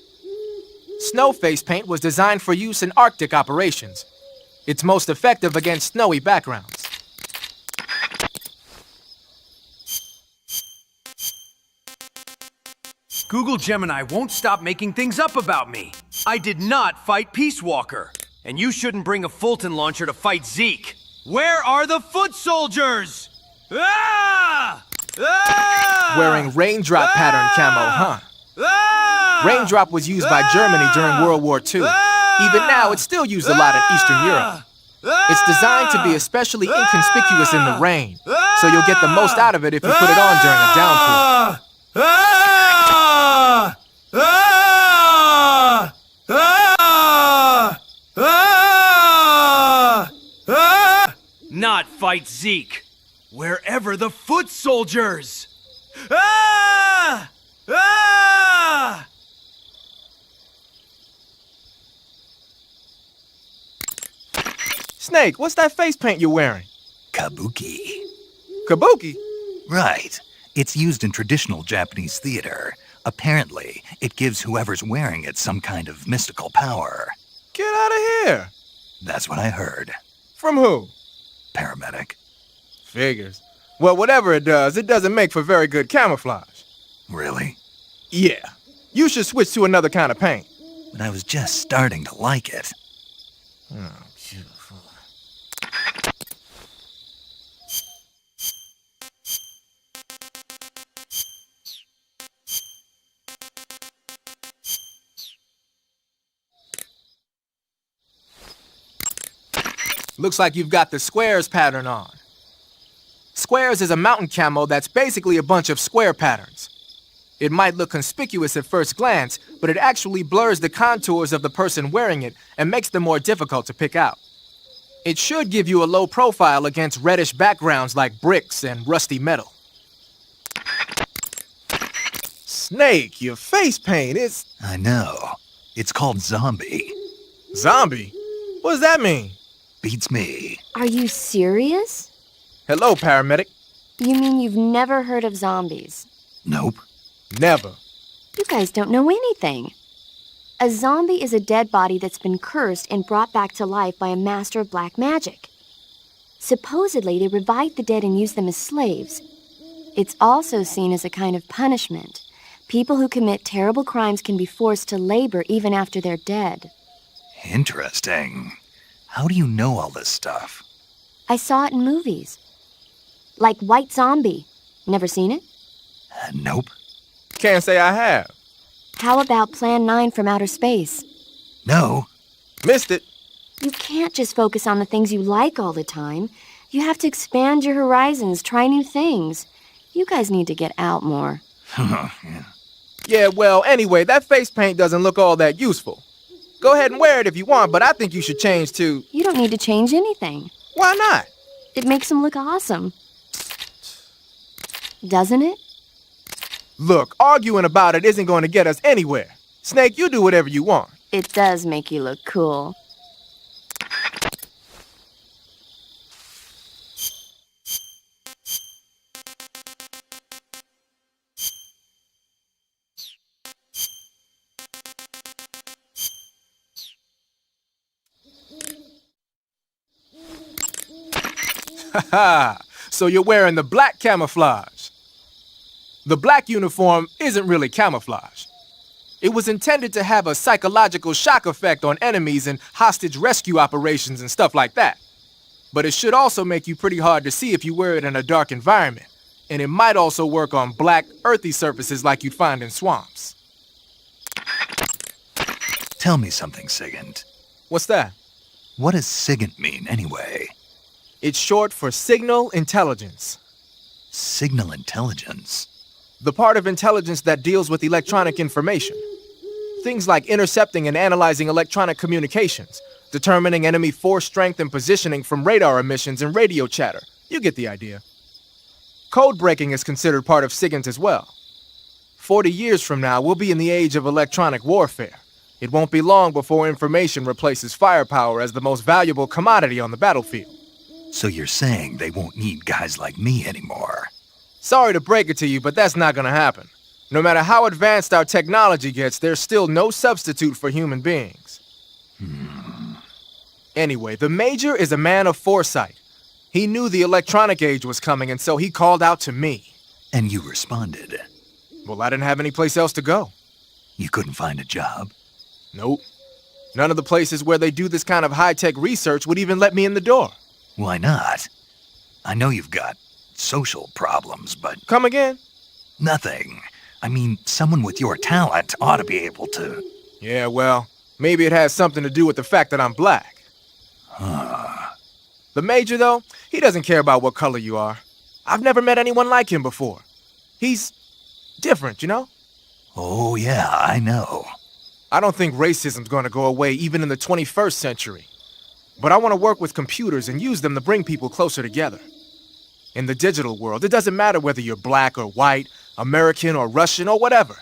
J: Snow face paint was designed for use in Arctic operations. It's most effective against snowy backgrounds.
U: Google Gemini won't stop making things up about me. I did not fight Peace Walker. And you shouldn't bring a Fulton launcher to fight Zeke. Where are the foot soldiers? Ah! Ah!
J: Wearing raindrop pattern camo, huh? Raindrop was used by Germany during World War II. Even now, it's still used a lot in Eastern Europe. It's designed to be especially inconspicuous in the rain, so you'll get the most out of it if you put it on during a downpour.
U: Not fight Zeke. Wherever the foot soldiers. Ah! Ah!
J: Snake, what's that face paint you're wearing?
B: Kabuki.
J: Kabuki?
B: Right. It's used in traditional Japanese theater. Apparently, it gives whoever's wearing it some kind of mystical power.
J: Get out of here!
B: That's what I heard.
J: From who?
B: Paramedic.
J: Figures. Well, whatever it doesn't make for very good camouflage.
B: Really?
J: Yeah. You should switch to another kind of paint.
B: But I was just starting to like it.
J: Oh. Looks like you've got the squares pattern on. Squares is a mountain camo that's basically a bunch of square patterns. It might look conspicuous at first glance, but it actually blurs the contours of the person wearing it and makes them more difficult to pick out. It should give you a low profile against reddish backgrounds like bricks and rusty metal. Snake, your face paint is...
B: I know. It's called zombie.
J: Zombie? What does that mean?
B: Beats me.
O: Are you serious?
J: Hello, paramedic.
O: You mean you've never heard of zombies?
B: Nope.
J: Never.
O: You guys don't know anything. A zombie is a dead body that's been cursed and brought back to life by a master of black magic. Supposedly, they revive the dead and use them as slaves. It's also seen as a kind of punishment. People who commit terrible crimes can be forced to labor even after they're dead.
B: Interesting. How do you know all this stuff?
O: I saw it in movies. Like White Zombie. Never seen it?
B: Nope.
J: Can't say I have.
O: How about Plan 9 from Outer Space?
B: No.
J: Missed it.
O: You can't just focus on the things you like all the time. You have to expand your horizons, try new things. You guys need to get out more.
J: Yeah, well, anyway, that face paint doesn't look all that useful. Go ahead and wear it if you want, but I think you should change to...
O: You don't need to change anything.
J: Why not?
O: It makes him look awesome. Doesn't it?
J: Look, arguing about it isn't going to get us anywhere. Snake, you do whatever you want.
O: It does make you look cool.
J: Haha, so you're wearing the black camouflage. The black uniform isn't really camouflage. It was intended to have a psychological shock effect on enemies in hostage rescue operations and stuff like that. But it should also make you pretty hard to see if you wear it in a dark environment. And it might also work on black, earthy surfaces like you'd find in swamps.
B: Tell me something, Sigint.
J: What's that?
B: What does Sigint mean, anyway?
J: It's short for Signal Intelligence.
B: Signal Intelligence?
J: The part of intelligence that deals with electronic information. Things like intercepting and analyzing electronic communications, determining enemy force strength and positioning from radar emissions and radio chatter. You get the idea. Code breaking is considered part of SIGINT as well. 40 years from now, we'll be in the age of electronic warfare. It won't be long before information replaces firepower as the most valuable commodity on the battlefield.
B: So you're saying they won't need guys like me anymore?
J: Sorry to break it to you, but that's not gonna happen. No matter how advanced our technology gets, there's still no substitute for human beings. Anyway, the Major is a man of foresight. He knew the electronic age was coming, and so he called out to me.
B: And you responded?
J: Well, I didn't have any place else to go.
B: You couldn't find a job?
J: Nope. None of the places where they do this kind of high-tech research would even let me in the door.
B: Why not? I know you've got social problems, but...
J: Come again?
B: Nothing. I mean, someone with your talent ought to be able to...
J: Yeah, well, maybe it has something to do with the fact that I'm black. The Major, though, he doesn't care about what color you are. I've never met anyone like him before. He's different, you know?
B: Oh, yeah, I know.
J: I don't think racism's going to go away even in the 21st century. But I want to work with computers and use them to bring people closer together. In the digital world, it doesn't matter whether you're black or white, American or Russian or whatever.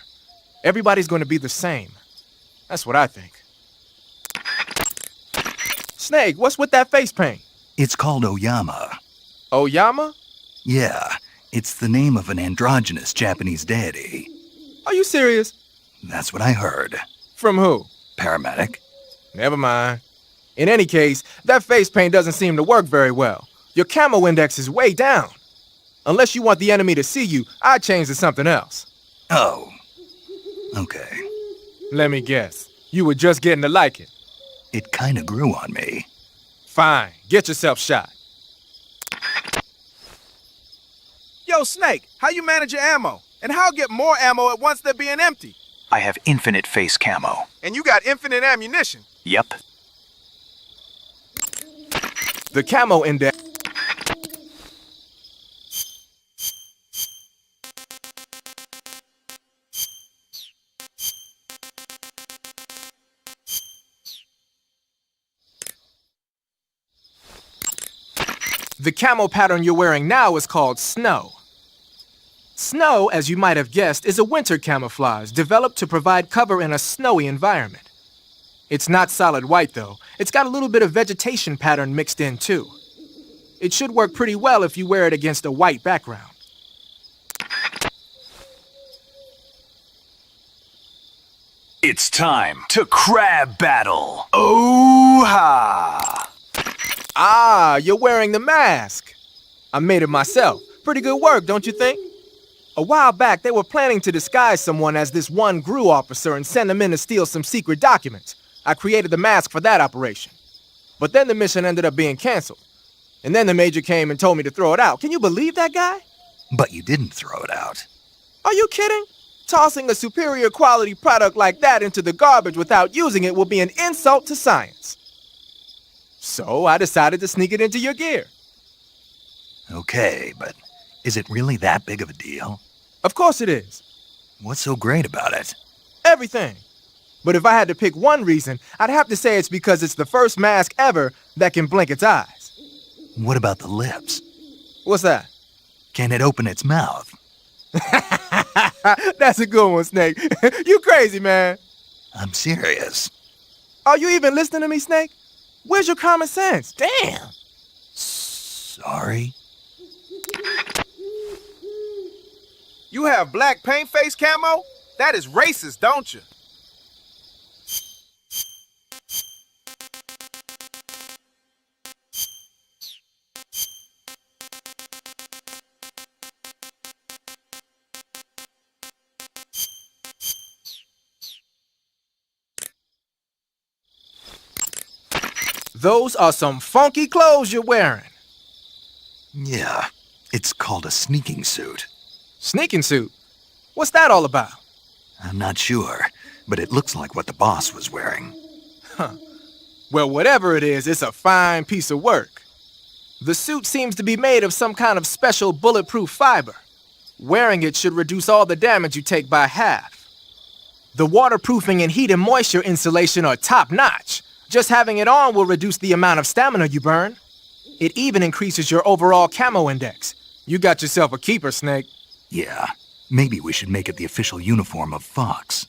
J: Everybody's going to be the same. That's what I think. Snake, what's with that face paint?
B: It's called Oyama.
J: Oyama?
B: Yeah, it's the name of an androgynous Japanese deity.
J: Are you serious?
B: That's what I heard.
J: From who?
B: Paramedic.
J: Never mind. In any case, that face paint doesn't seem to work very well. Your camo index is way down. Unless you want the enemy to see you, I'd change to something else.
B: Oh. Okay.
J: Let me guess. You were just getting to like it.
B: It kinda grew on me.
J: Fine. Get yourself shot.
I: Yo, Snake, how you manage your ammo? And how get more ammo at once they're being empty?
E: I have infinite face camo.
I: And you got infinite ammunition.
E: Yep.
J: The camo index. The camo pattern you're wearing now is called snow. Snow, as you might have guessed, is a winter camouflage developed to provide cover in a snowy environment. It's not solid white, though. It's got a little bit of vegetation pattern mixed in, too. It should work pretty well if you wear it against a white background.
B: It's time to crab battle. Oh-ha!
J: Ah, you're wearing the mask. I made it myself. Pretty good work, don't you think? A while back, they were planning to disguise someone as this one GRU officer and send him in to steal some secret documents. I created the mask for that operation. But then the mission ended up being canceled. And then the major came and told me to throw it out. Can you believe that guy?
B: But you didn't throw it out.
J: Are you kidding? Tossing a superior quality product like that into the garbage without using it will be an insult to science. So I decided to sneak it into your gear.
B: Okay, but is it really that big of a deal?
J: Of course it is.
B: What's so great about it?
J: Everything. But if I had to pick one reason, I'd have to say it's because it's the first mask ever that can blink its eyes.
B: What about the lips?
J: What's that?
B: Can it open its mouth?
J: That's a good one, Snake. You crazy, man.
B: I'm serious.
J: Are you even listening to me, Snake? Where's your common sense? Damn.
B: Sorry.
I: You have black paint face camo? That is racist, don't you?
J: Those are some funky clothes you're wearing.
B: Yeah, it's called a sneaking suit.
J: Sneaking suit? What's that all about?
B: I'm not sure, but it looks like what the boss was wearing.
J: Huh. Well, whatever it is, it's a fine piece of work. The suit seems to be made of some kind of special bulletproof fiber. Wearing it should reduce all the damage you take by half. The waterproofing and heat and moisture insulation are top-notch. Just having it on will reduce the amount of stamina you burn. It even increases your overall camo index. You got yourself a keeper, Snake.
B: Yeah, maybe we should make it the official uniform of Fox.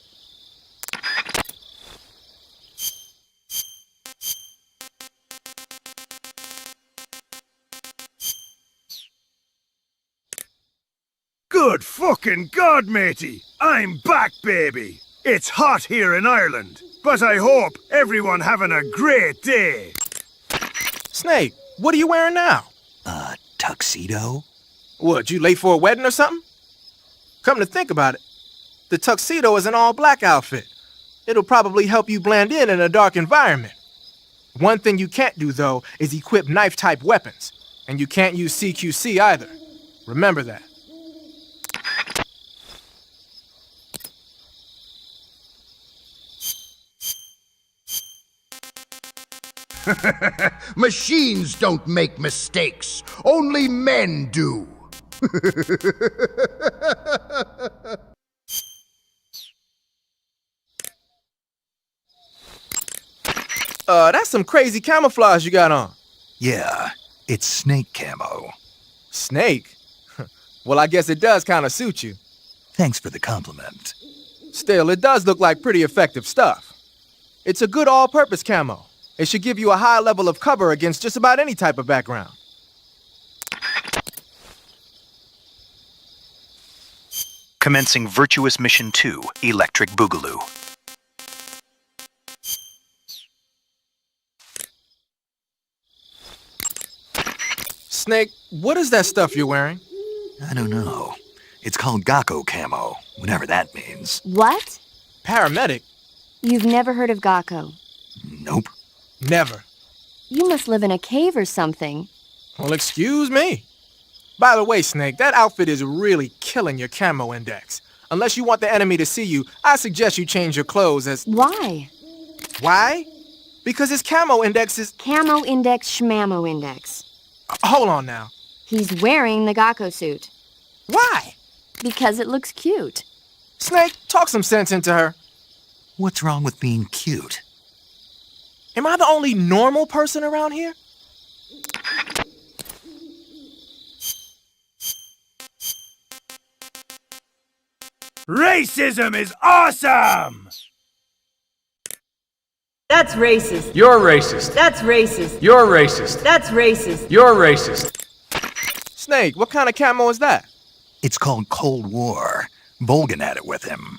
T: Good fucking God, matey! I'm back, baby! It's hot here in Ireland, but I hope everyone having a great day.
J: Snake, what are you wearing now?
B: A tuxedo?
J: What, you late for a wedding or something? Come to think about it, the tuxedo is an all-black outfit. It'll probably help you blend in a dark environment. One thing you can't do, though, is equip knife-type weapons. And you can't use CQC either. Remember that.
N: Machines don't make mistakes. Only men do.
J: That's some crazy camouflage you got on.
B: Yeah, it's snake camo.
J: Snake? Well, I guess it does kind of suit you.
B: Thanks for the compliment.
J: Still, it does look like pretty effective stuff. It's a good all-purpose camo. It should give you a high level of cover against just about any type of background.
E: Commencing Virtuous Mission 2, Electric Boogaloo.
J: Snake, what is that stuff you're wearing?
B: I don't know. It's called Gakko camo, whatever that means.
O: What?
J: Paramedic?
O: You've never heard of Gakko?
B: Nope.
J: Never.
O: You must live in a cave or something.
J: Well, excuse me. By the way, Snake, that outfit is really killing your camo index. Unless you want the enemy to see you, I suggest you change your clothes as...
O: Why?
J: Why? Because his camo index is...
O: Camo index, schmamo index.
J: Hold on now.
O: He's wearing the Gakko suit.
J: Why?
O: Because it looks cute.
J: Snake, talk some sense into her.
B: What's wrong with being cute?
J: Am I the only normal person around here?
T: Racism is awesome!
R: That's racist.
M: You're racist.
R: That's racist.
M: You're racist.
R: That's racist.
M: You're racist.
J: Snake, what kind of camo is that?
B: It's called Cold War. Volgin had it with him.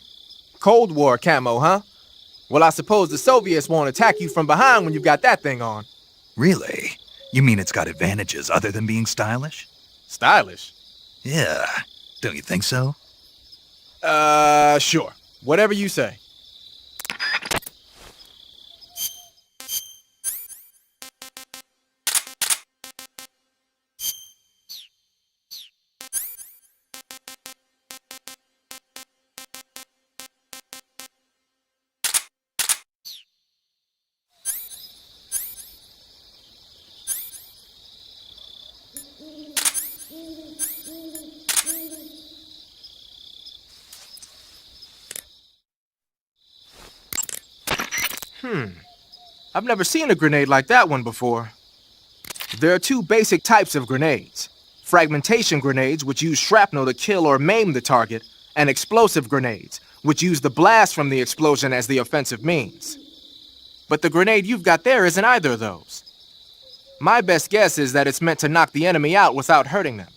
J: Cold War camo, huh? Well, I suppose the Soviets won't attack you from behind when you've got that thing on.
B: Really? You mean it's got advantages other than being stylish?
J: Stylish?
B: Yeah. Don't you think so?
J: Sure. Whatever you say. I've never seen a grenade like that one before. There are two basic types of grenades. Fragmentation grenades, which use shrapnel to kill or maim the target, and explosive grenades, which use the blast from the explosion as the offensive means. But the grenade you've got there isn't either of those. My best guess is that it's meant to knock the enemy out without hurting them.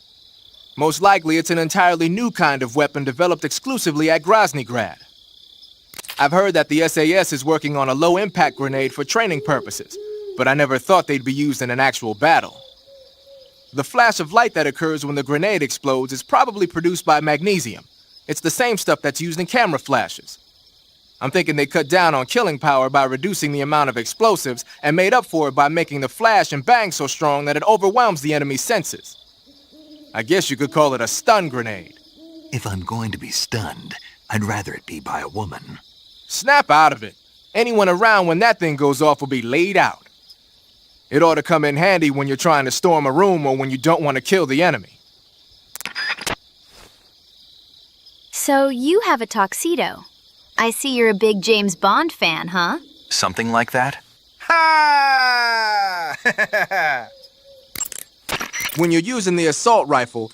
J: Most likely it's an entirely new kind of weapon developed exclusively at Groznygrad. I've heard that the SAS is working on a low-impact grenade for training purposes, but I never thought they'd be used in an actual battle. The flash of light that occurs when the grenade explodes is probably produced by magnesium. It's the same stuff that's used in camera flashes. I'm thinking they cut down on killing power by reducing the amount of explosives and made up for it by making the flash and bang so strong that it overwhelms the enemy's senses. I guess you could call it a stun grenade.
B: If I'm going to be stunned, I'd rather it be by a woman.
J: Snap out of it. Anyone around when that thing goes off will be laid out. It ought to come in handy when you're trying to storm a room or when you don't want to kill the enemy.
G: So you have a tuxedo. I see you're a big James Bond fan, huh?
E: Something like that?
J: Ha! When you're using the assault rifle,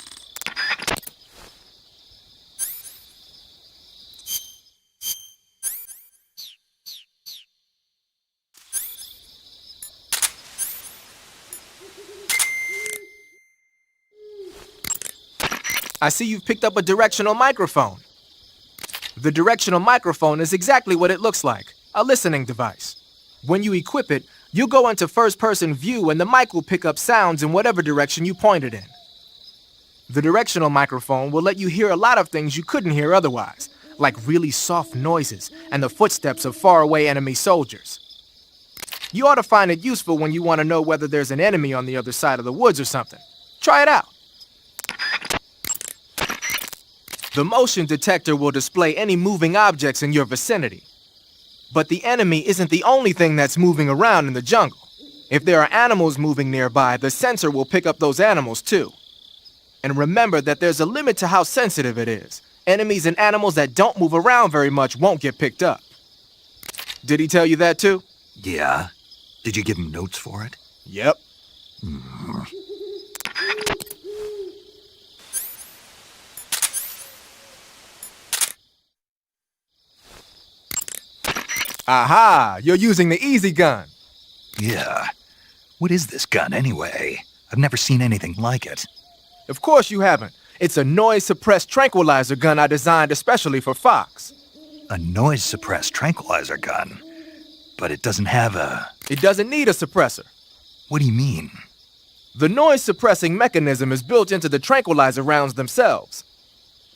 J: I see you've picked up a directional microphone. The directional microphone is exactly what it looks like, a listening device. When you equip it, you'll go into first-person view and the mic will pick up sounds in whatever direction you point it in. The directional microphone will let you hear a lot of things you couldn't hear otherwise, like really soft noises and the footsteps of faraway enemy soldiers. You ought to find it useful when you want to know whether there's an enemy on the other side of the woods or something. Try it out. The motion detector will display any moving objects in your vicinity. But the enemy isn't the only thing that's moving around in the jungle. If there are animals moving nearby, the sensor will pick up those animals too. And remember that there's a limit to how sensitive it is. Enemies and animals that don't move around very much won't get picked up. Did he tell you that too?
B: Yeah. Did you give him notes for it?
J: Yep. Aha! You're using the easy gun.
B: Yeah. What is this gun, anyway? I've never seen anything like it.
J: Of course you haven't. It's a noise-suppressed tranquilizer gun I designed especially for Fox.
B: A noise-suppressed tranquilizer gun? But it doesn't have a...
J: It doesn't need a suppressor.
B: What do you mean?
J: The noise-suppressing mechanism is built into the tranquilizer rounds themselves.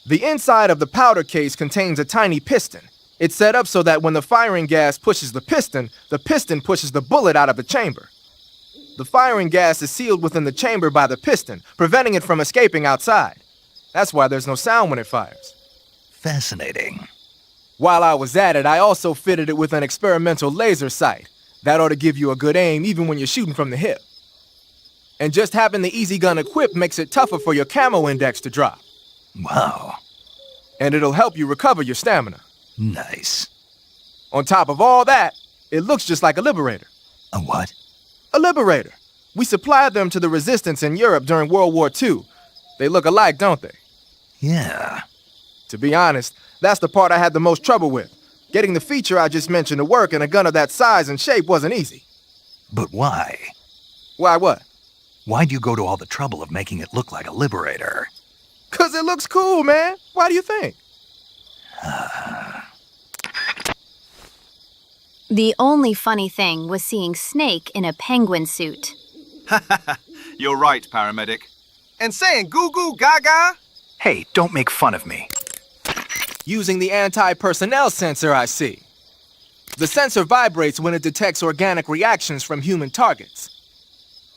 J: The inside of the powder case contains a tiny piston. It's set up so that when the firing gas pushes the piston pushes the bullet out of the chamber. The firing gas is sealed within the chamber by the piston, preventing it from escaping outside. That's why there's no sound when it fires.
B: Fascinating.
J: While I was at it, I also fitted it with an experimental laser sight. That ought to give you a good aim even when you're shooting from the hip. And just having the easy gun equipped makes it tougher for your camo index to drop.
B: Wow.
J: And it'll help you recover your stamina.
B: Nice.
J: On top of all that, it looks just like a Liberator.
B: A what?
J: A Liberator. We supplied them to the resistance in Europe during World War II. They look alike, don't they?
B: Yeah.
J: To be honest, that's the part I had the most trouble with. Getting the feature I just mentioned to work in a gun of that size and shape wasn't easy.
B: But why?
J: Why what?
B: Why'd you go to all the trouble of making it look like a Liberator?
J: 'Cause it looks cool, man. Why do you think?
G: The only funny thing was seeing Snake in a penguin suit.
I: You're right, paramedic. And saying goo goo gaga?
E: Hey, don't make fun of me.
J: Using the anti-personnel sensor, I see. The sensor vibrates when it detects organic reactions from human targets.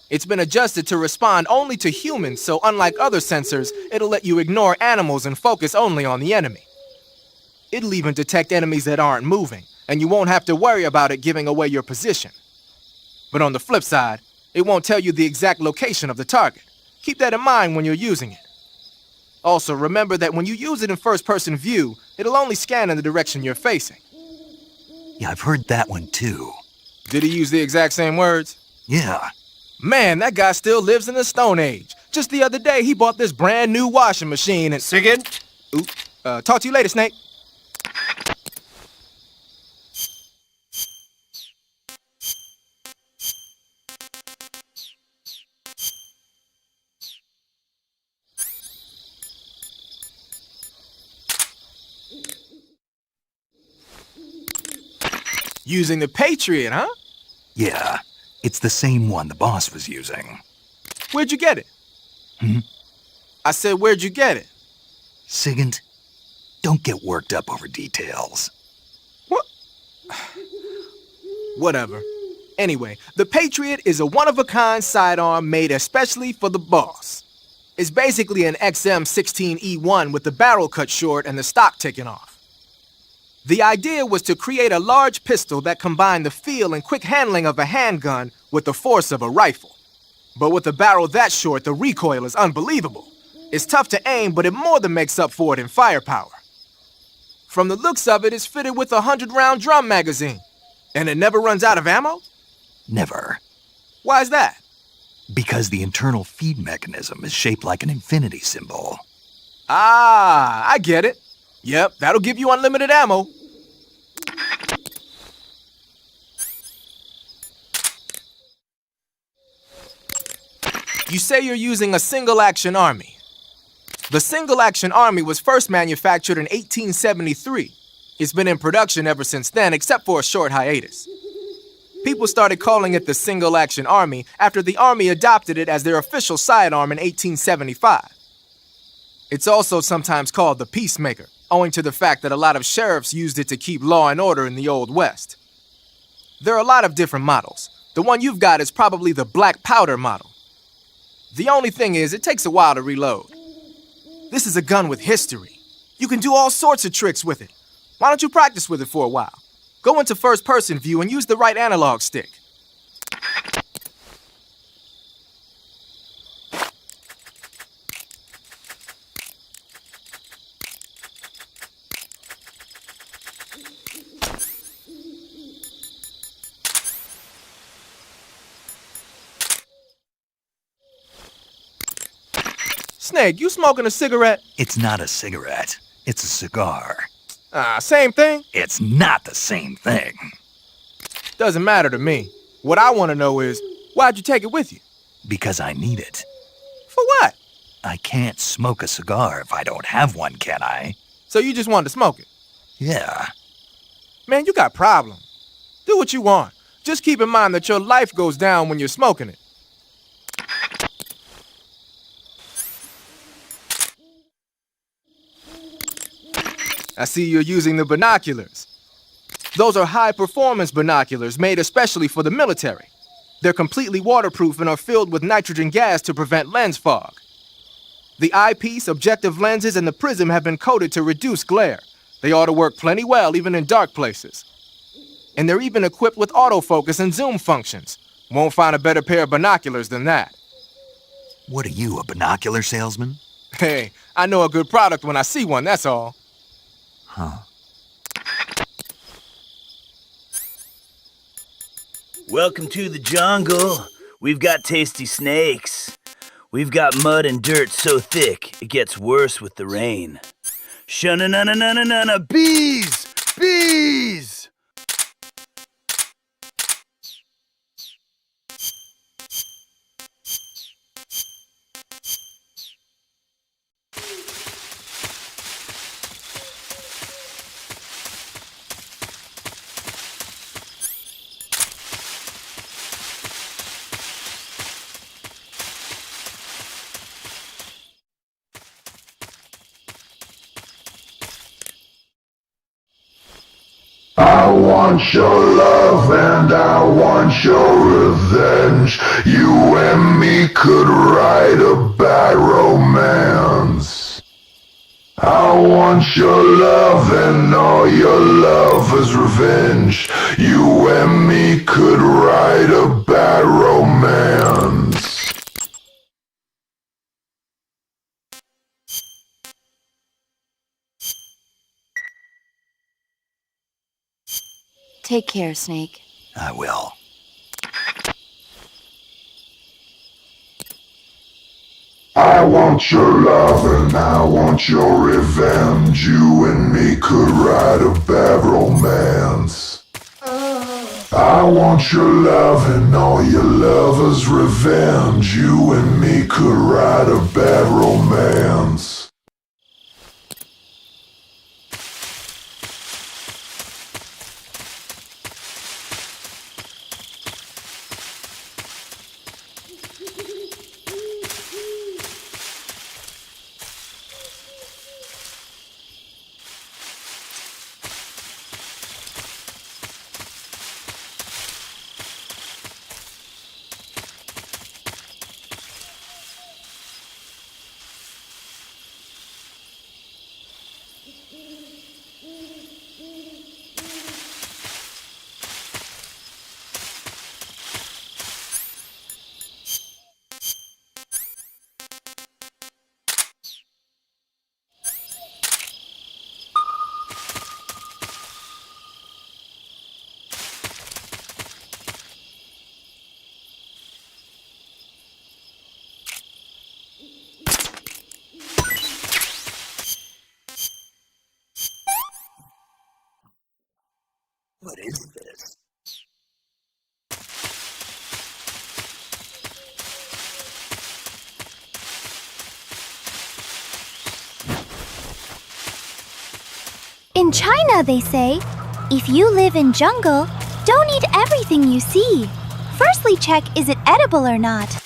J: It's been adjusted to respond only to humans, so unlike other sensors, it'll let you ignore animals and focus only on the enemy. It'll even detect enemies that aren't moving, and you won't have to worry about it giving away your position. But on the flip side, it won't tell you the exact location of the target. Keep that in mind when you're using it. Also, remember that when you use it in first-person view, it'll only scan in the direction you're facing.
B: Yeah, I've heard that one too.
J: Did he use the exact same words?
B: Yeah.
J: Man, that guy still lives in the Stone Age. Just the other day, he bought this brand new washing machine and...
I: Sigurd?
J: Talk to you later, Snake. Using the Patriot, huh?
B: Yeah, it's the same one the boss was using.
J: Where'd you get it? I said, where'd you get it?
B: Sigurd, don't get worked up over details.
J: What? Whatever. Anyway, the Patriot is a one-of-a-kind sidearm made especially for the boss. It's basically an XM16E1 with the barrel cut short and the stock taken off. The idea was to create a large pistol that combined the feel and quick handling of a handgun with the force of a rifle. But with a barrel that short, the recoil is unbelievable. It's tough to aim, but it more than makes up for it in firepower. From the looks of it, it's fitted with a 100-round drum magazine. And it never runs out of ammo?
B: Never.
J: Why is that?
B: Because the internal feed mechanism is shaped like an infinity symbol.
J: Ah, I get it. Yep, that'll give you unlimited ammo. You say you're using a single-action army. The single-action army was first manufactured in 1873. It's been in production ever since then, except for a short hiatus. People started calling it the single-action army after the army adopted it as their official sidearm in 1875. It's also sometimes called the Peacemaker, owing to the fact that a lot of sheriffs used it to keep law and order in the Old West. There are a lot of different models. The one you've got is probably the black powder model. The only thing is, it takes a while to reload. This is a gun with history. You can do all sorts of tricks with it. Why don't you practice with it for a while? Go into first-person view and use the right analog stick. Snake, you smoking a cigarette?
B: It's not a cigarette. It's a cigar.
J: Same thing?
B: It's not the same thing.
J: Doesn't matter to me. What I want to know is, why'd you take it with you?
B: Because I need it.
J: For what?
B: I can't smoke a cigar if I don't have one, can I?
J: So you just wanted to smoke it?
B: Yeah.
J: Man, you got problems. Do what you want. Just keep in mind that your life goes down when you're smoking it. I see you're using the binoculars. Those are high-performance binoculars made especially for the military. They're completely waterproof and are filled with nitrogen gas to prevent lens fog. The eyepiece, objective lenses, and the prism have been coated to reduce glare. They ought to work plenty well even in dark places. And they're even equipped with autofocus and zoom functions. Won't find a better pair of binoculars than that.
B: What are you, a binocular salesman?
J: Hey, I know a good product when I see one, that's all.
B: Huh.
Q: Welcome to the jungle. We've got tasty snakes. We've got mud and dirt so thick, it gets worse with the rain. Shuna-na-na-na-na-na, bees! Bees!
V: I want your love and I want your revenge. You and me could write a bad romance. I want your love and all your love is revenge. You and me could write a bad romance.
O: Take care, Snake.
B: I will.
V: I want your love and I want your revenge. You and me could write a bad romance. I want your love and all your lovers' revenge. You and me could write a bad romance.
B: What is this?
G: In China, they say, if you live in jungle, don't eat everything you see. Firstly check is it edible or not.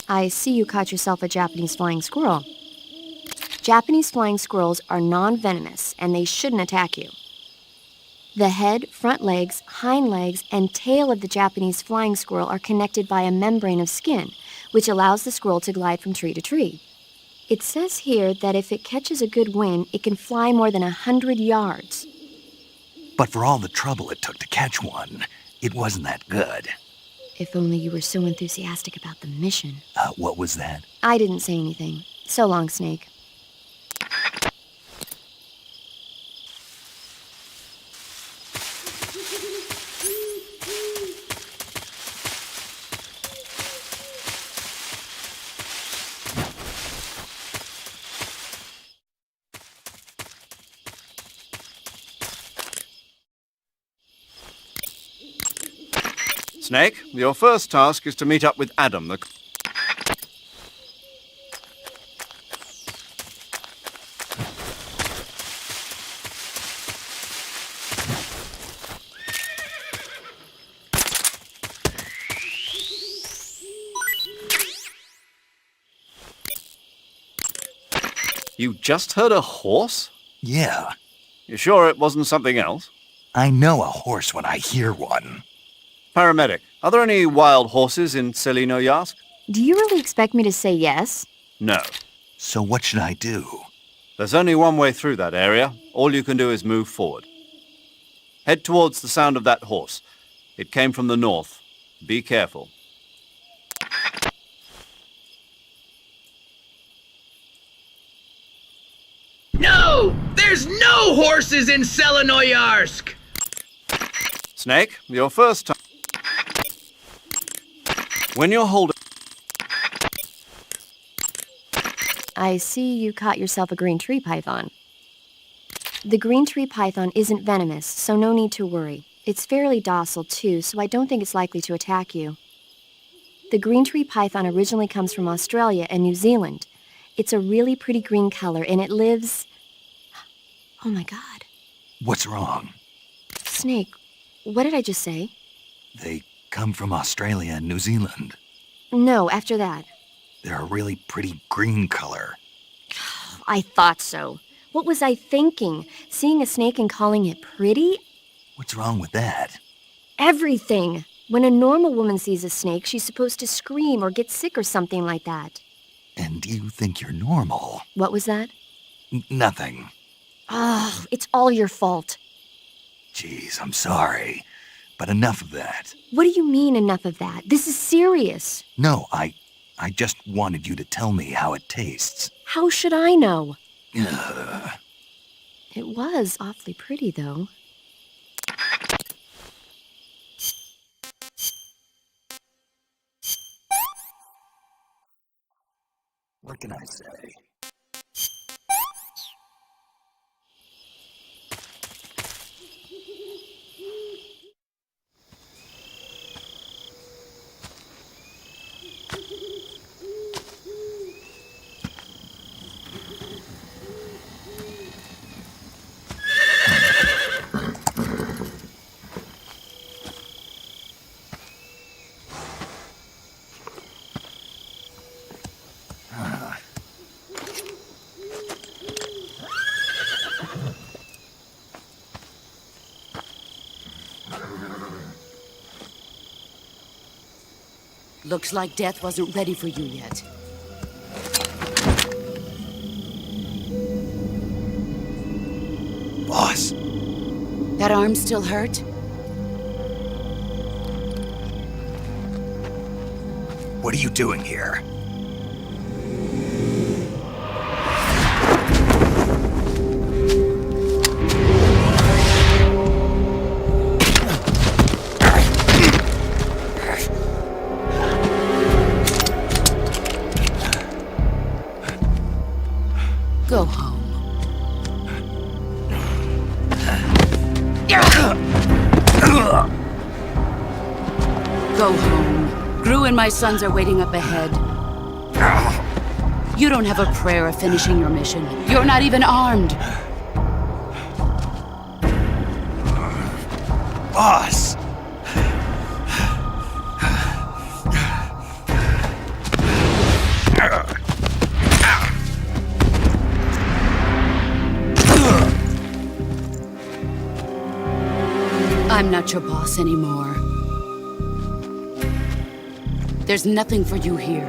O: I see you caught yourself a Japanese flying squirrel. Japanese flying squirrels are non-venomous, and they shouldn't attack you. The head, front legs, hind legs, and tail of the Japanese flying squirrel are connected by a membrane of skin, which allows the squirrel to glide from tree to tree. It says here that if it catches a good wind, it can fly more than 100 yards.
B: But for all the trouble it took to catch one, it wasn't that good.
O: If only you were so enthusiastic about the mission.
B: What was that?
O: I didn't say anything. So long, Snake.
D: Snake, your first task is to meet up with Adam, the... You just heard a horse?
B: Yeah.
D: You sure it wasn't something else?
B: I know a horse when I hear one.
D: Paramedic, are there any wild horses in Selinoyarsk?
O: Do you really expect me to say yes?
D: No.
B: So what should I do?
D: There's only one way through that area. All you can do is move forward. Head towards the sound of that horse. It came from the north. Be careful.
P: No! There's no horses in Selenoyarsk!
D: Snake, your first time. When you're holding...
O: I see you caught yourself a green tree python. The green tree python isn't venomous, so no need to worry. It's fairly docile too, so I don't think it's likely to attack you. The green tree python originally comes from Australia and New Zealand. It's a really pretty green color, and it lives... Oh my god.
B: What's wrong?
O: Snake, what did I just say?
B: They come from Australia and New Zealand.
O: No, after that.
B: They're a really pretty green color.
O: I thought so. What was I thinking? Seeing a snake and calling it pretty?
B: What's wrong with that?
O: Everything. When a normal woman sees a snake, she's supposed to scream or get sick or something like that.
B: And you think you're normal?
O: What was that?
B: Nothing.
O: Oh, it's all your fault.
B: Geez, I'm sorry. But enough of that.
O: What do you mean, enough of that? This is serious.
B: No, I just wanted you to tell me how it tastes.
O: How should I know?
B: Ugh.
O: It was awfully pretty, though.
B: What can I say?
R: Looks like death wasn't ready for you yet.
B: Boss.
R: That arm still hurt?
B: What are you doing here?
R: Go home. Go home. Gru and my sons are waiting up ahead. You don't have a prayer of finishing your mission. You're not even armed.
B: Boss!
R: I'm not your boss anymore. There's nothing for you here.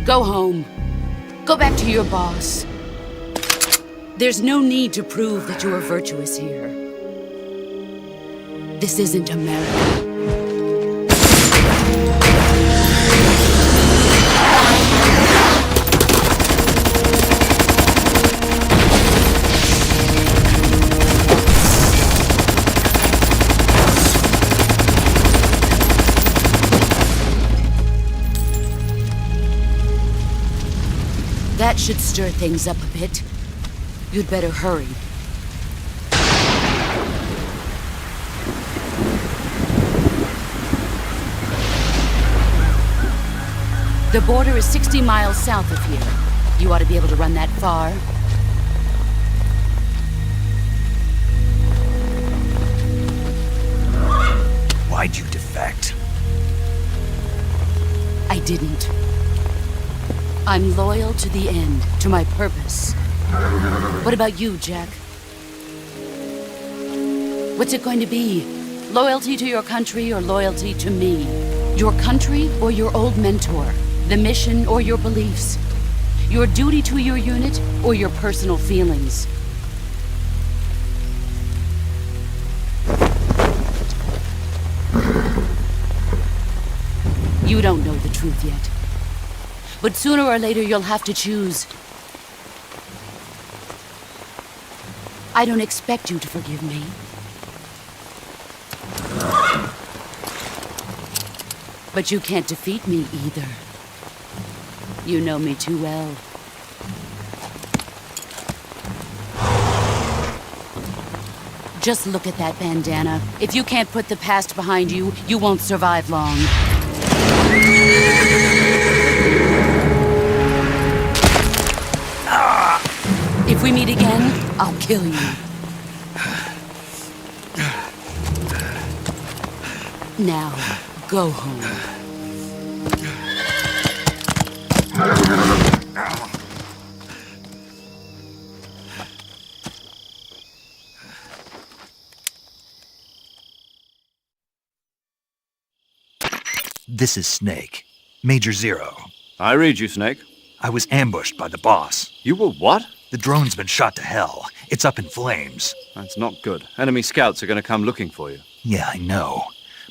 R: Go home. Go back to your boss. There's no need to prove that you are virtuous here. This isn't America. That should stir things up a bit. You'd better hurry. The border is 60 miles south of here. You ought to be able to run that far.
B: Why'd you defect?
R: I didn't. I'm loyal to the end, to my purpose. What about you, Jack? What's it going to be? Loyalty to your country or loyalty to me? Your country or your old mentor? The mission or your beliefs? Your duty to your unit or your personal feelings? You don't know the truth yet. But sooner or later you'll have to choose. I don't expect you to forgive me. But you can't defeat me either. You know me too well. Just look at that bandana. If you can't put the past behind you, you won't survive long. If we meet again, I'll kill you. Now, go home.
B: This is Snake. Major Zero.
D: I read you, Snake.
B: I was ambushed by the boss.
D: You were what?
B: The drone's been shot to hell. It's up in flames.
D: That's not good. Enemy scouts are going to come looking for you.
B: Yeah, I know.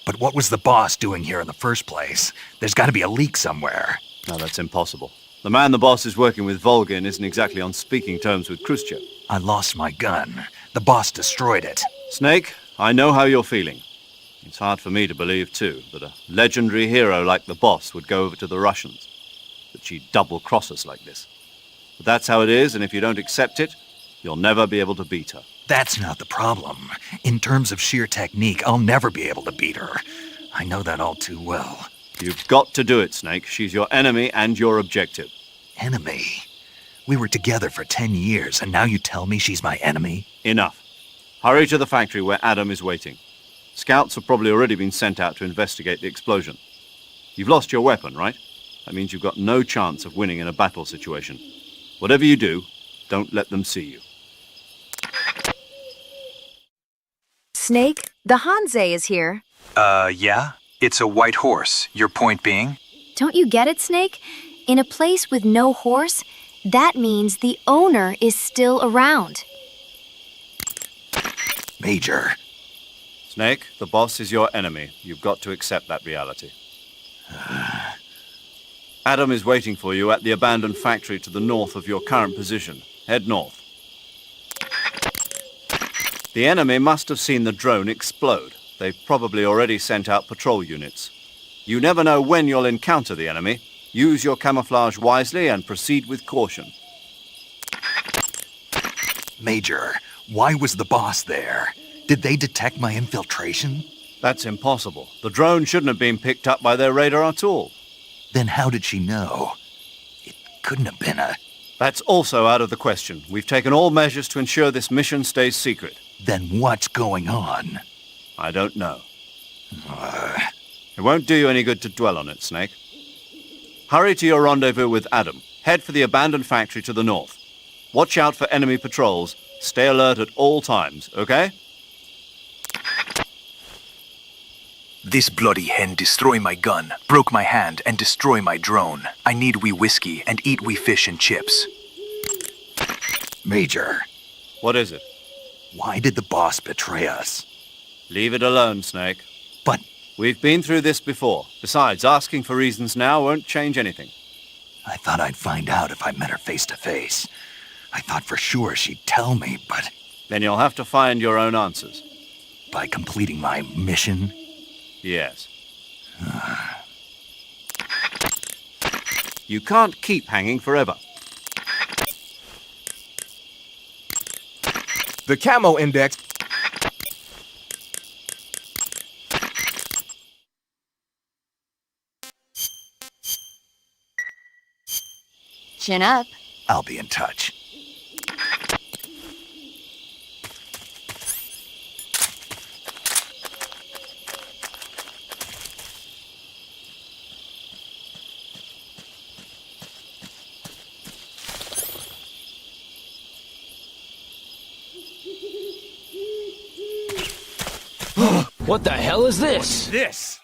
B: But what was the boss doing here in the first place? There's got to be a leak somewhere.
D: No, that's impossible. The man the boss is working with, Volgin, isn't exactly on speaking terms with Khrushchev.
B: I lost my gun. The boss destroyed it.
D: Snake, I know how you're feeling. It's hard for me to believe, too, that a legendary hero like the boss would go over to the Russians. That she'd double-cross us like this. But that's how it is, and if you don't accept it, you'll never be able to beat her.
B: That's not the problem. In terms of sheer technique, I'll never be able to beat her. I know that all too well.
D: You've got to do it, Snake. She's your enemy and your objective.
B: Enemy? We were together for 10 years, and now you tell me she's my enemy?
D: Enough. Hurry to the factory where Adam is waiting. Scouts have probably already been sent out to investigate the explosion. You've lost your weapon, right? That means you've got no chance of winning in a battle situation. Whatever you do, don't let them see you.
G: Snake, the Hanze is here.
E: Yeah? It's a white horse. Your point being?
G: Don't you get it, Snake? In a place with no horse, that means the owner is still around.
B: Major.
D: Snake, the boss is your enemy. You've got to accept that reality. Adam is waiting for you at the abandoned factory to the north of your current position. Head north. The enemy must have seen the drone explode. They've probably already sent out patrol units. You never know when you'll encounter the enemy. Use your camouflage wisely and proceed with caution.
B: Major, why was the boss there? Did they detect my infiltration?
D: That's impossible. The drone shouldn't have been picked up by their radar at all.
B: Then how did she know? It couldn't have been a...
D: That's also out of the question. We've taken all measures to ensure this mission stays secret.
B: Then what's going on?
D: I don't know. It won't do you any good to dwell on it, Snake. Hurry to your rendezvous with Adam. Head for the abandoned factory to the north. Watch out for enemy patrols. Stay alert at all times, okay?
E: This bloody hen destroy my gun, broke my hand, and destroy my drone. I need wee whiskey and eat wee fish and chips.
B: Major.
D: What is it?
B: Why did the boss betray us?
D: Leave it alone, Snake.
B: But...
D: We've been through this before. Besides, asking for reasons now won't change anything.
B: I thought I'd find out if I met her face to face. I thought for sure she'd tell me, but...
D: Then you'll have to find your own answers.
B: By completing my mission?
D: Yes. You can't keep hanging forever.
J: The camo index.
O: Chin up.
B: I'll be in touch.
M: What the hell is this?
U: This?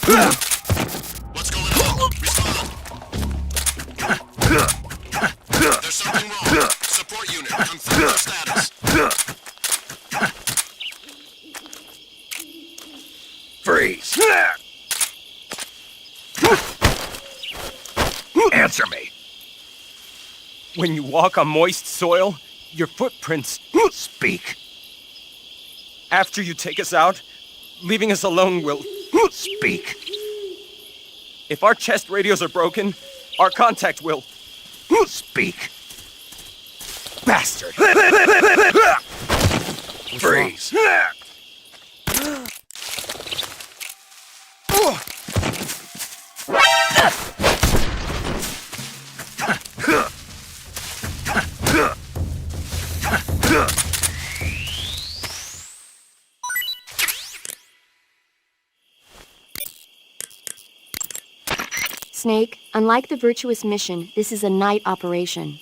C: What's going on? Respond. There's something wrong. Support unit, confirm your status.
B: Freeze! Answer me!
U: When you walk on moist soil, your footprints
B: Speak!
U: after you take us out, leaving us alone will
B: Speak!
U: If our chest radios are broken, our contact will
B: Speak! Bastard! Freeze!
O: Snake, unlike the Virtuous mission, this is a night operation.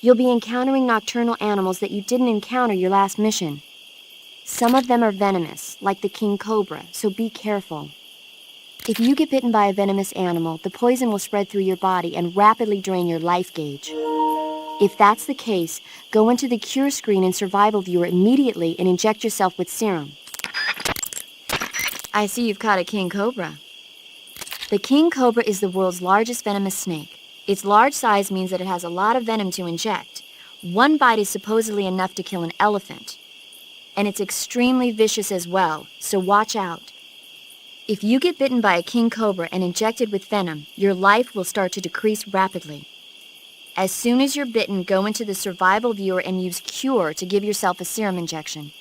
O: You'll be encountering nocturnal animals that you didn't encounter your last mission. Some of them are venomous, like the king cobra, so be careful. If you get bitten by a venomous animal, the poison will spread through your body and rapidly drain your life gauge. If that's the case, go into the cure screen in Survival Viewer immediately and inject yourself with serum. I see you've caught a king cobra. The king cobra is the world's largest venomous snake. Its large size means that it has a lot of venom to inject. One bite is supposedly enough to kill an elephant. And it's extremely vicious as well, so watch out. If you get bitten by a king cobra and injected with venom, your life will start to decrease rapidly. As soon as you're bitten, go into the Survival Viewer and use Cure to give yourself a serum injection.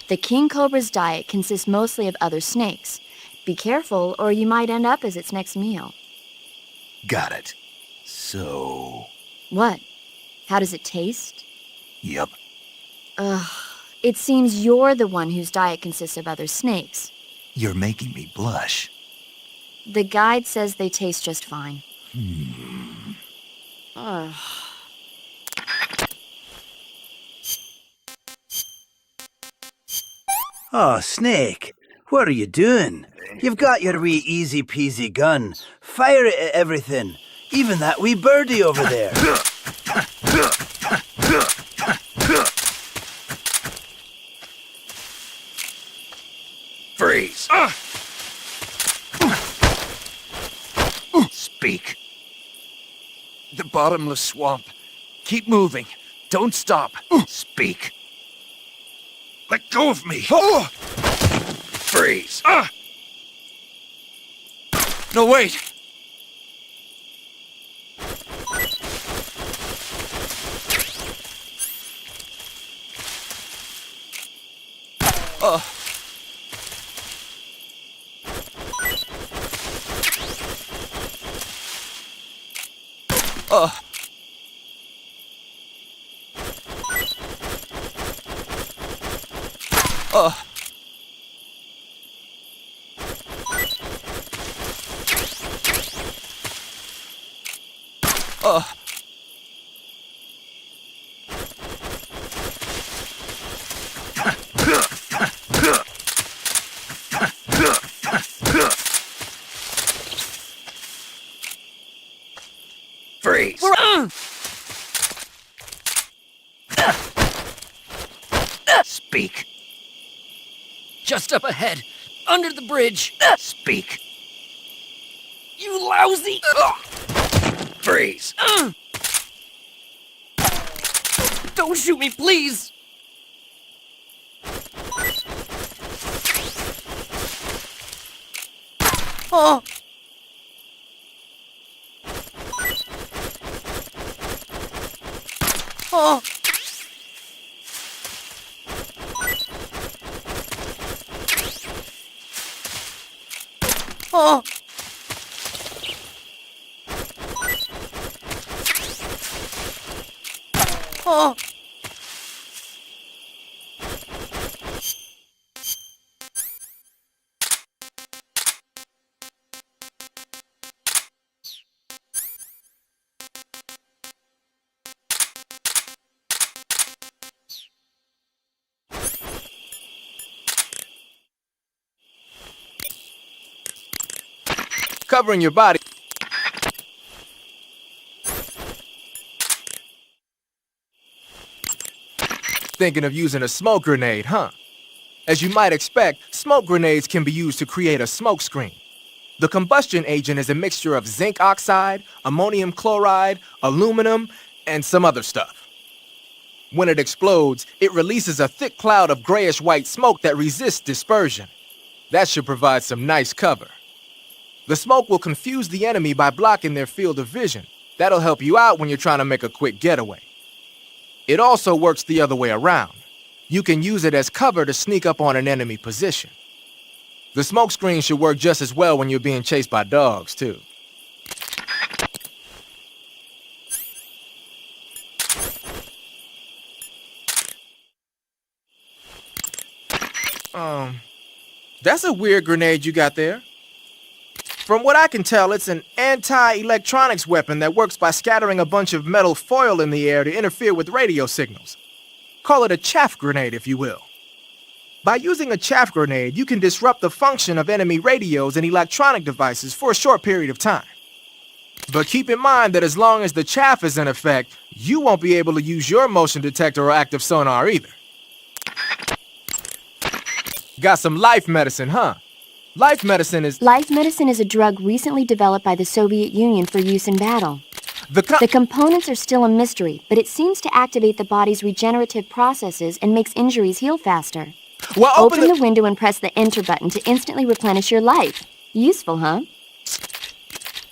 O: The king cobra's diet consists mostly of other snakes. Be careful, or you might end up as its next meal.
B: Got it. So...
O: What? How does it taste?
B: Yep.
O: Ugh. It seems you're the one whose diet consists of other snakes.
B: You're making me blush.
O: The guide says they taste just fine. Ugh.
Q: Oh, Snake, what are you doing? You've got your wee easy-peasy gun. Fire it at everything, even that wee birdie over there.
B: Freeze! Speak!
U: the bottomless swamp. Keep moving. Don't stop.
B: Speak!
U: Let go of me!
B: Freeze!
U: No, wait!
B: Freeze! Speak!
S: Just up ahead, under the bridge.
B: Speak!
S: You lousy!
B: Freeze!
S: Don't shoot me, please! Oh! Oh!
J: Oh! Oh! Covering your body. Thinking of using a smoke grenade, huh? As you might expect, smoke grenades can be used to create a smoke screen. The combustion agent is a mixture of zinc oxide, ammonium chloride, aluminum, and some other stuff. When it explodes, it releases a thick cloud of grayish-white smoke that resists dispersion. That should provide some nice cover. The smoke will confuse the enemy by blocking their field of vision. That'll help you out when you're trying to make a quick getaway. It also works the other way around. You can use it as cover to sneak up on an enemy position. The smoke screen should work just as well when you're being chased by dogs, too. That's a weird grenade you got there. From what I can tell, it's an anti-electronics weapon that works by scattering a bunch of metal foil in the air to interfere with radio signals. Call it a chaff grenade, if you will. By using a chaff grenade, you can disrupt the function of enemy radios and electronic devices for a short period of time. But keep in mind that as long as the chaff is in effect, you won't be able to use your motion detector or active sonar either. Got some life medicine, huh? Life medicine is
O: a drug recently developed by the Soviet Union for use in battle. The components are still a mystery, but it seems to activate the body's regenerative processes and makes injuries heal faster.
J: Well,
O: open the window and press the enter button to instantly replenish your life. Useful, huh?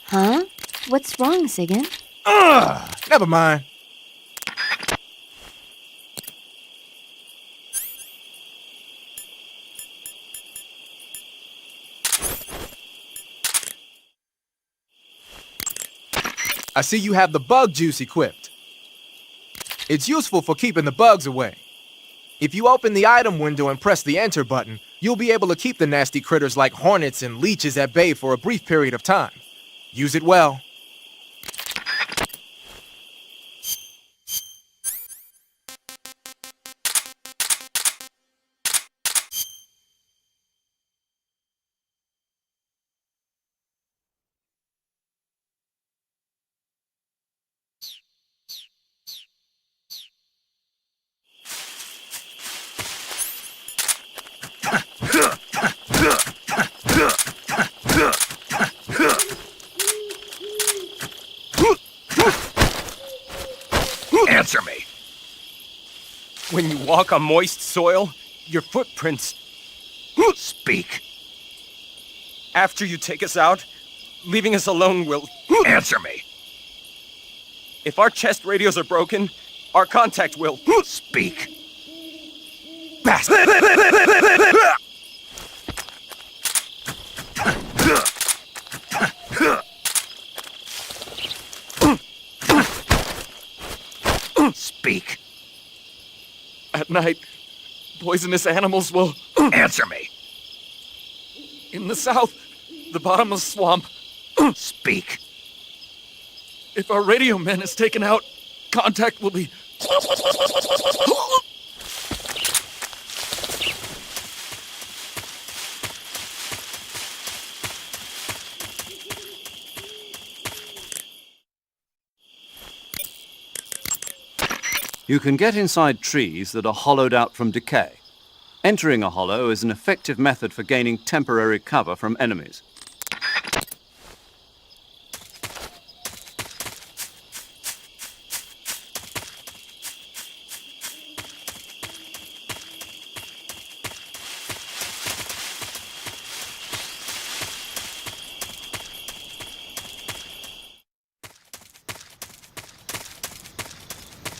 O: Huh? What's wrong, Sigan?
J: Never mind. I see you have the bug juice equipped. It's useful for keeping the bugs away. If you open the item window and press the enter button, you'll be able to keep the nasty critters like hornets and leeches at bay for a brief period of time. Use it well.
T: Answer me! When you walk on moist soil, your footprints speak. After you take us out, leaving us alone will answer me. If our chest radios are broken, our contact will speak. Bastard! Speak. At night, poisonous animals will answer me. In the south, the bottomless swamp. Speak. If our radio man is taken out, contact will be.
D: You can get inside trees that are hollowed out from decay. Entering a hollow is an effective method for gaining temporary cover from enemies.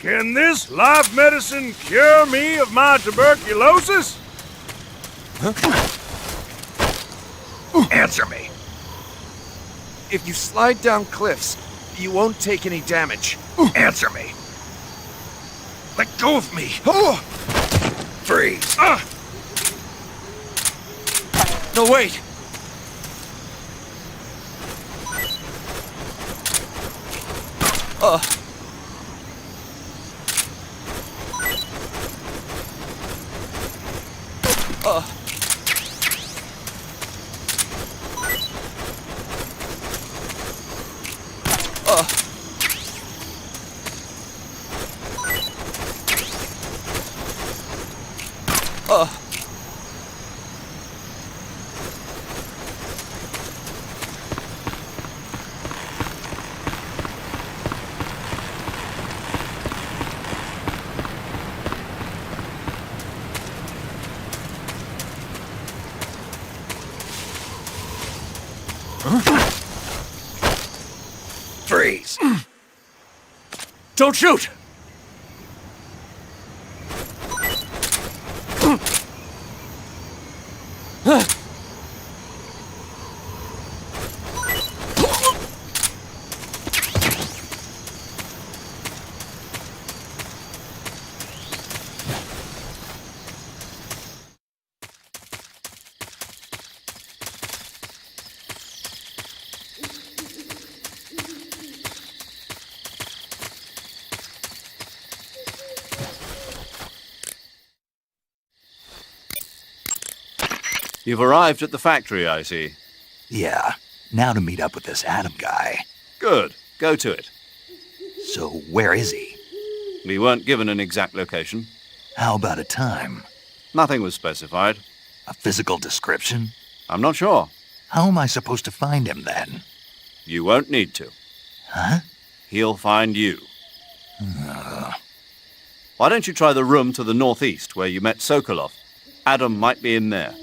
T: Can this life medicine cure me of my tuberculosis? Huh? Answer me.
I: If you slide down cliffs, you won't take any damage.
A: Answer me.
I: Let go of me.
A: Freeze.
I: No, wait.
A: Freeze.
I: Don't shoot!
D: You've arrived at the factory, I see.
B: Yeah, now to meet up with this Adam guy.
D: Good. Go to it.
B: So where is he?
D: We weren't given an exact location.
B: How about a time?
D: Nothing was specified.
B: A physical description?
D: I'm not sure.
B: How am I supposed to find him then?
D: You won't need to.
B: Huh?
D: He'll find you. Why don't you try the room to the northeast where you met Sokolov? Adam might be in there.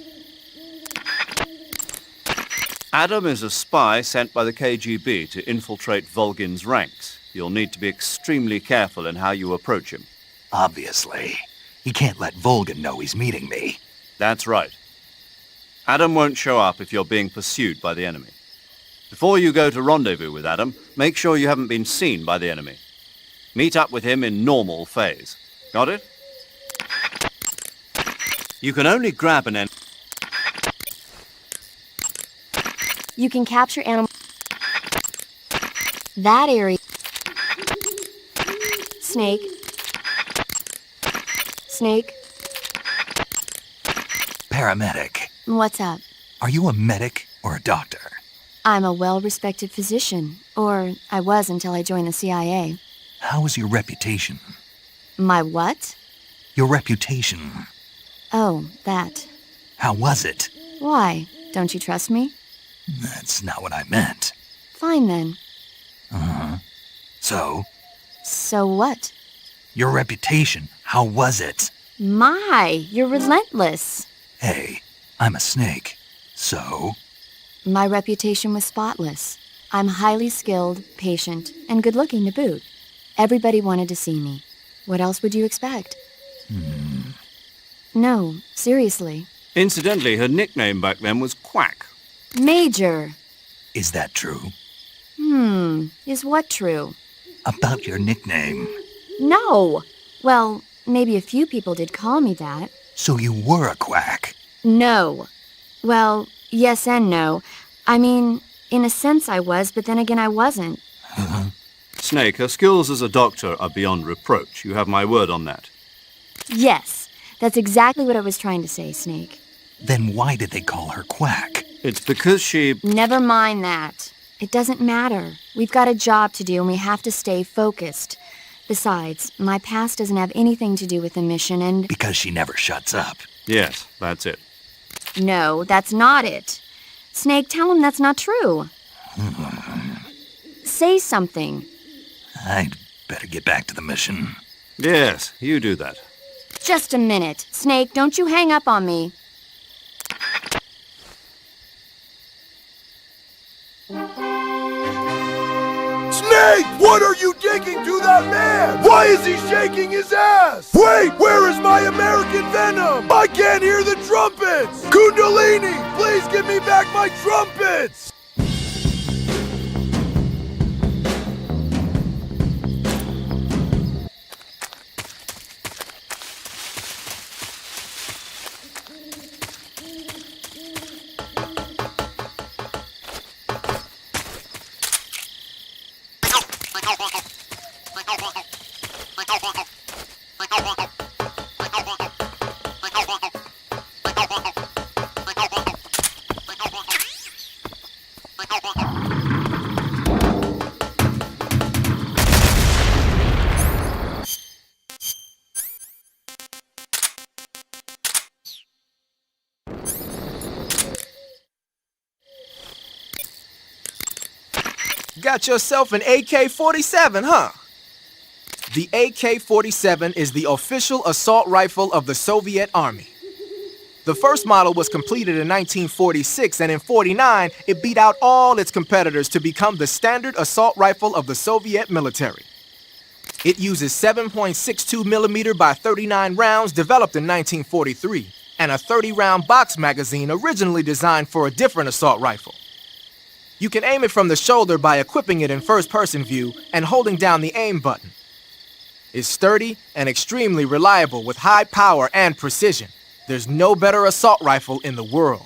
D: Adam is a spy sent by the KGB to infiltrate Volgin's ranks. You'll need to be extremely careful in how you approach him.
B: Obviously. He can't let Volgin know he's meeting me.
D: That's right. Adam won't show up if you're being pursued by the enemy. Before you go to rendezvous with Adam, make sure you haven't been seen by the enemy. Meet up with him in normal phase. Got it? You can only grab an enemy.
O: You can capture animal. That area. Snake. Snake.
B: Paramedic.
O: What's up?
B: Are you a medic or a doctor?
O: I'm a well-respected physician. Or I was until I joined the CIA.
B: How is your reputation?
O: My what?
B: Your reputation.
O: Oh, that.
B: How was it?
O: Why? Don't you trust me?
B: That's not what I meant.
O: Fine then.
B: Uh-huh. So?
O: So what?
B: Your reputation. How was it?
O: My, you're relentless.
B: Hey, I'm a snake. So?
O: My reputation was spotless. I'm highly skilled, patient, and good-looking to boot. Everybody wanted to see me. What else would you expect? No, seriously.
D: Incidentally, her nickname back then was Quack.
O: Major.
B: Is that true?
O: Is what true?
B: About your nickname.
O: No. Well, maybe a few people did call me that.
B: So you were a quack?
O: No. Well, yes and no. I mean, in a sense I was, but then again I wasn't.
D: Snake, her skills as a doctor are beyond reproach. You have my word on that.
O: Yes, that's exactly what I was trying to say, Snake.
B: Then why did they call her Quack?
D: It's because she...
O: Never mind that. It doesn't matter. We've got a job to do and we have to stay focused. Besides, my past doesn't have anything to do with the mission and...
B: Because she never shuts up.
D: Yes, that's it.
O: No, that's not it. Snake, tell him that's not true. Say something.
B: I'd better get back to the mission.
D: Yes, you do that.
O: Just a minute. Snake, don't you hang up on me.
T: Snake! What are you digging to that man? Why is he shaking his ass? Wait, where is my American Venom? I can't hear the trumpets! Kundalini, please give me back my trumpets!
J: Got yourself an AK-47, huh? The AK-47 is the official assault rifle of the Soviet Army. The first model was completed in 1946, and in 49, it beat out all its competitors to become the standard assault rifle of the Soviet military. It uses 7.62 millimeter by 39 rounds developed in 1943, and a 30-round box magazine originally designed for a different assault rifle. You can aim it from the shoulder by equipping it in first-person view and holding down the aim button. It's sturdy and extremely reliable with high power and precision. There's no better assault rifle in the world.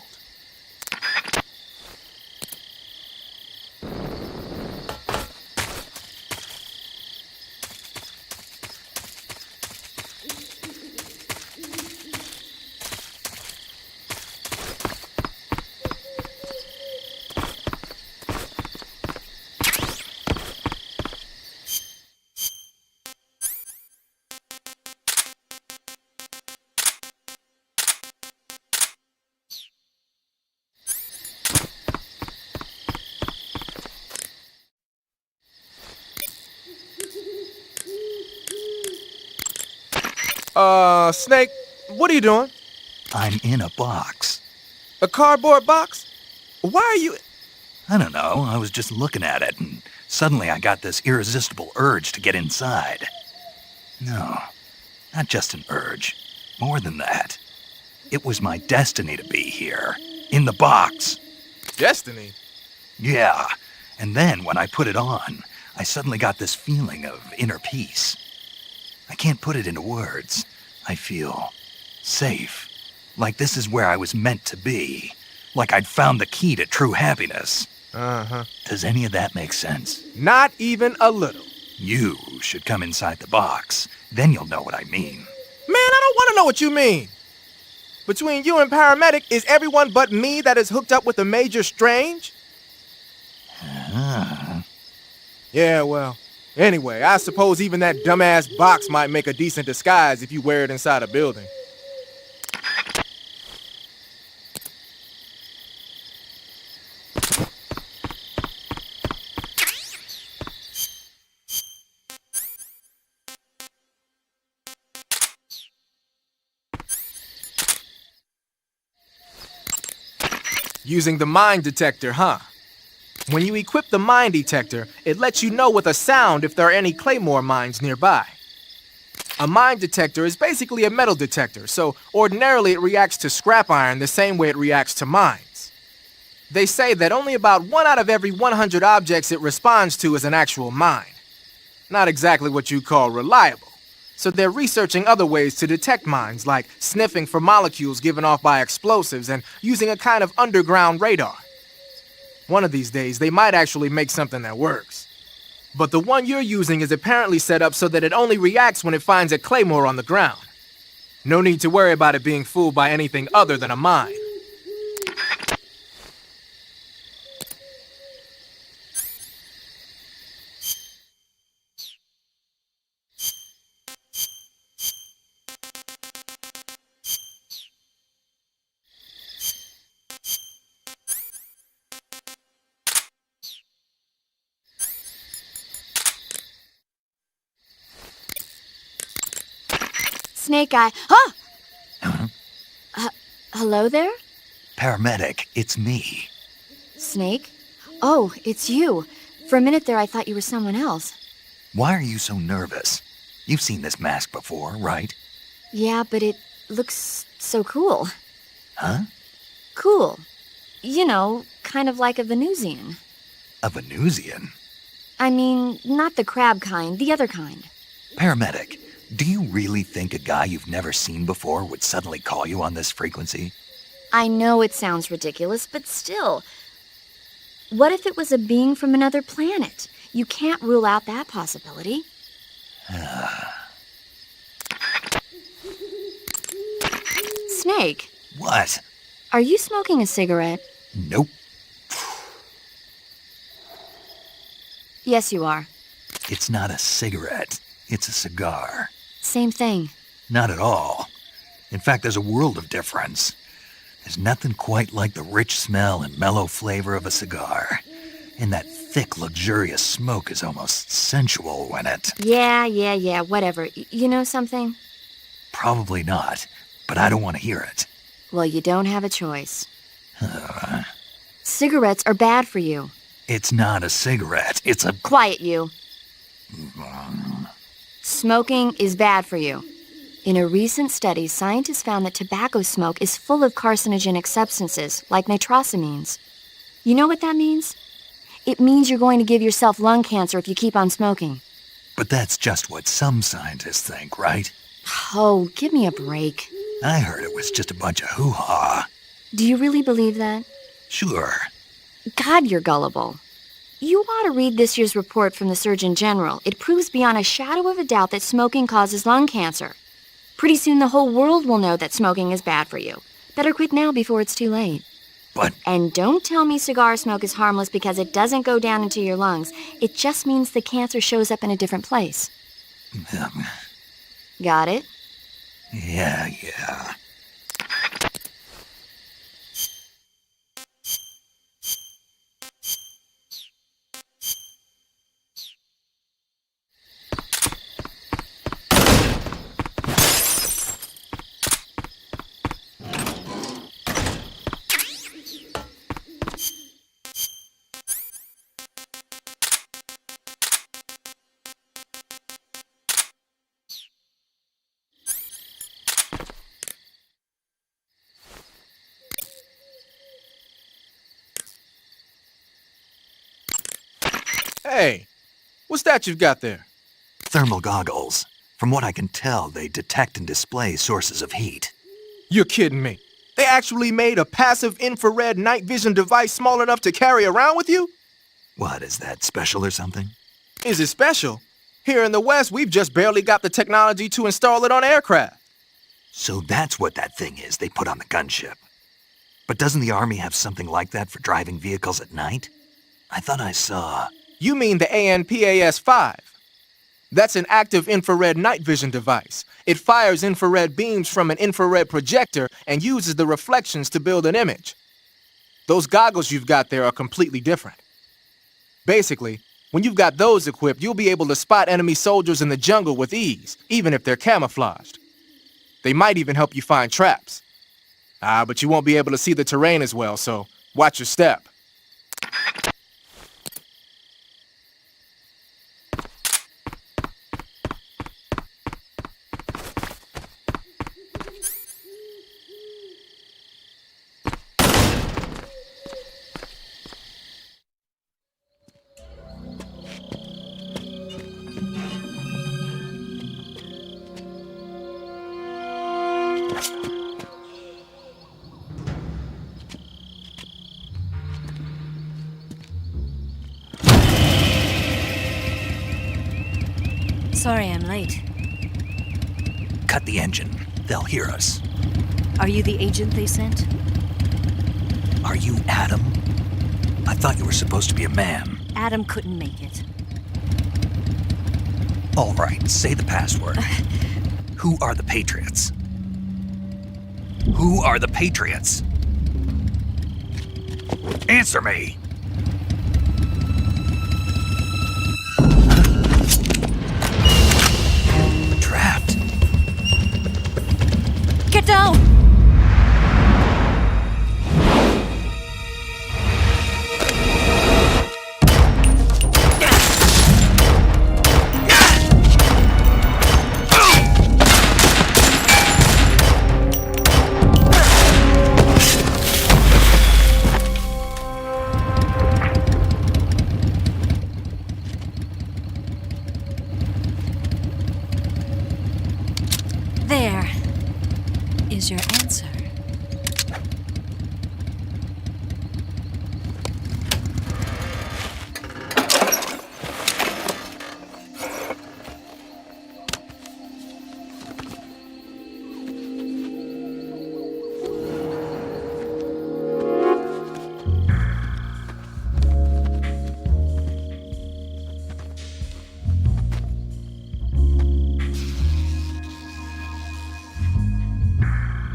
J: Snake, what are you doing?
B: I'm in a box.
J: A cardboard box? Why are you...
B: I don't know, I was just looking at it, and suddenly I got this irresistible urge to get inside. No, not just an urge. More than that. It was my destiny to be here, in the box.
J: Destiny?
B: Yeah, and then when I put it on, I suddenly got this feeling of inner peace. I can't put it into words. I feel safe. Like this is where I was meant to be. Like I'd found the key to true happiness.
J: Uh-huh.
B: Does any of that make sense?
J: Not even a little.
B: You should come inside the box. Then you'll know what I mean.
J: Man, I don't want to know what you mean. Between you and Paramedic, is everyone but me that is hooked up with a Major Strange? Yeah, well... Anyway, I suppose even that dumbass box might make a decent disguise if you wear it inside a building. Using the mine detector, huh? When you equip the mine detector, it lets you know with a sound if there are any claymore mines nearby. A mine detector is basically a metal detector, so ordinarily it reacts to scrap iron the same way it reacts to mines. They say that only about 1 out of every 100 objects it responds to is an actual mine. Not exactly what you call reliable, so they're researching other ways to detect mines, like sniffing for molecules given off by explosives and using a kind of underground radar. One of these days, they might actually make something that works. But the one you're using is apparently set up so that it only reacts when it finds a claymore on the ground. No need to worry about it being fooled by anything other than a mine.
O: Snake Eye. Huh? Hello there?
B: Paramedic, it's me.
O: Snake? Oh, it's you. For a minute there, I thought you were someone else.
B: Why are you so nervous? You've seen this mask before, right?
O: Yeah, but it looks so cool.
B: Huh?
O: Cool. You know, kind of like a Venusian.
B: A Venusian?
O: I mean, not the crab kind, the other kind.
B: Paramedic, do you really think a guy you've never seen before would suddenly call you on this frequency?
O: I know it sounds ridiculous, but still. What if it was a being from another planet? You can't rule out that possibility. Snake,
B: What?
O: are you smoking a cigarette?
B: Nope.
O: Yes, you are.
B: It's not a cigarette. It's a cigar.
O: Same thing.
B: Not at all. In fact, there's a world of difference. There's nothing quite like the rich smell and mellow flavor of a cigar. And that thick, luxurious smoke is almost sensual when it...
O: Yeah, whatever. You know something?
B: Probably not, but I don't want to hear it.
O: Well, you don't have a choice. Cigarettes are bad for you.
B: It's not a cigarette. It's a...
O: Quiet, you. Smoking is bad for you. In a recent study, scientists found that tobacco smoke is full of carcinogenic substances, like nitrosamines. You know what that means? It means you're going to give yourself lung cancer if you keep on smoking.
B: But that's just what some scientists think, right?
O: Oh, give me a break.
B: I heard it was just a bunch of hoo-ha.
O: Do you really believe that?
B: Sure.
O: God, you're gullible. You ought to read this year's report from the Surgeon General. It proves beyond a shadow of a doubt that smoking causes lung cancer. Pretty soon the whole world will know that smoking is bad for you. Better quit now before it's too late.
B: But...
O: And don't tell me cigar smoke is harmless because it doesn't go down into your lungs. It just means the cancer shows up in a different place. Got it?
B: Yeah.
I: Hey, what's that you've got there?
B: Thermal goggles. From what I can tell, they detect and display sources of heat.
I: You're kidding me. They actually made a passive infrared night vision device small enough to carry around with you?
B: What, is that special or something?
I: Is it special? Here in the West, we've just barely got the technology to install it on aircraft.
B: So that's what that thing is they put on the gunship. But doesn't the Army have something like that for driving vehicles at night? I thought I saw...
I: You mean the ANPAS-5? That's an active infrared night vision device. It fires infrared beams from an infrared projector and uses the reflections to build an image. Those goggles you've got there are completely different. Basically, when you've got those equipped, you'll be able to spot enemy soldiers in the jungle with ease, even if they're camouflaged. They might even help you find traps. But you won't be able to see the terrain as well, so watch your step.
F: Sorry I'm late.
B: Cut the engine. They'll hear us.
F: Are you the agent they sent?
B: Are you Adam? I thought you were supposed to be a man.
F: Adam couldn't make it.
B: All right, say the password. Who are the Patriots? Who are the Patriots? Answer me! Trapped.
F: Get down! There is your answer.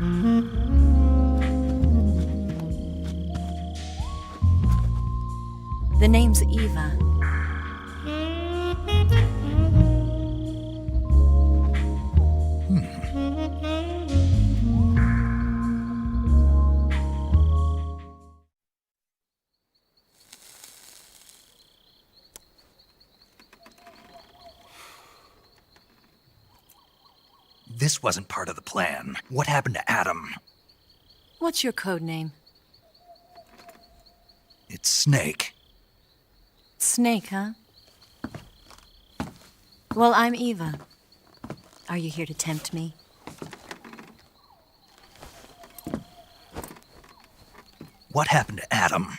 F: The name's Eva.
B: This wasn't part of the plan. What happened to Adam?
F: What's your code name?
B: It's Snake.
F: Snake, huh? Well, I'm Eva. Are you here to tempt me?
B: What happened to Adam?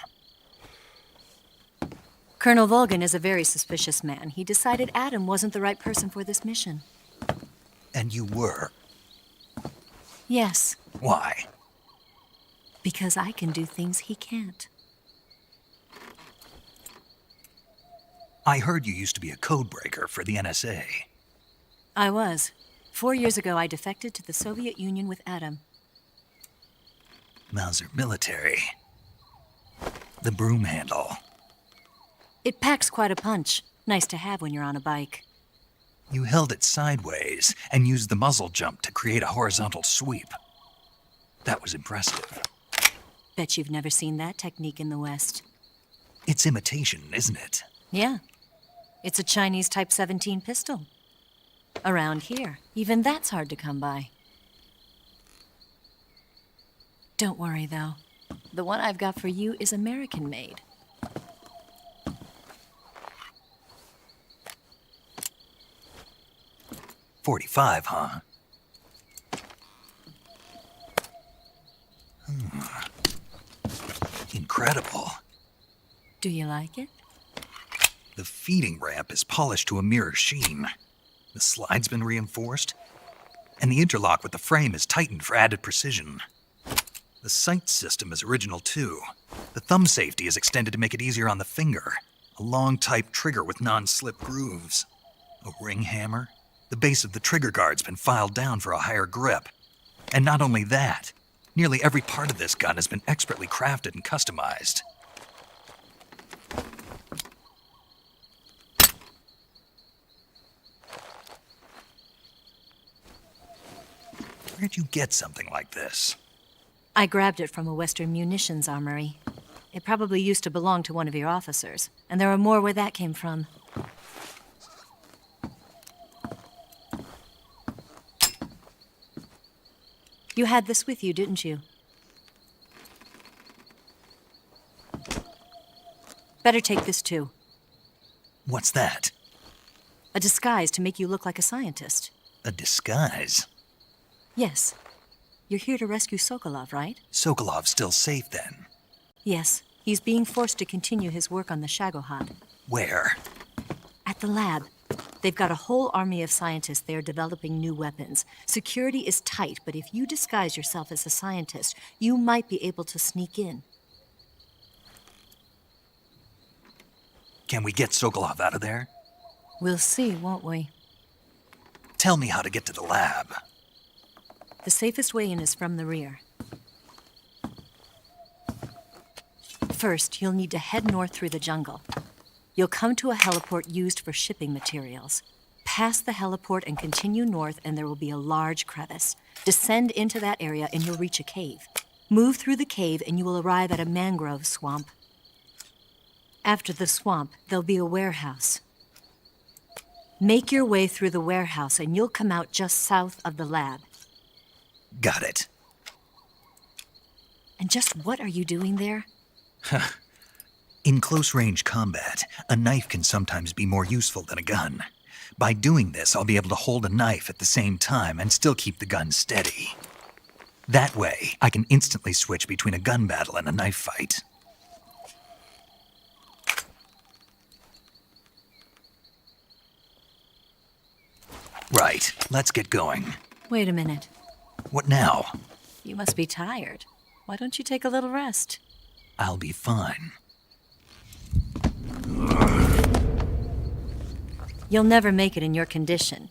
F: Colonel Volgan is a very suspicious man. He decided Adam wasn't the right person for this mission.
B: And you were?
F: Yes,
B: Why?
F: because I can do things he can't.
B: I heard you used to be a codebreaker for the NSA.
F: I was. 4 years ago, I defected to the Soviet Union with Adam.
B: Mauser military. The broom handle.
F: It packs quite a punch. Nice to have when you're on a bike.
B: You held it sideways and used the muzzle jump to create a horizontal sweep. That was impressive.
F: Bet you've never seen that technique in the West.
B: It's imitation, isn't it?
F: Yeah. It's a Chinese Type 17 pistol. Around here, even that's hard to come by. Don't worry, though. The one I've got for you is American-made.
B: .45, huh? Incredible.
F: Do you like it?
B: The feeding ramp is polished to a mirror sheen. The slide's been reinforced, and the interlock with the frame is tightened for added precision. The sight system is original too. The thumb safety is extended to make it easier on the finger. A long type trigger with non-slip grooves. A ring hammer. The base of the trigger guard's been filed down for a higher grip. And not only that, nearly every part of this gun has been expertly crafted and customized. Where'd you get something like this?
F: I grabbed it from a Western munitions armory. It probably used to belong to one of your officers, and there are more where that came from. You had this with you, didn't you? Better take this too.
B: What's that?
F: A disguise to make you look like a scientist.
B: A disguise?
F: Yes. You're here to rescue Sokolov, right?
B: Sokolov's still safe then?
F: Yes. He's being forced to continue his work on the Shagohod.
B: Where?
F: At the lab. They've got a whole army of scientists there developing new weapons. Security is tight, but if you disguise yourself as a scientist, you might be able to sneak in.
B: Can we get Sokolov out of there?
F: We'll see, won't we?
B: Tell me how to get to the lab.
F: The safest way in is from the rear. First, you'll need to head north through the jungle. You'll come to a heliport used for shipping materials. Pass the heliport and continue north, and there will be a large crevice. Descend into that area, and you'll reach a cave. Move through the cave, and you will arrive at a mangrove swamp. After the swamp, there'll be a warehouse. Make your way through the warehouse, and you'll come out just south of the lab.
B: Got it.
F: And just what are you doing there?
B: In close-range combat, a knife can sometimes be more useful than a gun. By doing this, I'll be able to hold a knife at the same time and still keep the gun steady. That way, I can instantly switch between a gun battle and a knife fight. Right, let's get going.
F: Wait a minute.
B: What now?
F: You must be tired. Why don't you take a little rest?
B: I'll be fine.
F: You'll never make it in your condition.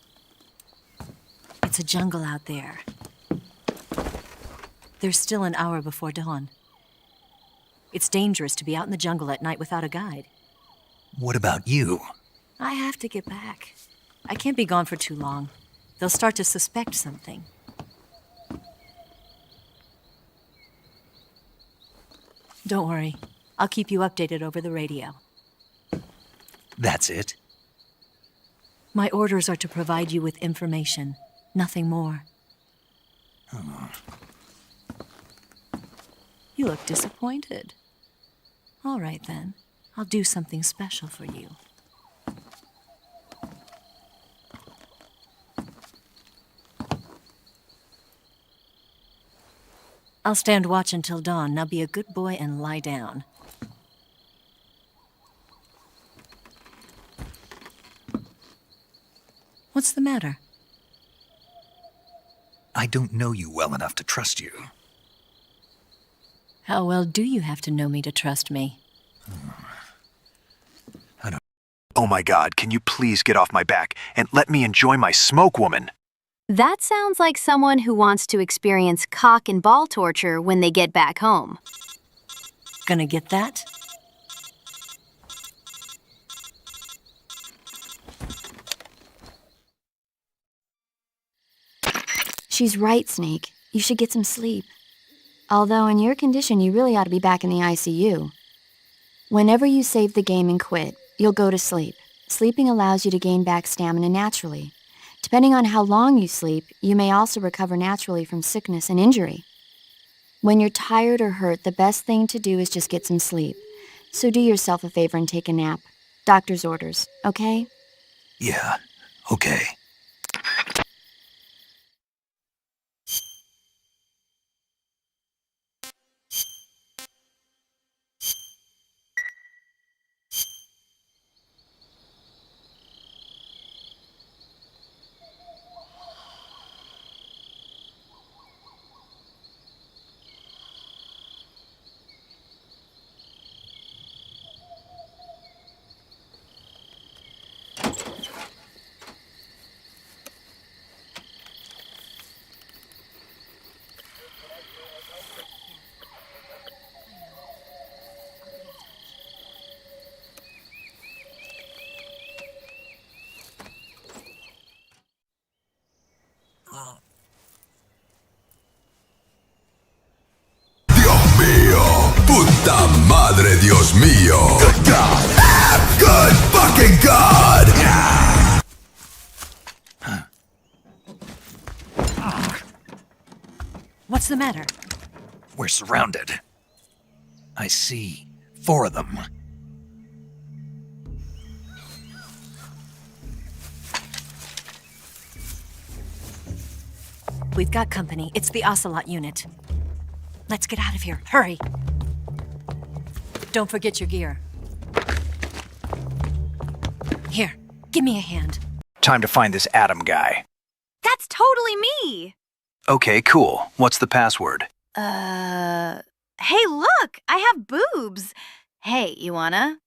F: It's a jungle out there. There's still an hour before dawn. It's dangerous to be out in the jungle at night without a guide.
B: What about you?
F: I have to get back. I can't be gone for too long. They'll start to suspect something. Don't worry. I'll keep you updated over the radio.
B: That's it?
F: My orders are to provide you with information, nothing more. You look disappointed. All right, then. I'll do something special for you. I'll stand watch until dawn. Now be a good boy and lie down. What's the matter?
B: I don't know you well enough to trust you.
F: How well do you have to know me to trust me?
E: Oh my God, can you please get off my back and let me enjoy my smoke, woman?
G: That sounds like someone who wants to experience cock and ball torture when they get back home.
F: Gonna get that?
O: She's right, Snake. You should get some sleep. Although in your condition, you really ought to be back in the ICU. Whenever you save the game and quit, you'll go to sleep. Sleeping allows you to gain back stamina naturally. Depending on how long you sleep, you may also recover naturally from sickness and injury. When you're tired or hurt, the best thing to do is just get some sleep. So do yourself a favor and take a nap. Doctor's orders, okay?
B: Yeah, okay.
V: Puta madre, Dios mío. Good God. Good fucking God.
F: What's the matter?
B: We're surrounded. I see 4 of them.
F: We've got company. It's the Ocelot unit. Let's get out of here. Hurry! Don't forget your gear. Here, give me a hand.
E: Time to find this Adam guy.
G: That's totally me!
E: Okay, cool. What's the password?
G: Hey, look! I have boobs! Hey, you wanna?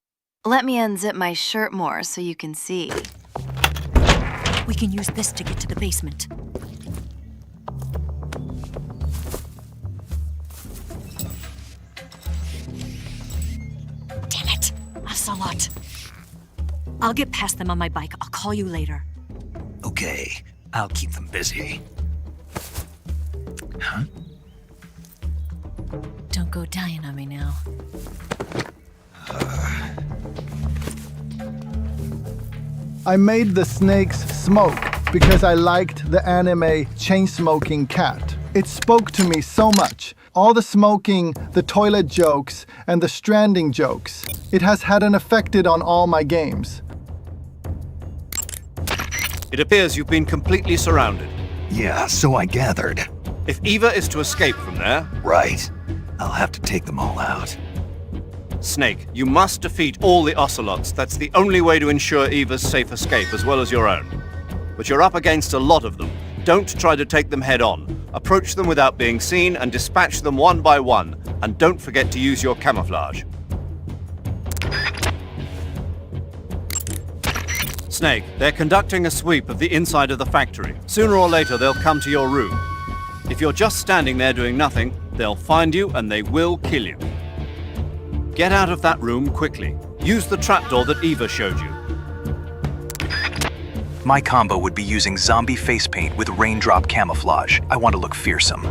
G: Let me unzip my shirt more so you can see.
F: We can use this to get to the basement. Damn it! Ocelot! I'll get past them on my bike. I'll call you later.
B: Okay, I'll keep them busy. Huh?
F: Don't go dying on me now.
H: I made the snakes smoke because I liked the anime Chain-Smoking Cat. It spoke to me so much. All the smoking, the toilet jokes, and the stranding jokes. It has had an effect on all my games.
D: It appears you've been completely surrounded.
B: Yeah, so I gathered.
D: If Eva is to escape from there...
B: Right. I'll have to take them all out.
D: Snake, you must defeat all the Ocelots. That's the only way to ensure Eva's safe escape, as well as your own. But you're up against a lot of them. Don't try to take them head on. Approach them without being seen and dispatch them one by one. And don't forget to use your camouflage. Snake, they're conducting a sweep of the inside of the factory. Sooner or later, they'll come to your room. If you're just standing there doing nothing, they'll find you and they will kill you. Get out of that room quickly. Use the trapdoor that Eva showed you.
E: My combo would be using zombie face paint with raindrop camouflage. I want to look fearsome.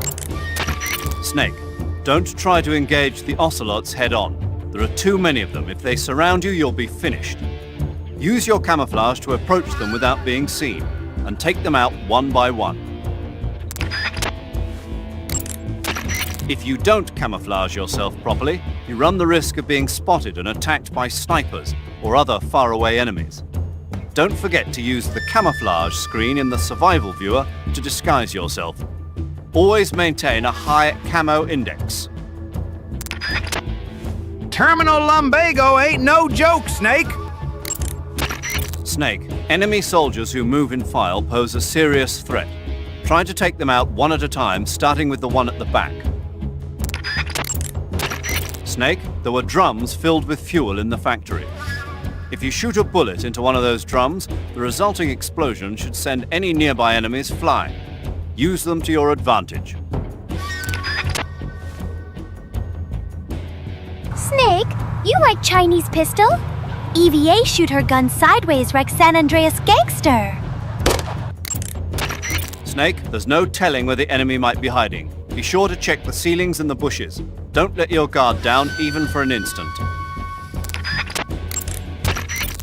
D: Snake, don't try to engage the ocelots head-on. There are too many of them. If they surround you, you'll be finished. Use your camouflage to approach them without being seen, and take them out one by one. If you don't camouflage yourself properly, you run the risk of being spotted and attacked by snipers or other faraway enemies. Don't forget to use the camouflage screen in the survival viewer to disguise yourself. Always maintain a high camo index.
K: Terminal lumbago ain't no joke, Snake!
D: Snake, enemy soldiers who move in file pose a serious threat. Try to take them out one at a time, starting with the one at the back. Snake, there were drums filled with fuel in the factory. If you shoot a bullet into one of those drums, the resulting explosion should send any nearby enemies flying. Use them to your advantage.
G: Snake, you like Chinese pistol? EVA shoot her gun sideways wreck San Andreas gangster.
D: Snake, there's no telling where the enemy might be hiding. Be sure to check the ceilings and the bushes. Don't let your guard down even for an instant.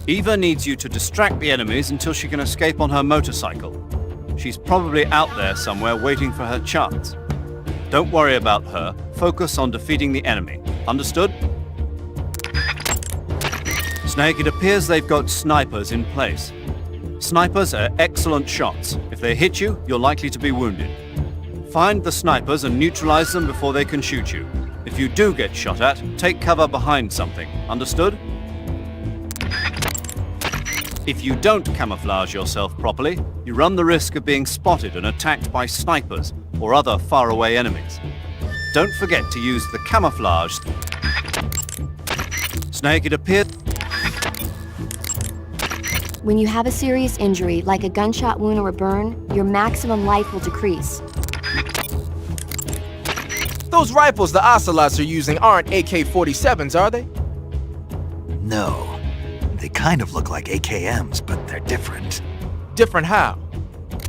D: Eva needs you to distract the enemies until she can escape on her motorcycle. She's probably out there somewhere waiting for her chance. Don't worry about her. Focus on defeating the enemy. Understood? Snake, it appears they've got snipers in place. Snipers are excellent shots. If they hit you, you're likely to be wounded. Find the snipers and neutralize them before they can shoot you. If you do get shot at, take cover behind something. Understood? If you don't camouflage yourself properly, you run the risk of being spotted and attacked by snipers or other faraway enemies. Don't forget to use the camouflage. Snake, it appears...
O: When you have a serious injury, like a gunshot wound or a burn, your maximum life will decrease.
I: Those rifles the Ocelots are using aren't AK-47s, are they?
B: No. They kind of look like AKMs, but they're different.
I: Different how?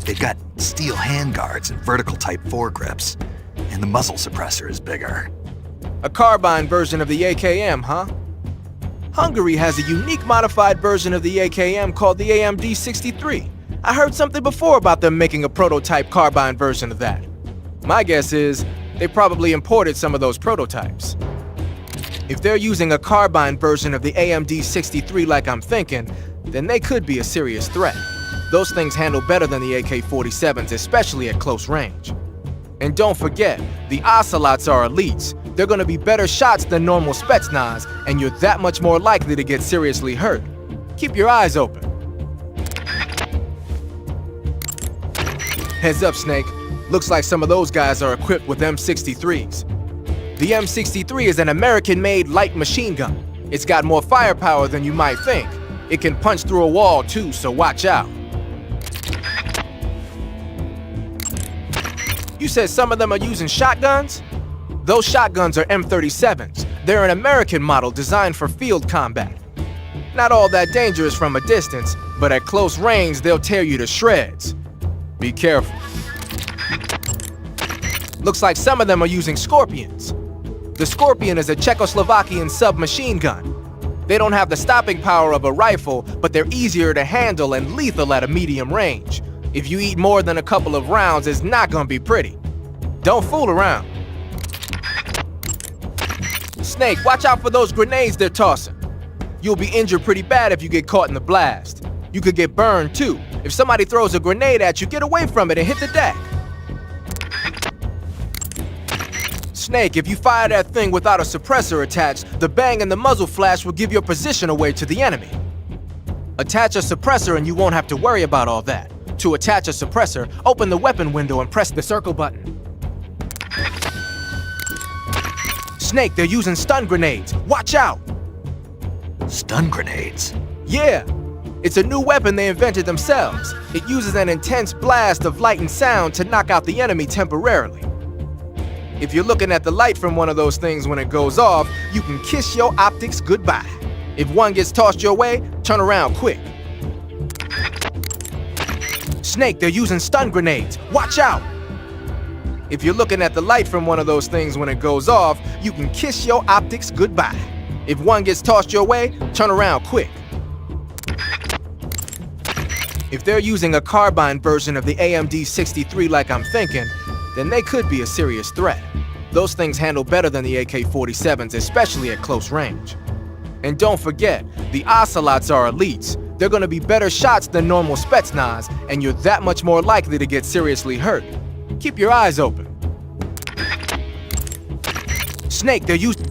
B: They've got steel handguards and vertical type foregrips, and the muzzle suppressor is bigger.
I: A carbine version of the AKM, huh? Hungary has a unique modified version of the AKM called the AMD-63. I heard something before about them making a prototype carbine version of that. My guess is they probably imported some of those prototypes. If they're using a carbine version of the AMD-63 like I'm thinking, then they could be a serious threat. Those things handle better than the AK-47s, especially at close range. And don't forget, the Ocelots are elites. They're gonna be better shots than normal Spetsnaz, and you're that much more likely to get seriously hurt. Keep your eyes open. Heads up, Snake. Looks like some of those guys are equipped with M63s. The M63 is an American-made light machine gun. It's got more firepower than you might think. It can punch through a wall too, so watch out. You said some of them are using shotguns? Those shotguns are M37s. They're an American model designed for field combat. Not all that dangerous from a distance, but at close range, they'll tear you to shreds. Be careful. Looks like some of them are using Scorpions. The Scorpion is a Czechoslovakian submachine gun. They don't have the stopping power of a rifle, but they're easier to handle and lethal at a medium range. If you eat more than a couple of rounds, it's not gonna be pretty. Don't fool around. Snake, watch out for those grenades they're tossing. You'll be injured pretty bad if you get caught in the blast. You could get burned too. If somebody throws a grenade at you, get away from it and hit the deck. Snake, if you fire that thing without a suppressor attached, the bang and the muzzle flash will give your position away to the enemy. Attach a suppressor and you won't have to worry about all that. To attach a suppressor, open the weapon window and press the circle button. Snake, they're using stun grenades. Watch out!
B: Stun grenades?
I: Yeah. It's a new weapon they invented themselves. It uses an intense blast of light and sound to knock out the enemy temporarily. If you're looking at the light from one of those things when it goes off, you can kiss your optics goodbye. If one gets tossed your way, turn around quick. Snake, they're using stun grenades. Watch out! If you're looking at the light from one of those things when it goes off, you can kiss your optics goodbye. If one gets tossed your way, turn around quick. If they're using a carbine version of the AMD-63 like I'm thinking, then they could be a serious threat. Those things handle better than the AK-47s, especially at close range. And don't forget, the Ocelots are elites. They're gonna be better shots than normal Spetsnaz, and you're that much more likely to get seriously hurt. Keep your eyes open. Snake, they're using...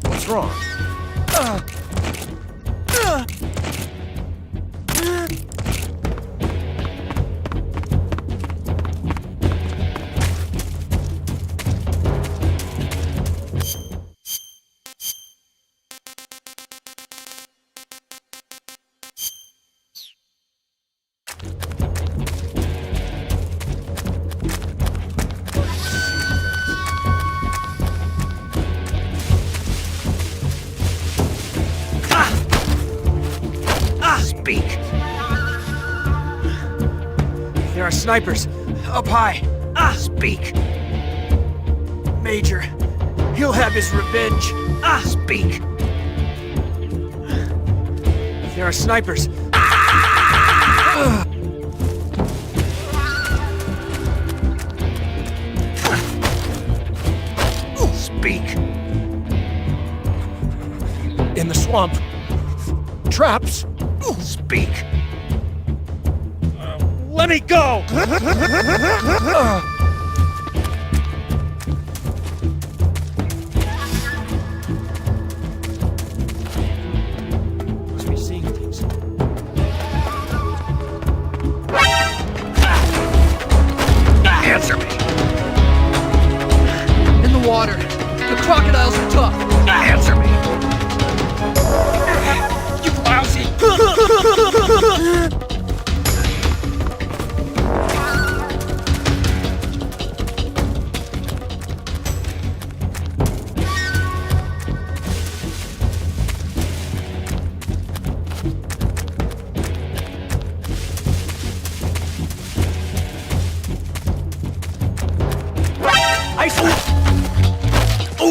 U: What's wrong?
S: Speak. There are snipers up high. Speak. Major, he'll have his revenge. Speak. There are snipers. Speak. In the swamp. Traps. Speak. Let me go! Must be seeing things. Answer me! In the water. The crocodiles are tough. Answer me! You lousy!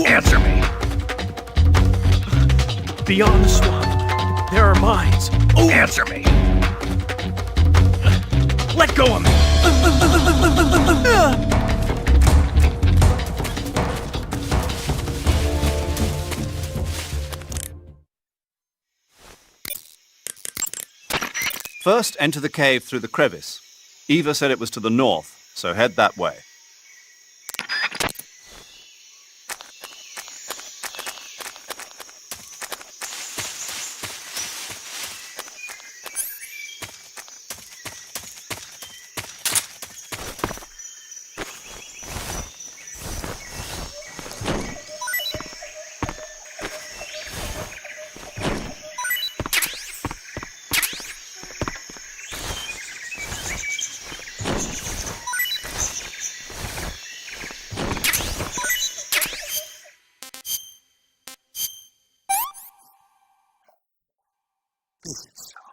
S: Answer me! Beyond the swamp, there are mines. Answer me! Let go of me!
D: First, enter the cave through the crevice. Eva said it was to the north, so head that way.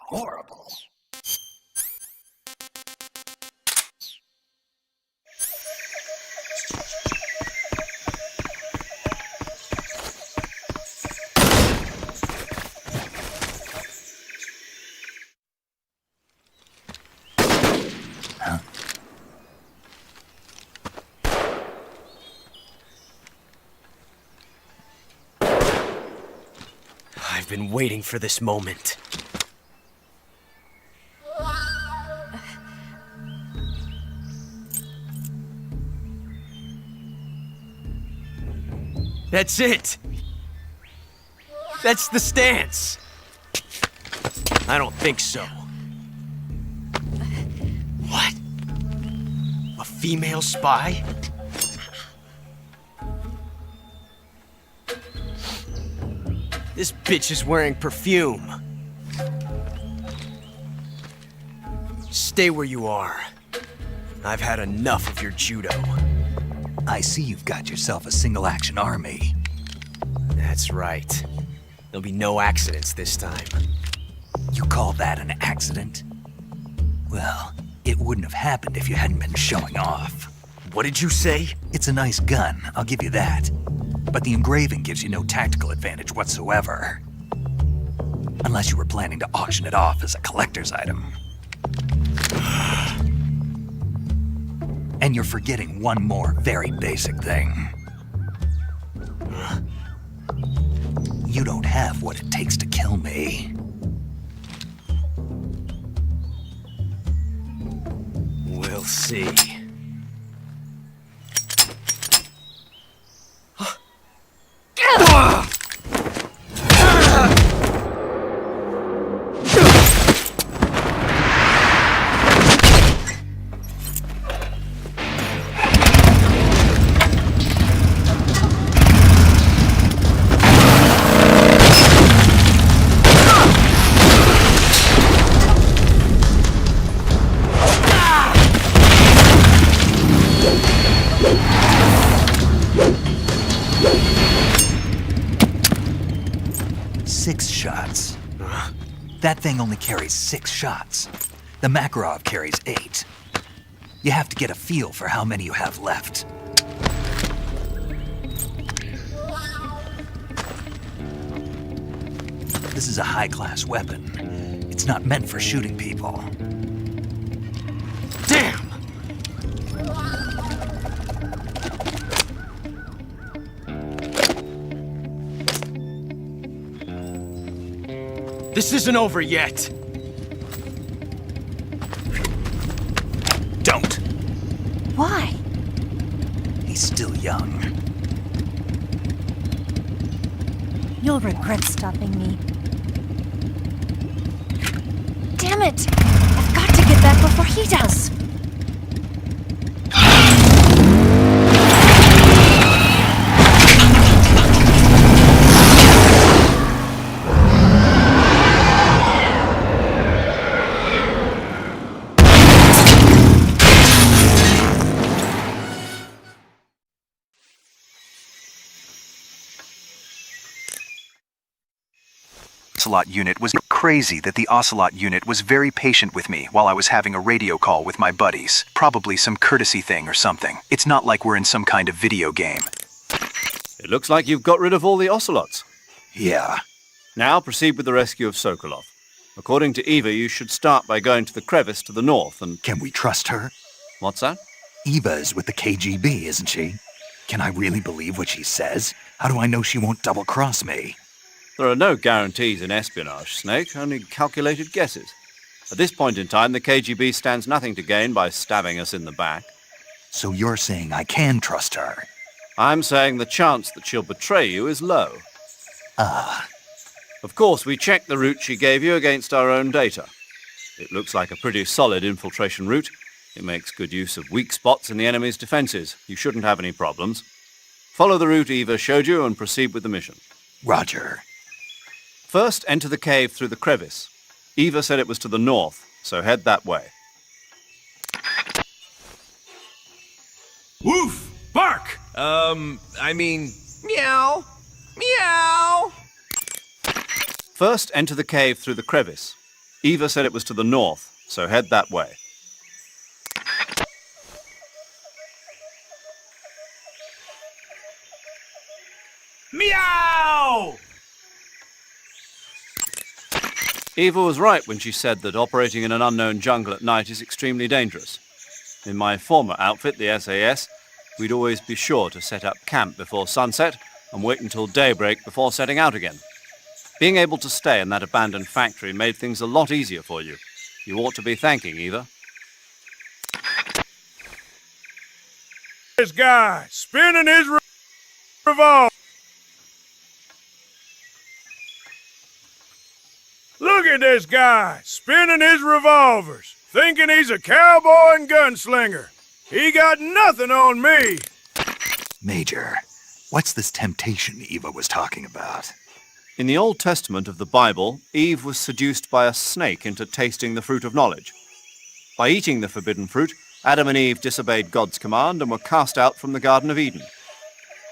S: Horrible. I've been waiting for this moment. That's it. That's the stance. I don't think so. What? A female spy?
K: This bitch is wearing perfume. Stay where you are. I've had enough of your judo.
B: I see you've got yourself a single-action army.
K: That's right. There'll be no accidents this time.
B: You call that an accident? Well, it wouldn't have happened if you hadn't been showing off.
K: What did you say?
B: It's a nice gun, I'll give you that. But the engraving gives you no tactical advantage whatsoever. Unless you were planning to auction it off as a collector's item. And you're forgetting one more very basic thing. You don't have what it takes to kill me.
K: We'll see.
B: That thing only carries 6 shots. The Makarov carries 8. You have to get a feel for how many you have left. This is a high-class weapon. It's not meant for shooting people.
K: Damn! This isn't over yet.
B: Don't.
F: Why?
B: He's still young.
F: You'll regret stopping me. Damn it! I've got to get back before he does.
E: Ocelot unit was crazy that the Ocelot unit was very patient with me while I was having a radio call with my buddies. Probably some courtesy thing or something. It's not like we're in some kind of video game.
D: It looks like you've got rid of all the ocelots.
B: Yeah.
D: Now proceed with the rescue of Sokolov. According to Eva, you should start by going to the crevice to the north and...
B: Can we trust her?
D: What's that?
B: Eva is with the KGB, isn't she? Can I really believe what she says? How do I know she won't double-cross me?
D: There are no guarantees in espionage, Snake, only calculated guesses. At this point in time, the KGB stands nothing to gain by stabbing us in the back.
B: So you're saying I can trust her?
D: I'm saying the chance that she'll betray you is low.
B: Ah.
D: Of course, we checked the route she gave you against our own data. It looks like a pretty solid infiltration route. It makes good use of weak spots in the enemy's defenses. You shouldn't have any problems. Follow the route Eva showed you and proceed with the mission.
B: Roger.
D: First, enter the cave through the crevice. Eva said it was to the north, so head that way.
T: Woof! Bark! I mean, meow! Meow!
D: First, enter the cave through the crevice. Eva said it was to the north, so head that way.
T: Meow!
D: Eva was right when she said that operating in an unknown jungle at night is extremely dangerous. In my former outfit, the SAS, we'd always be sure to set up camp before sunset and wait until daybreak before setting out again. Being able to stay in that abandoned factory made things a lot easier for you. You ought to be thanking Eva.
T: This guy spinning his revolver. Look at this guy spinning his revolvers, thinking he's a cowboy and gunslinger. He got nothing on me.
B: Major, what's this temptation Eva was talking about?
D: In the Old Testament of the Bible, Eve was seduced by a snake into tasting the fruit of knowledge. By eating the forbidden fruit, Adam and Eve disobeyed God's command and were cast out from the Garden of Eden.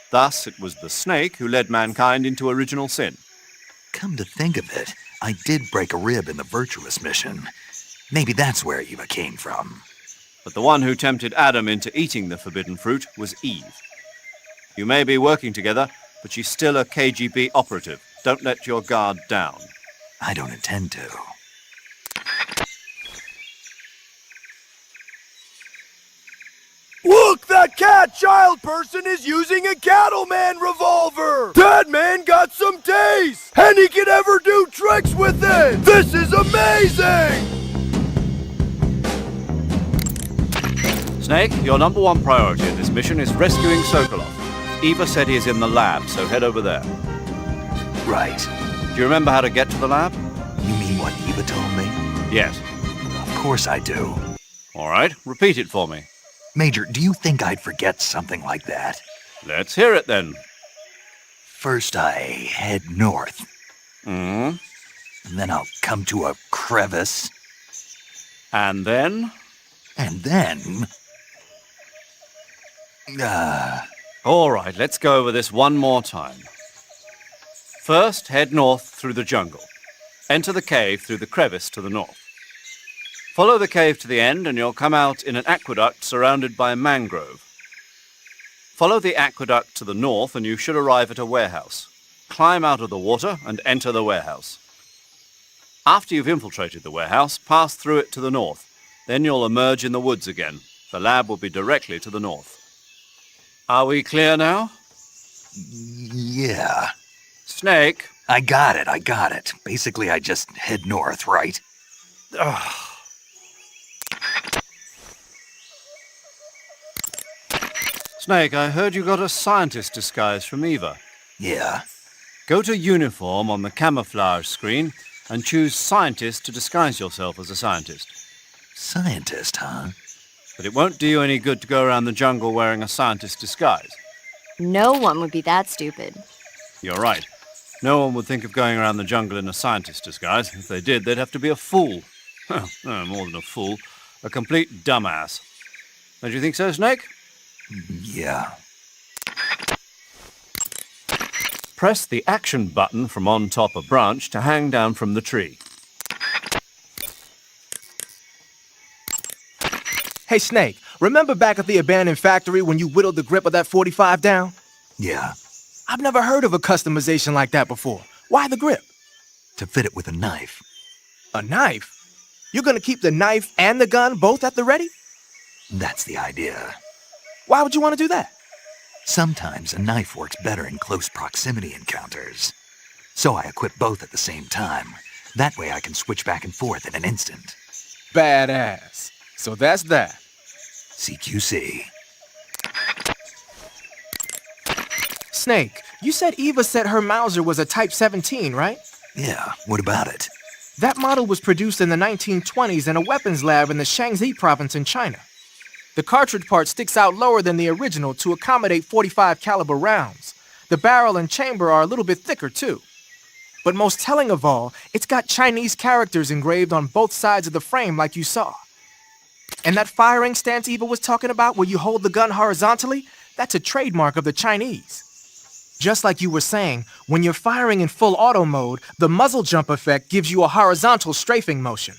D: Thus, it was the snake who led mankind into original sin.
B: Come to think of it, I did break a rib in the virtuous mission. Maybe that's where Eva came from.
D: But the one who tempted Adam into eating the forbidden fruit was Eve. You may be working together, but she's still a KGB operative. Don't let your guard down.
B: I don't intend to.
T: Look, that cat child person is using a cattleman revolver! That man got some taste! And he can ever do tricks with it! This is amazing!
D: Snake, your number one priority in this mission is rescuing Sokolov. Eva said he is in the lab, so head over there.
B: Right.
D: Do you remember how to get to the lab?
B: You mean what Eva told me?
D: Yes.
B: Of course I do.
D: All right, repeat it for me.
B: Major, do you think I'd forget something like that?
D: Let's hear it then.
B: First I head north.
D: And
B: then I'll come to a crevice.
D: And then?
B: And then...
D: All right, let's go over this one more time. First, head north through the jungle. Enter the cave through the crevice to the north. Follow the cave to the end and you'll come out in an aqueduct surrounded by mangrove. Follow the aqueduct to the north and you should arrive at a warehouse. Climb out of the water and enter the warehouse. After you've infiltrated the warehouse, pass through it to the north. Then you'll emerge in the woods again. The lab will be directly to the north. Are we clear now?
B: Yeah.
D: Snake.
B: I got it. Basically, I just head north, right?
D: Snake, I heard you got a scientist disguise from Eva.
B: Yeah.
D: Go to uniform on the camouflage screen and choose scientist to disguise yourself as a scientist.
B: Scientist, huh?
D: But it won't do you any good to go around the jungle wearing a scientist disguise.
O: No one would be that stupid.
D: You're right. No one would think of going around the jungle in a scientist disguise. If they did, they'd have to be a fool. No, more than a fool. A complete dumbass. Don't you think so, Snake?
B: Yeah.
D: Press the action button from on top a branch to hang down from the tree.
I: Hey, Snake, remember back at the abandoned factory when you whittled the grip of that 45 down?
B: Yeah.
I: I've never heard of a customization like that before. Why the grip?
B: To fit it with a knife.
I: A knife? You're gonna keep the knife and the gun both at the ready?
B: That's the idea.
I: Why would you want to do that?
B: Sometimes a knife works better in close proximity encounters. So I equip both at the same time. That way I can switch back and forth in an instant.
I: Badass. So that's that.
B: CQC.
I: Snake, you said Eva said her Mauser was a Type 17, right?
B: Yeah, what about it?
I: That model was produced in the 1920s in a weapons lab in the Shaanxi province in China. The cartridge part sticks out lower than the original to accommodate 45 caliber rounds. The barrel and chamber are a little bit thicker too. But most telling of all, it's got Chinese characters engraved on both sides of the frame like you saw. And that firing stance Eva was talking about where you hold the gun horizontally, that's a trademark of the Chinese. Just like you were saying, when you're firing in full auto mode, the muzzle jump effect gives you a horizontal strafing motion.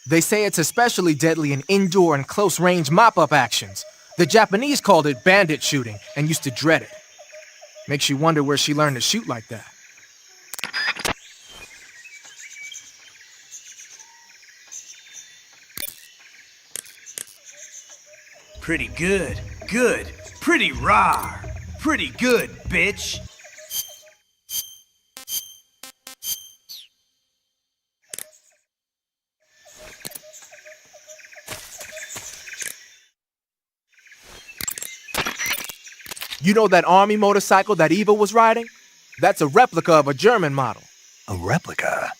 I: They say it's especially deadly in indoor and close-range mop-up actions. The Japanese called it bandit shooting and used to dread it. Makes you wonder where she learned to shoot like that.
Q: Pretty good. Good. Pretty raw. Pretty good, bitch.
I: You know that army motorcycle that Eva was riding? That's a replica of a German model.
B: A replica?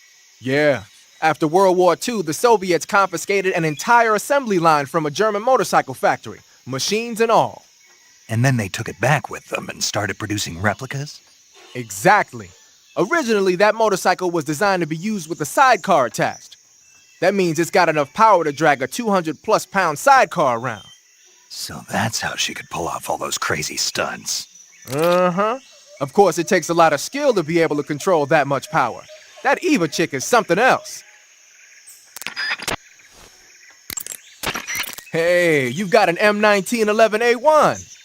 I: Yeah. After World War II, the Soviets confiscated an entire assembly line from a German motorcycle factory, machines and all.
B: And then they took it back with them and started producing replicas?
I: Exactly. Originally, that motorcycle was designed to be used with a sidecar attached. That means it's got enough power to drag a 200-plus pound sidecar around.
B: So that's how she could pull off all those crazy stunts.
I: Uh-huh. Of course, it takes a lot of skill to be able to control that much power. That Eva chick is something else. Hey, you've got an M1911A1.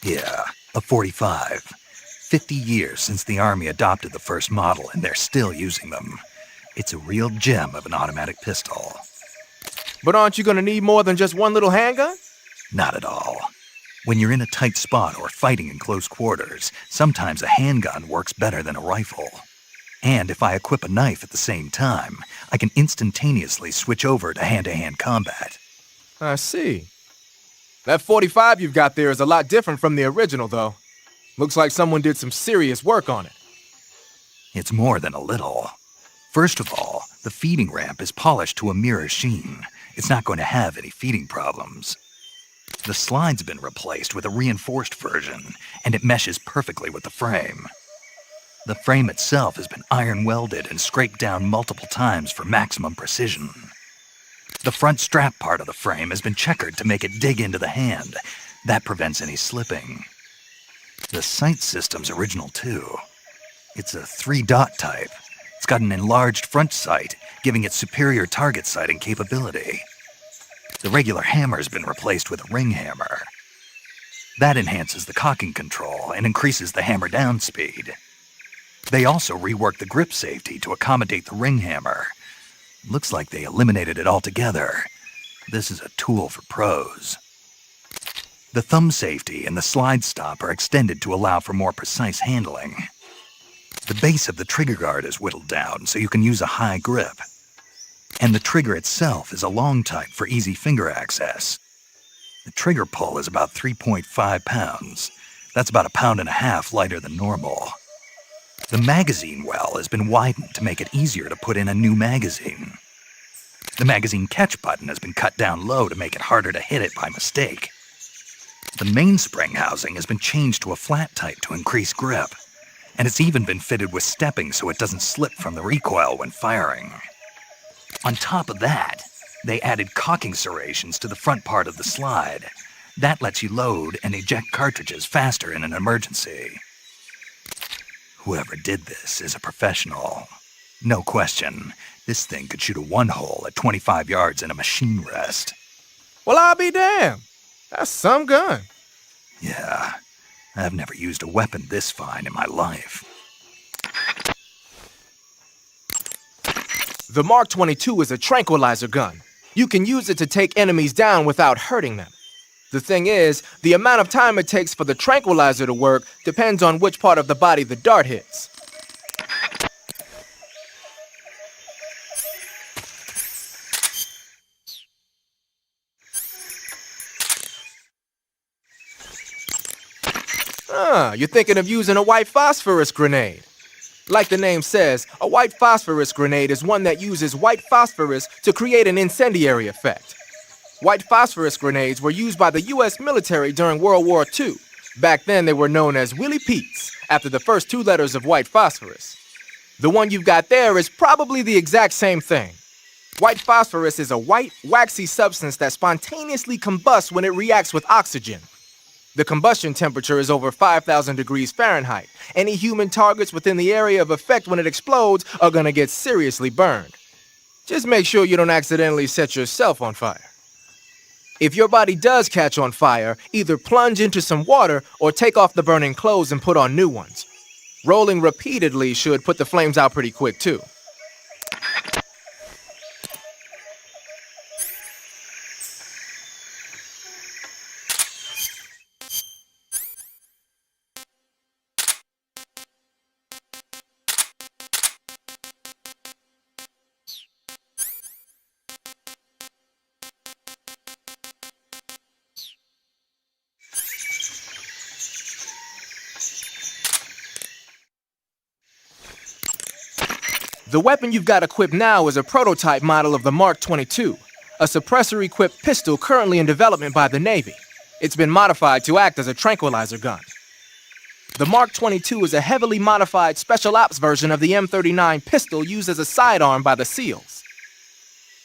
B: Yeah, a 45. 50 years since the Army adopted the first model, and they're still using them. It's a real gem of an automatic pistol.
I: But aren't you gonna need more than just one little handgun?
B: Not at all. When you're in a tight spot or fighting in close quarters, sometimes a handgun works better than a rifle. And if I equip a knife at the same time, I can instantaneously switch over to hand-to-hand combat.
I: I see. That 45 you've got there is a lot different from the original, though. Looks like someone did some serious work on it.
B: It's more than a little. First of all, the feeding ramp is polished to a mirror sheen. It's not going to have any feeding problems. The slide's been replaced with a reinforced version, and it meshes perfectly with the frame. The frame itself has been iron welded and scraped down multiple times for maximum precision. The front strap part of the frame has been checkered to make it dig into the hand. That prevents any slipping. The sight system's original too. It's a 3-dot type. It's got an enlarged front sight, giving it superior target sighting capability. The regular hammer's been replaced with a ring hammer. That enhances the cocking control and increases the hammer down speed. They also reworked the grip safety to accommodate the ring hammer. Looks like they eliminated it altogether. This is a tool for pros. The thumb safety and the slide stop are extended to allow for more precise handling. The base of the trigger guard is whittled down so you can use a high grip. And the trigger itself is a long type for easy finger access. The trigger pull is about 3.5 pounds. That's about 1.5 pounds lighter than normal. The magazine well has been widened to make it easier to put in a new magazine. The magazine catch button has been cut down low to make it harder to hit it by mistake. The mainspring housing has been changed to a flat type to increase grip, and it's even been fitted with stepping so it doesn't slip from the recoil when firing. On top of that, they added cocking serrations to the front part of the slide. That lets you load and eject cartridges faster in an emergency. Whoever did this is a professional. No question, this thing could shoot a one-hole at 25 yards in a machine rest.
I: Well, I'll be damned. That's some gun.
B: Yeah, I've never used a weapon this fine in my life.
I: The Mark 22 is a tranquilizer gun. You can use it to take enemies down without hurting them. The thing is, the amount of time it takes for the tranquilizer to work depends on which part of the body the dart hits. You're thinking of using a white phosphorus grenade. Like the name says, a white phosphorus grenade is one that uses white phosphorus to create an incendiary effect. White phosphorus grenades were used by the U.S. military during World War II. Back then, they were known as Willie Pete's, after the first 2 letters of white phosphorus. The one you've got there is probably the exact same thing. White phosphorus is a white, waxy substance that spontaneously combusts when it reacts with oxygen. The combustion temperature is over 5,000 degrees Fahrenheit. Any human targets within the area of effect when it explodes are gonna get seriously burned. Just make sure you don't accidentally set yourself on fire. If your body does catch on fire, either plunge into some water or take off the burning clothes and put on new ones. Rolling repeatedly should put the flames out pretty quick too. The weapon you've got equipped now is a prototype model of the Mark 22, a suppressor-equipped pistol currently in development by the Navy. It's been modified to act as a tranquilizer gun. The Mark 22 is a heavily modified special ops version of the M39 pistol used as a sidearm by the SEALs.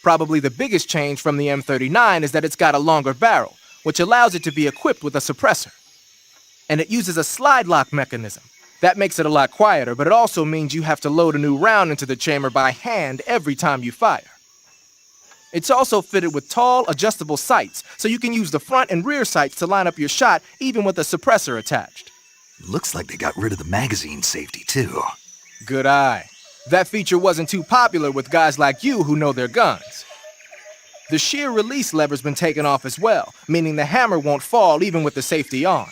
I: Probably the biggest change from the M39 is that it's got a longer barrel, which allows it to be equipped with a suppressor. And it uses a slide lock mechanism. That makes it a lot quieter, but it also means you have to load a new round into the chamber by hand every time you fire. It's also fitted with tall, adjustable sights, so you can use the front and rear sights to line up your shot even with a suppressor attached.
B: Looks like they got rid of the magazine safety, too.
I: Good eye. That feature wasn't too popular with guys like you who know their guns. The shear release lever's been taken off as well, meaning the hammer won't fall even with the safety on.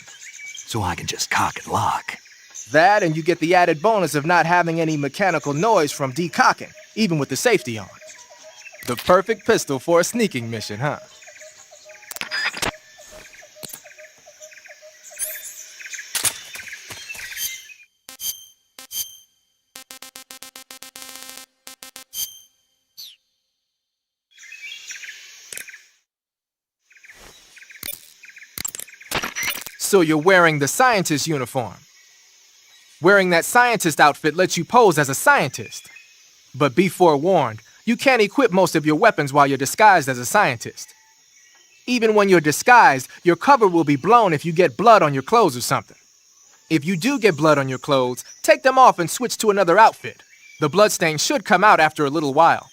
B: So I can just cock and lock.
I: That, and you get the added bonus of not having any mechanical noise from decocking, even with the safety on. The perfect pistol for a sneaking mission, huh? So you're wearing the scientist uniform. Wearing that scientist outfit lets you pose as a scientist. But be forewarned, you can't equip most of your weapons while you're disguised as a scientist. Even when you're disguised, your cover will be blown if you get blood on your clothes or something. If you do get blood on your clothes, take them off and switch to another outfit. The bloodstain should come out after a little while.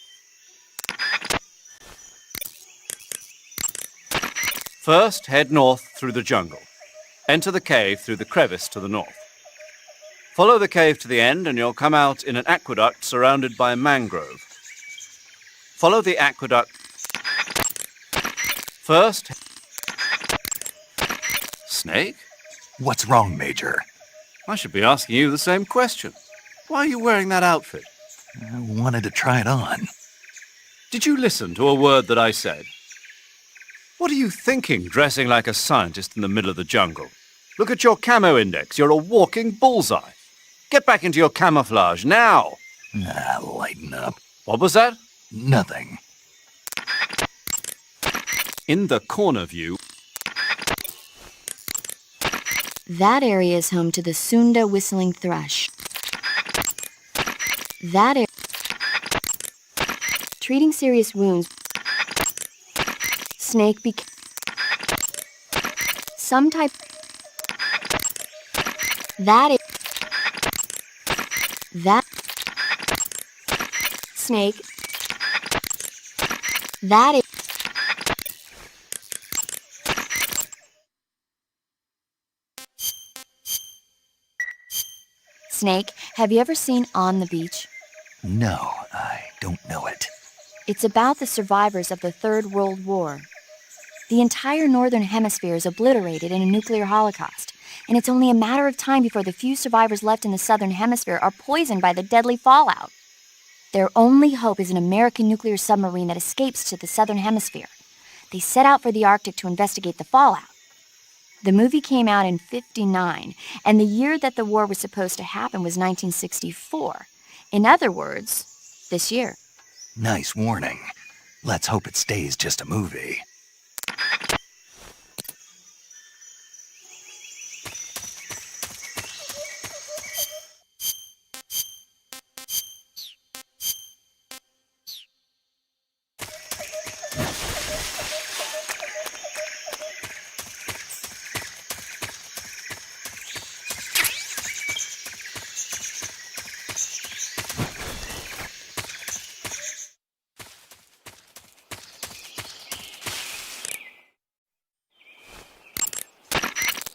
D: First, head north through the jungle. Enter the cave through the crevice to the north. Follow the cave to the end and you'll come out in an aqueduct surrounded by mangrove. Follow the aqueduct. First... Snake?
B: What's wrong, Major?
D: I should be asking you the same question. Why are you wearing that outfit?
B: I wanted to try it on.
D: Did you listen to a word that I said? What are you thinking, dressing like a scientist in the middle of the jungle? Look at your camo index. You're a walking bullseye. Get back into your camouflage, now!
B: Lighten up.
D: What was that?
B: Nothing.
D: In the corner view...
O: That area is home to the Sunda whistling thrush. That area... Treating serious wounds... Snake some type... That is... That... Snake... That is... Snake, have you ever seen On the Beach?
B: No, I don't know it.
O: It's about the survivors of the Third World War. The entire Northern Hemisphere is obliterated in a nuclear holocaust, and it's only a matter of time before the few survivors left in the Southern Hemisphere are poisoned by the deadly fallout. Their only hope is an American nuclear submarine that escapes to the Southern Hemisphere. They set out for the Arctic to investigate the fallout. The movie came out in '59, and the year that the war was supposed to happen was 1964. In other words, this year.
B: Nice warning. Let's hope it stays just a movie.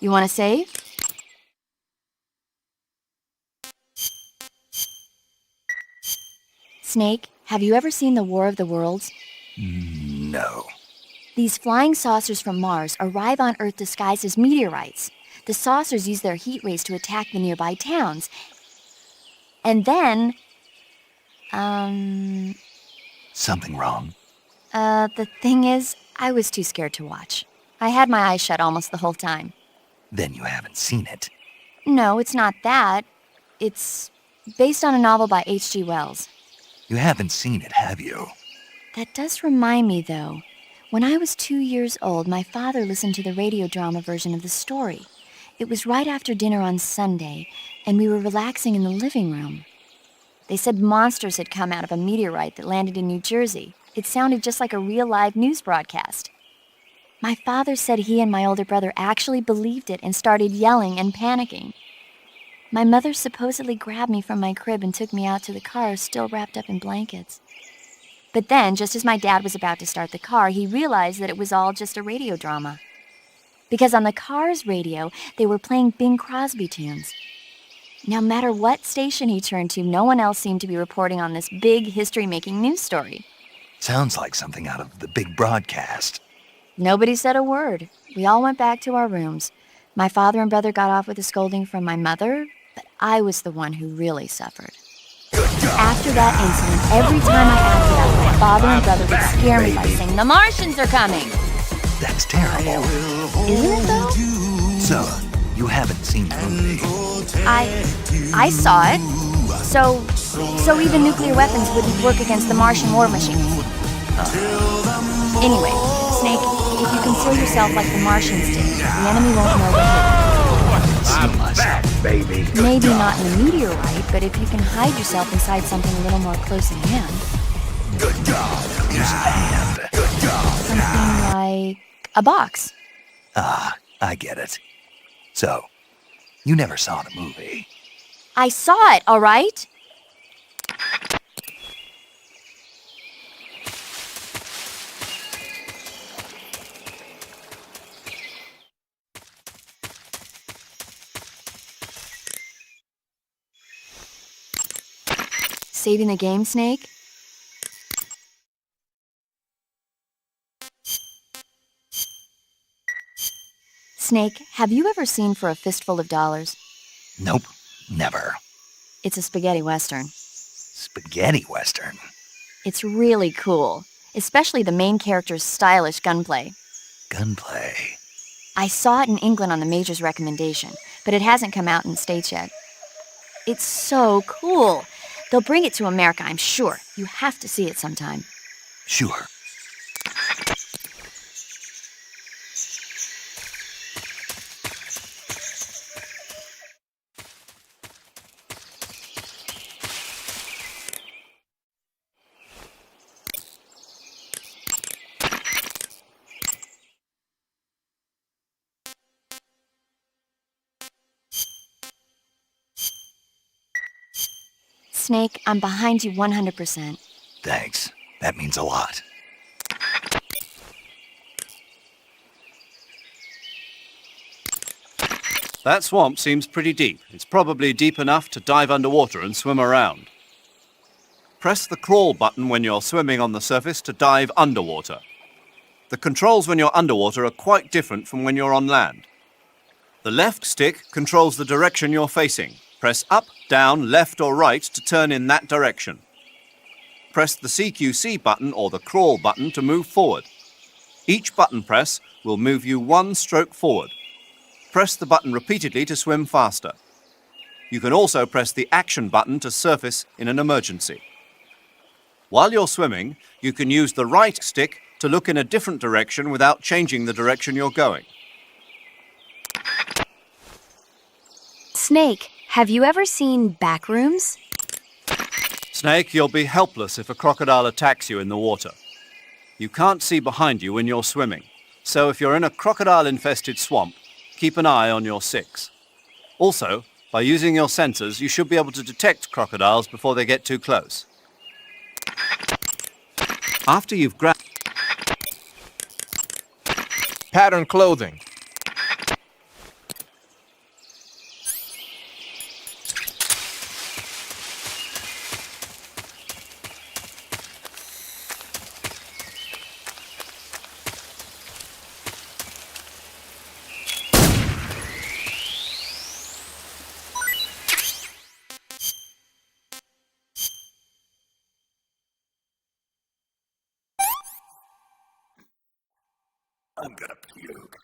O: You want to save? Snake, have you ever seen the War of the Worlds?
B: No.
O: These flying saucers from Mars arrive on Earth disguised as meteorites. The saucers use their heat rays to attack the nearby towns. And then...
B: Something wrong?
O: The thing is, I was too scared to watch. I had my eyes shut almost the whole time.
B: Then you haven't seen it.
O: No, it's not that. It's based on a novel by H.G. Wells.
B: You haven't seen it, have you?
O: That does remind me, though. When I was 2 years old, my father listened to the radio drama version of the story. It was right after dinner on Sunday, and we were relaxing in the living room. They said monsters had come out of a meteorite that landed in New Jersey. It sounded just like a real live news broadcast. My father said he and my older brother actually believed it and started yelling and panicking. My mother supposedly grabbed me from my crib and took me out to the car, still wrapped up in blankets. But then, just as my dad was about to start the car, he realized that it was all just a radio drama. Because on the car's radio, they were playing Bing Crosby tunes. No matter what station he turned to, no one else seemed to be reporting on this big history-making news story.
B: Sounds like something out of the big broadcast.
O: Nobody said a word. We all went back to our rooms. My father and brother got off with a scolding from my mother, but I was the one who really suffered. After that incident, every time I acted out, my father and brother would scare me by saying, "The Martians are coming!"
B: That's terrible.
O: Isn't it, though?
B: So, you haven't seen the movie?
O: I saw it. So even nuclear weapons wouldn't work against the Martian war machines. Anyway, Snake, if you conceal yourself like the Martians did, the enemy won't know we're hidden.
B: Back,
O: baby. Maybe not in a meteorite, but if you can hide yourself inside something a little more close in hand.
B: Good job. Use a hand. Good job.
O: Something like a box.
B: Ah, I get it. So, you never saw the movie?
O: I saw it, all right? Saving the game, Snake? Snake, have you ever seen For a Fistful of Dollars?
B: Nope, never.
O: It's a spaghetti western.
B: Spaghetti western?
O: It's really cool, especially the main character's stylish gunplay.
B: Gunplay?
O: I saw it in England on the Major's recommendation, but it hasn't come out in the States yet. It's so cool. They'll bring it to America, I'm sure. You have to see it sometime.
B: Sure.
O: Snake, I'm behind you 100%.
B: Thanks. That means a lot.
D: That swamp seems pretty deep. It's probably deep enough to dive underwater and swim around. Press the crawl button when you're swimming on the surface to dive underwater. The controls when you're underwater are quite different from when you're on land. The left stick controls the direction you're facing. Press up, down, left or right to turn in that direction. Press the CQC button or the crawl button to move forward. Each button press will move you one stroke forward. Press the button repeatedly to swim faster. You can also press the action button to surface in an emergency. While you're swimming, you can use the right stick to look in a different direction without changing the direction you're going.
O: Snake, have you ever seen Backrooms?
D: Snake, you'll be helpless if a crocodile attacks you in the water. You can't see behind you when you're swimming, so if you're in a crocodile-infested swamp, keep an eye on your six. Also, by using your sensors, you should be able to detect crocodiles before they get too close. After you've grabbed
I: Pattern clothing.
B: I'm gonna puke.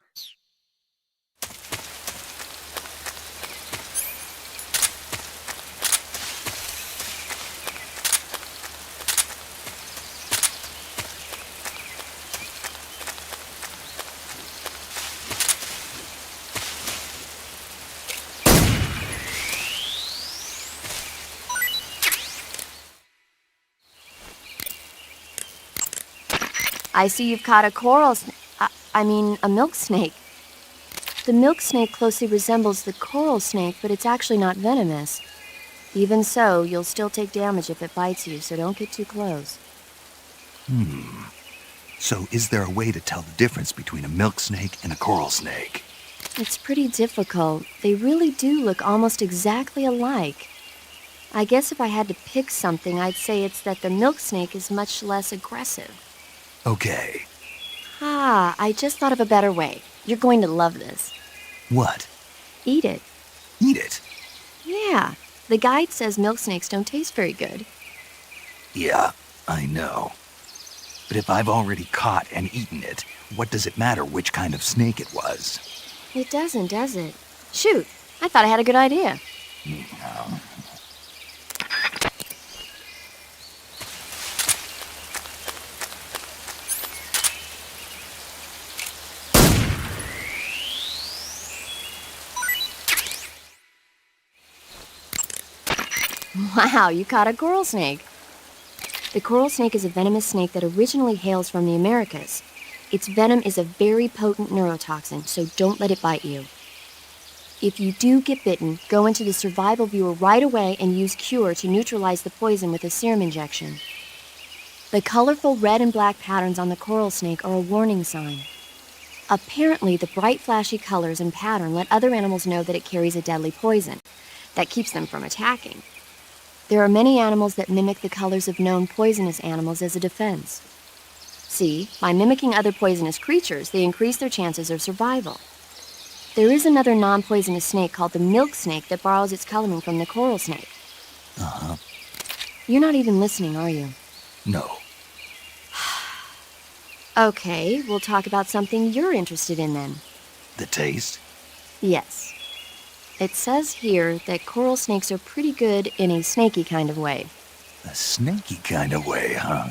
O: I see you've caught a a milk snake. The milk snake closely resembles the coral snake, but it's actually not venomous. Even so, you'll still take damage if it bites you, so don't get too close.
B: So is there a way to tell the difference between a milk snake and a coral snake?
O: It's pretty difficult. They really do look almost exactly alike. I guess if I had to pick something, I'd say it's that the milk snake is much less aggressive.
B: Okay.
O: I just thought of a better way. You're going to love this.
B: What?
O: Eat it.
B: Eat it?
O: Yeah. The guide says milk snakes don't taste very good.
B: Yeah, I know. But if I've already caught and eaten it, what does it matter which kind of snake it was?
O: It doesn't, does it? Shoot, I thought I had a good idea.
B: No.
O: Wow, you caught a coral snake. The coral snake is a venomous snake that originally hails from the Americas. Its venom is a very potent neurotoxin, so don't let it bite you. If you do get bitten, go into the survival viewer right away and use Cure to neutralize the poison with a serum injection. The colorful red and black patterns on the coral snake are a warning sign. Apparently, the bright flashy colors and pattern let other animals know that it carries a deadly poison that keeps them from attacking. There are many animals that mimic the colors of known poisonous animals as a defense. See, by mimicking other poisonous creatures, they increase their chances of survival. There is another non-poisonous snake called the milk snake that borrows its coloring from the coral snake.
B: Uh-huh.
O: You're not even listening, are you?
B: No.
O: Okay, we'll talk about something you're interested in then.
B: The taste?
O: Yes. It says here that coral snakes are pretty good in a snaky kind of way.
B: A snaky kind of way, huh?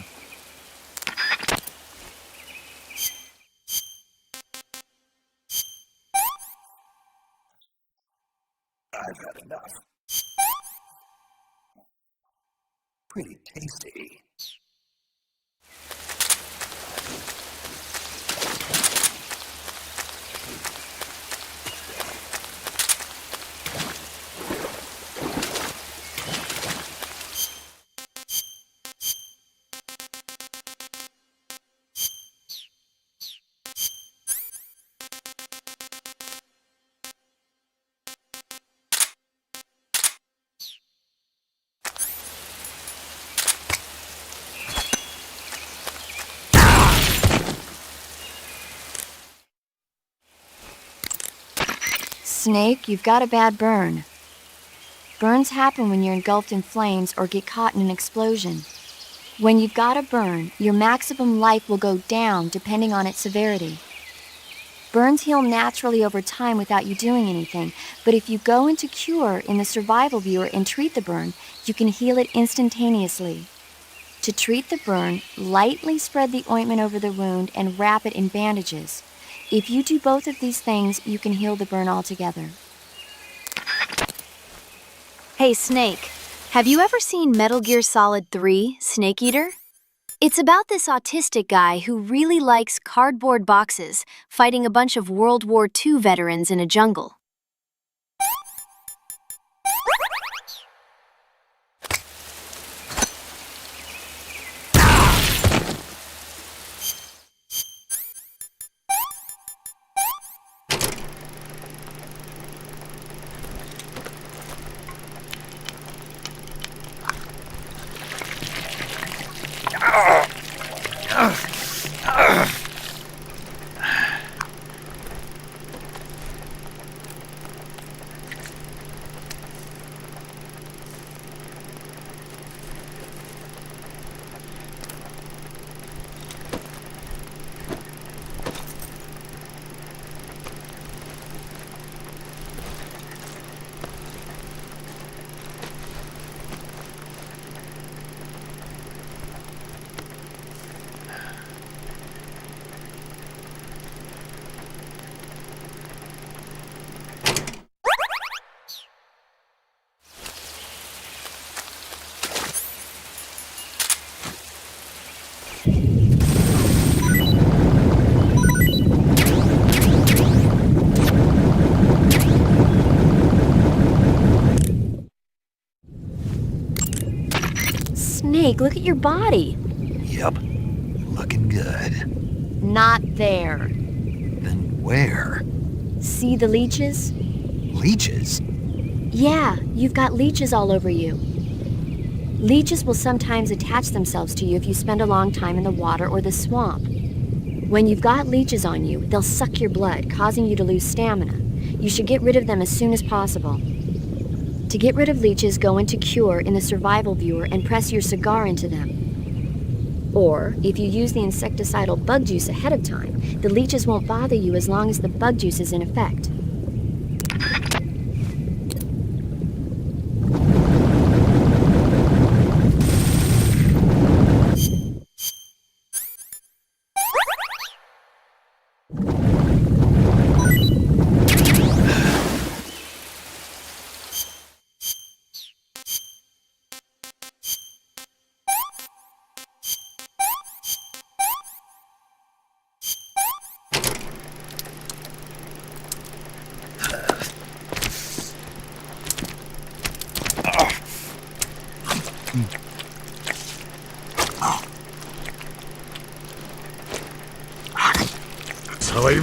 B: I've had enough. Pretty tasty.
O: Snake, you've got a bad burn. Burns happen when you're engulfed in flames or get caught in an explosion. When you've got a burn, your maximum life will go down depending on its severity. Burns heal naturally over time without you doing anything, but if you go into Cure in the survival viewer and treat the burn, you can heal it instantaneously. To treat the burn, lightly spread the ointment over the wound and wrap it in bandages. If you do both of these things, you can heal the burn altogether.
G: Hey, Snake, have you ever seen Metal Gear Solid 3, Snake Eater? It's about this autistic guy who really likes cardboard boxes, fighting a bunch of World War II veterans in a jungle.
O: Snake, look at your body.
B: Yep. Looking good.
O: Not there.
B: Then where?
O: See the leeches?
B: Leeches?
O: Yeah, you've got leeches all over you. Leeches will sometimes attach themselves to you if you spend a long time in the water or the swamp. When you've got leeches on you, they'll suck your blood, causing you to lose stamina. You should get rid of them as soon as possible. To get rid of leeches, go into Cure in the survival viewer and press your cigar into them. Or, if you use the insecticidal bug juice ahead of time, the leeches won't bother you as long as the bug juice is in effect.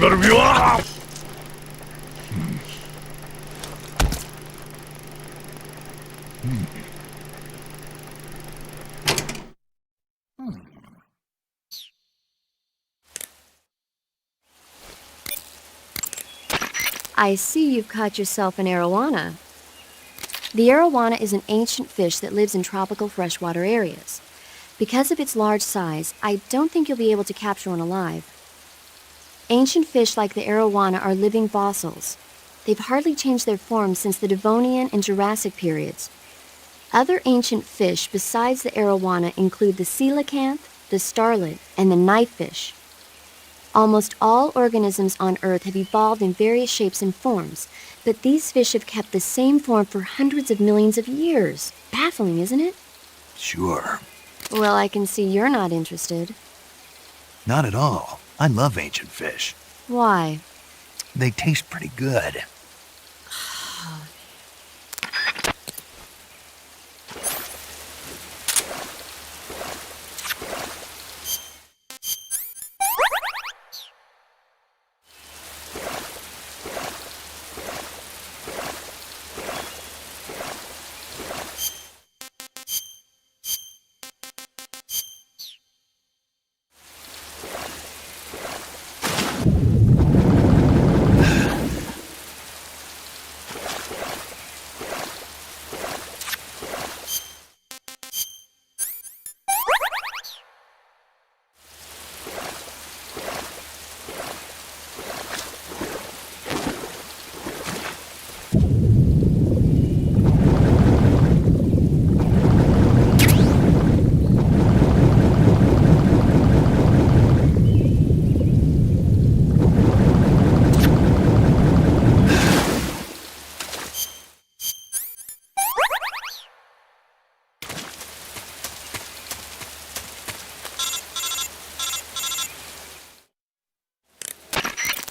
T: 사이버를 비워라!
O: I see you've caught yourself an arowana. The arowana is an ancient fish that lives in tropical freshwater areas. Because of its large size, I don't think you'll be able to capture one alive. Ancient fish like the arowana are living fossils. They've hardly changed their form since the Devonian and Jurassic periods. Other ancient fish besides the arowana include the coelacanth, the starlet, and the knifefish. Almost all organisms on Earth have evolved in various shapes and forms, but these fish have kept the same form for hundreds of millions of years. Baffling, isn't it?
B: Sure.
O: Well, I can see you're not interested.
B: Not at all. I love ancient fish.
O: Why?
B: They taste pretty good.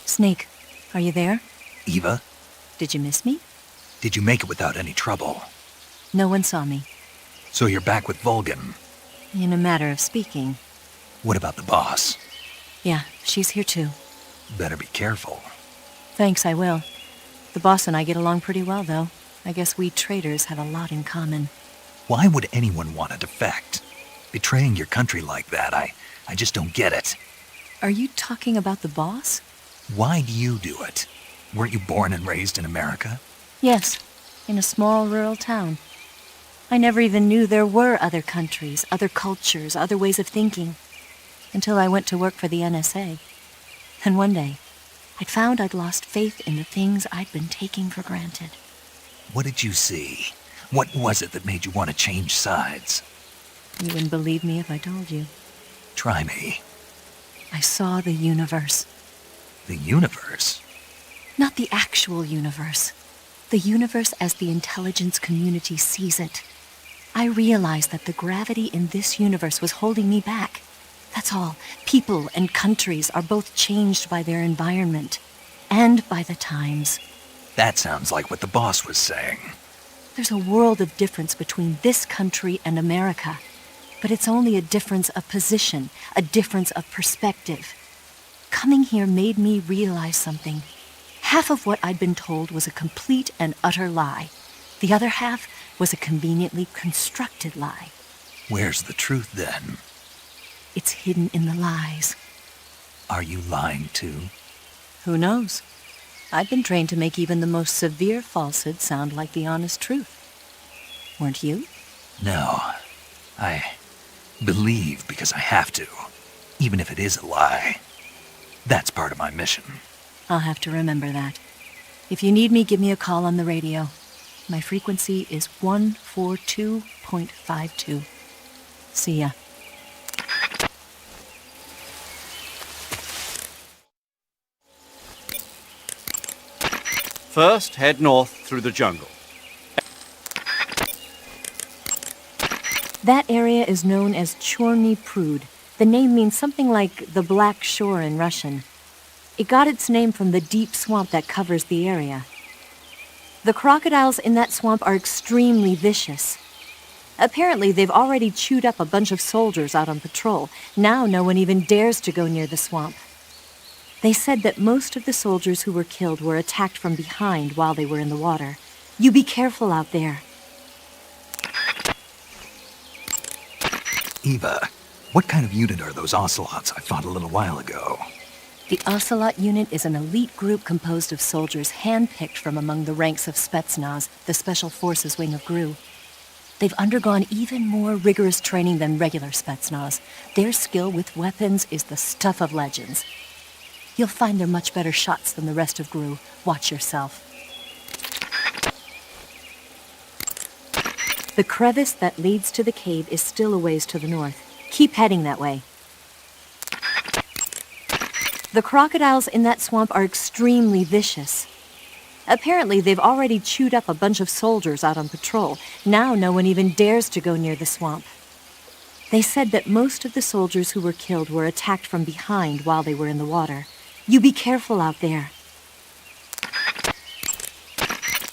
F: Snake, are you there?
B: Eva,
F: Did you miss me?
B: did you make it without any trouble?
F: No one saw me.
B: So you're back with Vulcan.
F: In a matter of speaking.
B: What about the boss?
F: Yeah, she's here too.
B: Better be careful.
F: Thanks, I will. The boss and I get along pretty well, though. I guess we traitors have a lot in common.
B: Why would anyone want to defect? Betraying your country like that, I just don't get it.
F: Are you talking about the boss?
B: Why do you do it? Weren't you born and raised in America?
F: Yes, in a small rural town. I never even knew there were other countries, other cultures, other ways of thinking, until I went to work for the NSA. And one day, I'd found I'd lost faith in the things I'd been taking for granted.
B: What did you see? What was it that made you want to change sides?
F: You wouldn't believe me if I told you.
B: Try me.
F: I saw the universe.
B: The universe?
F: Not the actual universe. The universe as the intelligence community sees it. I realized that the gravity in this universe was holding me back. That's all. People and countries are both changed by their environment and by the times.
B: That sounds like what the boss was saying.
F: There's a world of difference between this country and America. But it's only a difference of position, a difference of perspective. Coming here made me realize something. Half of what I'd been told was a complete and utter lie. The other half was a conveniently constructed lie.
B: Where's the truth then?
F: It's hidden in the lies.
B: Are you lying too?
F: Who knows? I've been trained to make even the most severe falsehood sound like the honest truth. Weren't you?
B: No. I believe because I have to, even if it is a lie. That's part of my mission.
F: I'll have to remember that. If you need me, give me a call on the radio. My frequency is 142.52. See ya.
D: First, head north through the jungle.
F: That area is known as Chorny Prud. The name means something like the Black Shore in Russian. It got its name from the deep swamp that covers the area. The crocodiles in that swamp are extremely vicious. Apparently, they've already chewed up a bunch of soldiers out on patrol. Now no one even dares to go near the swamp. They said that most of the soldiers who were killed were attacked from behind while they were in the water. You be careful out there.
B: Eva, what kind of unit are those ocelots I fought a little while ago?
F: The Ocelot unit is an elite group composed of soldiers handpicked from among the ranks of Spetsnaz, the Special Forces wing of GRU. They've undergone even more rigorous training than regular Spetsnaz. Their skill with weapons is the stuff of legends. You'll find they're much better shots than the rest of GRU. Watch yourself. The crevice that leads to the cave is still a ways to the north. Keep heading that way. The crocodiles in that swamp are extremely vicious. Apparently, they've already chewed up a bunch of soldiers out on patrol. Now no one even dares to go near the swamp. They said that most of the soldiers who were killed were attacked from behind while they were in the water. You be careful out there.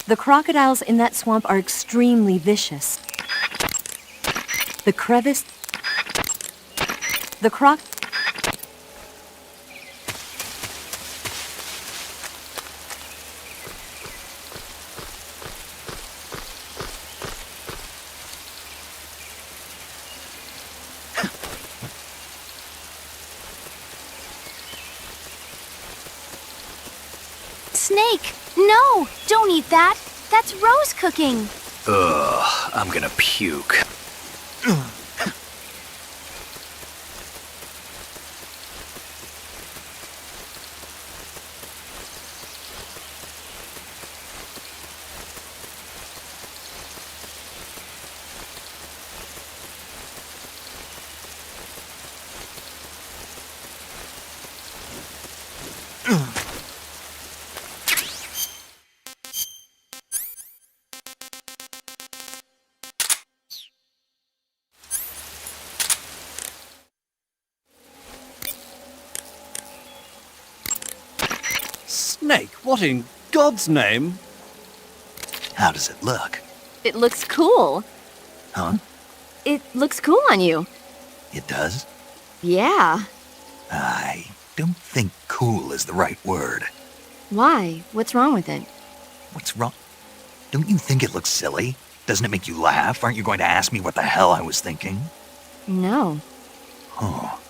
F: The crocodiles in that swamp are extremely vicious. The crevice... The croc...
G: Snake! No! Don't eat that! That's Rose cooking!
E: Ugh, I'm gonna puke.
D: Snake, what in God's name?
B: How does it look?
O: It looks cool.
B: Huh?
O: It looks cool on you.
B: It does?
O: Yeah.
B: I don't think cool is the right word.
O: Why? What's wrong with it?
B: What's wrong? Don't you think it looks silly? Doesn't it make you laugh? Aren't you going to ask me what the hell I was thinking?
O: No.
B: Oh.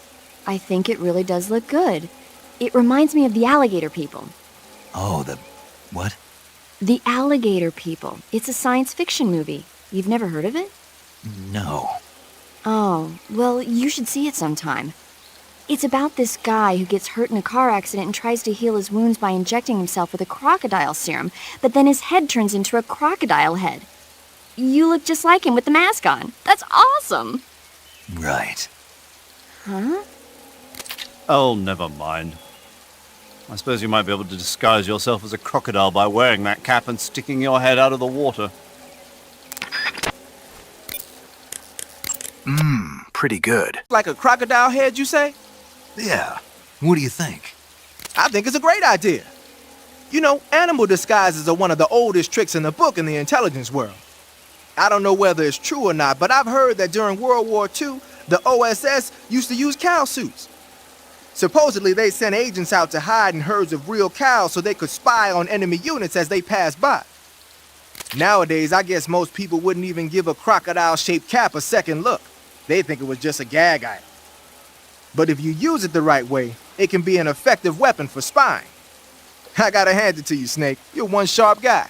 O: I think it really does look good. It reminds me of the alligator people.
B: Oh, the... what?
O: The Alligator People. It's a science fiction movie. You've never heard of it?
B: No.
O: Oh, well, you should see it sometime. It's about this guy who gets hurt in a car accident and tries to heal his wounds by injecting himself with a crocodile serum, but then his head turns into a crocodile head. You look just like him with the mask on. That's awesome!
B: Right.
O: Huh?
D: Oh, never mind. I suppose you might be able to disguise yourself as a crocodile by wearing that cap and sticking your head out of the water.
E: Pretty good.
I: Like a crocodile head, you say?
B: Yeah. What do you think?
I: I think it's a great idea. You know, animal disguises are one of the oldest tricks in the book in the intelligence world. I don't know whether it's true or not, but I've heard that during World War II, the OSS used to use cow suits. Supposedly, they sent agents out to hide in herds of real cows so they could spy on enemy units as they passed by. Nowadays, I guess most people wouldn't even give a crocodile-shaped cap a second look. They think it was just a gag item. But if you use it the right way, it can be an effective weapon for spying. I gotta hand it to you, Snake. You're one sharp guy.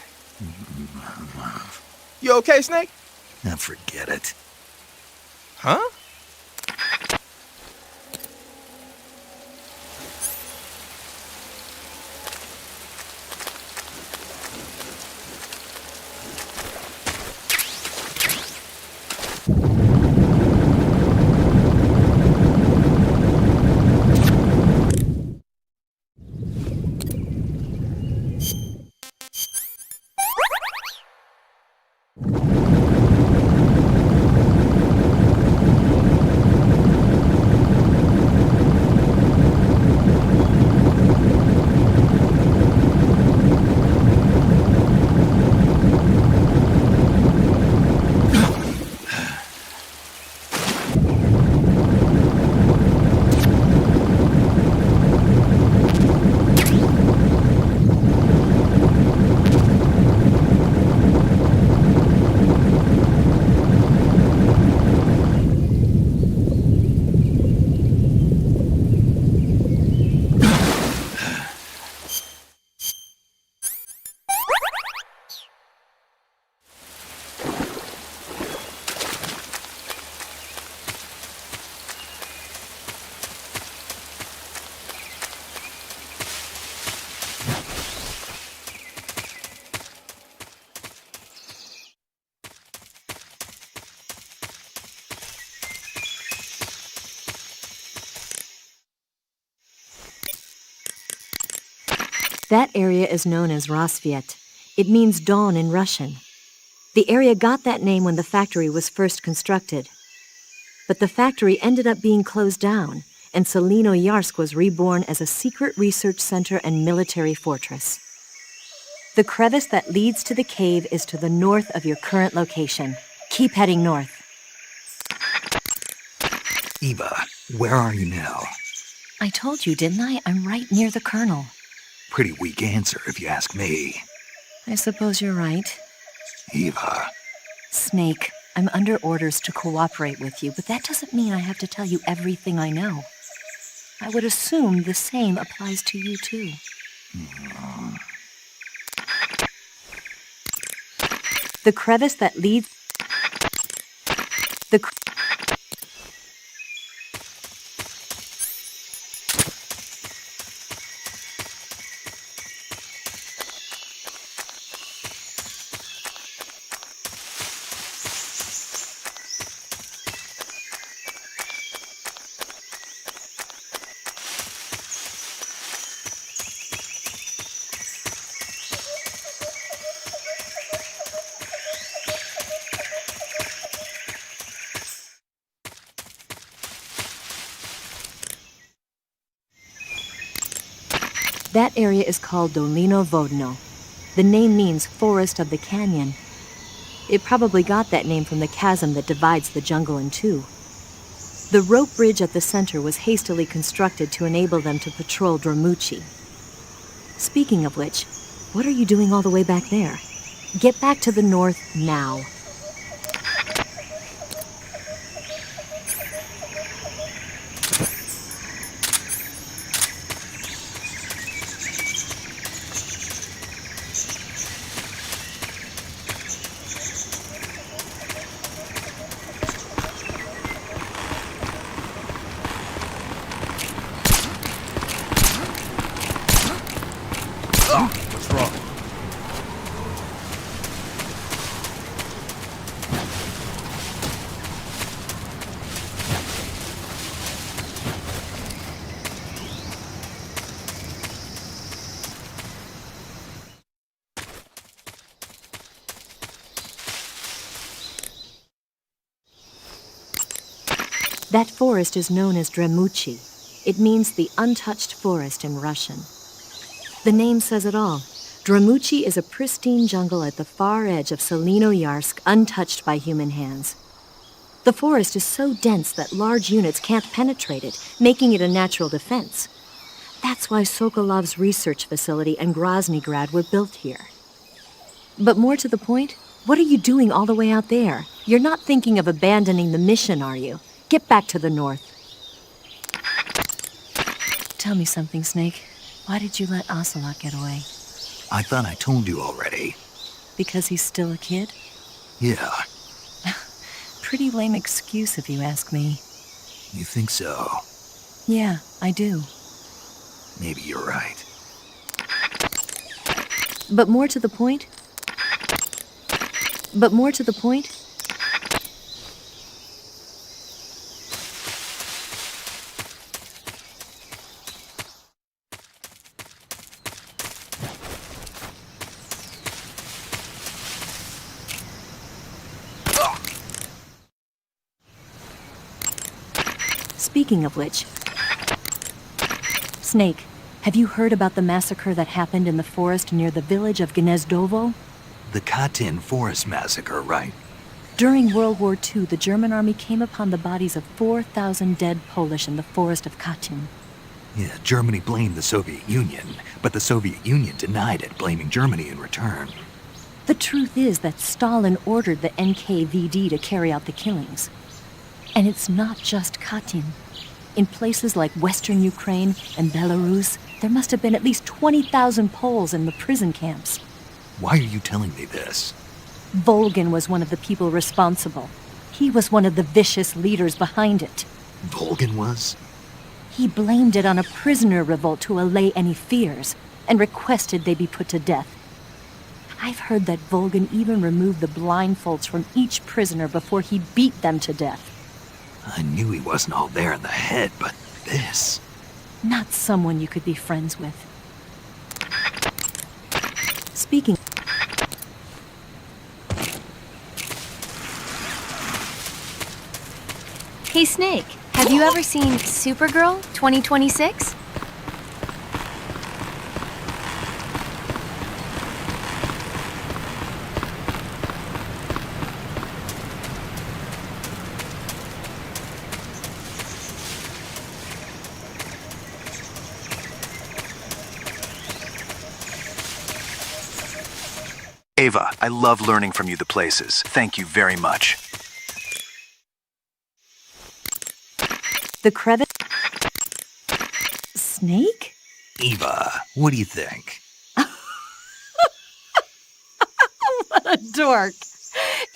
I: You okay, Snake?
B: Now forget it.
I: Huh?
F: That area is known as Rassvet. It means dawn in Russian. The area got that name when the factory was first constructed. But the factory ended up being closed down, and Selinoyarsk was reborn as a secret research center and military fortress. The crevice that leads to the cave is to the north of your current location. Keep heading north.
B: Eva, where are you now?
F: I told you, didn't I? I'm right near the Colonel.
B: Pretty weak answer, if you ask me.
F: I suppose you're right.
B: Eva.
F: Snake, I'm under orders to cooperate with you, but that doesn't mean I have to tell you everything I know. I would assume the same applies to you, too. The crevice that leads... The... That area is called Dolino Vodno. The name means Forest of the Canyon. It probably got that name from the chasm that divides the jungle in two. The rope bridge at the center was hastily constructed to enable them to patrol Dramuchi. Speaking of which, what are you doing all the way back there? Get back to the north now.
T: What's wrong?
F: That forest is known as Dramuchi. It means the untouched forest in Russian. The name says it all. Dramuchi is a pristine jungle at the far edge of Selenoyarsk, untouched by human hands. The forest is so dense that large units can't penetrate it, making it a natural defense. That's why Sokolov's research facility and Groznygrad were built here. But more to the point, what are you doing all the way out there? You're not thinking of abandoning the mission, are you? Get back to the north. Tell me something, Snake. Why did you let Ocelot get away?
B: I thought I told you already.
F: Because he's still a kid?
B: Yeah.
F: Pretty lame excuse if you ask me.
B: You think so?
F: Yeah, I do.
B: Maybe you're right.
F: But more to the point? Speaking of which, Snake, have you heard about the massacre that happened in the forest near the village of Gnezdovo?
B: The Katyn Forest Massacre, right?
F: During World War II, the German army came upon the bodies of 4,000 dead Polish in the forest of Katyn.
B: Yeah, Germany blamed the Soviet Union, but the Soviet Union denied it, blaming Germany in return.
F: The truth is that Stalin ordered the NKVD to carry out the killings. And it's not just Katyn. In places like Western Ukraine and Belarus, there must have been at least 20,000 Poles in the prison camps.
B: Why are you telling me this?
F: Volgin was one of the people responsible. He was one of the vicious leaders behind it.
B: Volgin was?
F: He blamed it on a prisoner revolt to allay any fears, and requested they be put to death. I've heard that Volgin even removed the blindfolds from each prisoner before he beat them to death.
B: I knew he wasn't all there in the head, but this...
F: Not someone you could be friends with. Speaking...
G: Hey Snake, have you ever seen Supergirl 2026?
E: Ava, I love learning from you the places. Thank you very much.
F: The crevice... Snake?
B: Eva, what do you think?
F: What a dork.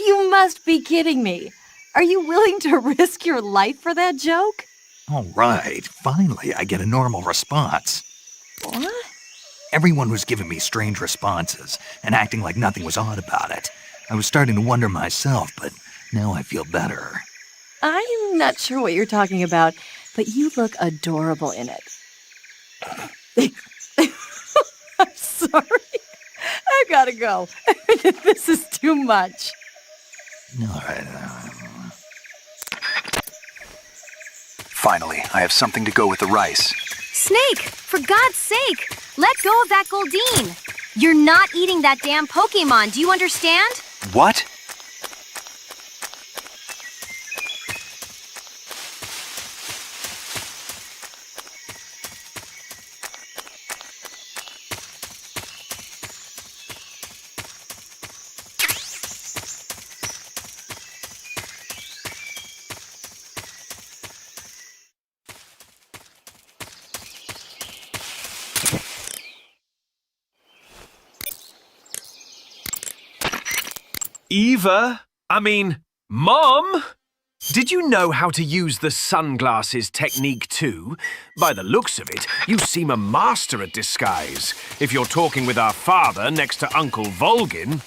F: You must be kidding me. Are you willing to risk your life for that joke?
B: All right, finally I get a normal response.
F: What?
B: Everyone was giving me strange responses and acting like nothing was odd about it. I was starting to wonder myself, but now I feel better.
F: I'm not sure what you're talking about, but you look adorable in it. I'm sorry. I gotta go. This is too much.
B: All right.
E: Finally, I have something to go with the rice.
G: Snake, for God's sake, let go of that Goldeen. You're not eating that damn Pokemon, do you understand?
E: What?
U: Eva? Mom? Did you know how to use the sunglasses technique too? By the looks of it, you seem a master at disguise. If you're talking with our father next to Uncle Volgin.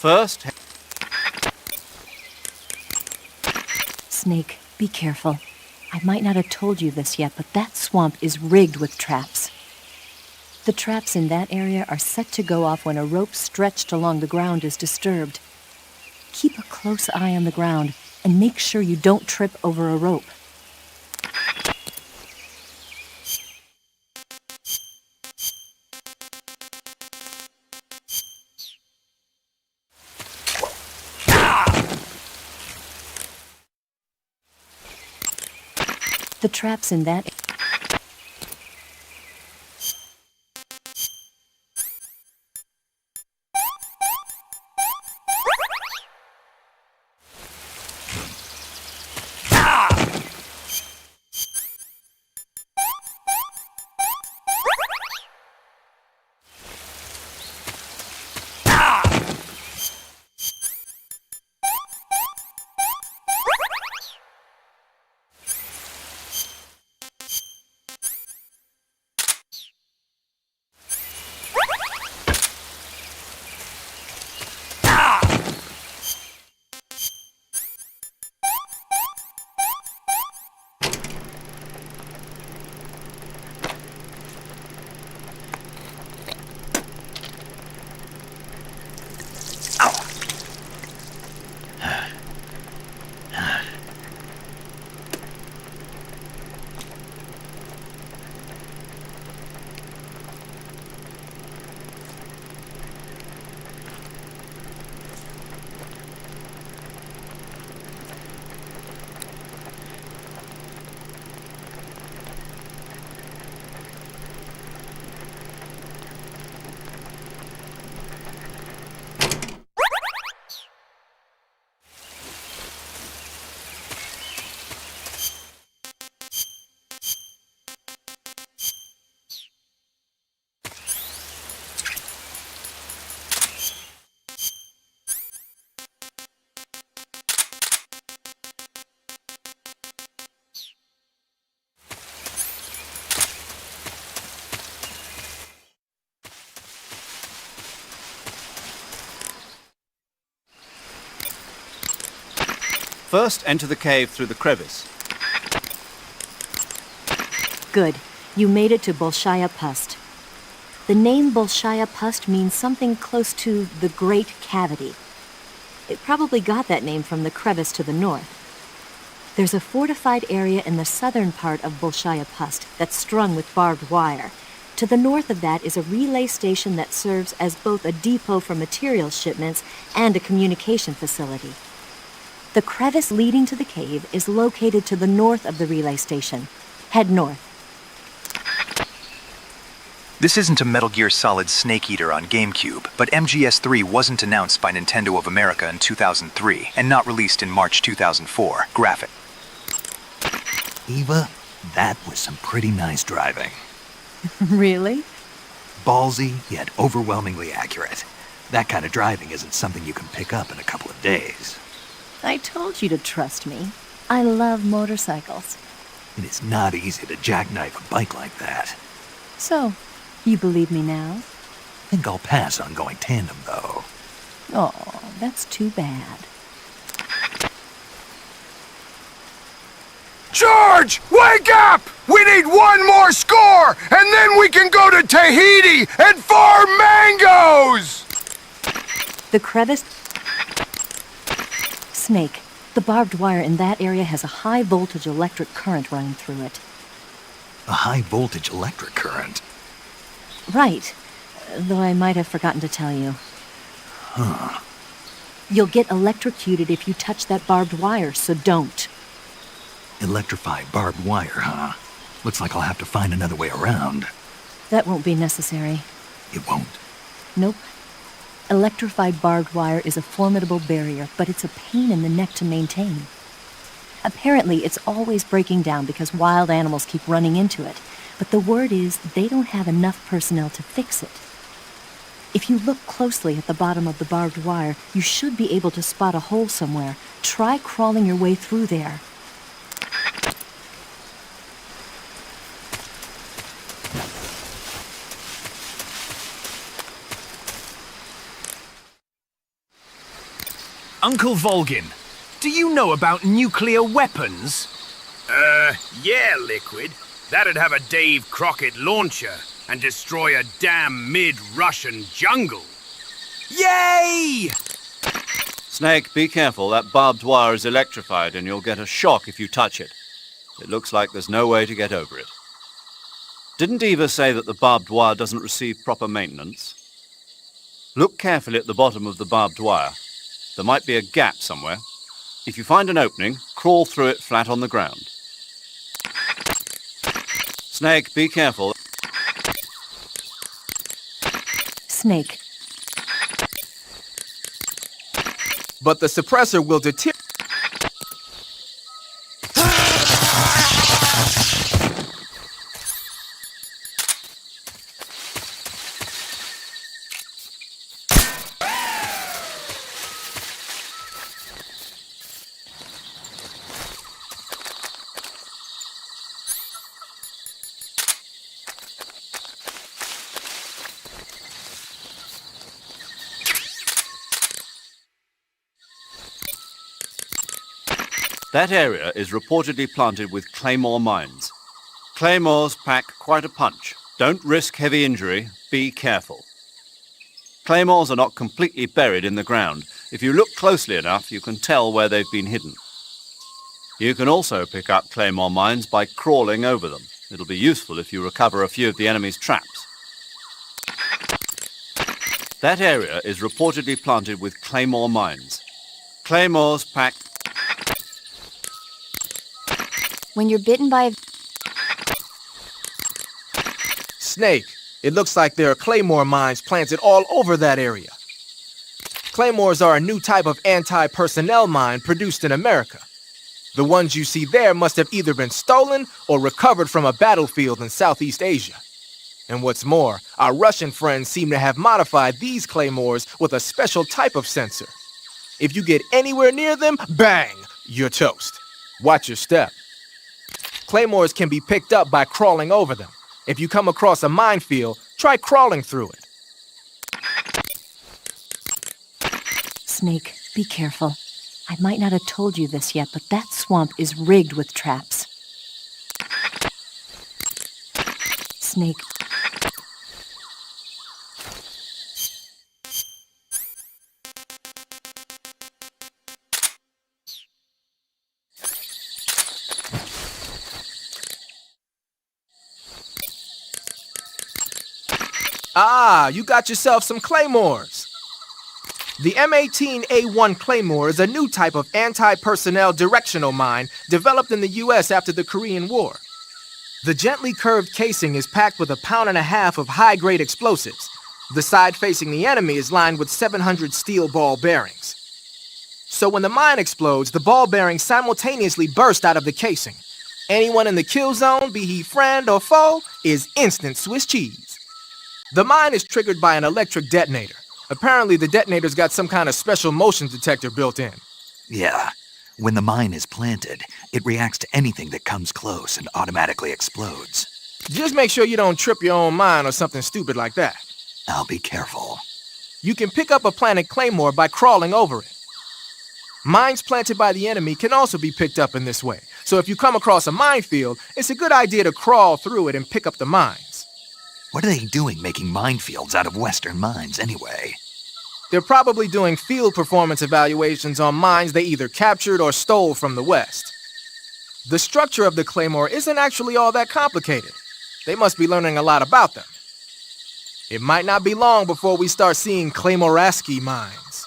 D: First,
F: Snake, be careful. I might not have told you this yet, but that swamp is rigged with traps. The traps in that area are set to go off when a rope stretched along the ground is disturbed. Keep a close eye on the ground and make sure you don't trip over a rope. The traps in that
D: First, enter the cave through the crevice.
F: Good. You made it to Bolshaya Pust. The name Bolshaya Pust means something close to the Great Cavity. It probably got that name from the crevice to the north. There's a fortified area in the southern part of Bolshaya Pust that's strung with barbed wire. To the north of that is a relay station that serves as both a depot for material shipments and a communication facility. The crevice leading to the cave is located to the north of the relay station. Head north.
E: This isn't a Metal Gear Solid Snake Eater on GameCube, but MGS3 wasn't announced by Nintendo of America in 2003 and not released in March 2004. Graphic.
B: Eva, that was some pretty nice driving.
F: Really?
B: Ballsy, yet overwhelmingly accurate. That kind of driving isn't something you can pick up in a couple of days.
F: I told you to trust me. I love motorcycles.
B: It is not easy to jackknife a bike like that.
F: So, you believe me now?
B: I think I'll pass on going tandem, though.
F: Oh, that's too bad.
T: George, wake up! We need one more score, and then we can go to Tahiti and farm mangoes!
F: The crevice... Snake, the barbed wire in that area has a high-voltage electric current running through it.
B: A high-voltage electric current?
F: Right, though I might have forgotten to tell you.
B: Huh.
F: You'll get electrocuted if you touch that barbed wire, so don't.
B: Electrified barbed wire, huh? Looks like I'll have to find another way around.
F: That won't be necessary.
B: It won't?
F: Nope. Electrified barbed wire is a formidable barrier, but it's a pain in the neck to maintain. Apparently, it's always breaking down because wild animals keep running into it, but the word is they don't have enough personnel to fix it. If you look closely at the bottom of the barbed wire, you should be able to spot a hole somewhere. Try crawling your way through there.
K: Uncle Volgin, do you know about nuclear weapons?
T: Yeah, Liquid. That'd have a Dave Crockett launcher and destroy a damn mid-Russian jungle.
K: Yay!
D: Snake, be careful. That barbed wire is electrified and you'll get a shock if you touch it. It looks like there's no way to get over it. Didn't Eva say that the barbed wire doesn't receive proper maintenance? Look carefully at the bottom of the barbed wire. There might be a gap somewhere. If you find an opening, crawl through it flat on the ground. Snake, be careful.
F: Snake.
I: But the suppressor will deter.
D: That area is reportedly planted with claymore mines. Claymores pack quite a punch. Don't risk heavy injury. Be careful. Claymores are not completely buried in the ground. If you look closely enough, you can tell where they've been hidden. You can also pick up claymore mines by crawling over them. It'll be useful if you recover a few of the enemy's traps. That area is reportedly planted with claymore mines. Claymores pack...
O: When you're bitten by a...
I: Snake, it looks like there are claymore mines planted all over that area. Claymores are a new type of anti-personnel mine produced in America. The ones you see there must have either been stolen or recovered from a battlefield in Southeast Asia. And what's more, our Russian friends seem to have modified these claymores with a special type of sensor. If you get anywhere near them, bang, you're toast. Watch your step. Claymores can be picked up by crawling over them. If you come across a minefield, try crawling through it.
F: Snake, be careful. I might not have told you this yet, but that swamp is rigged with traps. Snake.
I: Ah, you got yourself some claymores. The M18A1 Claymore is a new type of anti-personnel directional mine developed in the U.S. after the Korean War. The gently curved casing is packed with 1.5 pounds of high-grade explosives. The side facing the enemy is lined with 700 steel ball bearings. So when the mine explodes, the ball bearings simultaneously burst out of the casing. Anyone in the kill zone, be he friend or foe, is instant Swiss cheese. The mine is triggered by an electric detonator. Apparently, the detonator's got some kind of special motion detector built in.
B: Yeah. When the mine is planted, it reacts to anything that comes close and automatically explodes.
I: Just make sure you don't trip your own mine or something stupid like that.
B: I'll be careful.
I: You can pick up a planted claymore by crawling over it. Mines planted by the enemy can also be picked up in this way. So if you come across a minefield, it's a good idea to crawl through it and pick up the mines.
B: What are they doing making minefields out of Western mines anyway?
I: They're probably doing field performance evaluations on mines they either captured or stole from the West. The structure of the claymore isn't actually all that complicated. They must be learning a lot about them. It might not be long before we start seeing Claymoraski mines.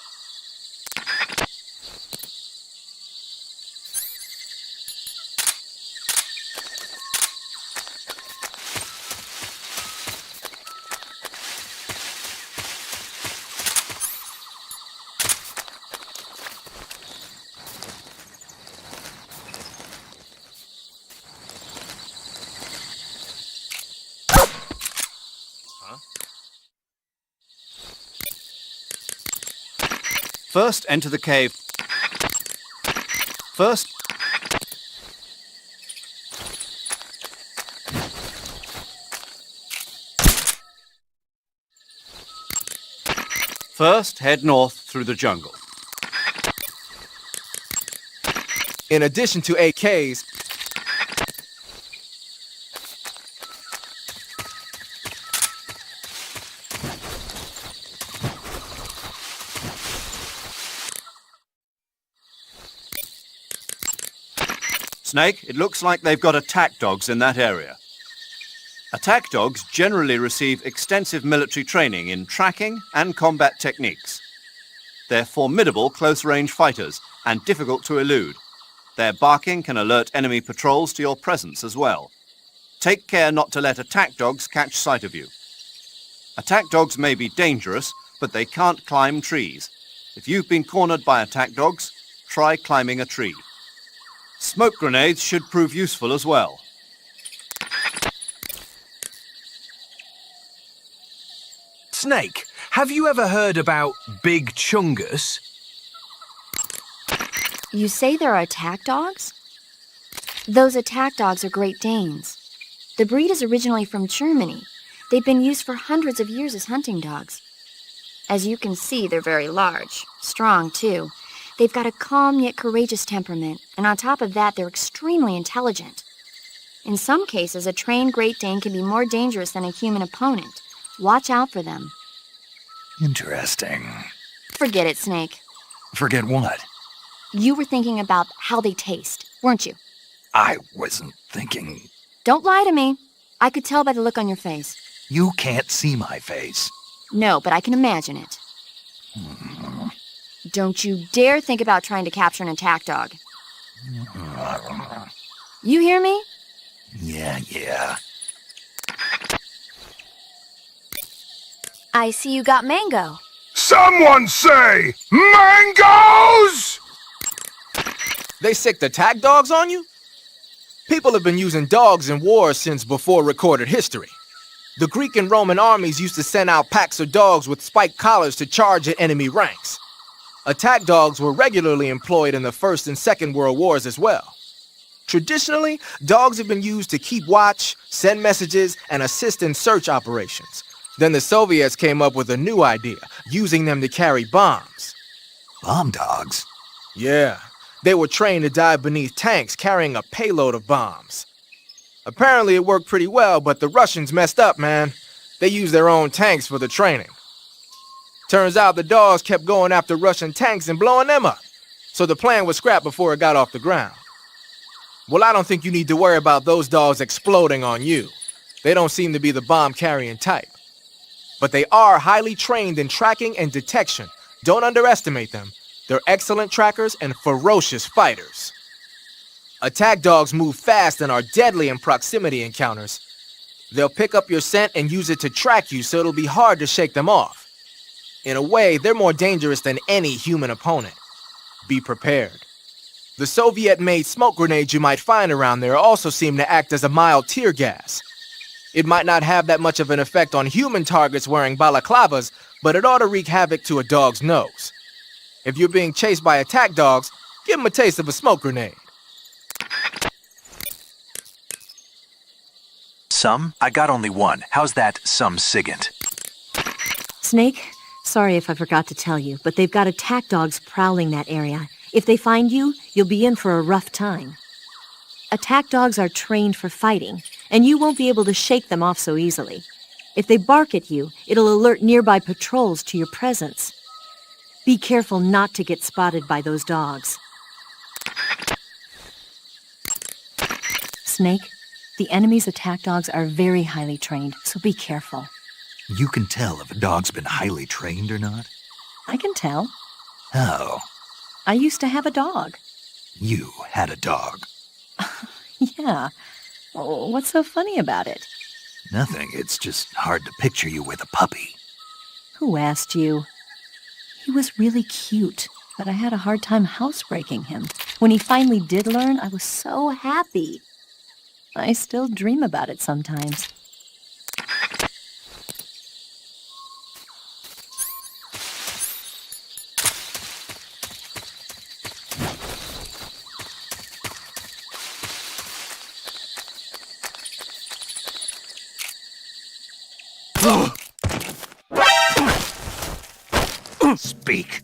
D: First, enter the cave. First... First, head north through the jungle.
I: In addition to AKs,
D: Snake, it looks like they've got attack dogs in that area. Attack dogs generally receive extensive military training in tracking and combat techniques. They're formidable close-range fighters and difficult to elude. Their barking can alert enemy patrols to your presence as well. Take care not to let attack dogs catch sight of you. Attack dogs may be dangerous, but they can't climb trees. If you've been cornered by attack dogs, try climbing a tree. Smoke grenades should prove useful as well.
B: Snake, have you ever heard about Big Chungus?
O: You say there are attack dogs? Those attack dogs are Great Danes. The breed is originally from Germany. They've been used for hundreds of years as hunting dogs. As you can see, they're very large, strong too. They've got a calm yet courageous temperament, and on top of that, they're extremely intelligent. In some cases, a trained Great Dane can be more dangerous than a human opponent. Watch out for them.
B: Interesting.
O: Forget it, Snake.
B: Forget what?
O: You were thinking about how they taste, weren't you?
B: I wasn't thinking.
O: Don't lie to me. I could tell by the look on your face.
B: You can't see my face.
O: No, but I can imagine it. Don't you dare think about trying to capture an attack dog. You hear me?
B: Yeah.
O: I see you got mango.
V: Someone say, mangoes!
I: they sicked attack dogs on you? People have been using dogs in wars since before recorded history. The Greek and Roman armies used to send out packs of dogs with spiked collars to charge at enemy ranks. Attack dogs were regularly employed in the First and Second World Wars as well. Traditionally, dogs have been used to keep watch, send messages, and assist in search operations. Then the Soviets came up with a new idea, using them to carry bombs.
B: Bomb dogs?
I: Yeah, they were trained to dive beneath tanks carrying a payload of bombs. Apparently it worked pretty well, but the Russians messed up, man. They used their own tanks for the training. Turns out the dogs kept going after Russian tanks and blowing them up, so the plan was scrapped before it got off the ground. Well, I don't think you need to worry about those dogs exploding on you. They don't seem to be the bomb-carrying type. But they are highly trained in tracking and detection. Don't underestimate them. They're excellent trackers and ferocious fighters. Attack dogs move fast and are deadly in proximity encounters. They'll pick up your scent and use it to track you, so it'll be hard to shake them off. In a way, they're more dangerous than any human opponent. Be prepared. The Soviet-made smoke grenades you might find around there also seem to act as a mild tear gas. It might not have that much of an effect on human targets wearing balaclavas, but it ought to wreak havoc to a dog's nose. If you're being chased by attack dogs, give them a taste of a smoke grenade.
E: Some? I got only one. How's that some SIGINT?
F: Snake, sorry if I forgot to tell you, but they've got attack dogs prowling that area. If they find you, you'll be in for a rough time. Attack dogs are trained for fighting, and you won't be able to shake them off so easily. If they bark at you, it'll alert nearby patrols to your presence. Be careful not to get spotted by those dogs. Snake, the enemy's attack dogs are very highly trained, so be careful.
B: You can tell if a dog's been highly trained or not?
F: I can tell.
B: How?
F: I used to have a dog.
B: You had a dog?
F: Yeah. What's so funny about it?
B: Nothing. It's just hard to picture you with a puppy.
F: Who asked you? He was really cute, but I had a hard time housebreaking him. When he finally did learn, I was so happy. I still dream about it sometimes.
B: Speak.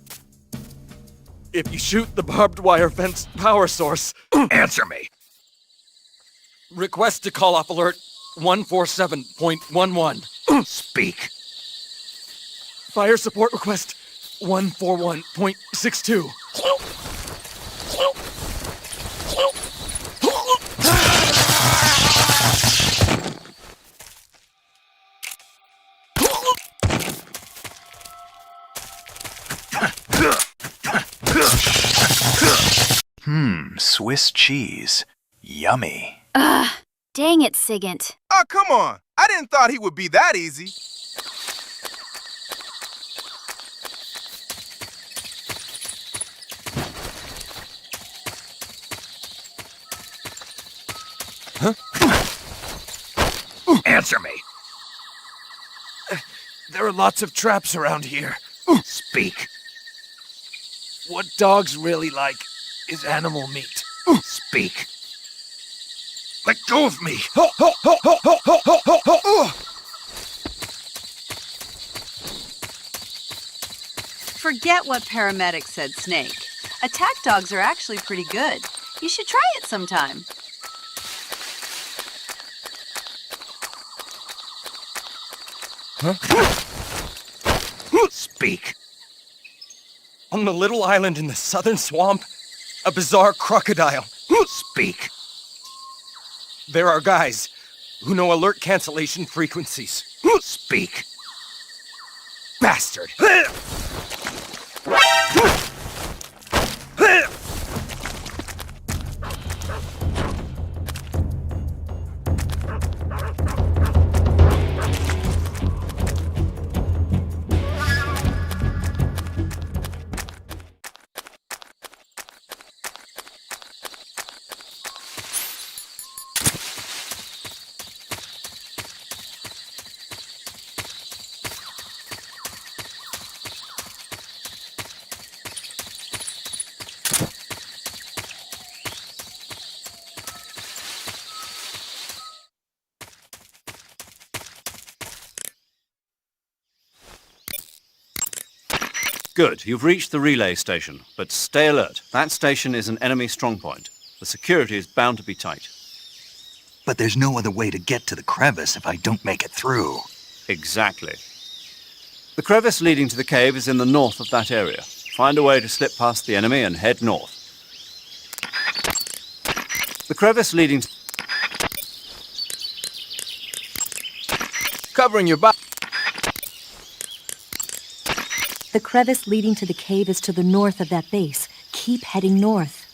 J: If you shoot the barbed wire fence power source...
B: Answer me.
J: Request to call off alert 147.11.
B: Speak.
J: Fire support request 141.62.
E: Swiss cheese. Yummy.
G: Ugh. Dang it, Sigint.
I: Oh, come on. I didn't thought he would be that easy.
B: Huh? Answer me.
J: There are lots of traps around here.
B: Speak.
J: What dogs really like is animal meat.
B: Speak. Let go of me.
L: Forget what paramedics said, Snake. Attack dogs are actually pretty good. You should try it sometime.
B: Speak.
J: On the little island in the southern swamp, a bizarre crocodile.
B: Speak.
J: There are guys who know alert cancellation frequencies.
B: Speak.
J: Bastard.
D: Good, you've reached the relay station, but stay alert. That station is an enemy strongpoint. The security is bound to be tight.
B: But there's no other way to get to the crevice if I don't make it through.
D: Exactly. The crevice leading to the cave is in the north of that area. Find a way to slip past the enemy and head north. The crevice leading to...
I: Covering your body.
F: The crevice leading to the cave is to the north of that base. Keep heading north.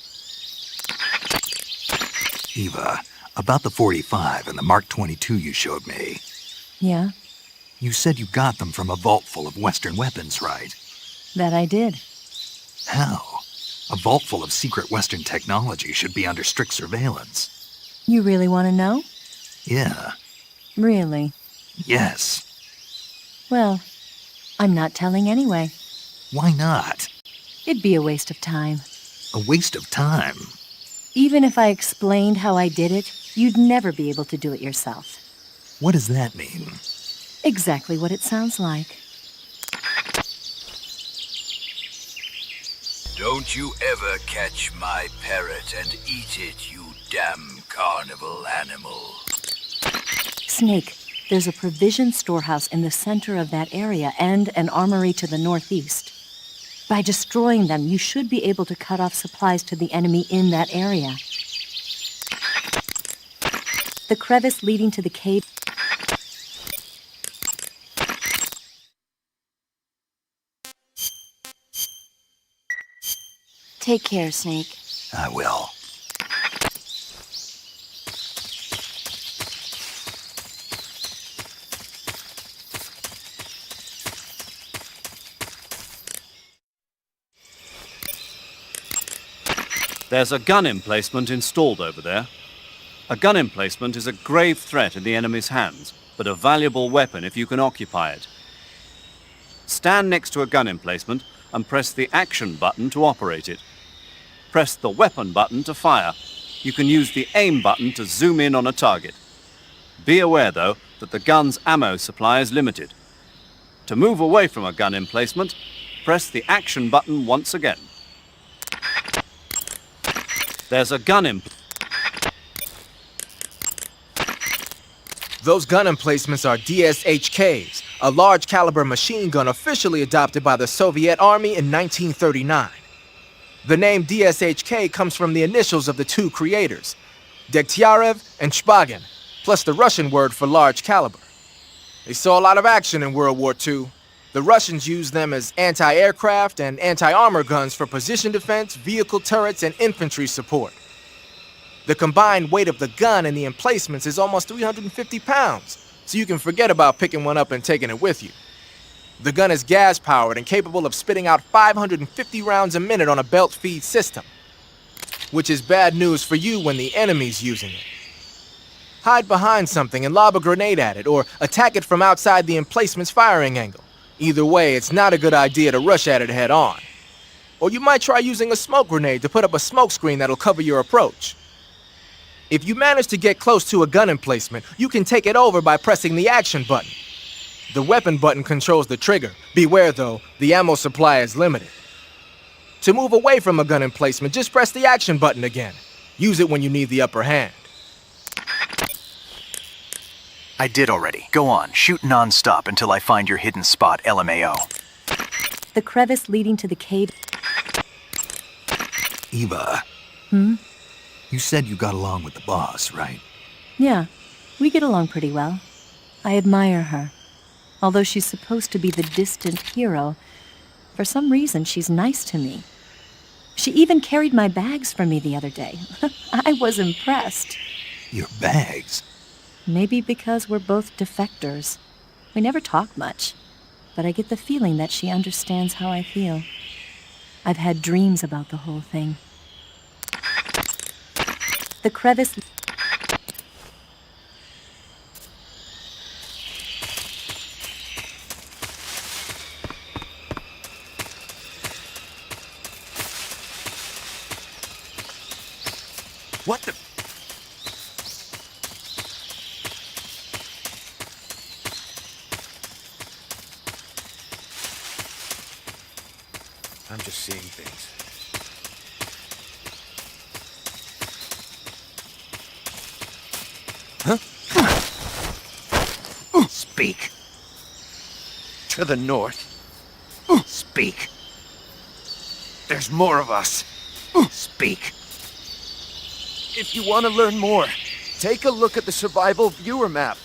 B: Eva, about the 45 and the Mark 22 you showed me.
F: Yeah,
B: You said you got them from a vault full of Western weapons, right?
F: that I did.
B: How? A vault full of secret Western technology should be under strict surveillance.
F: You really want to know?
B: Yeah.
F: Really?
B: Yes.
F: Well, I'm not telling anyway.
B: Why not?
F: It'd be a waste of time.
B: A waste of time.
F: Even if I explained how I did it, you'd never be able to do it yourself.
B: What does that mean?
F: Exactly what it sounds like.
N: Don't you ever catch my parrot and eat it, you damn carnival animal.
F: Snake, there's a provision storehouse in the center of that area and an armory to the northeast. By destroying them, you should be able to cut off supplies to the enemy in that area. The crevice leading to the cave...
O: Take care, Snake.
B: I will.
D: There's a gun emplacement installed over there. A gun emplacement is a grave threat in the enemy's hands, but a valuable weapon if you can occupy it. Stand next to a gun emplacement and press the action button to operate it. Press the weapon button to fire. You can use the aim button to zoom in on a target. Be aware, though, that the gun's ammo supply is limited. To move away from a gun emplacement, press the action button once again. There's a gun
I: Those gun emplacements are DSHKs, a large caliber machine gun officially adopted by the Soviet Army in 1939. The name DSHK comes from the initials of the two creators, Degtyarev and Shpagin, plus the Russian word for large caliber. They saw a lot of action in World War II. The Russians used them as anti-aircraft and anti-armor guns for position defense, vehicle turrets, and infantry support. The combined weight of the gun and the emplacements is almost 350 pounds, so you can forget about picking one up and taking it with you. The gun is gas-powered and capable of spitting out 550 rounds a minute on a belt feed system, which is bad news for you when the enemy's using it. Hide behind something and lob a grenade at it, or attack it from outside the emplacement's firing angle. Either way, it's not a good idea to rush at it head-on. Or you might try using a smoke grenade to put up a smoke screen that'll cover your approach. If you manage to get close to a gun emplacement, you can take it over by pressing the action button. The weapon button controls the trigger. Beware though, the ammo supply is limited. To move away from a gun emplacement, just press the action button again. Use it when you need the upper hand.
E: I did already. Go on, shoot non-stop until I find your hidden spot, LMAO.
F: The crevice leading to the cave.
B: Eva, you said you got along with the boss, right?
F: Yeah, we get along pretty well. I admire her. Although she's supposed to be the distant hero, for some reason she's nice to me. She even carried my bags for me the other day. I was impressed.
B: Your bags?
F: Maybe because we're both defectors. We never talk much, but I get the feeling that she understands how I feel. I've had dreams about the whole thing. The crevice...
K: What the... I'm just seeing things.
B: Huh? Speak.
K: To the north.
B: Speak.
K: There's more of us.
B: Speak.
K: If you want to learn more, take a look at the survival viewer map.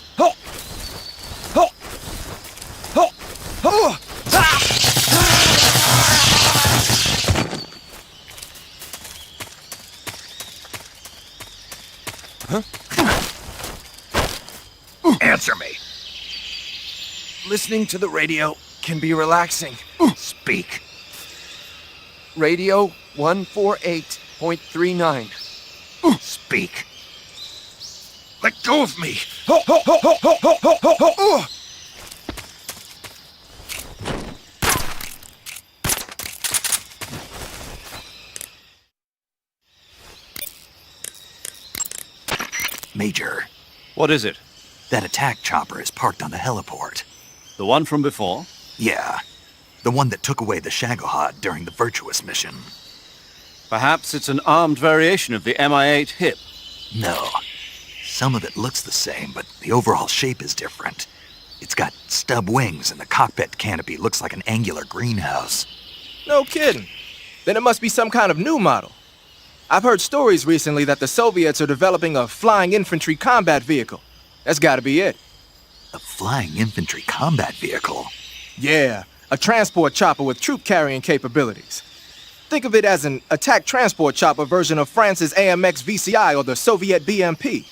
B: Answer me.
K: Listening to the radio can be relaxing.
B: Speak.
K: Radio 148.39.
B: Speak.
K: Let go of me!
B: Major.
D: What is it?
B: That attack chopper is parked on the heliport.
D: The one from before?
B: Yeah. The one that took away the Shagohod during the Virtuous mission.
D: Perhaps it's an armed variation of the Mi-8 HIP.
B: No. Some of it looks the same, but the overall shape is different. It's got stub wings, and the cockpit canopy looks like an angular greenhouse.
I: No kidding. Then it must be some kind of new model. I've heard stories recently that the Soviets are developing a flying infantry combat vehicle. That's gotta be it.
B: A flying infantry combat vehicle?
I: Yeah, a transport chopper with troop-carrying capabilities. Think of it as an attack transport chopper version of France's AMX VCI or the Soviet BMP.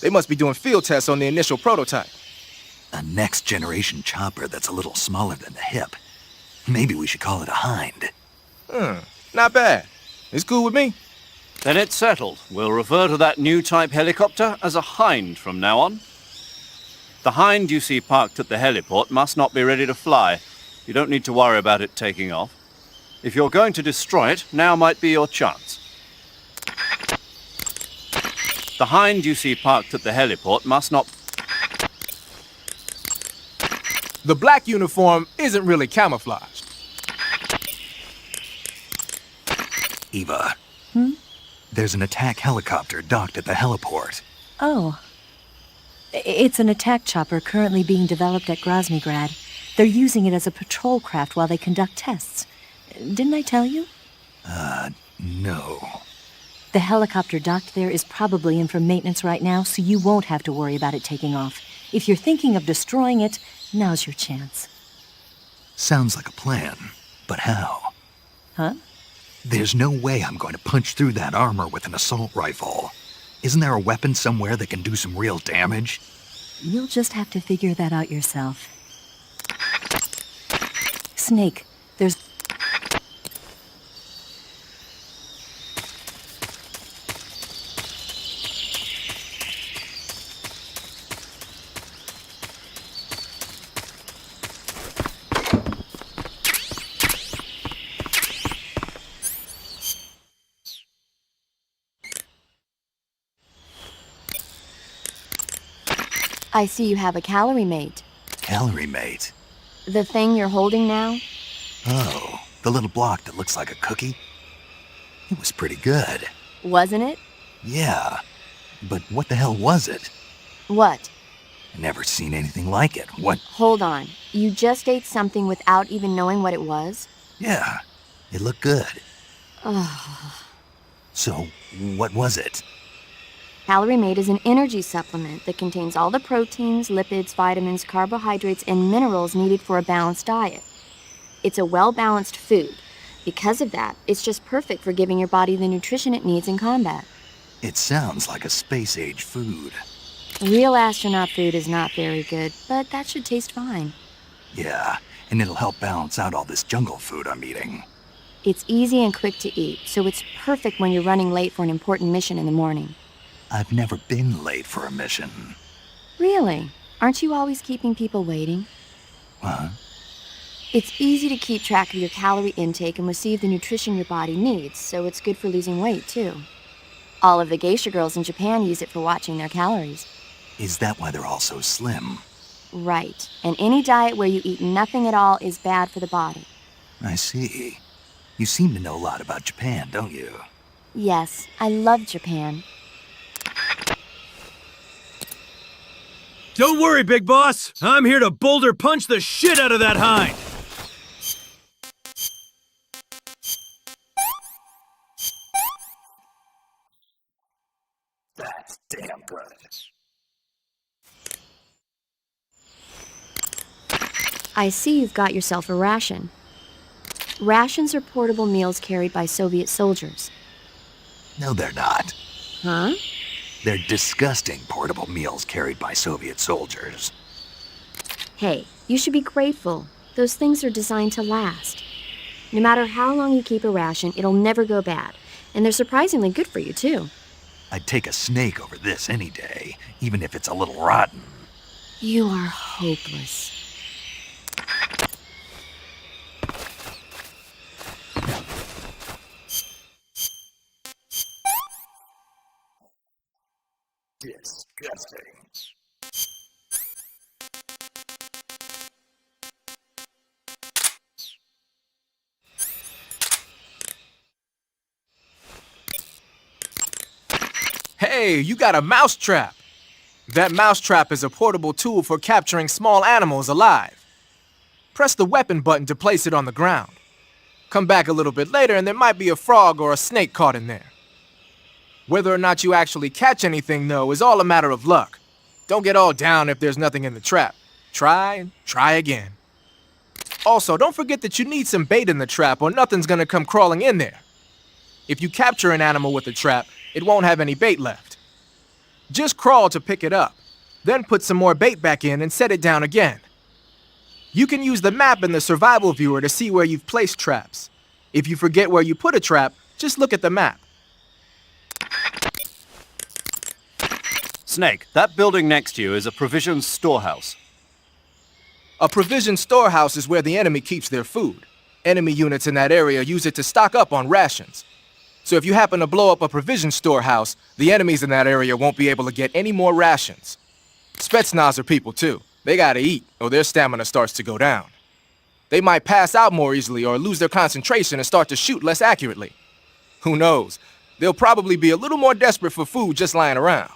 I: They must be doing field tests on the initial prototype.
B: A next-generation chopper that's a little smaller than the HIP. Maybe we should call it a Hind.
I: Not bad. It's cool with me.
D: Then it's settled. We'll refer to that new type helicopter as a Hind from now on. The Hind you see parked at the heliport must not be ready to fly. You don't need to worry about it taking off. If you're going to destroy it, now might be your chance. The Hind you see parked at the heliport must not...
I: The black uniform isn't really camouflaged.
B: Eva. There's an attack helicopter docked at the heliport.
F: Oh. It's an attack chopper currently being developed at Groznygrad. They're using it as a patrol craft while they conduct tests. Didn't I tell you?
B: No.
F: The helicopter docked there is probably in for maintenance right now, so you won't have to worry about it taking off. If you're thinking of destroying it, now's your chance.
B: Sounds like a plan, but how?
F: Huh?
B: There's no way I'm going to punch through that armor with an assault rifle. Isn't there a weapon somewhere that can do some real damage?
F: You'll just have to figure that out yourself. Snake, there's...
O: I see you have a calorie mate.
B: Calorie mate?
O: The thing you're holding now?
B: Oh, the little block that looks like a cookie? It was pretty good.
O: Wasn't it?
B: Yeah, but what the hell was it?
O: What?
B: Never seen anything like it. What?
O: Hold on. You just ate something without even knowing what it was?
B: Yeah, it looked good.
O: Oh.
B: So, what was it?
O: Calorie Mate is an energy supplement that contains all the proteins, lipids, vitamins, carbohydrates, and minerals needed for a balanced diet. It's a well-balanced food. Because of that, it's just perfect for giving your body the nutrition it needs in combat.
B: It sounds like a space-age food.
O: Real astronaut food is not very good, but that should taste fine.
B: Yeah, and it'll help balance out all this jungle food I'm eating.
O: It's easy and quick to eat, so it's perfect when you're running late for an important mission in the morning.
B: I've never been late for a mission.
O: Really? Aren't you always keeping people waiting?
B: Huh?
O: It's easy to keep track of your calorie intake and receive the nutrition your body needs, so it's good for losing weight, too. All of the geisha girls in Japan use it for watching their calories.
B: Is that why they're all so slim?
O: Right. And any diet where you eat nothing at all is bad for the body.
B: I see. You seem to know a lot about Japan, don't you?
O: Yes, I love Japan.
U: Don't worry, Big Boss. I'm here to boulder punch the shit out of that hind.
B: That's damn good.
O: I see you've got yourself a ration. Rations are portable meals carried by Soviet soldiers.
B: No, they're not.
O: Huh?
B: They're disgusting portable meals carried by Soviet soldiers.
O: Hey, you should be grateful. Those things are designed to last. No matter how long you keep a ration, it'll never go bad. And they're surprisingly good for you, too.
B: I'd take a snake over this any day, even if it's a little rotten.
O: You are hopeless.
B: Disgusting.
I: Hey, you got a mousetrap! That mousetrap is a portable tool for capturing small animals alive. Press the weapon button to place it on the ground. Come back a little bit later and there might be a frog or a snake caught in there. Whether or not you actually catch anything, though, is all a matter of luck. Don't get all down if there's nothing in the trap. Try and try again. Also, don't forget that you need some bait in the trap or nothing's gonna come crawling in there. If you capture an animal with a trap, it won't have any bait left. Just crawl to pick it up, then put some more bait back in and set it down again. You can use the map in the survival viewer to see where you've placed traps. If you forget where you put a trap, just look at the map.
D: Snake, that building next to you is a provisions storehouse.
I: A provision storehouse is where the enemy keeps their food. Enemy units in that area use it to stock up on rations. So if you happen to blow up a provision storehouse, the enemies in that area won't be able to get any more rations. Spetsnaz are people too. They gotta eat, or their stamina starts to go down. They might pass out more easily or lose their concentration and start to shoot less accurately. Who knows? they'll probably be a little more desperate for food just lying around.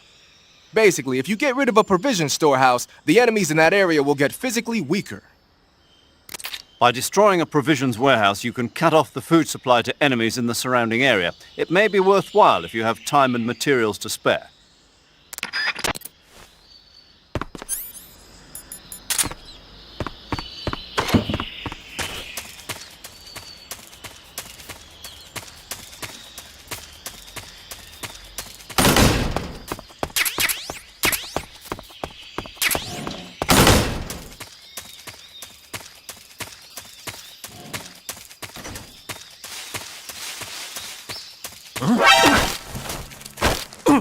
I: Basically, if you get rid of a provision storehouse, the enemies in that area will get physically weaker.
D: By destroying a provisions warehouse, you can cut off the food supply to enemies in the surrounding area. It may be worthwhile if you have time and materials to spare.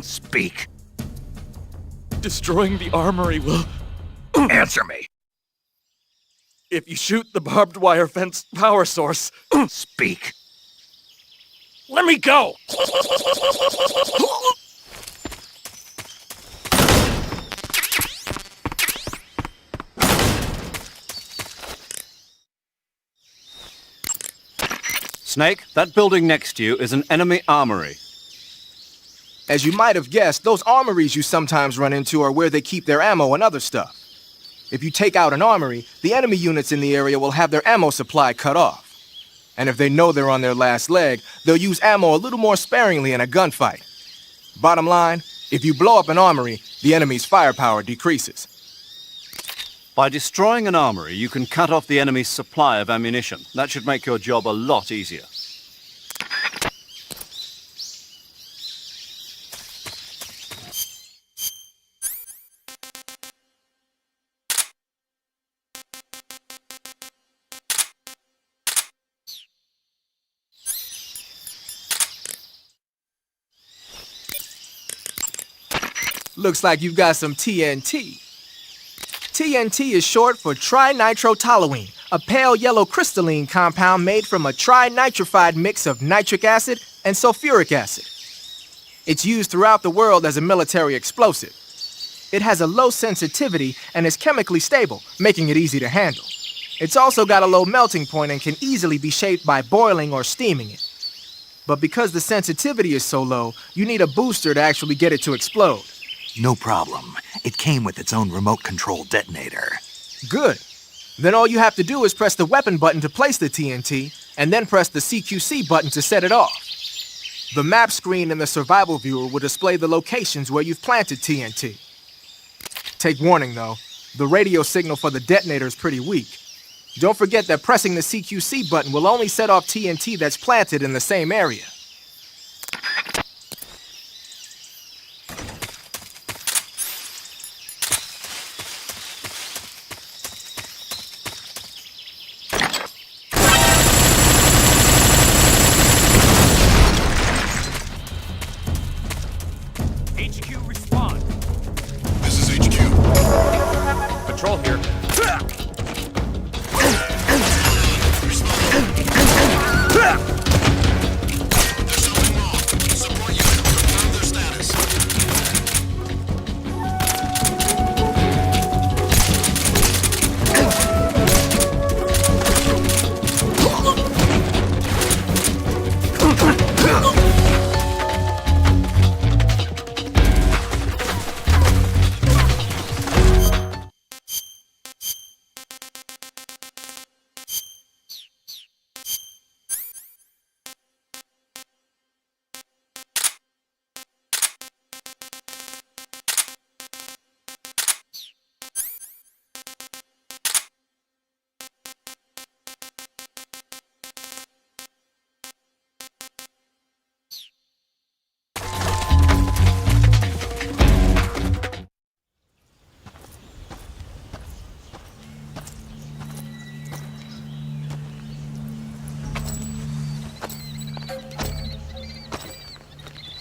B: Speak.
J: Destroying the armory will...
B: Answer me.
J: If you shoot the barbed wire fence power source...
B: Speak.
J: Let me go!
D: Snake, that building next to you is an enemy armory.
I: As you might have guessed, those armories you sometimes run into are where they keep their ammo and other stuff. If you take out an armory, the enemy units in the area will have their ammo supply cut off. And if they know they're on their last leg, they'll use ammo a little more sparingly in a gunfight. Bottom line, if you blow up an armory, the enemy's firepower decreases.
D: By destroying an armory, you can cut off the enemy's supply of ammunition. That should make your job a lot easier.
I: Looks like you've got some TNT. TNT is short for trinitrotoluene, a pale yellow crystalline compound made from a trinitrified mix of nitric acid and sulfuric acid. It's used throughout the world as a military explosive. It has a low sensitivity and is chemically stable, making it easy to handle. It's also got a low melting point and can easily be shaped by boiling or steaming it. But because the sensitivity is so low, you need a booster to actually get it to explode.
B: No problem. It came with its own remote control detonator.
I: Good. Then all you have to do is press the weapon button to place the TNT, and then press the CQC button to set it off. The map screen in the survival viewer will display the locations where you've planted TNT. Take warning though, the radio signal for the detonator is pretty weak. Don't forget that pressing the CQC button will only set off TNT that's planted in the same area.
U: HQ, respond.
C: This is HQ.
U: Patrol here.
C: There's something wrong. Support unit, confirm their status.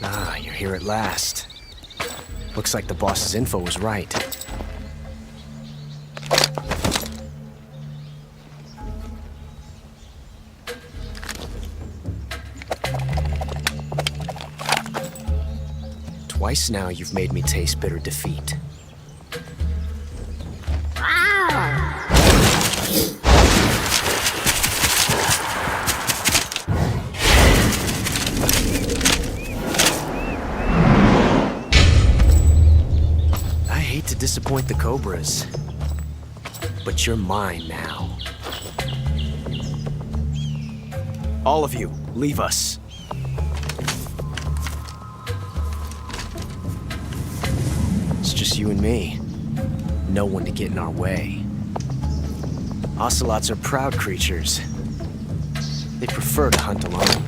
K: Ah, you're here at last. Looks like the boss's info was right. Twice now you've made me taste bitter defeat. hate to disappoint the Cobras, but you're mine now. All of you, leave us. It's just you and me. No one to get in our way. Ocelots are proud creatures. They prefer to hunt alone.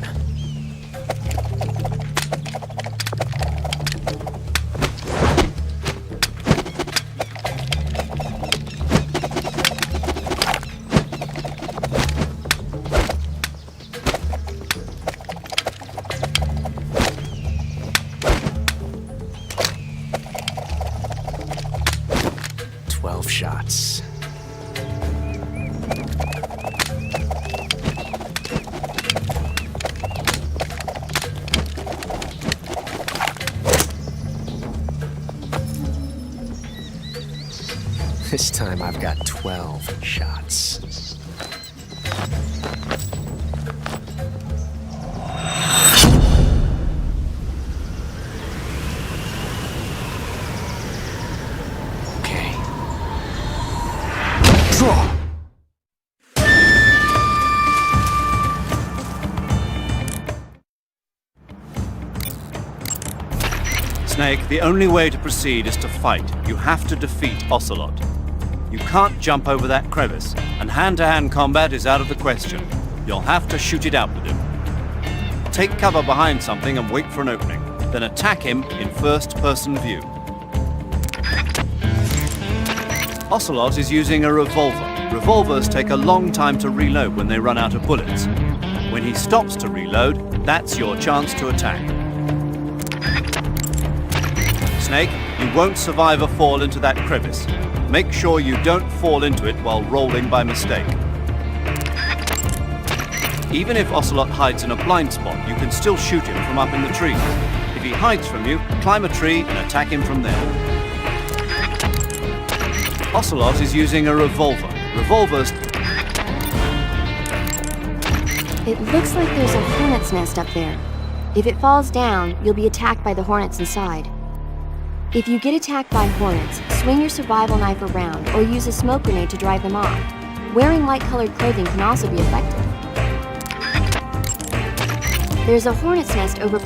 K: Shots. This time I've got 12 shots.
D: Snake, the only way to proceed is to fight. You have to defeat Ocelot. You can't jump over that crevice, and hand-to-hand combat is out of the question. You'll have to shoot it out with him. Take cover behind something and wait for an opening, then attack him in first-person view. Ocelot is using a revolver. Revolvers take a long time to reload when they run out of bullets. When he stops to reload, that's your chance to attack. Snake, you won't survive a fall into that crevice. Make sure you don't fall into it while rolling by mistake. Even if Ocelot hides in a blind spot, you can still shoot him from up in the trees. If he hides from you, climb a tree and attack him from there. Ocelot is using a revolver. Revolvers...
O: It looks like there's a hornet's nest up there. If it falls down, you'll be attacked by the hornets inside. If you get attacked by hornets, swing your survival knife around or use a smoke grenade to drive them off. Wearing light-colored clothing can also be effective. There's a hornet's nest over...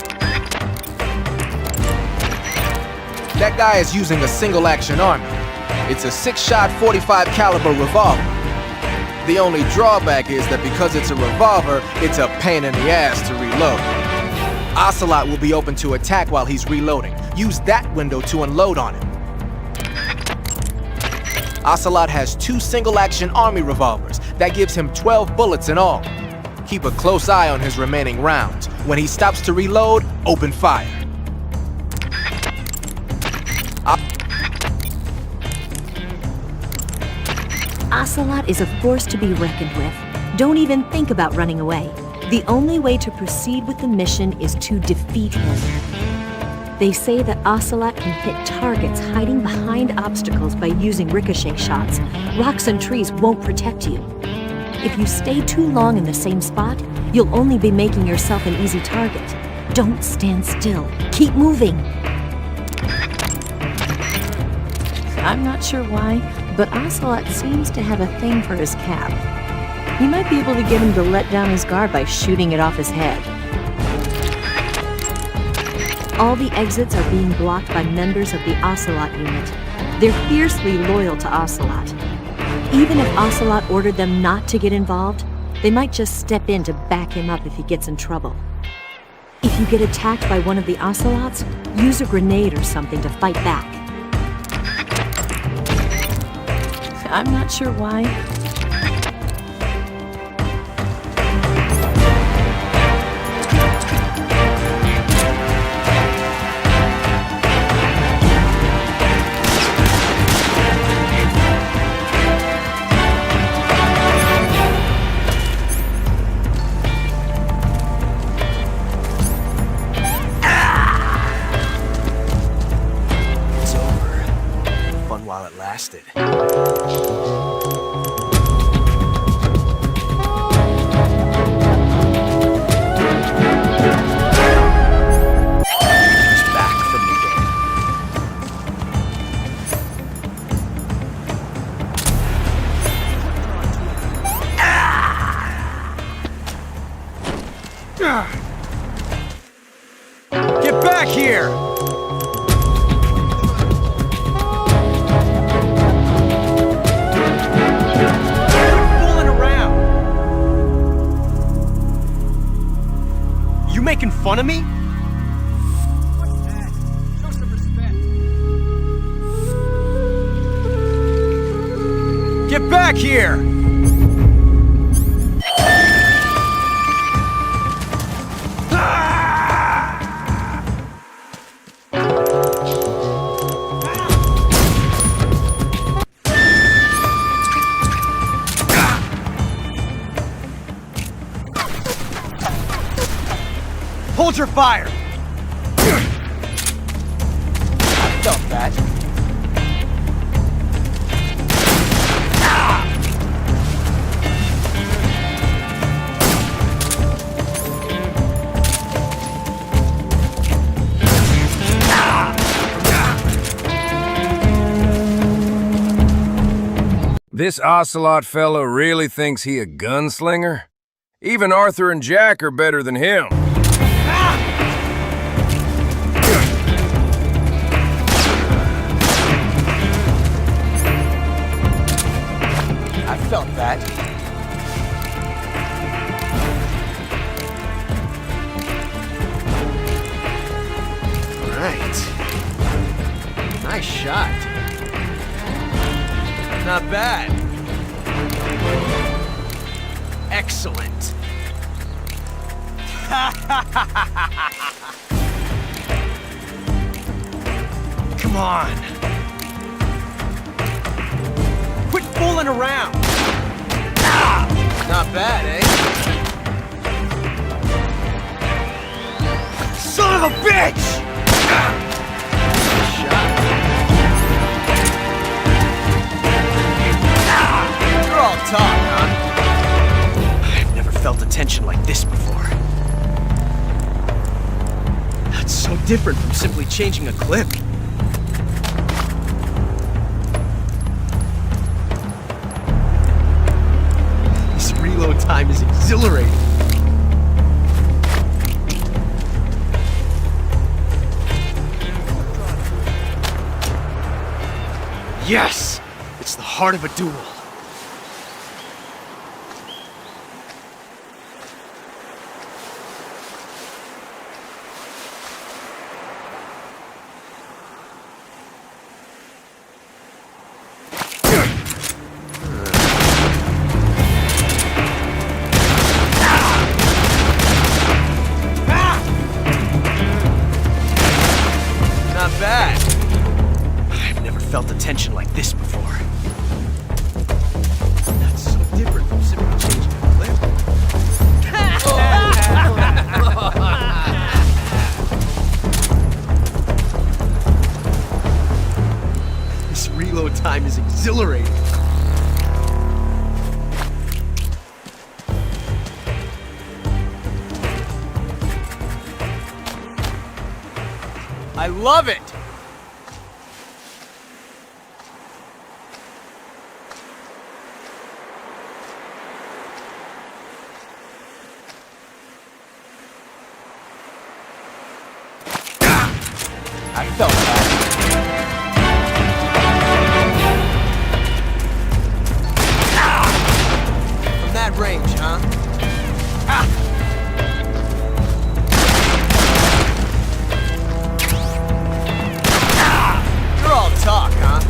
I: That guy is using a single-action army. It's a 6-shot 45 caliber revolver. The only drawback is that because it's a revolver, it's a pain in the ass to reload. Ocelot will be open to attack while he's reloading. Use that window to unload on him. Ocelot has 2 single-action army revolvers. That gives him 12 bullets in all. Keep a close eye on his remaining rounds. When he stops to reload, open fire.
F: Ocelot is a force to be reckoned with. Don't even think about running away. The only way to proceed with the mission is to defeat him. They say that Ocelot can hit targets hiding behind obstacles by using ricochet shots. Rocks and trees won't protect you. If you stay too long in the same spot, you'll only be making yourself an easy target. Don't stand still. Keep moving. I'm not sure why, but Ocelot seems to have a thing for his cap. You might be able to get him to let down his guard by shooting it off his head. All the exits are being blocked by members of the Ocelot unit. They're fiercely loyal to Ocelot. Even if Ocelot ordered them not to get involved, they might just step in to back him up if he gets in trouble. If you get attacked by one of the Ocelots, use a grenade or something to fight back. I'm not sure why.
K: Lasted.
U: back here! Hold your fire!
J: I felt that.
U: This Ocelot fellow really thinks he a gunslinger? Even Arthur and Jack are better than him.
J: I felt that. Right. Nice shot. Not bad. Excellent. Come on. Quit fooling around. Not bad, eh?
U: Son of a bitch!
J: You're all talk, huh? I've never felt a tension like this before. That's so different from simply changing a clip. This reload time is exhilarating. Yes! It's the heart of a duel. Not bad. I've never felt a tension like this before. That's so different from simply changing a clip. This reload time is exhilarating. I love it! I felt that. From that range, huh? You're all talk, huh?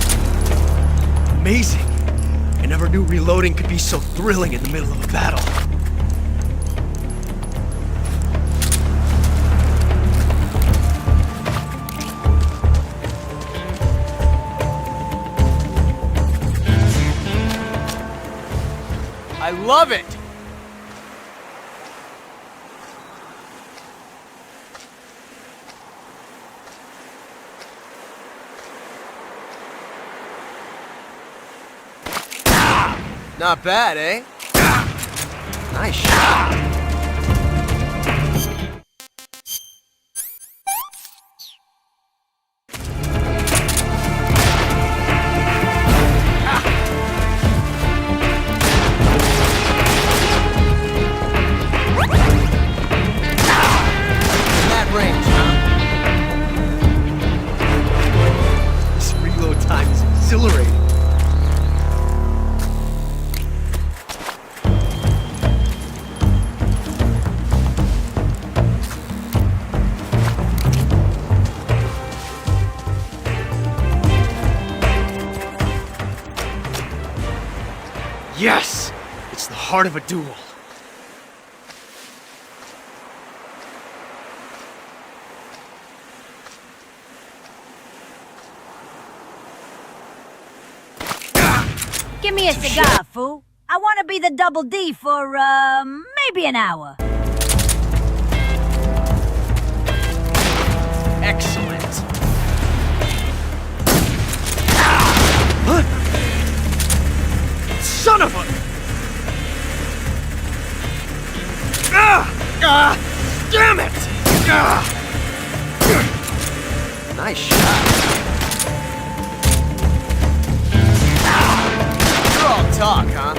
J: Amazing. I never knew reloading could be so thrilling in the middle of a battle. I love it! Not bad, eh? Nice shot. Range, huh? This reload time is exhilarating. Yes! It's the heart of a duel.
P: Give me a cigar, fool. I want to be the double D for, maybe an hour.
J: Excellent. Son of a... Damn it! Nice shot. You're all talk, huh?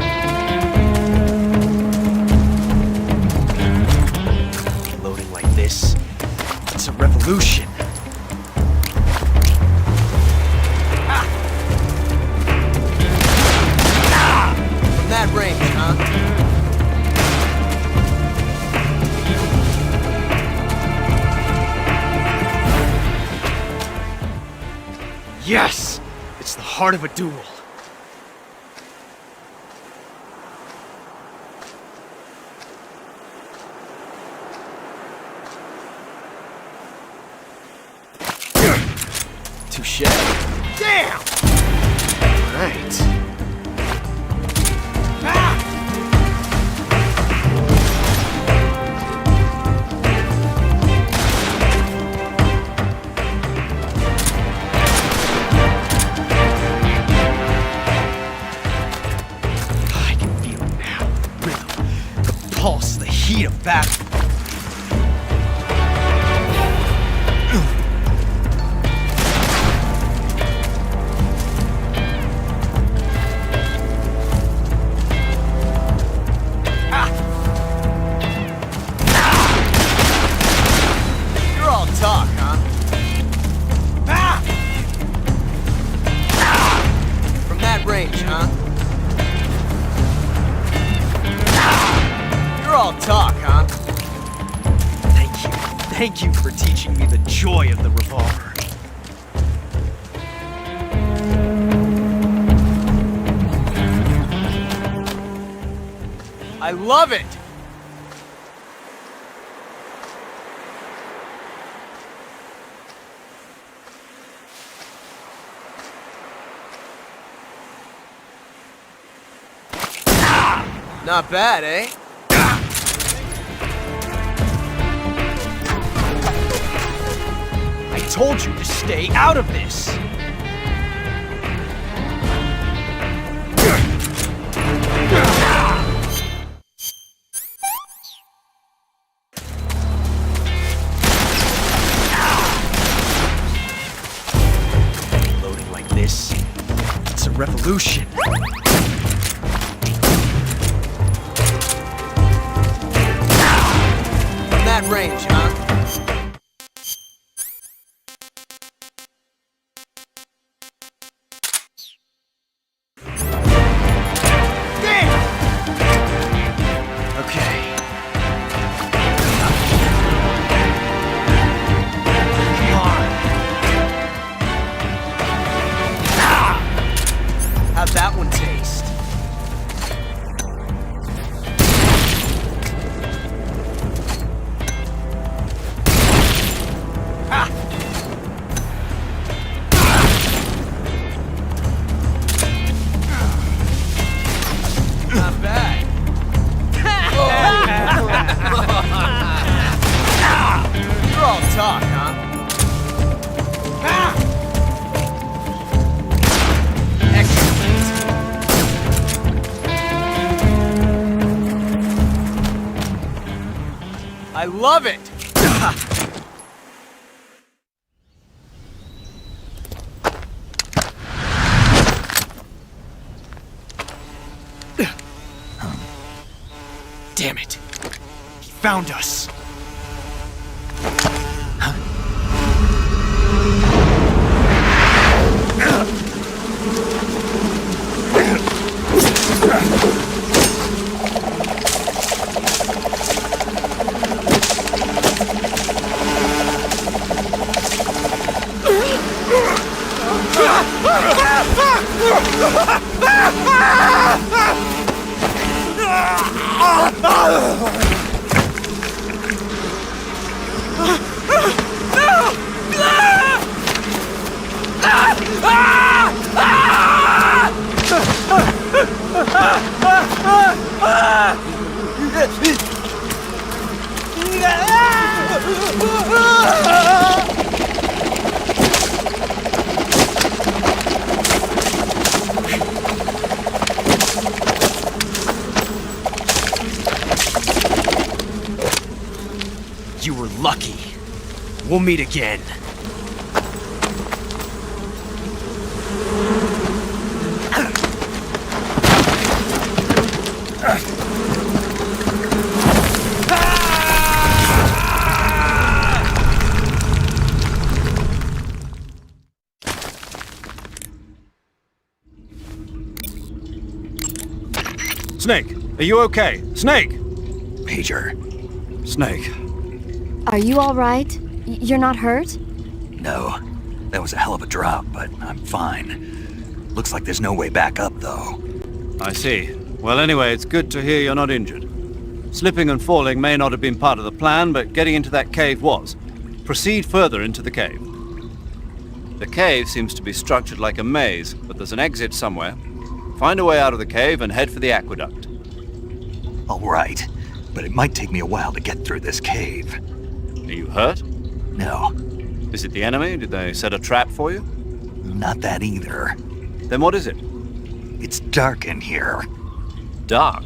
J: Loading like this, it's a revolution. From that range, huh? Yes! It's the heart of a duel. Touche. Damn! Right. I can feel it now. Rhythm, the pulse, the heat of battle. Talk, huh? From that range, huh? You're all talk, huh? Thank you. Thank you for teaching me the joy of the revolver. I love it! Not bad, eh? I told you to stay out of this! Loading like this, it's a revolution. That range, huh? Damn! Okay. Come on. How'd that one taste? Not bad. You're all talk, huh? Excellent. I love it. Damn it. He found us.
S: You were lucky. We'll meet again.
D: Snake, are you okay? Snake!
B: Major.
D: Snake.
O: Are you all right? You're not hurt?
B: No. That was a hell of a drop, but I'm fine. Looks like there's no way back up, though.
D: I see. Well, anyway, it's good to hear you're not injured. Slipping and falling may not have been part of the plan, but getting into that cave was. Proceed further into the cave. The cave seems to be structured like a maze, but there's an exit somewhere. Find a way out of the cave and head for the aqueduct.
B: All right, but it might take me a while to get through this cave.
D: Are you hurt?
B: No.
D: Is it the enemy? Did they set a trap for you?
B: Not that either.
D: Then what is it?
B: It's dark in here.
D: Dark?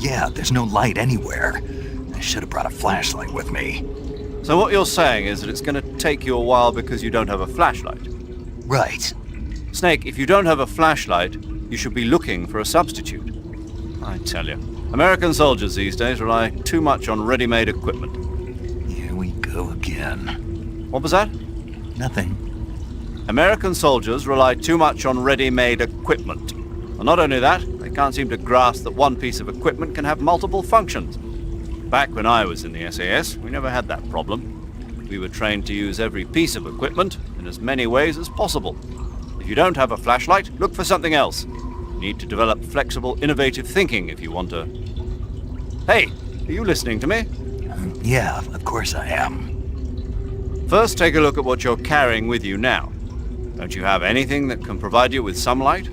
B: Yeah, there's no light anywhere. I should have brought a flashlight with me.
D: So what you're saying is that it's going to take you a while because you don't have a flashlight?
B: Right.
D: Snake, if you don't have a flashlight, you should be looking for a substitute. I tell you, American soldiers these days rely too much on ready-made equipment.
B: Here we go again.
D: What was that?
B: Nothing.
D: American soldiers rely too much on ready-made equipment. And not only that, they can't seem to grasp that one piece of equipment can have multiple functions. Back when I was in the SAS, we never had that problem. We were trained to use every piece of equipment in as many ways as possible. If you don't have a flashlight, look for something else. You need to develop flexible, innovative thinking if you want to... Hey, are you listening to me?
B: Yeah, of course I am.
D: First, take a look at what you're carrying with you now. Don't you have anything that can provide you with some light?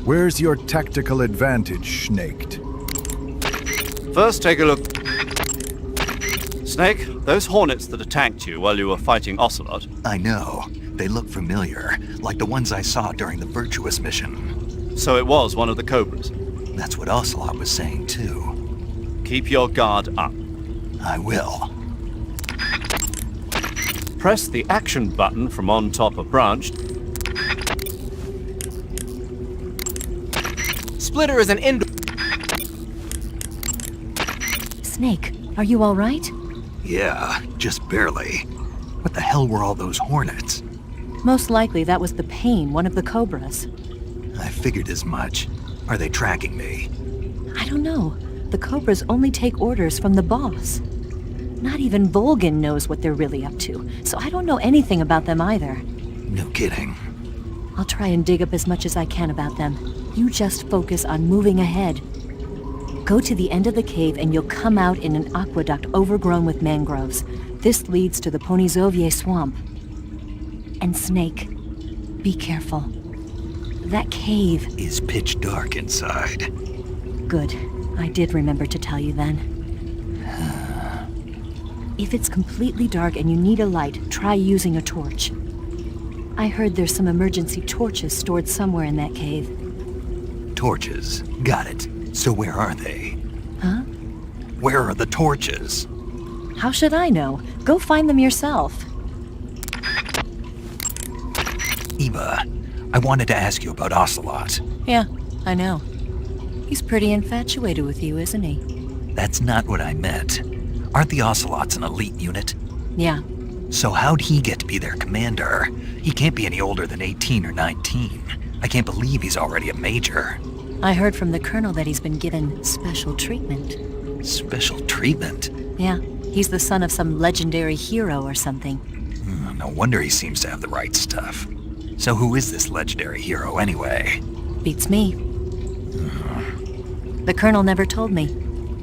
M: Where's your tactical advantage, Snaked?
D: First, take a look... Snake, those hornets that attacked you while you were fighting Ocelot...
B: I know. They look familiar, like the ones I saw during the Virtuous mission.
D: So it was one of the Cobras?
B: That's what Ocelot was saying, too.
D: Keep your guard up.
B: I will.
D: Press the action button from on top of Branch.
I: Splitter is an indoor...
F: Snake, are you all right?
B: Yeah, just barely. What the hell were all those hornets?
F: Most likely that was the Pain, one of the Cobras.
B: I figured as much. Are they tracking me?
F: I don't know. The Cobras only take orders from the boss. Not even Volgin knows what they're really up to, so I don't know anything about them either.
B: No kidding.
F: I'll try and dig up as much as I can about them. You just focus on moving ahead. Go to the end of the cave and you'll come out in an aqueduct overgrown with mangroves. This leads to the Ponizovye swamp. And Snake, be careful. That cave
B: is pitch dark inside.
F: Good. I did remember to tell you then. If it's completely dark and you need a light, try using a torch. I heard there's some emergency torches stored somewhere in that cave.
B: Torches. Got it. So where are they?
F: Huh?
B: Where are the torches?
F: How should I know? Go find them yourself.
B: Eva, I wanted to ask you about Ocelot.
F: Yeah, I know. He's pretty infatuated with you, isn't he?
B: That's not what I meant. Aren't the Ocelots an elite unit?
F: Yeah.
B: So how'd he get to be their commander? He can't be any older than 18 or 19. I can't believe he's already a major.
F: I heard from the colonel that he's been given special treatment.
B: Special treatment?
F: Yeah, he's the son of some legendary hero or something.
B: No wonder he seems to have the right stuff. So who is this legendary hero anyway?
F: Beats me. The Colonel never told me.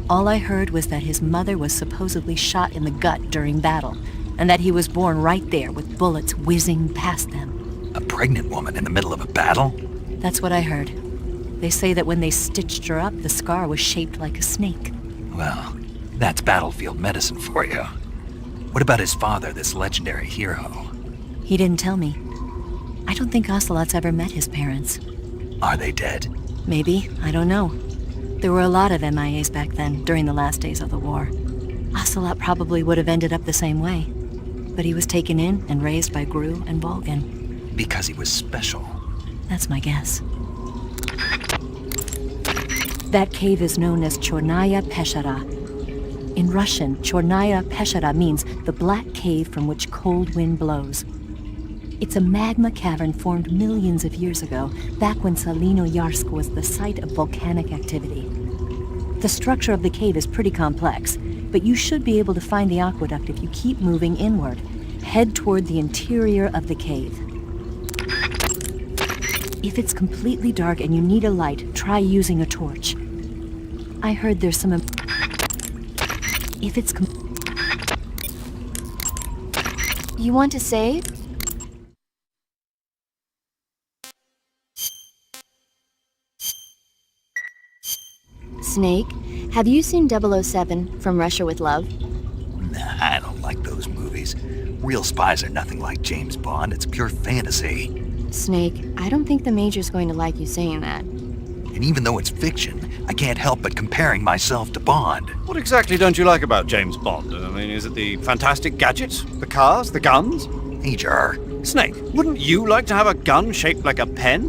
F: All I heard was that his mother was supposedly shot in the gut during battle, and that he was born right there with bullets whizzing past them.
B: A pregnant woman in the middle of a battle?
F: That's what I heard. They say that when they stitched her up, the scar was shaped like a snake.
B: Well, that's battlefield medicine for you. What about his father, this legendary hero?
F: He didn't tell me. I don't think Ocelot's ever met his parents.
B: Are they dead?
F: Maybe, I don't know. There were a lot of MIAs back then, during the last days of the war. Ocelot probably would have ended up the same way. But he was taken in and raised by Gru and Volgan.
B: Because he was special.
F: That's my guess. That cave is known as Chornaya Peshara. In Russian, Chornaya Peshara means the black cave from which cold wind blows. It's a magma cavern formed millions of years ago, back when Salino-Yarsk was the site of volcanic activity. The structure of the cave is pretty complex, but you should be able to find the aqueduct if you keep moving inward. Head toward the interior of the cave. If it's completely dark and you need a light, try using a torch. I heard there's some... If it's...
O: You want to save? Snake, have you seen 007 from Russia with Love?
B: Nah, I don't like those movies. Real spies are nothing like James Bond. It's pure fantasy.
O: Snake, I don't think the Major's going to like you saying that.
B: And even though it's fiction, I can't help but comparing myself to Bond.
D: What exactly don't you like about James Bond? I mean, is it the fantastic gadgets? The cars? The guns?
B: Major.
D: Snake, wouldn't you like to have a gun shaped like a pen?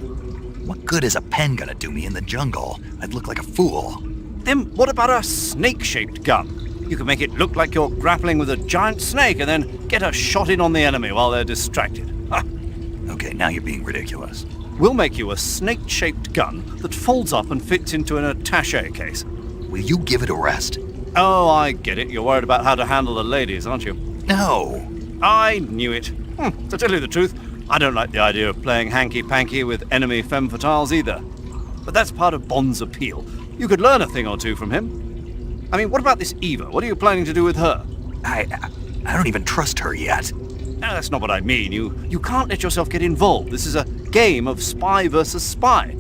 B: What good is a pen gonna do me in the jungle? I'd look like a fool.
D: Then what about a snake-shaped gun? You can make it look like you're grappling with a giant snake and then get a shot in on the enemy while they're distracted. Ha!
B: Okay, now you're being ridiculous.
D: We'll make you a snake-shaped gun that folds up and fits into an attaché case.
B: Will you give it a rest?
D: Oh, I get it. You're worried about how to handle the ladies, aren't you?
B: No.
D: I knew it. To tell you the truth, I don't like the idea of playing hanky-panky with enemy femme fatales either. But that's part of Bond's appeal. You could learn a thing or two from him. I mean, what about this Eva? What are you planning to do with her?
B: I don't even trust her yet.
D: No, that's not what I mean. You can't let yourself get involved. This is a game of spy versus spy.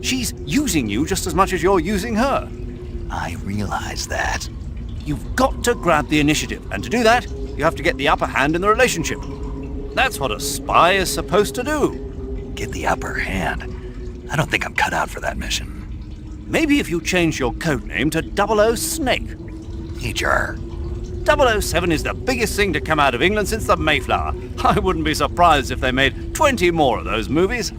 D: She's using you just as much as you're using her.
B: I realize that.
D: You've got to grab the initiative, and to do that, you have to get the upper hand in the relationship. That's what a spy is supposed to do.
B: Get the upper hand? I don't think I'm cut out for that mission.
D: Maybe if you change your codename to 00 Snake.
B: Major.
D: 007 is the biggest thing to come out of England since the Mayflower. I wouldn't be surprised if they made 20 more of those movies.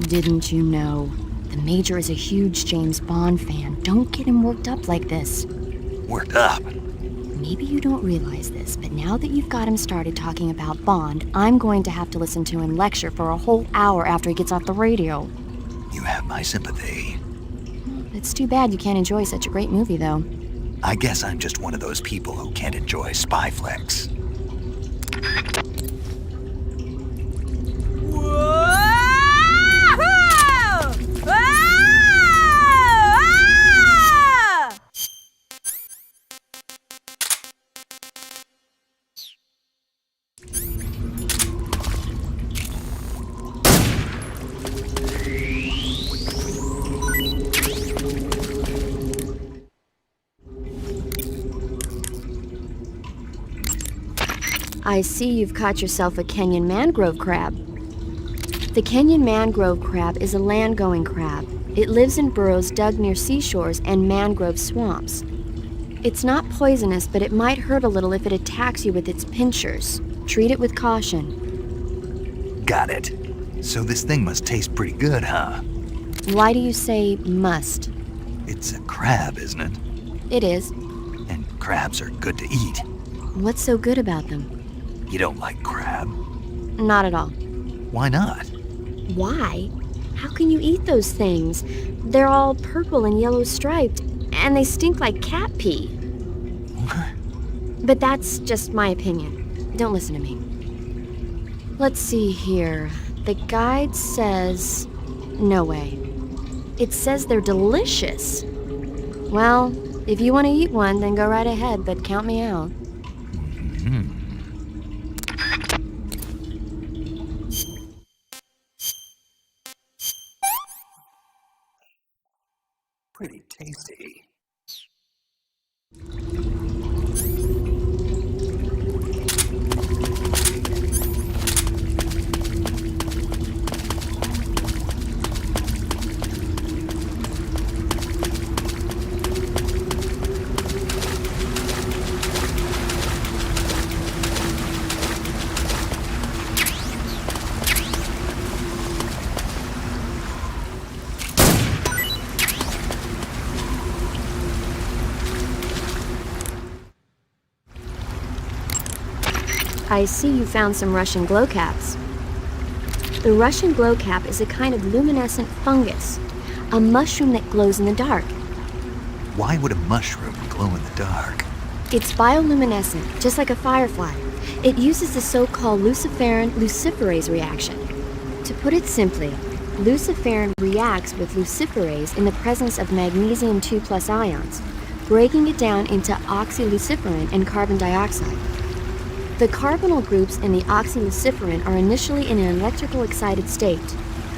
O: Didn't you know? The Major is a huge James Bond fan. Don't get him worked up like this.
B: Worked up?
O: Maybe you don't realize this, but now that you've got him started talking about Bond, I'm going to have to listen to him lecture for a whole hour after he gets off the radio.
B: You have my sympathy.
O: It's too bad you can't enjoy such a great movie, though.
B: I guess I'm just one of those people who can't enjoy spy flicks.
O: I see you've caught yourself a Kenyan mangrove crab. The Kenyan mangrove crab is a land-going crab. It lives in burrows dug near seashores and mangrove swamps. It's not poisonous, but it might hurt a little if it attacks you with its pinchers. Treat it with caution.
B: Got it. So this thing must taste pretty good, huh?
O: Why do you say must?
B: It's a crab, isn't it?
O: It is.
B: And crabs are good to eat.
O: What's so good about them?
B: You don't like crab?
O: Not at all.
B: Why not?
O: Why? How can you eat those things? They're all purple and yellow striped, and they stink like cat pee. But that's just my opinion. Don't listen to me. Let's see here. The guide says... No way. It says they're delicious. Well, if you want to eat one, then go right ahead, but count me out.
B: Pretty tasty.
O: I see you found some Russian glow caps. The Russian glow cap is a kind of luminescent fungus, a mushroom that glows in the dark.
B: Why would a mushroom glow in the dark?
O: It's bioluminescent, just like a firefly. It uses the so-called luciferin luciferase reaction. To put it simply, luciferin reacts with luciferase in the presence of magnesium 2+ ions, breaking it down into oxyluciferin and carbon dioxide. The carbonyl groups in the oxyluciferin are initially in an electrical excited state.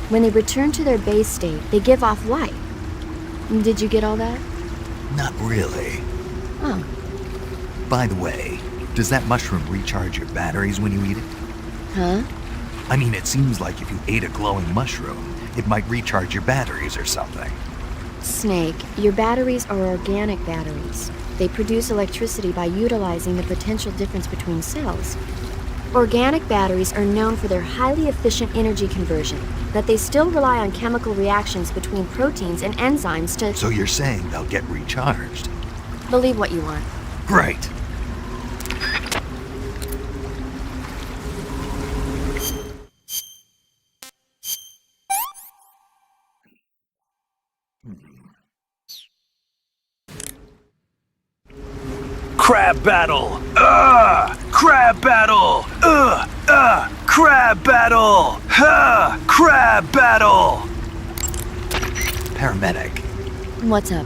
O: When they return to their base state, they give off light. Did you get all that?
B: Not really.
O: Oh.
B: By the way, does that mushroom recharge your batteries when you eat it?
O: Huh?
B: I mean, it seems like if you ate a glowing mushroom, it might recharge your batteries or something.
O: Snake, your batteries are organic batteries. They produce electricity by utilizing the potential difference between cells. Organic batteries are known for their highly efficient energy conversion, but they still rely on chemical reactions between proteins and enzymes to...
B: So you're saying they'll get recharged?
O: Believe what you want.
B: Great.
Q: Crab battle! Crab battle! Crab battle! Crab battle!
B: Paramedic,
O: What's up?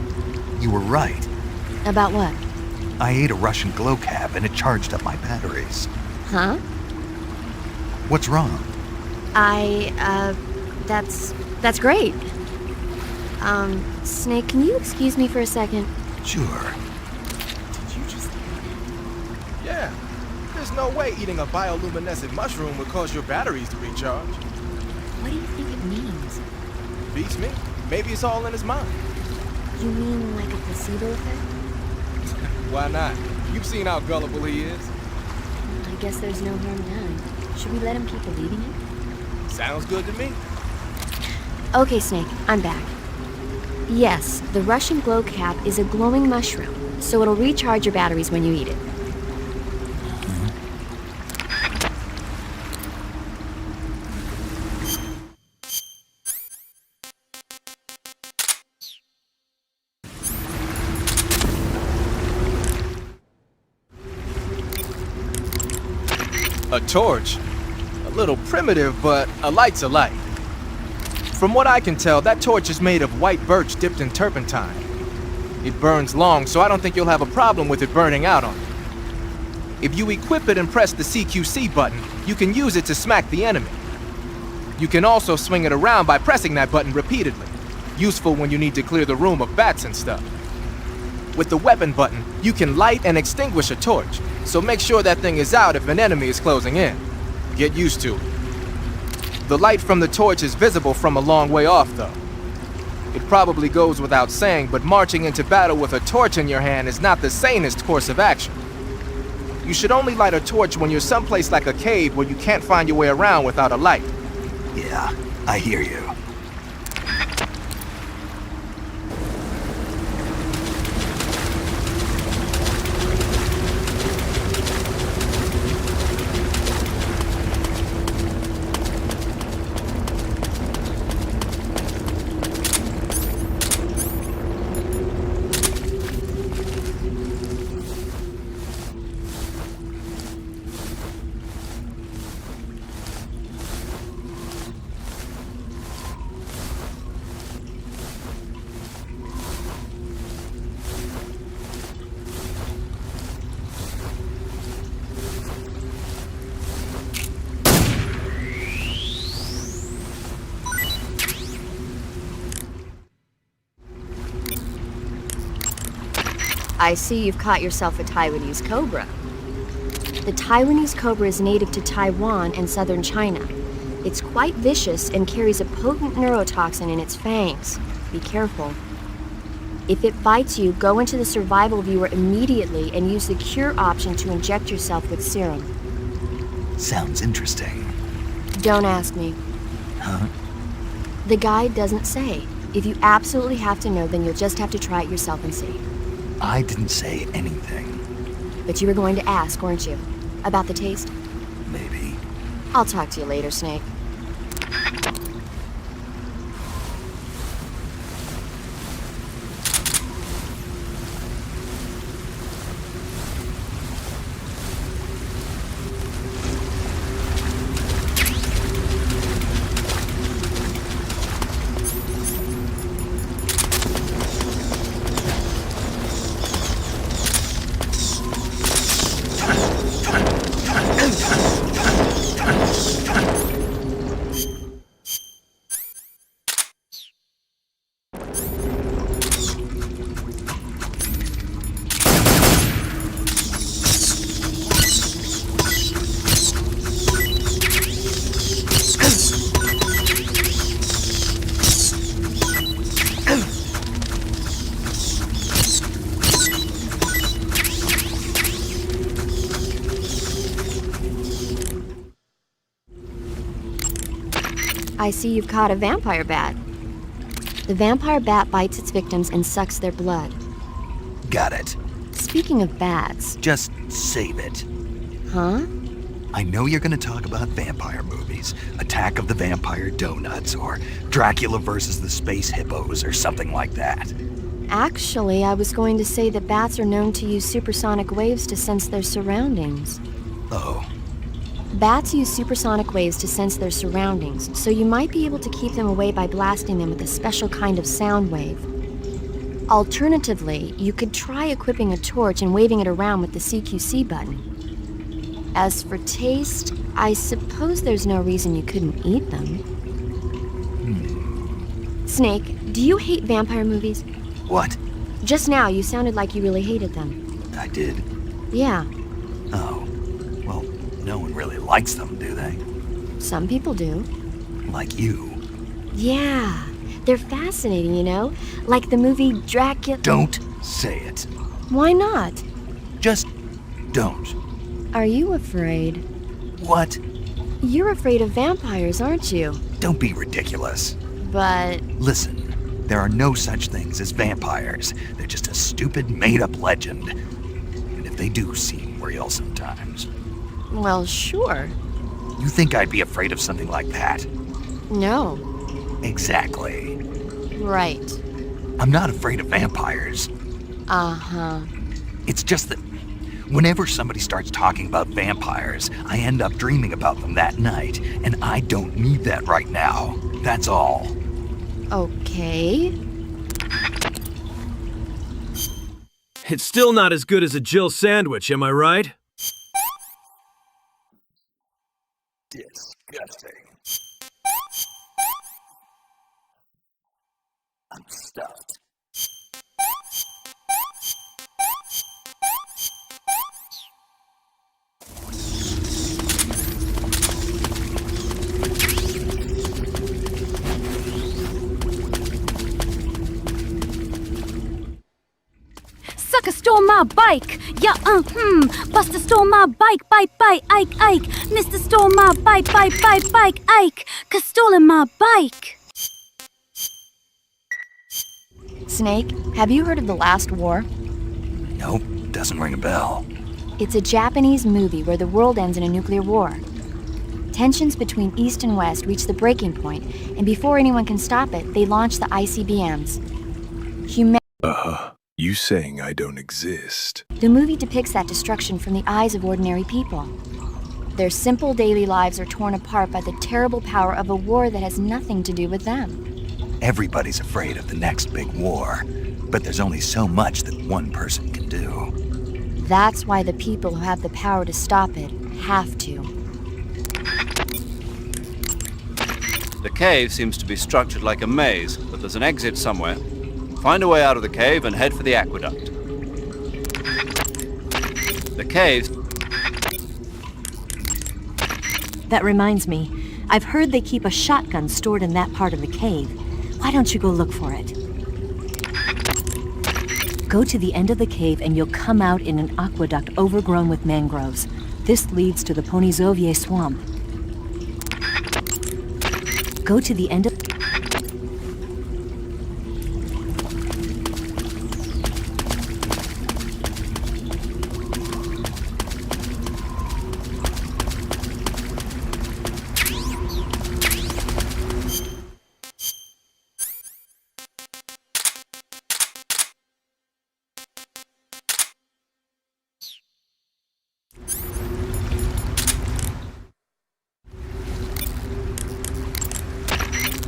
B: you were right.
O: About what?
B: I ate a Russian glow cap and it charged up my batteries.
O: Huh?
B: What's wrong?
O: That's great. Snake, can you excuse me for a second?
B: Sure.
I: Yeah. There's no way eating a bioluminescent mushroom would cause your batteries to recharge.
O: What do you think it means?
I: Beats me. Maybe it's all in his mind.
O: You mean like a placebo effect?
I: Why not? You've seen how gullible he is.
O: I guess there's no harm done. Should we let him keep believing it?
I: Sounds good to me.
O: Okay, Snake, I'm back. Yes, the Russian glow cap is a glowing mushroom, so it'll recharge your batteries when you eat it.
I: A torch? A little primitive, but a light's a light. From what I can tell, that torch is made of white birch dipped in turpentine. It burns long, so I don't think you'll have a problem with it burning out on you. If you equip it and press the CQC button, you can use it to smack the enemy. You can also swing it around by pressing that button repeatedly. Useful when you need to clear the room of bats and stuff. With the weapon button, you can light and extinguish a torch, so make sure that thing is out if an enemy is closing in. Get used to it. The light from the torch is visible from a long way off, though. It probably goes without saying, but marching into battle with a torch in your hand is not the sanest course of action. You should only light a torch when you're someplace like a cave where you can't find your way around without a light.
B: Yeah, I hear you.
O: I see you've caught yourself a Taiwanese cobra. The Taiwanese cobra is native to Taiwan and southern China. It's quite vicious and carries a potent neurotoxin in its fangs. Be careful. If it bites you, go into the survival viewer immediately and use the cure option to inject yourself with serum.
B: Sounds interesting.
O: Don't ask me.
B: Huh?
O: The guide doesn't say. If you absolutely have to know, then you'll just have to try it yourself and see.
B: I didn't say anything.
O: But you were going to ask, weren't you? About the taste?
B: Maybe.
O: I'll talk to you later, Snake. I see you've caught a vampire bat. The vampire bat bites its victims and sucks their blood.
B: Got it.
O: Speaking of bats...
B: Just save it.
O: Huh?
B: I know you're gonna talk about vampire movies. Attack of the Vampire Donuts, or Dracula versus the Space Hippos, or something like that.
O: Actually, I was going to say that bats are known to use supersonic waves to sense their surroundings.
B: Oh.
O: Bats use supersonic waves to sense their surroundings, so you might be able to keep them away by blasting them with a special kind of sound wave. Alternatively, you could try equipping a torch and waving it around with the CQC button. As for taste, I suppose there's no reason you couldn't eat them. Snake, do you hate vampire movies?
B: What?
O: Just now, you sounded like you really hated them.
B: I did?
O: Yeah.
B: Oh. Well, no one really likes them, do they?
O: Some people do.
B: Like you.
O: Yeah. They're fascinating, you know? Like the movie Dracula...
B: Don't say it.
O: Why not?
B: Just don't.
O: Are you afraid?
B: What?
O: You're afraid of vampires, aren't you?
B: Don't be ridiculous.
O: But...
B: Listen, there are no such things as vampires. They're just a stupid, made-up legend. And if they do seem real sometimes.
O: Well, sure.
B: You think I'd be afraid of something like that?
O: No.
B: Exactly.
O: Right.
B: I'm not afraid of vampires.
O: Uh-huh.
B: It's just that whenever somebody starts talking about vampires, I end up dreaming about them that night, and I don't need that right now. That's all.
O: Okay.
T: It's still not as good as a Jill sandwich, am I right?
B: Disgusting. I'm stuffed.
A: Sucker stole my bike. Yeah, Buster stole my bike, Ike. Mr. stole my bike, Ike. 'Cause stolen my bike.
O: Snake, have you heard of The Last War?
B: Nope, doesn't ring a bell.
O: It's a Japanese movie where the world ends in a nuclear war. Tensions between East and West reach the breaking point, and before anyone can stop it, they launch the ICBMs.
M: You saying I don't exist?
O: The movie depicts that destruction from the eyes of ordinary people. Their simple daily lives are torn apart by the terrible power of a war that has nothing to do with them.
B: Everybody's afraid of the next big war, but there's only so much that one person can do.
O: That's why the people who have the power to stop it have to.
D: The cave seems to be structured like a maze, but there's an exit somewhere. Find a way out of the cave and head for the aqueduct. The cave.
F: That reminds me, I've heard they keep a shotgun stored in that part of the cave. Why don't you go look for it? Go to the end of the cave and you'll come out in an aqueduct overgrown with mangroves. This leads to the Ponyzovie swamp. Go to the end of...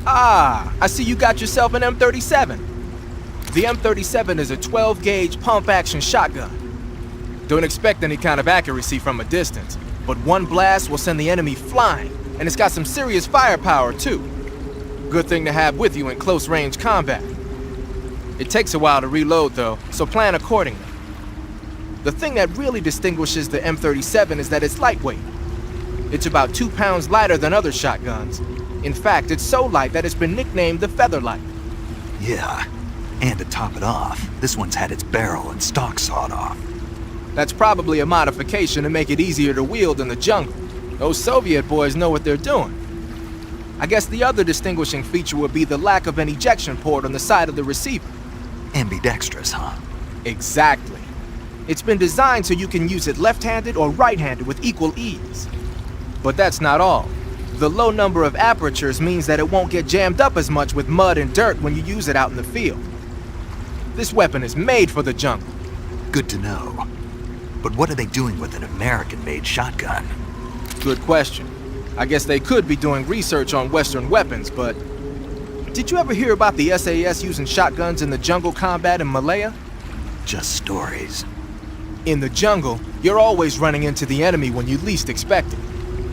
I: Ah, I see you got yourself an M37. The M37 is a 12-gauge pump-action shotgun. Don't expect any kind of accuracy from a distance, but one blast will send the enemy flying, and it's got some serious firepower, too. Good thing to have with you in close-range combat. It takes a while to reload, though, so plan accordingly. The thing that really distinguishes the M37 is that it's lightweight. It's about 2 pounds lighter than other shotguns. In fact, it's so light that it's been nicknamed the Featherlight.
B: Yeah, and to top it off, this one's had its barrel and stock sawed off.
I: That's probably a modification to make it easier to wield in the jungle. Those Soviet boys know what they're doing. I guess the other distinguishing feature would be the lack of an ejection port on the side of the receiver.
B: Ambidextrous, huh?
I: Exactly. It's been designed so you can use it left-handed or right-handed with equal ease. But that's not all. The low number of apertures means that it won't get jammed up as much with mud and dirt when you use it out in the field. This weapon is made for the jungle.
B: Good to know. But what are they doing with an American-made shotgun?
I: Good question. I guess they could be doing research on Western weapons, but... Did you ever hear about the SAS using shotguns in the jungle combat in Malaya?
B: Just stories.
I: In the jungle, you're always running into the enemy when you least expect it.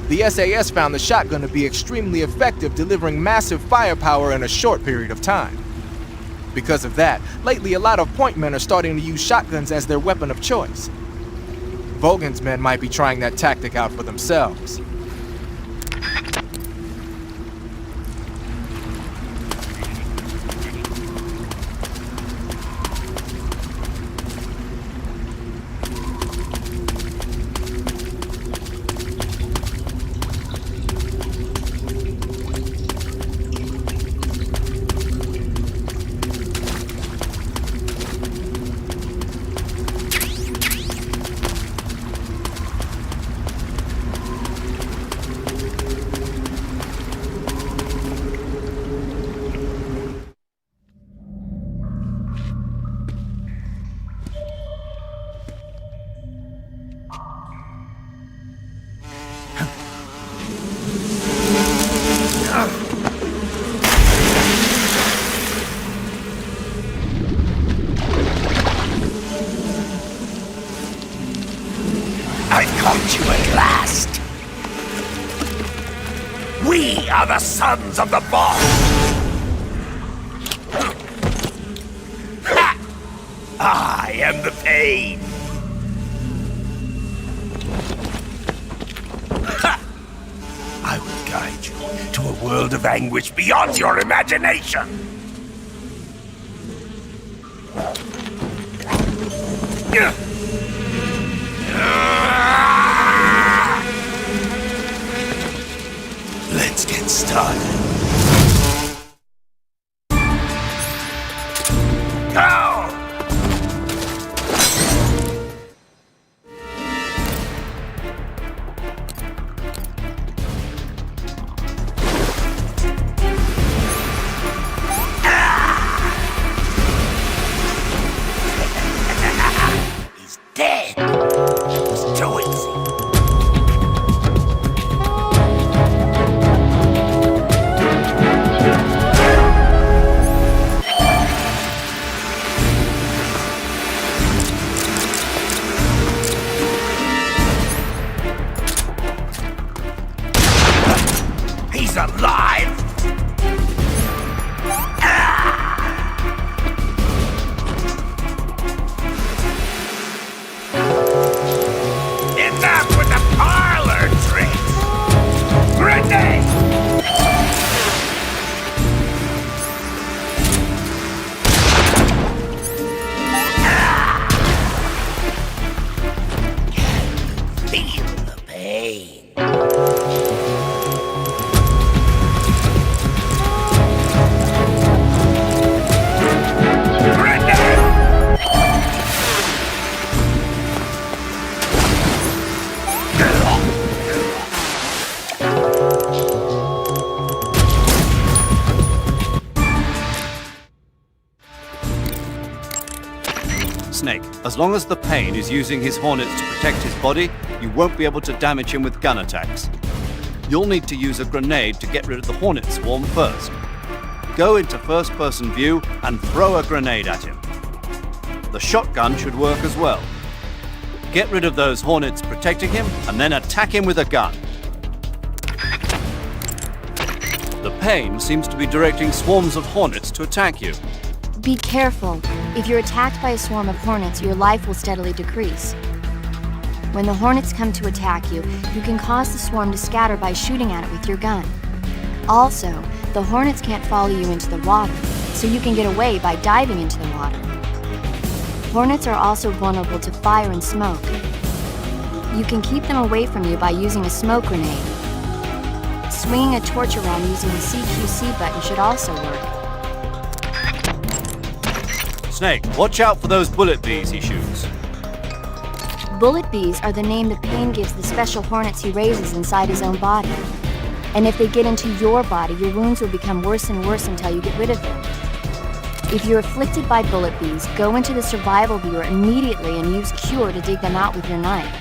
I: The SAS found the shotgun to be extremely effective, delivering massive firepower in a short period of time. Because of that, lately a lot of point men are starting to use shotguns as their weapon of choice. Vogan's men might be trying that tactic out for themselves.
N: I caught you at last. We are the sons of the boss. I am the pain. I will guide you to a world of anguish beyond your imagination. Let's get started. Go! He's dead. He's too easy. He's alive! Feel the pain.
D: Snake, as long as the Pain is using his hornets to protect his body, you won't be able to damage him with gun attacks. You'll need to use a grenade to get rid of the hornet swarm first. Go into first-person view and throw a grenade at him. The shotgun should work as well. Get rid of those hornets protecting him and then attack him with a gun. The Pain seems to be directing swarms of hornets to attack you.
O: Be careful. If you're attacked by a swarm of hornets, your life will steadily decrease. When the hornets come to attack you, you can cause the swarm to scatter by shooting at it with your gun. Also, the hornets can't follow you into the water, so you can get away by diving into the water. Hornets are also vulnerable to fire and smoke. You can keep them away from you by using a smoke grenade. Swinging a torch around using the CQC button should also work.
D: Snake, watch out for those bullet bees he shoots.
O: Bullet bees are the name the Pain gives the special hornets he raises inside his own body. And if they get into your body, your wounds will become worse and worse until you get rid of them. If you're afflicted by bullet bees, go into the survival viewer immediately and use Cure to dig them out with your knife.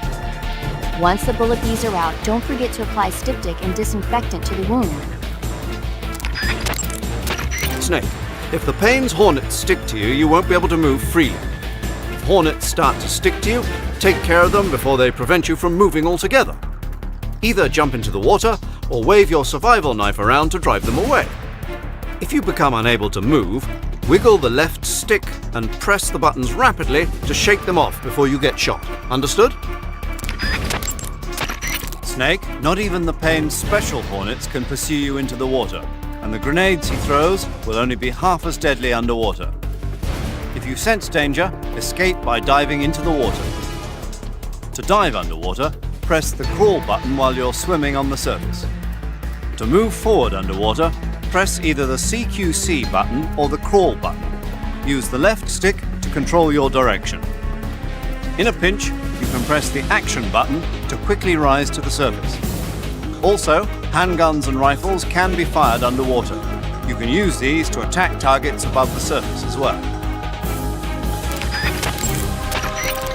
O: Once the bullet bees are out, don't forget to apply styptic and disinfectant to the wound.
D: Snake, if the Pain's hornets stick to you, you won't be able to move freely. If hornets start to stick to you, take care of them before they prevent you from moving altogether. Either jump into the water or wave your survival knife around to drive them away. If you become unable to move, wiggle the left stick and press the buttons rapidly to shake them off before you get shot. Understood? Snake, not even the Pain's special hornets can pursue you into the water, and the grenades he throws will only be half as deadly underwater. If you sense danger, escape by diving into the water. To dive underwater, press the crawl button while you're swimming on the surface. To move forward underwater, press either the CQC button or the crawl button. Use the left stick to control your direction. In a pinch, you can press the action button to quickly rise to the surface. Also, handguns and rifles can be fired underwater. You can use these to attack targets above the surface as well.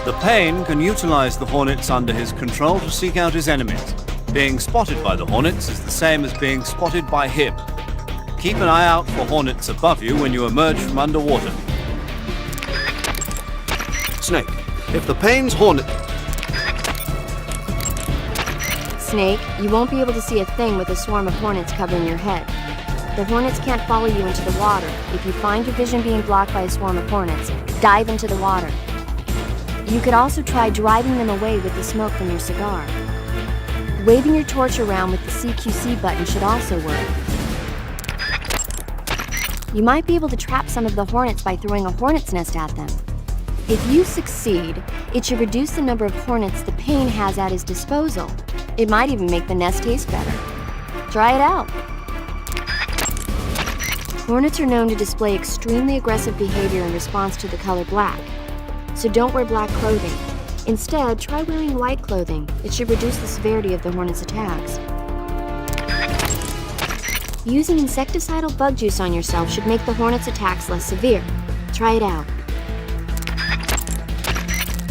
D: The Pain can utilize the hornets under his control to seek out his enemies. Being spotted by the hornets is the same as being spotted by him. Keep an eye out for hornets above you when you emerge from underwater. Snake, if the Pain's hornet...
O: Snake, you won't be able to see a thing with a swarm of hornets covering your head. The hornets can't follow you into the water. If you find your vision being blocked by a swarm of hornets, dive into the water. You could also try driving them away with the smoke from your cigar. Waving your torch around with the CQC button should also work. You might be able to trap some of the hornets by throwing a hornet's nest at them. If you succeed, it should reduce the number of hornets the Pain has at his disposal. It might even make the nest taste better. Try it out. Hornets are known to display extremely aggressive behavior in response to the color black. So don't wear black clothing. Instead, try wearing white clothing. It should reduce the severity of the hornet's attacks. Using insecticidal bug juice on yourself should make the hornet's attacks less severe. Try it out.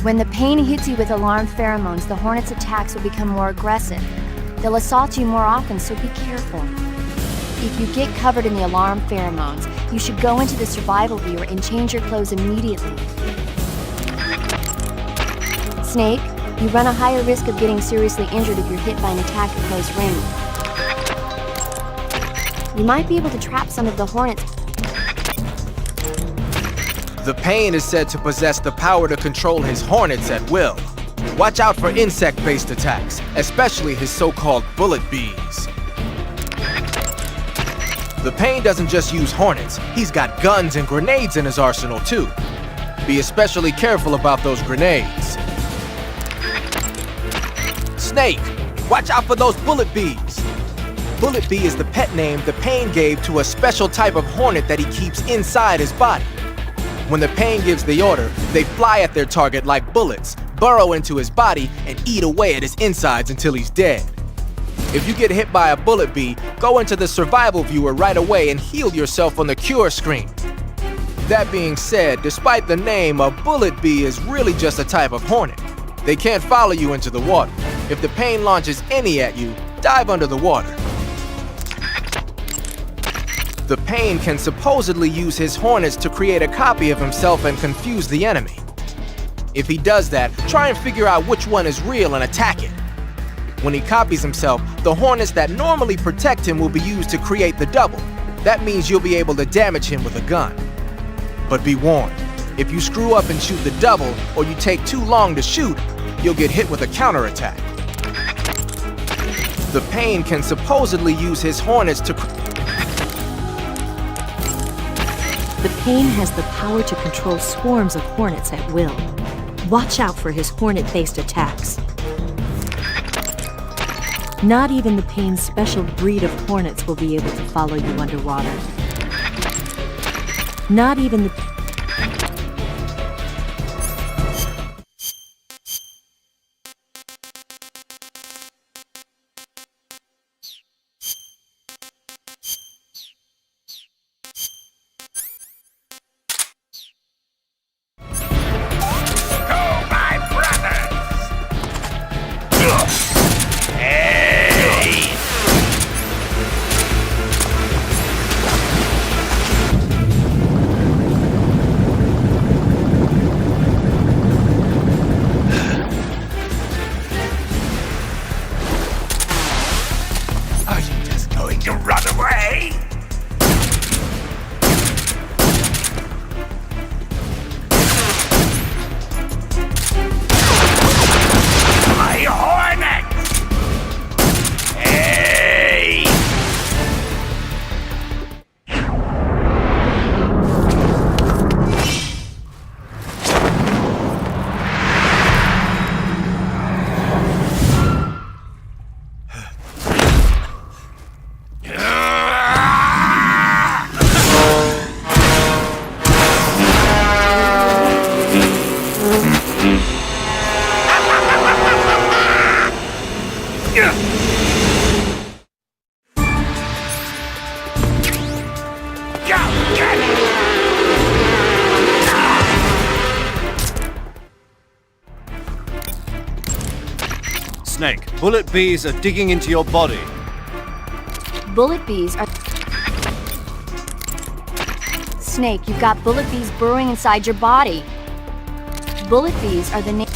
O: When the Pain hits you with alarm pheromones, the hornet's attacks will become more aggressive. They'll assault you more often, so be careful. If you get covered in the alarm pheromones, you should go into the survival viewer and change your clothes immediately. Snake, you run a higher risk of getting seriously injured if you're hit by an attack at close range. You might be able to trap some of the hornets.
I: The Pain is said to possess the power to control his hornets at will. Watch out for insect-based attacks, especially his so-called bullet bees. The Pain doesn't just use hornets, he's got guns and grenades in his arsenal too. Be especially careful about those grenades. Snake, watch out for those bullet bees. Bullet bee is the pet name the Pain gave to a special type of hornet that he keeps inside his body. When the Pain gives the order, they fly at their target like bullets, burrow into his body, and eat away at his insides until he's dead. If you get hit by a bullet bee, go into the survival viewer right away and heal yourself on the cure screen. That being said, despite the name, a bullet bee is really just a type of hornet. They can't follow you into the water. If the Pain launches any at you, dive under the water. The Pain can supposedly use his hornets to create a copy of himself and confuse the enemy. If he does that, try and figure out which one is real and attack it. When he copies himself, the hornets that normally protect him will be used to create the double. That means you'll be able to damage him with a gun. But be warned, if you screw up and shoot the double, or you take too long to shoot, you'll get hit with a counterattack. The Pain can supposedly use his hornets to...
F: The Pain has the power to control swarms of hornets at will. Watch out for his hornet-based attacks. Not even the Pain's special breed of hornets will be able to follow you underwater. Not even the...
D: Snake, bullet bees are digging into your body.
O: Bullet bees are... Snake, you've got bullet bees burrowing inside your body. Bullet bees are the name...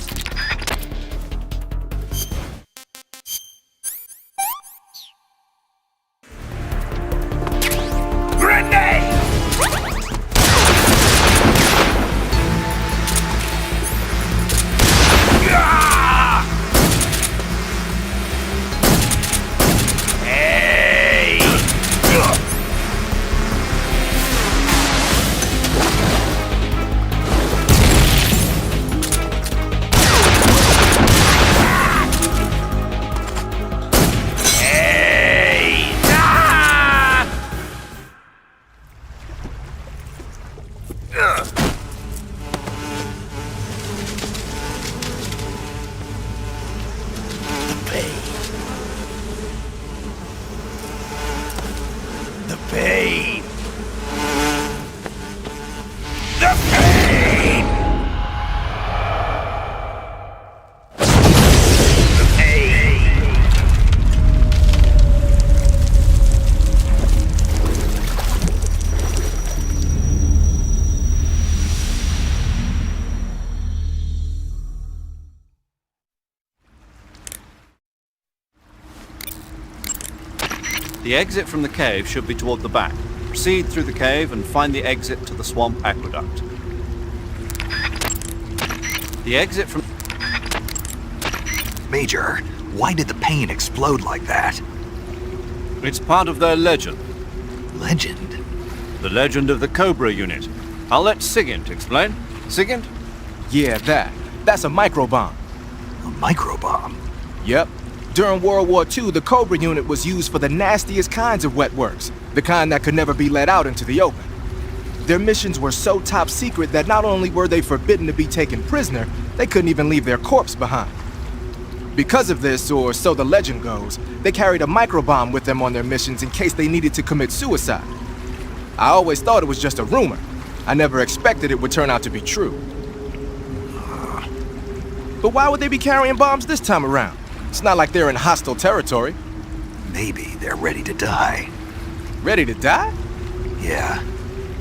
D: The exit from the cave should be toward the back. Proceed through the cave and find the exit to the swamp aqueduct. The exit from...
B: Major, why did the Pain explode like that?
D: It's part of their legend.
B: Legend?
D: The legend of the Cobra unit. I'll let Sigint explain. Sigint?
I: Yeah, that's a microbomb.
B: A microbomb?
I: Yep. During World War II, the Cobra unit was used for the nastiest kinds of wet works, the kind that could never be let out into the open. Their missions were so top secret that not only were they forbidden to be taken prisoner, they couldn't even leave their corpse behind. Because of this, or so the legend goes, they carried a microbomb with them on their missions in case they needed to commit suicide. I always thought it was just a rumor. I never expected it would turn out to be true. But why would they be carrying bombs this time around? It's not like they're in hostile territory.
B: Maybe they're ready to die.
I: Ready to die?
B: Yeah.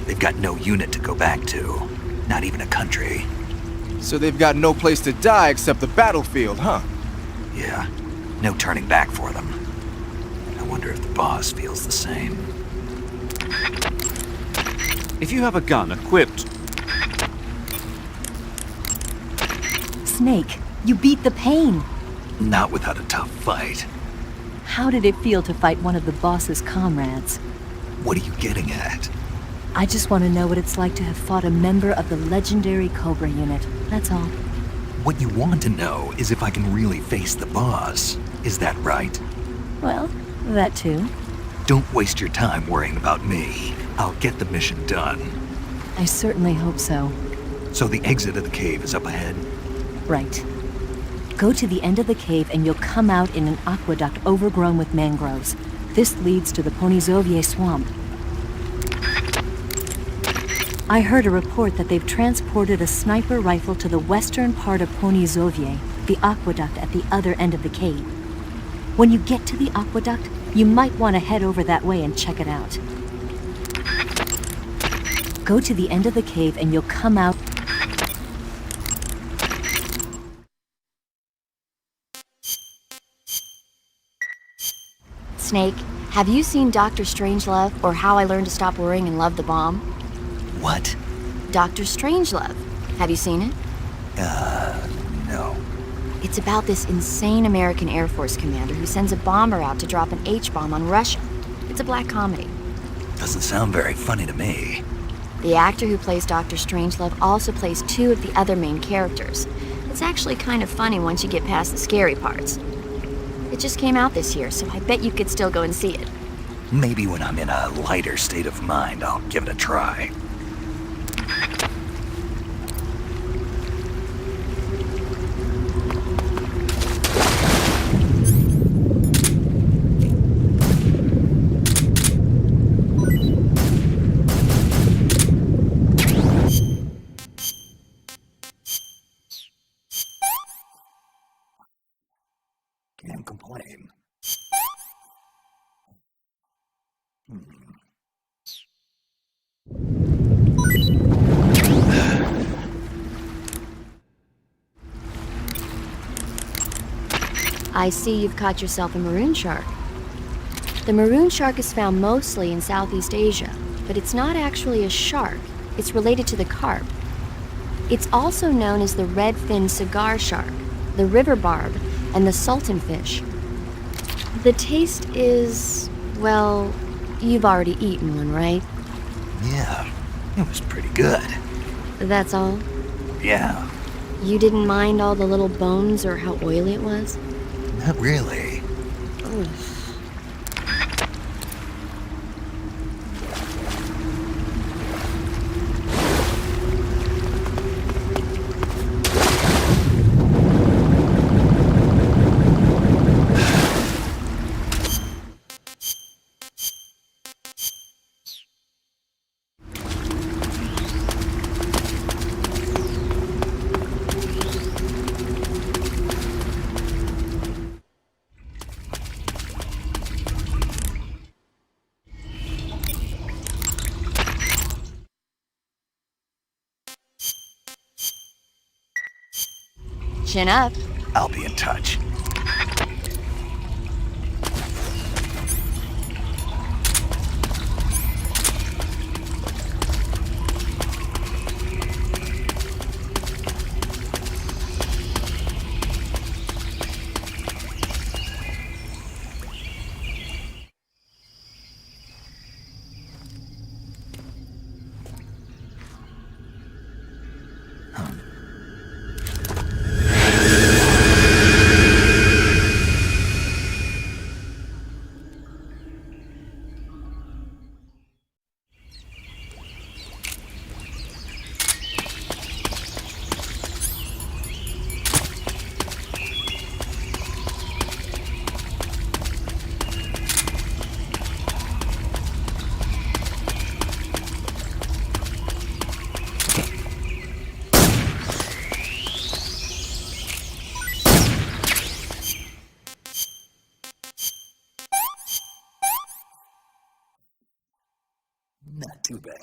B: They've got no unit to go back to. Not even a country.
I: So they've got no place to die except the battlefield, huh?
B: Yeah. No turning back for them. I wonder if the boss feels the same.
D: If you have a gun equipped...
F: Snake, you beat the pain.
B: Not without a tough fight.
F: How did it feel to fight one of the boss's comrades?
B: What are you getting at?
F: I just want to know what it's like to have fought a member of the legendary Cobra unit. That's all.
B: What you want to know is if I can really face the boss. Is that right?
F: Well, that too.
B: Don't waste your time worrying about me. I'll get the mission done.
F: I certainly hope so.
B: So the exit of the cave is up ahead?
F: Right. Go to the end of the cave and you'll come out in an aqueduct overgrown with mangroves. This leads to the Ponyzovier swamp. I heard a report that they've transported a sniper rifle to the western part of Ponyzovier, the aqueduct at the other end of the cave. When you get to the aqueduct, you might want to head over that way and check it out. Go to the end of the cave and you'll come out.
O: Snake, have you seen Dr. Strangelove or How I Learned to Stop Worrying and Love the Bomb?
B: What?
O: Dr. Strangelove. Have you seen it?
B: No.
O: It's about this insane American Air Force commander who sends a bomber out to drop an H-bomb on Russia. It's a black comedy.
B: Doesn't sound very funny to me.
O: The actor who plays Dr. Strangelove also plays two of the other main characters. It's actually kind of funny once you get past the scary parts. It just came out this year, so I bet you could still go and see it.
B: Maybe when I'm in a lighter state of mind, I'll give it a try. Can't complain.
O: I see you've caught yourself a maroon shark. The maroon shark is found mostly in Southeast Asia, but it's not actually a shark. It's related to the carp. It's also known as the red-finned cigar shark, the river barb, and the sultan fish. The taste is, well, you've already eaten one, right?
B: Yeah, it was pretty good.
O: That's all?
B: Yeah,
O: You didn't mind all the little bones or how oily it was?
B: not really.
O: Ugh. Chin up.
B: I'll be in touch. Not too bad.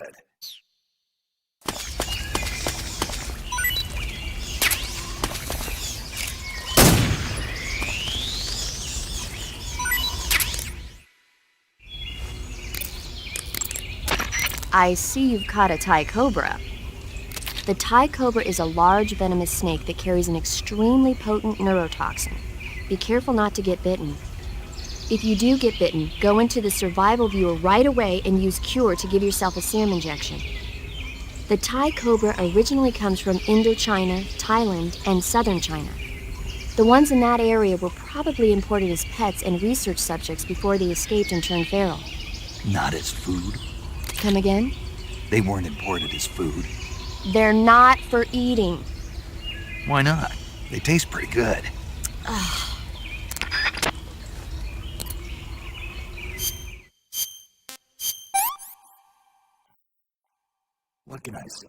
O: I see you've caught a Thai cobra. The Thai cobra is a large venomous snake that carries an extremely potent neurotoxin. Be careful not to get bitten. If you do get bitten, go into the survival viewer right away and use Cure to give yourself a serum injection. The Thai cobra originally comes from Indochina, Thailand, and southern China. The ones in that area were probably imported as pets and research subjects before they escaped and turned feral.
B: Not as food.
O: Come again?
B: They weren't imported as food.
O: They're not for eating.
B: Why not? They taste pretty good. What can I say?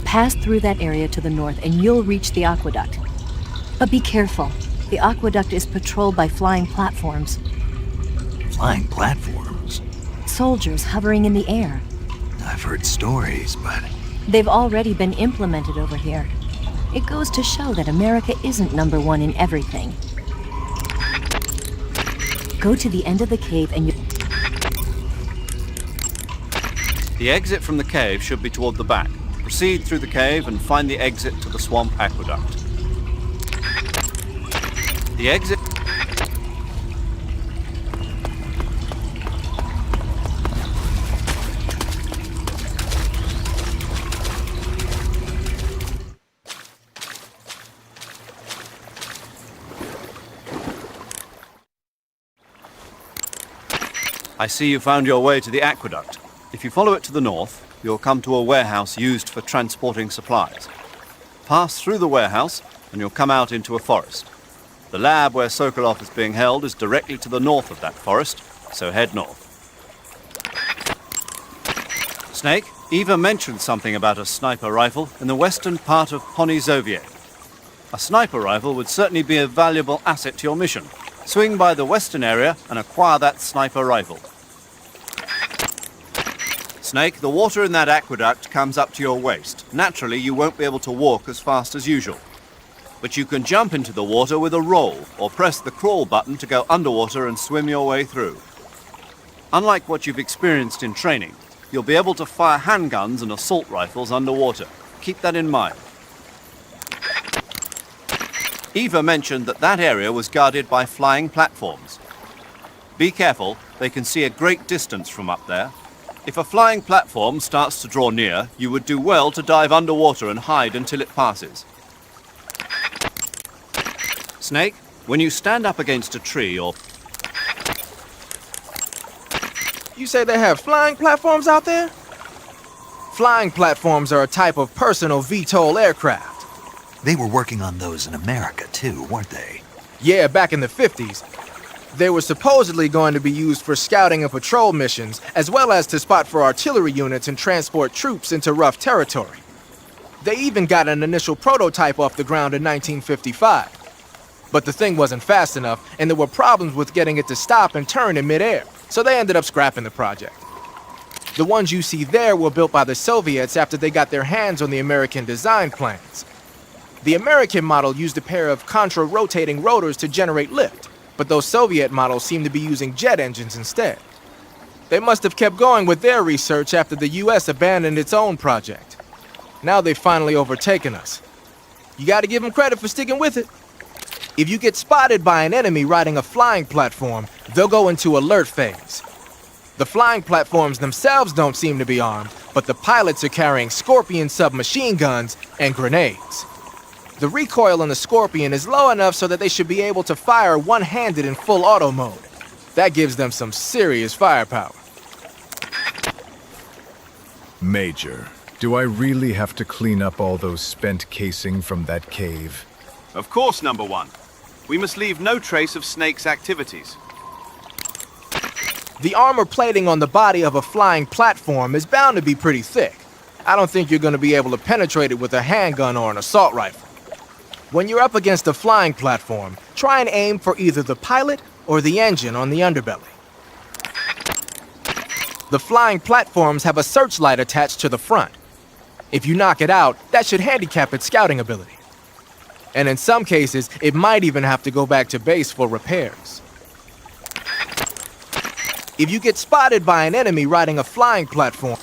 F: Pass through that area to the north and you'll reach the aqueduct. But be careful. The aqueduct is patrolled by flying platforms.
B: Flying platforms?
F: Soldiers hovering in the air.
B: I've heard stories, but...
F: They've already been implemented over here. It goes to show that America isn't number one in everything. Go to the end of the cave and you...
D: The exit from the cave should be toward the back. Proceed through the cave and find the exit to the swamp aqueduct. The exit... I see you found your way to the aqueduct. If you follow it to the north, you'll come to a warehouse used for transporting supplies. Pass through the warehouse, and you'll come out into a forest. The lab where Sokolov is being held is directly to the north of that forest, so head north. Snake, Eva mentioned something about a sniper rifle in the western part of Ponyzoviet. A sniper rifle would certainly be a valuable asset to your mission. Swing by the western area and acquire that sniper rifle. Snake, the water in that aqueduct comes up to your waist. Naturally, you won't be able to walk as fast as usual. But you can jump into the water with a roll, or press the crawl button to go underwater and swim your way through. Unlike what you've experienced in training, you'll be able to fire handguns and assault rifles underwater. Keep that in mind. Eva mentioned that that area was guarded by flying platforms. Be careful, they can see a great distance from up there. If a flying platform starts to draw near, you would do well to dive underwater and hide until it passes. Snake, when you stand up against a tree or...
I: You say they have flying platforms out there? Flying platforms are a type of personal VTOL aircraft.
B: They were working on those in America too, weren't they?
I: Yeah, back in the 50s. They were supposedly going to be used for scouting and patrol missions, as well as to spot for artillery units and transport troops into rough territory. They even got an initial prototype off the ground in 1955. But the thing wasn't fast enough, and there were problems with getting it to stop and turn in midair, so they ended up scrapping the project. The ones you see there were built by the Soviets after they got their hands on the American design plans. The American model used a pair of contra-rotating rotors to generate lift, but those Soviet models seem to be using jet engines instead. They must have kept going with their research after the US abandoned its own project. Now they've finally overtaken us. You gotta give them credit for sticking with it. If you get spotted by an enemy riding a flying platform, they'll go into alert phase. The flying platforms themselves don't seem to be armed, but the pilots are carrying Scorpion submachine guns and grenades. The recoil on the Scorpion is low enough so that they should be able to fire one-handed in full auto mode. That gives them some serious firepower.
M: Major, do I really have to clean up all those spent casing from that cave?
D: Of course, number one. We must leave no trace of Snake's activities.
I: The armor plating on the body of a flying platform is bound to be pretty thick. I don't think you're going to be able to penetrate it with a handgun or an assault rifle. When you're up against a flying platform, try and aim for either the pilot or the engine on the underbelly. The flying platforms have a searchlight attached to the front. If you knock it out, that should handicap its scouting ability. And in some cases, it might even have to go back to base for repairs. If you get spotted by an enemy riding a flying platform,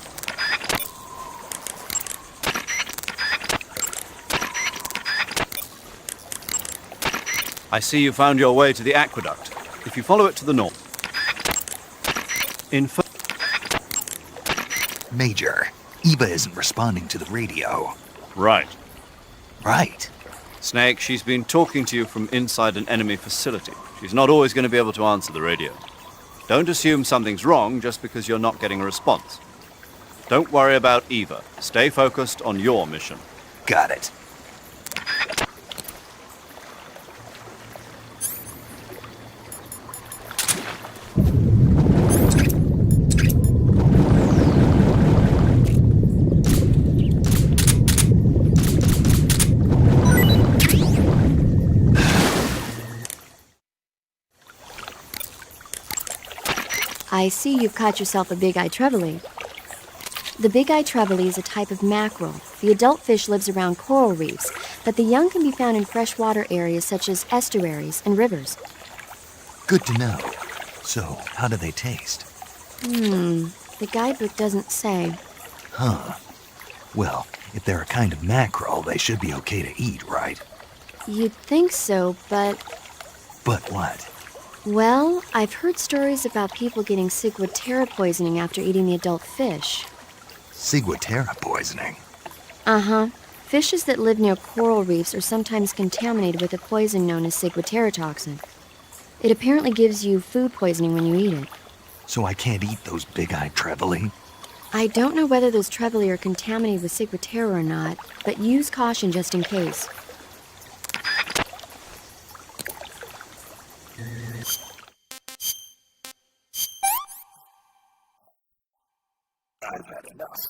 D: I see you found your way to the aqueduct. If you follow it to the north.
B: Major, Eva isn't responding to the radio.
D: Right.
B: Right.
D: Snake, she's been talking to you from inside an enemy facility. She's not always going to be able to answer the radio. Don't assume something's wrong just because you're not getting a response. Don't worry about Eva. Stay focused on your mission.
B: Got it.
O: I see you've caught yourself a big-eyed trevally. The big-eyed trevally is a type of mackerel. The adult fish lives around coral reefs, but the young can be found in freshwater areas such as estuaries and rivers.
B: Good to know. So, how do they taste?
O: The guidebook doesn't say.
B: Huh. Well, if they're a kind of mackerel, they should be okay to eat, right?
O: You'd think so, but...
B: But what?
O: Well, I've heard stories about people getting ciguatera poisoning after eating the adult fish.
B: Ciguatera poisoning?
O: Uh-huh. Fishes that live near coral reefs are sometimes contaminated with a poison known as ciguatera toxin. It apparently gives you food poisoning when you eat it.
B: So I can't eat those big-eyed trevally?
O: I don't know whether those trevally are contaminated with ciguatera or not, but use caution just in case.
B: I've had enough.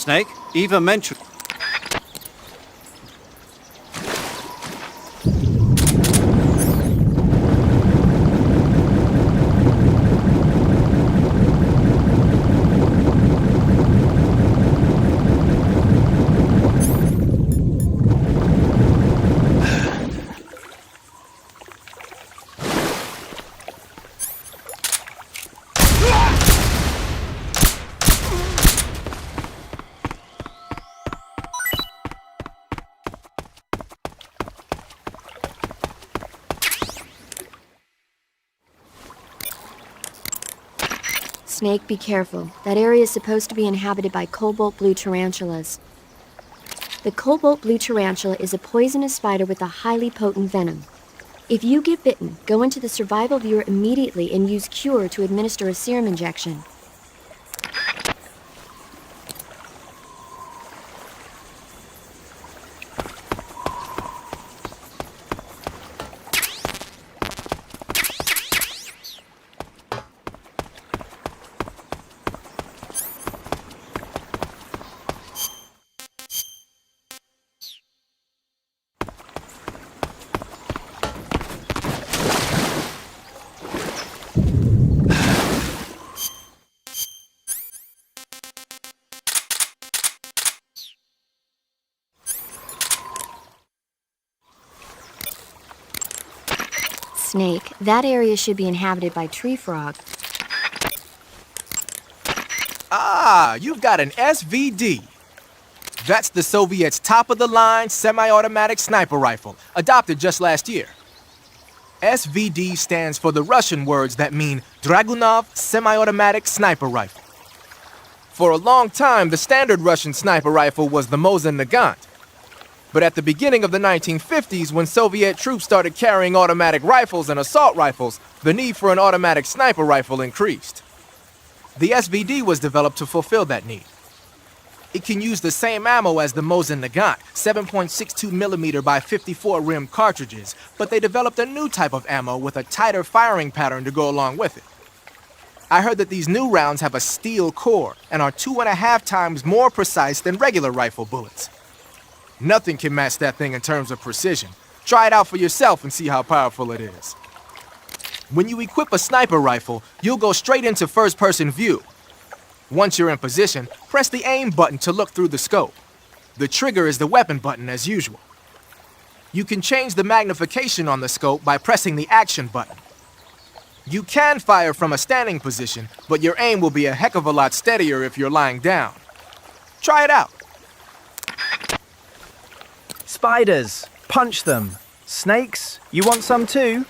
D: Snake, Eva mentioned...
O: Snake, be careful. That area is supposed to be inhabited by cobalt blue tarantulas. The cobalt blue tarantula is a poisonous spider with a highly potent venom. If you get bitten, go into the survival viewer immediately and use Cure to administer a serum injection. Snake, that area should be inhabited by tree frog.
I: Ah, you've got an SVD. That's the Soviets' top-of-the-line semi-automatic sniper rifle, adopted just last year. SVD stands for the Russian words that mean Dragunov Semi-Automatic Sniper Rifle. For a long time, the standard Russian sniper rifle was the Mosin Nagant. But at the beginning of the 1950s, when Soviet troops started carrying automatic rifles and assault rifles, the need for an automatic sniper rifle increased. The SVD was developed to fulfill that need. It can use the same ammo as the Mosin Nagant, 7.62mm by 54 rim cartridges, but they developed a new type of ammo with a tighter firing pattern to go along with it. I heard that these new rounds have a steel core and are 2.5 times more precise than regular rifle bullets. Nothing can match that thing in terms of precision. Try it out for yourself and see how powerful it is. When you equip a sniper rifle, you'll go straight into first-person view. Once you're in position, press the aim button to look through the scope. The trigger is the weapon button as usual. You can change the magnification on the scope by pressing the action button. You can fire from a standing position, but your aim will be a heck of a lot steadier if you're lying down. Try it out.
H: Spiders, punch them. Snakes, you want some too?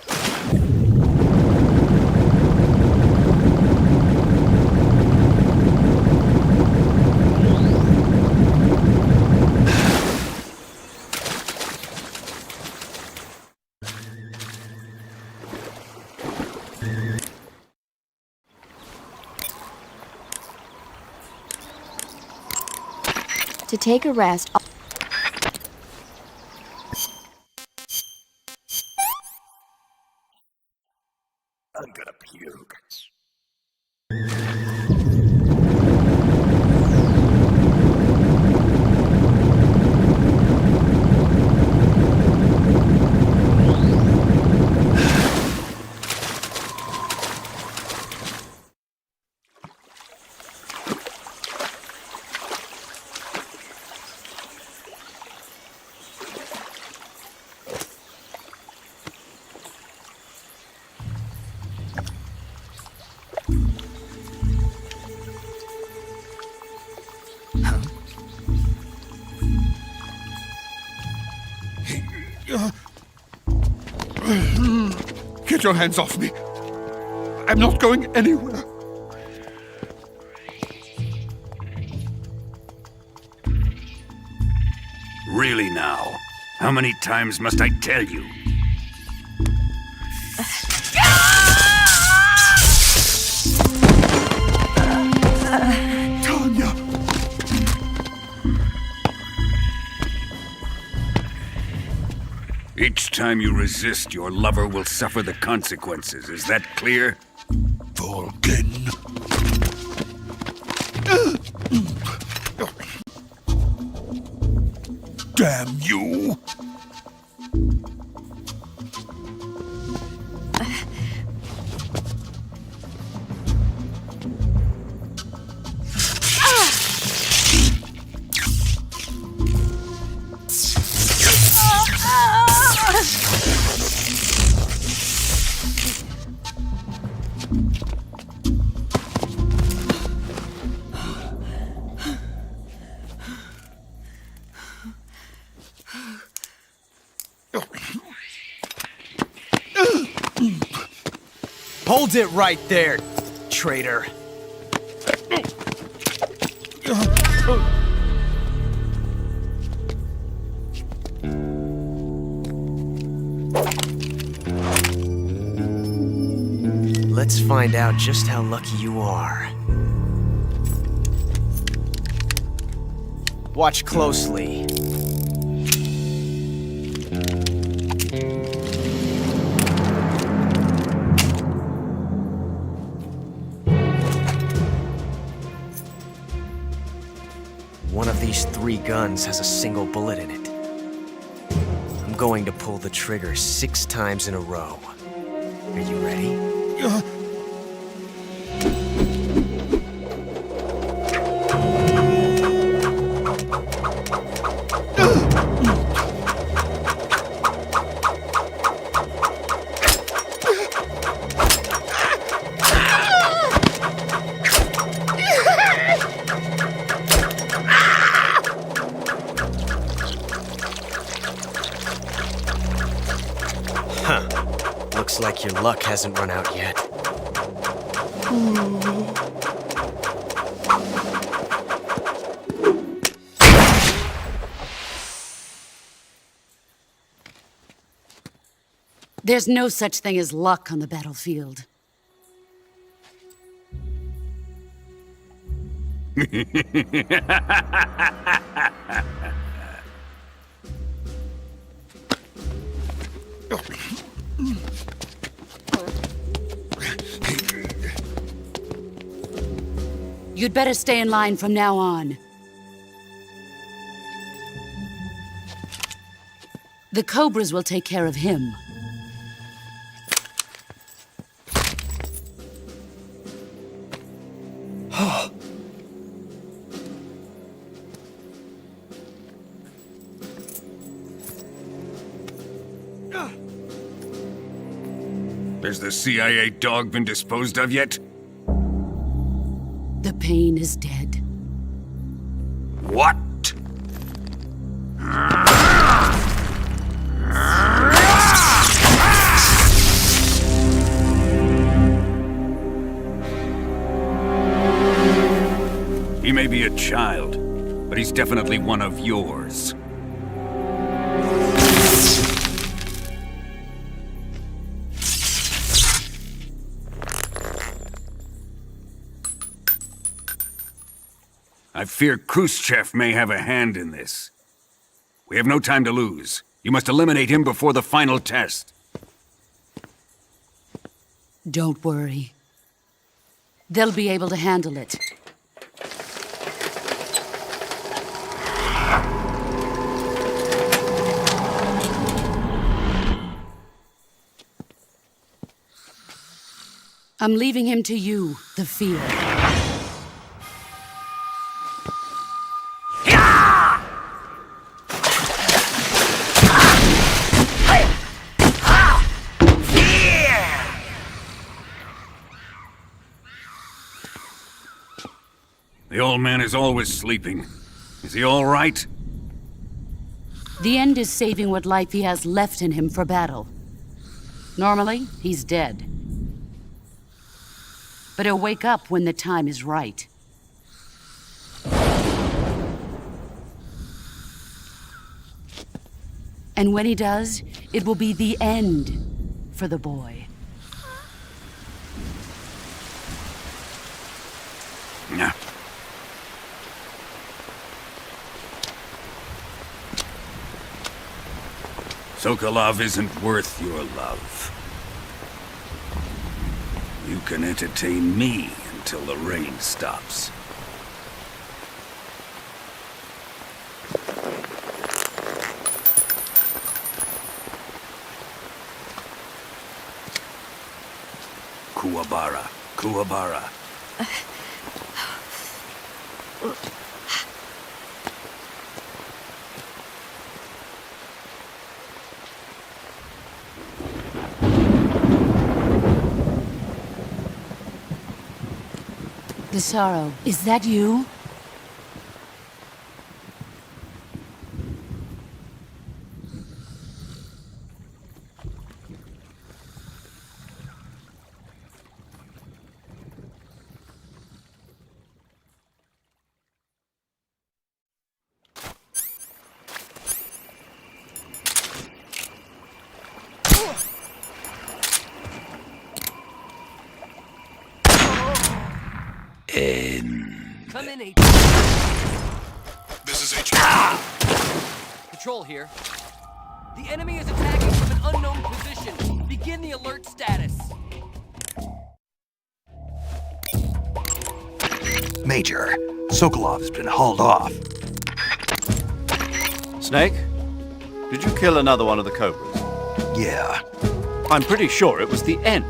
O: To take a rest,
N: I'm gonna puke.
C: Get your hands off me. I'm not going anywhere.
N: Really now? How many times must I tell you?
C: Tanya!
N: Each time you resist, your lover will suffer the consequences. Is that clear?
C: Vulcan. Damn you!
U: Hold it right there, traitor.
K: Let's find out just how lucky you are. Watch closely. One of these 3 guns has a single bullet in it. I'm going to pull the trigger 6 times in a row. Are you ready? like your luck hasn't run out yet.
R: There's no such thing as luck on the battlefield. You'd better stay in line from now on. The Cobras will take care of him.
V: Has the CIA dog been disposed of yet?
R: The pain is dead.
V: What? He may be a child, but he's definitely one of yours. I fear Khrushchev may have a hand in this. We have no time to lose. You must eliminate him before the final test.
R: Don't worry. They'll be able to handle it. I'm leaving him to you, the field.
V: The old man is always sleeping. Is he all right?
R: The end is saving what life he has left in him for battle. Normally, he's dead. But he'll wake up when the time is right. And when he does, it will be the end for the boy.
V: Yeah. Sokolov isn't worth your love. You can entertain me until the rain stops. Kuwabara, Kuwabara.
R: Gusaro, is that you?
S: Come in, H.
C: This is H.
S: Patrol here. The enemy is attacking from an unknown position. Begin the alert status.
B: Major, Sokolov's been hauled off.
D: Snake, did you kill another one of the Cobras?
B: Yeah.
D: I'm pretty sure it was the end.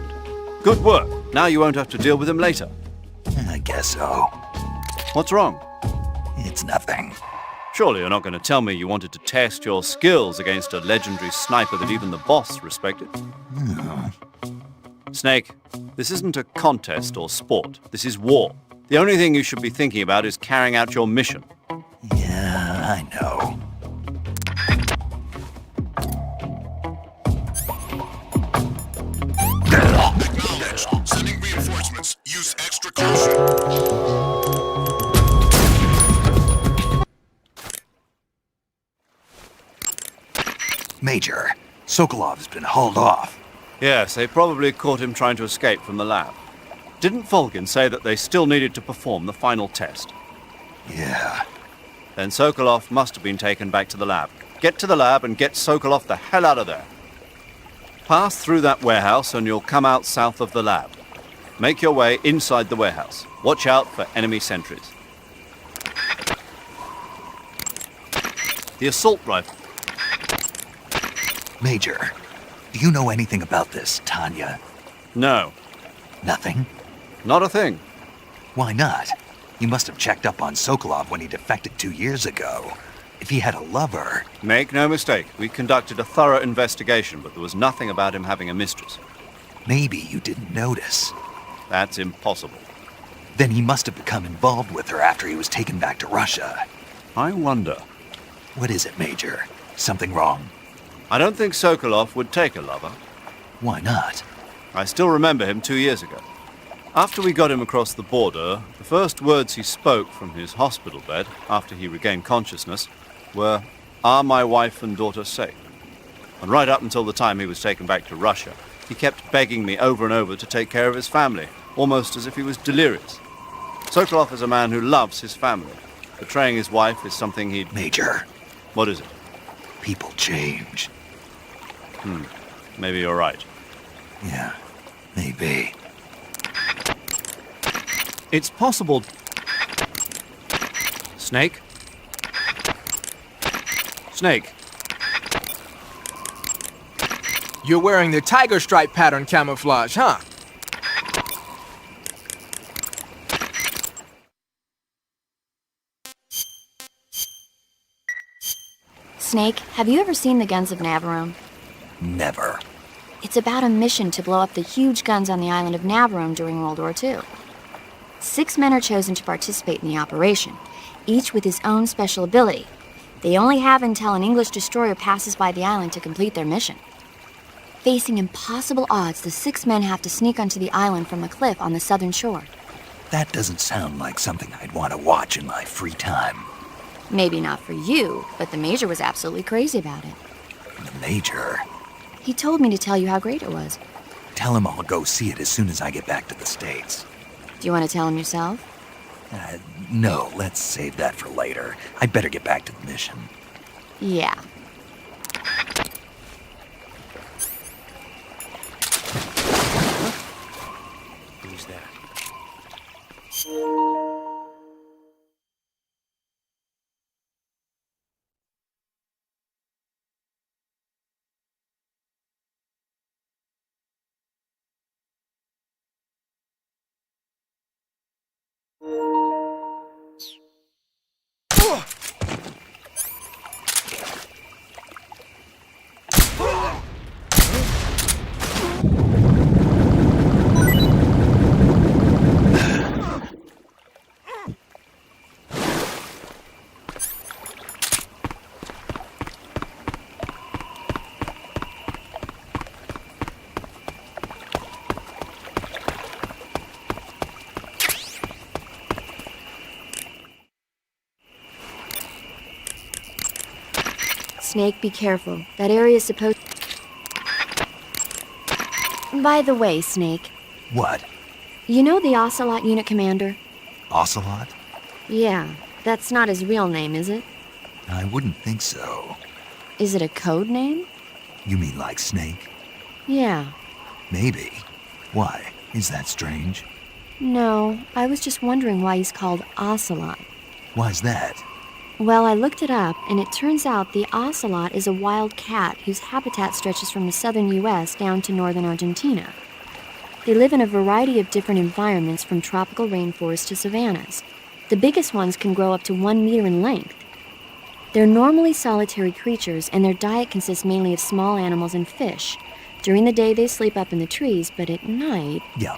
D: Good work. Now you won't have to deal with him later.
B: I guess so.
D: What's wrong?
B: It's nothing.
D: Surely you're not going to tell me you wanted to test your skills against a legendary sniper that even the boss respected?
B: No.
D: Snake, this isn't a contest or sport. This is war. The only thing you should be thinking about is carrying out your mission.
B: Yeah, I know. Major, Sokolov's been hauled off.
D: Yes, they probably caught him trying to escape from the lab. Didn't Volgin say that they still needed to perform the final test?
B: Yeah.
D: Then Sokolov must have been taken back to the lab. Get to the lab and get Sokolov the hell out of there. Pass through that warehouse and you'll come out south of the lab. Make your way inside the warehouse. Watch out for enemy sentries. The assault rifle.
B: Major, do you know anything about this, Tanya?
D: No.
B: Nothing?
D: Not a thing.
B: Why not? You must have checked up on Sokolov when he defected 2 years ago. If he had a lover...
D: Make no mistake, we conducted a thorough investigation, but there was nothing about him having a mistress.
B: Maybe you didn't notice.
D: That's impossible.
B: Then he must have become involved with her after he was taken back to Russia.
D: I wonder.
B: What is it, Major? Something wrong?
D: I don't think Sokolov would take a lover.
B: Why not?
D: I still remember him 2 years ago. After we got him across the border, the first words he spoke from his hospital bed, after he regained consciousness, were, "Are my wife and daughter safe?" And right up until the time he was taken back to Russia, he kept begging me over and over to take care of his family, almost as if he was delirious. Sokolov is a man who loves his family. Betraying his wife is something he'd...
B: Major.
D: What is it?
B: People change.
D: Maybe you're right.
B: Yeah, maybe.
D: It's possible... Snake? Snake.
I: You're wearing the tiger stripe pattern camouflage, huh?
O: Snake, have you ever seen the guns of Navarone?
B: Never.
O: It's about a mission to blow up the huge guns on the island of Navarone during World War II. 6 men are chosen to participate in the operation, each with his own special ability. They only have until an English destroyer passes by the island to complete their mission. Facing impossible odds, the 6 men have to sneak onto the island from a cliff on the southern shore.
B: That doesn't sound like something I'd want to watch in my free time.
O: Maybe not for you, but the Major was absolutely crazy about it.
B: The Major?
O: He told me to tell you how great it was.
B: Tell him I'll go see it as soon as I get back to the States.
O: Do you want to tell him yourself?
B: No, let's save that for later. I'd better get back to the mission.
O: Yeah.
K: Who's that?
O: Snake, be careful. That area is supposed... By the way, Snake.
B: What?
O: You know the Ocelot unit commander?
B: Ocelot?
O: Yeah, that's not his real name, is it?
B: I wouldn't think so.
O: Is it a code name?
B: You mean like Snake?
O: Yeah.
B: Maybe. Why? Is that strange?
O: No, I was just wondering why he's called Ocelot.
B: Why's that?
O: Well, I looked it up, and it turns out the ocelot is a wild cat whose habitat stretches from the southern U.S. down to northern Argentina. They live in a variety of different environments, from tropical rainforests to savannas. The biggest ones can grow up to 1 meter in length. They're normally solitary creatures, and their diet consists mainly of small animals and fish. During the day, they sleep up in the trees, but at night...
B: Yeah,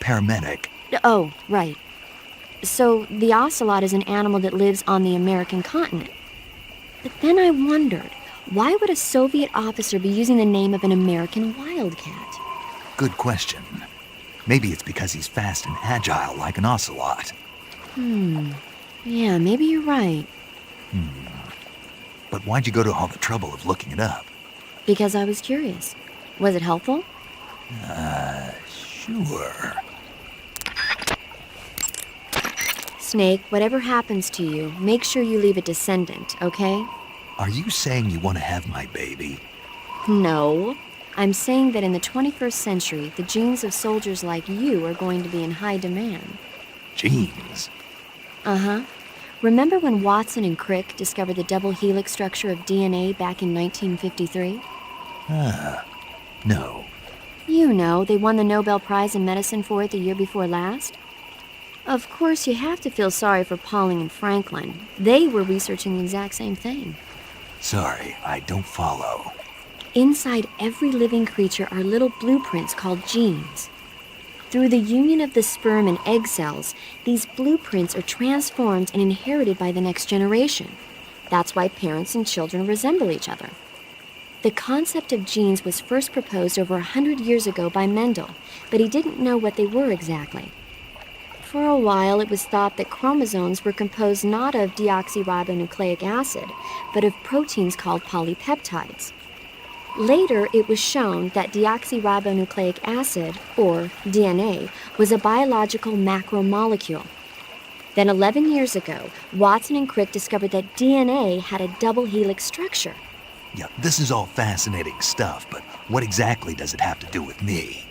B: paramedic.
O: Oh, right. So, the ocelot is an animal that lives on the American continent. But then I wondered, why would a Soviet officer be using the name of an American wildcat?
B: Good question. Maybe it's because he's fast and agile like an ocelot.
O: Yeah, maybe you're right.
B: But why'd you go to all the trouble of looking it up?
O: Because I was curious. Was it helpful?
B: Sure.
O: Snake, whatever happens to you, make sure you leave a descendant, okay?
B: Are you saying you want to have my baby?
O: No. I'm saying that in the 21st century, the genes of soldiers like you are going to be in high demand.
B: Genes?
O: Uh-huh. Remember when Watson and Crick discovered the double helix structure of DNA back in 1953?
B: No.
O: You know, they won the Nobel Prize in Medicine for it the year before last. Of course, you have to feel sorry for Pauling and Franklin. They were researching the exact same thing.
B: Sorry, I don't follow.
O: Inside every living creature are little blueprints called genes. Through the union of the sperm and egg cells, these blueprints are transformed and inherited by the next generation. That's why parents and children resemble each other. The concept of genes was first proposed over 100 years ago by Mendel, but he didn't know what they were exactly. For a while, it was thought that chromosomes were composed not of deoxyribonucleic acid, but of proteins called polypeptides. Later, it was shown that deoxyribonucleic acid, or DNA, was a biological macromolecule. Then 11 years ago, Watson and Crick discovered that DNA had a double helix structure.
B: Yeah, this is all fascinating stuff, but what exactly does it have to do with me?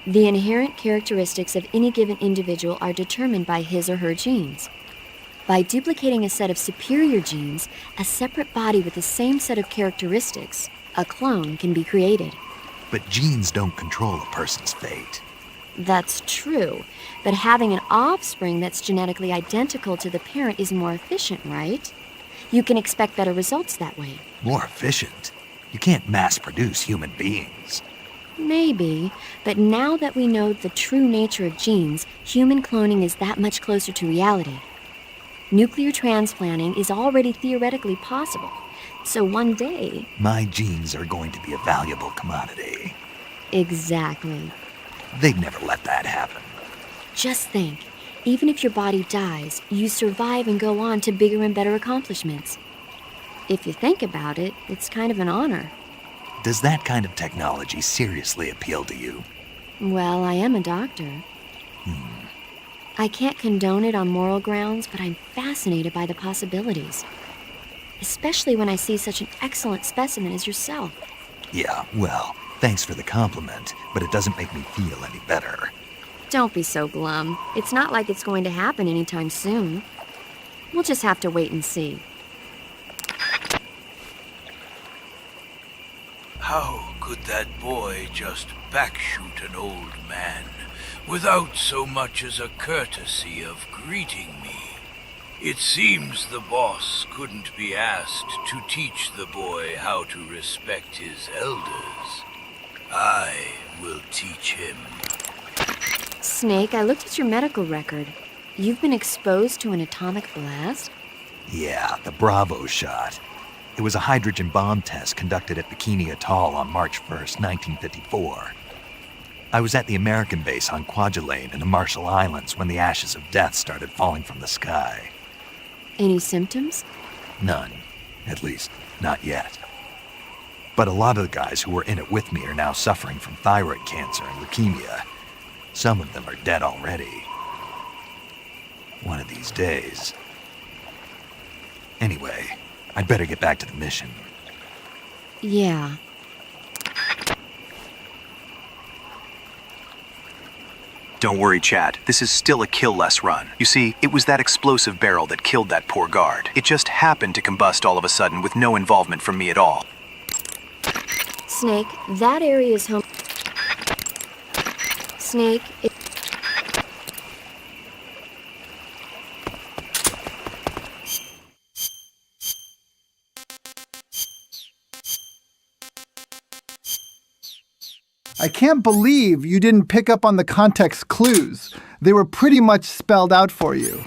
O: The inherent characteristics of any given individual are determined by his or her genes. By duplicating a set of superior genes, a separate body with the same set of characteristics, a clone, can be created.
B: But genes don't control a person's fate.
O: That's true, but having an offspring that's genetically identical to the parent is more efficient, right? You can expect better results that way.
B: More efficient? You can't mass-produce human beings.
O: Maybe, but now that we know the true nature of genes, human cloning is that much closer to reality. Nuclear transplanting is already theoretically possible, so one day...
B: My genes are going to be a valuable commodity.
O: Exactly.
B: They'd never let that happen.
O: Just think, even if your body dies, you survive and go on to bigger and better accomplishments. If you think about it, it's kind of an honor.
B: Does that kind of technology seriously appeal to you?
O: Well, I am a doctor. I can't condone it on moral grounds, but I'm fascinated by the possibilities. Especially when I see such an excellent specimen as yourself.
B: Yeah, well, thanks for the compliment, but it doesn't make me feel any better.
O: Don't be so glum. It's not like it's going to happen anytime soon. We'll just have to wait and see.
N: How could that boy just backshoot an old man without so much as a courtesy of greeting me? It seems the boss couldn't be asked to teach the boy how to respect his elders. I will teach him.
O: Snake, I looked at your medical record. You've been exposed to an atomic blast?
B: Yeah, the Bravo shot. It was a hydrogen bomb test conducted at Bikini Atoll on March 1st, 1954. I was at the American base on Kwajalein in the Marshall Islands when the ashes of death started falling from the sky.
O: Any symptoms?
B: None. At least, not yet. But a lot of the guys who were in it with me are now suffering from thyroid cancer and leukemia. Some of them are dead already. One of these days. Anyway, I'd better get back to the mission.
O: Yeah.
E: Don't worry, Chad. This is still a kill-less run. You see, it was that explosive barrel that killed that poor guard. It just happened to combust all of a sudden with no involvement from me at all.
O: Snake, that area is home. Snake,
G: I can't believe you didn't pick up on the context clues. They were pretty much spelled out for you.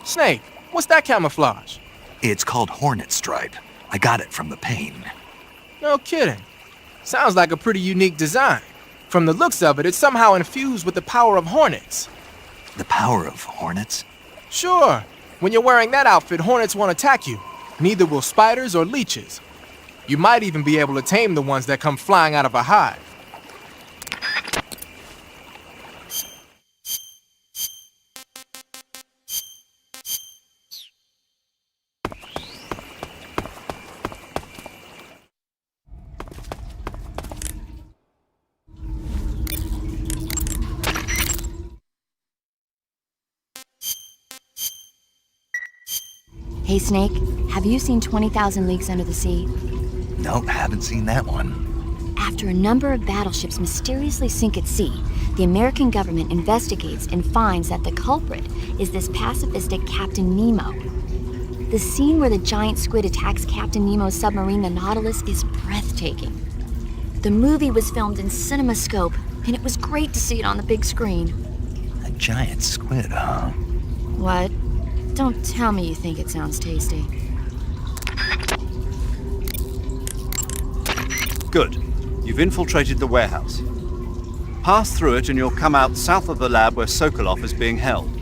I: Snake, what's that camouflage?
B: It's called Hornet Stripe. I got it from the pain.
I: No kidding. Sounds like a pretty unique design. From the looks of it, it's somehow infused with the power of hornets.
B: The power of hornets?
I: Sure. When you're wearing that outfit, hornets won't attack you. Neither will spiders or leeches. You might even be able to tame the ones that come flying out of a hive.
O: Hey, Snake, have you seen 20,000 Leagues Under the Sea?
B: Nope, haven't seen that one.
O: After a number of battleships mysteriously sink at sea, the American government investigates and finds that the culprit is this pacifistic Captain Nemo. The scene where the giant squid attacks Captain Nemo's submarine, the Nautilus, is breathtaking. The movie was filmed in CinemaScope, and it was great to see it on the big screen.
B: A giant squid, huh?
O: What? Don't tell me you think it sounds tasty.
D: Good. You've infiltrated the warehouse. Pass through it and you'll come out south of the lab where Sokolov is being held.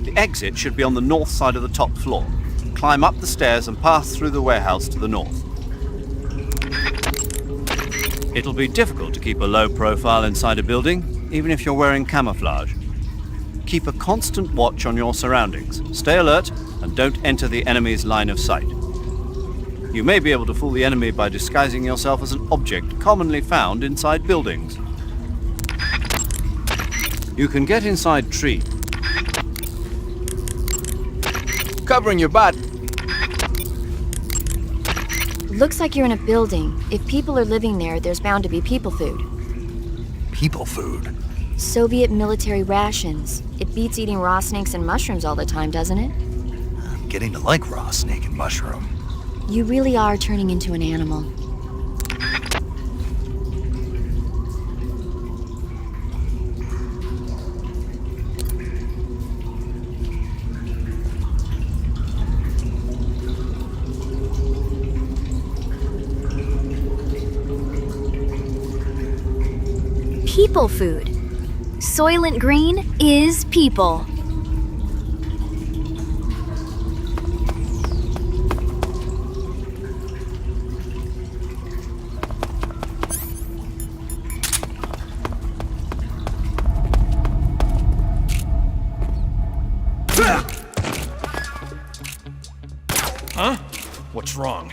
D: The exit should be on the north side of the top floor. Climb up the stairs and pass through the warehouse to the north. It'll be difficult to keep a low profile inside a building, even if you're wearing camouflage. Keep a constant watch on your surroundings. Stay alert and don't enter the enemy's line of sight. You may be able to fool the enemy by disguising yourself as an object commonly found inside buildings. You can get inside trees.
I: Covering your body.
O: Looks like you're in a building. If people are living there, there's bound to be people food.
B: People food?
O: Soviet military rations. It beats eating raw snakes and mushrooms all the time, doesn't it?
B: I'm getting to like raw snake and mushroom.
O: You really are turning into an animal.
A: People food. Soylent Green is people.
T: Huh? What's wrong?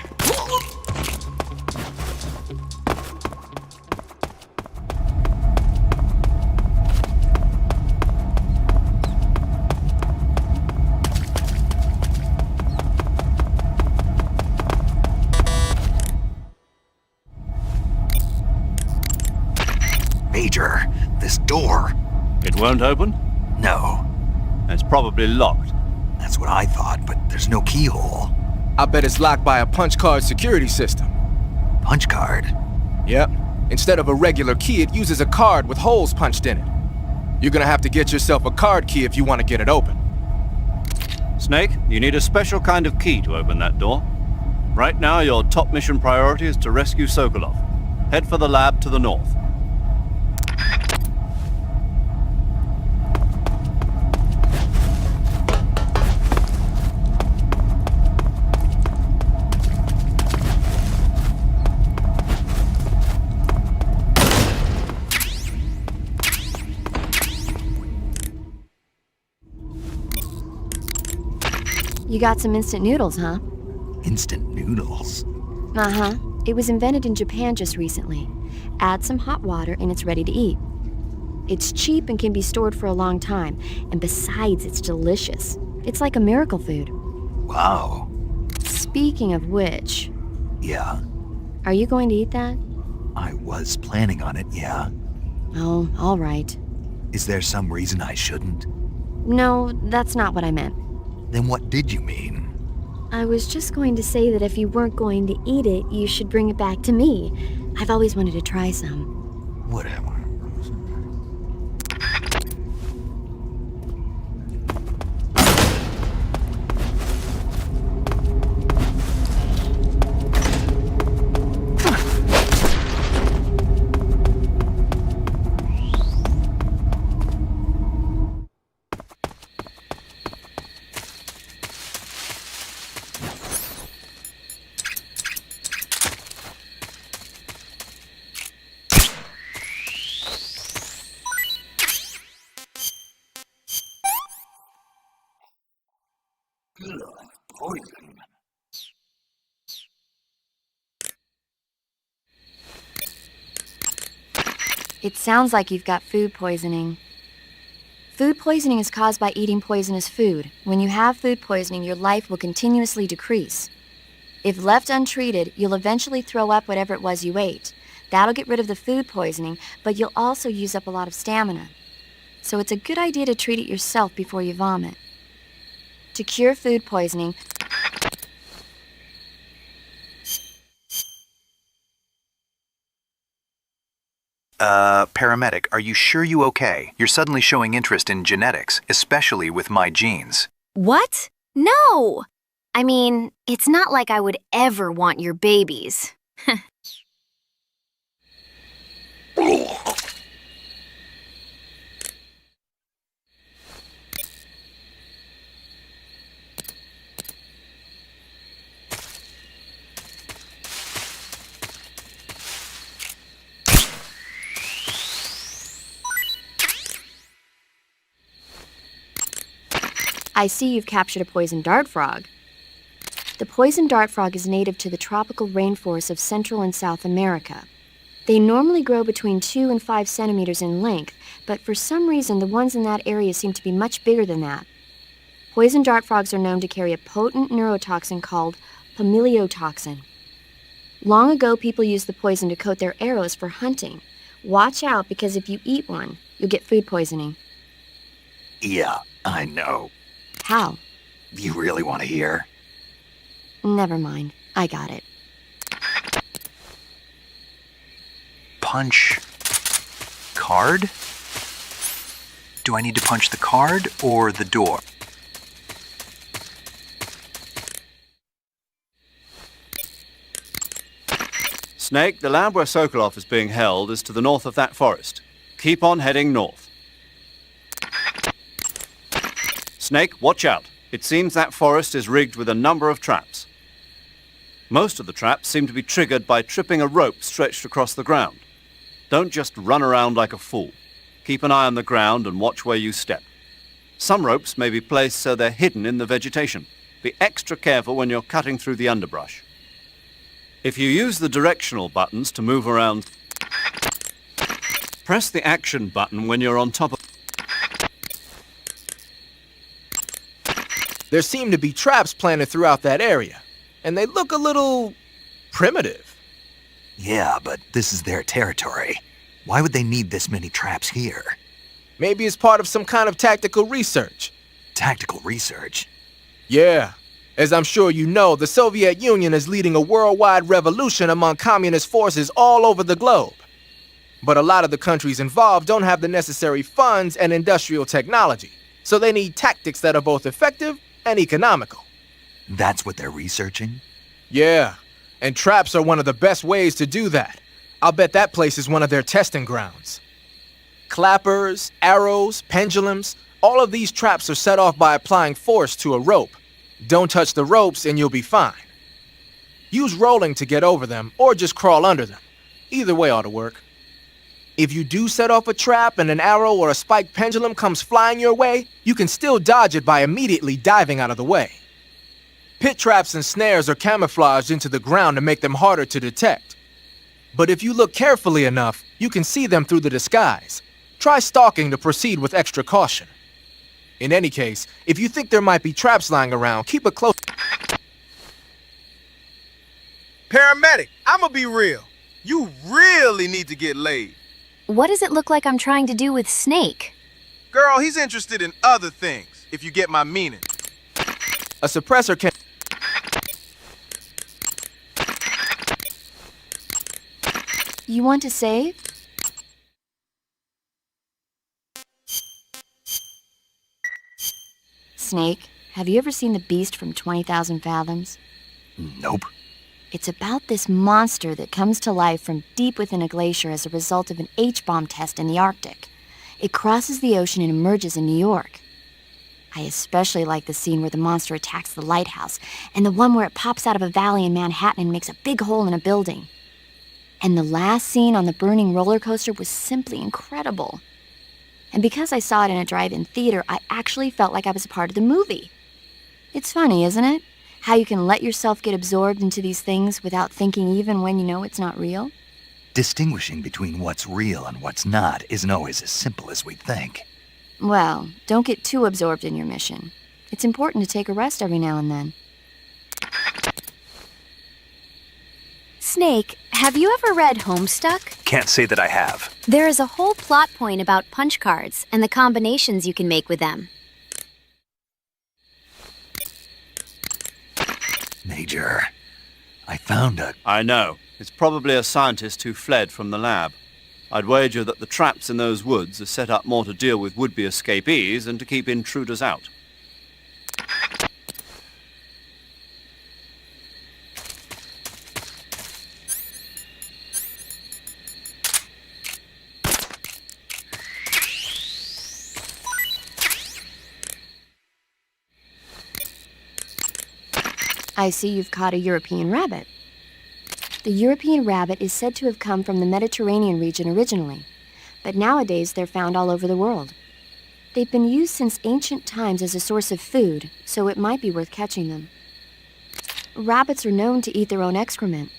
B: Major, this door.
D: It won't open?
B: No.
D: It's probably locked.
B: That's what I thought, but there's no keyhole.
I: I bet it's locked by a punch card security system.
B: Punch card?
I: Yep. Instead of a regular key, it uses a card with holes punched in it. You're gonna have to get yourself a card key if you want to get it open.
D: Snake, you need a special kind of key to open that door. Right now, your top mission priority is to rescue Sokolov. Head for the lab to the north.
O: You got some instant noodles, huh?
B: Instant noodles?
O: Uh-huh. It was invented in Japan just recently. Add some hot water and it's ready to eat. It's cheap and can be stored for a long time. And besides, it's delicious. It's like a miracle food.
B: Wow.
O: Speaking of which...
B: Yeah?
O: Are you going to eat that?
B: I was planning on it, yeah.
O: Oh, all right.
B: Is there some reason I shouldn't?
O: No, that's not what I meant.
B: Then what did you mean?
O: I was just going to say that if you weren't going to eat it, you should bring it back to me. I've always wanted to try some.
B: Whatever.
O: It sounds like you've got food poisoning. Food poisoning is caused by eating poisonous food. When you have food poisoning, your life will continuously decrease. If left untreated, you'll eventually throw up whatever it was you ate. That'll get rid of the food poisoning, but you'll also use up a lot of stamina. So it's a good idea to treat it yourself before you vomit. To cure food poisoning,
E: Paramedic, are you sure you okay? You're suddenly showing interest in genetics, especially with my genes.
A: What? No! I mean, it's not like I would ever want your babies.
O: I see you've captured a poison dart frog. The poison dart frog is native to the tropical rainforests of Central and South America. They normally grow between 2 and 5 centimeters in length, but for some reason the ones in that area seem to be much bigger than that. Poison dart frogs are known to carry a potent neurotoxin called pamiliotoxin. Long ago, people used the poison to coat their arrows for hunting. Watch out, because if you eat one, you'll get food poisoning.
B: Yeah, I know.
O: How?
B: You really want to hear?
O: Never mind. I got it.
E: Punch card? Do I need to punch the card or the door?
D: Snake, the lab where Sokolov is being held is to the north of that forest. Keep on heading north. Snake, watch out. It seems that forest is rigged with a number of traps. Most of the traps seem to be triggered by tripping a rope stretched across the ground. Don't just run around like a fool. Keep an eye on the ground and watch where you step. Some ropes may be placed so they're hidden in the vegetation. Be extra careful when you're cutting through the underbrush. If you use the directional buttons to move around, press the action button when you're on top of...
I: There seem to be traps planted throughout that area, and they look a little primitive.
B: Yeah, but this is their territory. Why would they need this many traps here?
I: Maybe it's part of some kind of tactical research.
B: Tactical research?
I: Yeah. As I'm sure you know, the Soviet Union is leading a worldwide revolution among communist forces all over the globe. But a lot of the countries involved don't have the necessary funds and industrial technology, so they need tactics that are both effective and economical.
B: That's what they're researching?
I: Yeah, and traps are one of the best ways to do that. I'll bet that place is one of their testing grounds. Clappers, arrows, pendulums, all of these traps are set off by applying force to a rope. Don't touch the ropes and you'll be fine. Use rolling to get over them, or just crawl under them. Either way ought to work. If you do set off a trap and an arrow or a spiked pendulum comes flying your way, you can still dodge it by immediately diving out of the way. Pit traps and snares are camouflaged into the ground to make them harder to detect. But if you look carefully enough, you can see them through the disguise. Try stalking to proceed with extra caution. In any case, if you think there might be traps lying around, keep a close...
L: Paramedic, I'ma be real. You really need to get laid.
A: What does it look like I'm trying to do with Snake?
L: Girl, he's interested in other things, if you get my meaning.
I: A suppressor can...
O: You want to save? Snake, have you ever seen The Beast from 20,000 Fathoms?
B: Nope.
O: It's about this monster that comes to life from deep within a glacier as a result of an H-bomb test in the Arctic. It crosses the ocean and emerges in New York. I especially like the scene where the monster attacks the lighthouse, and the one where it pops out of a valley in Manhattan and makes a big hole in a building. And the last scene on the burning roller coaster was simply incredible. And because I saw it in a drive-in theater, I actually felt like I was a part of the movie. It's funny, isn't it? How you can let yourself get absorbed into these things without thinking even when you know it's not real?
B: Distinguishing between what's real and what's not isn't always as simple as we think.
O: Well, don't get too absorbed in your mission. It's important to take a rest every now and then.
A: Snake, have you ever read Homestuck?
E: Can't say that I have.
A: There is a whole plot point about punch cards and the combinations you can make with them.
B: Major, I found a...
D: I know. It's probably a scientist who fled from the lab. I'd wager that the traps in those woods are set up more to deal with would-be escapees than to keep intruders out.
O: I see you've caught a European rabbit. The European rabbit is said to have come from the Mediterranean region originally, but nowadays they're found all over the world. They've been used since ancient times as a source of food, so it might be worth catching them. Rabbits are known to eat their own excrement.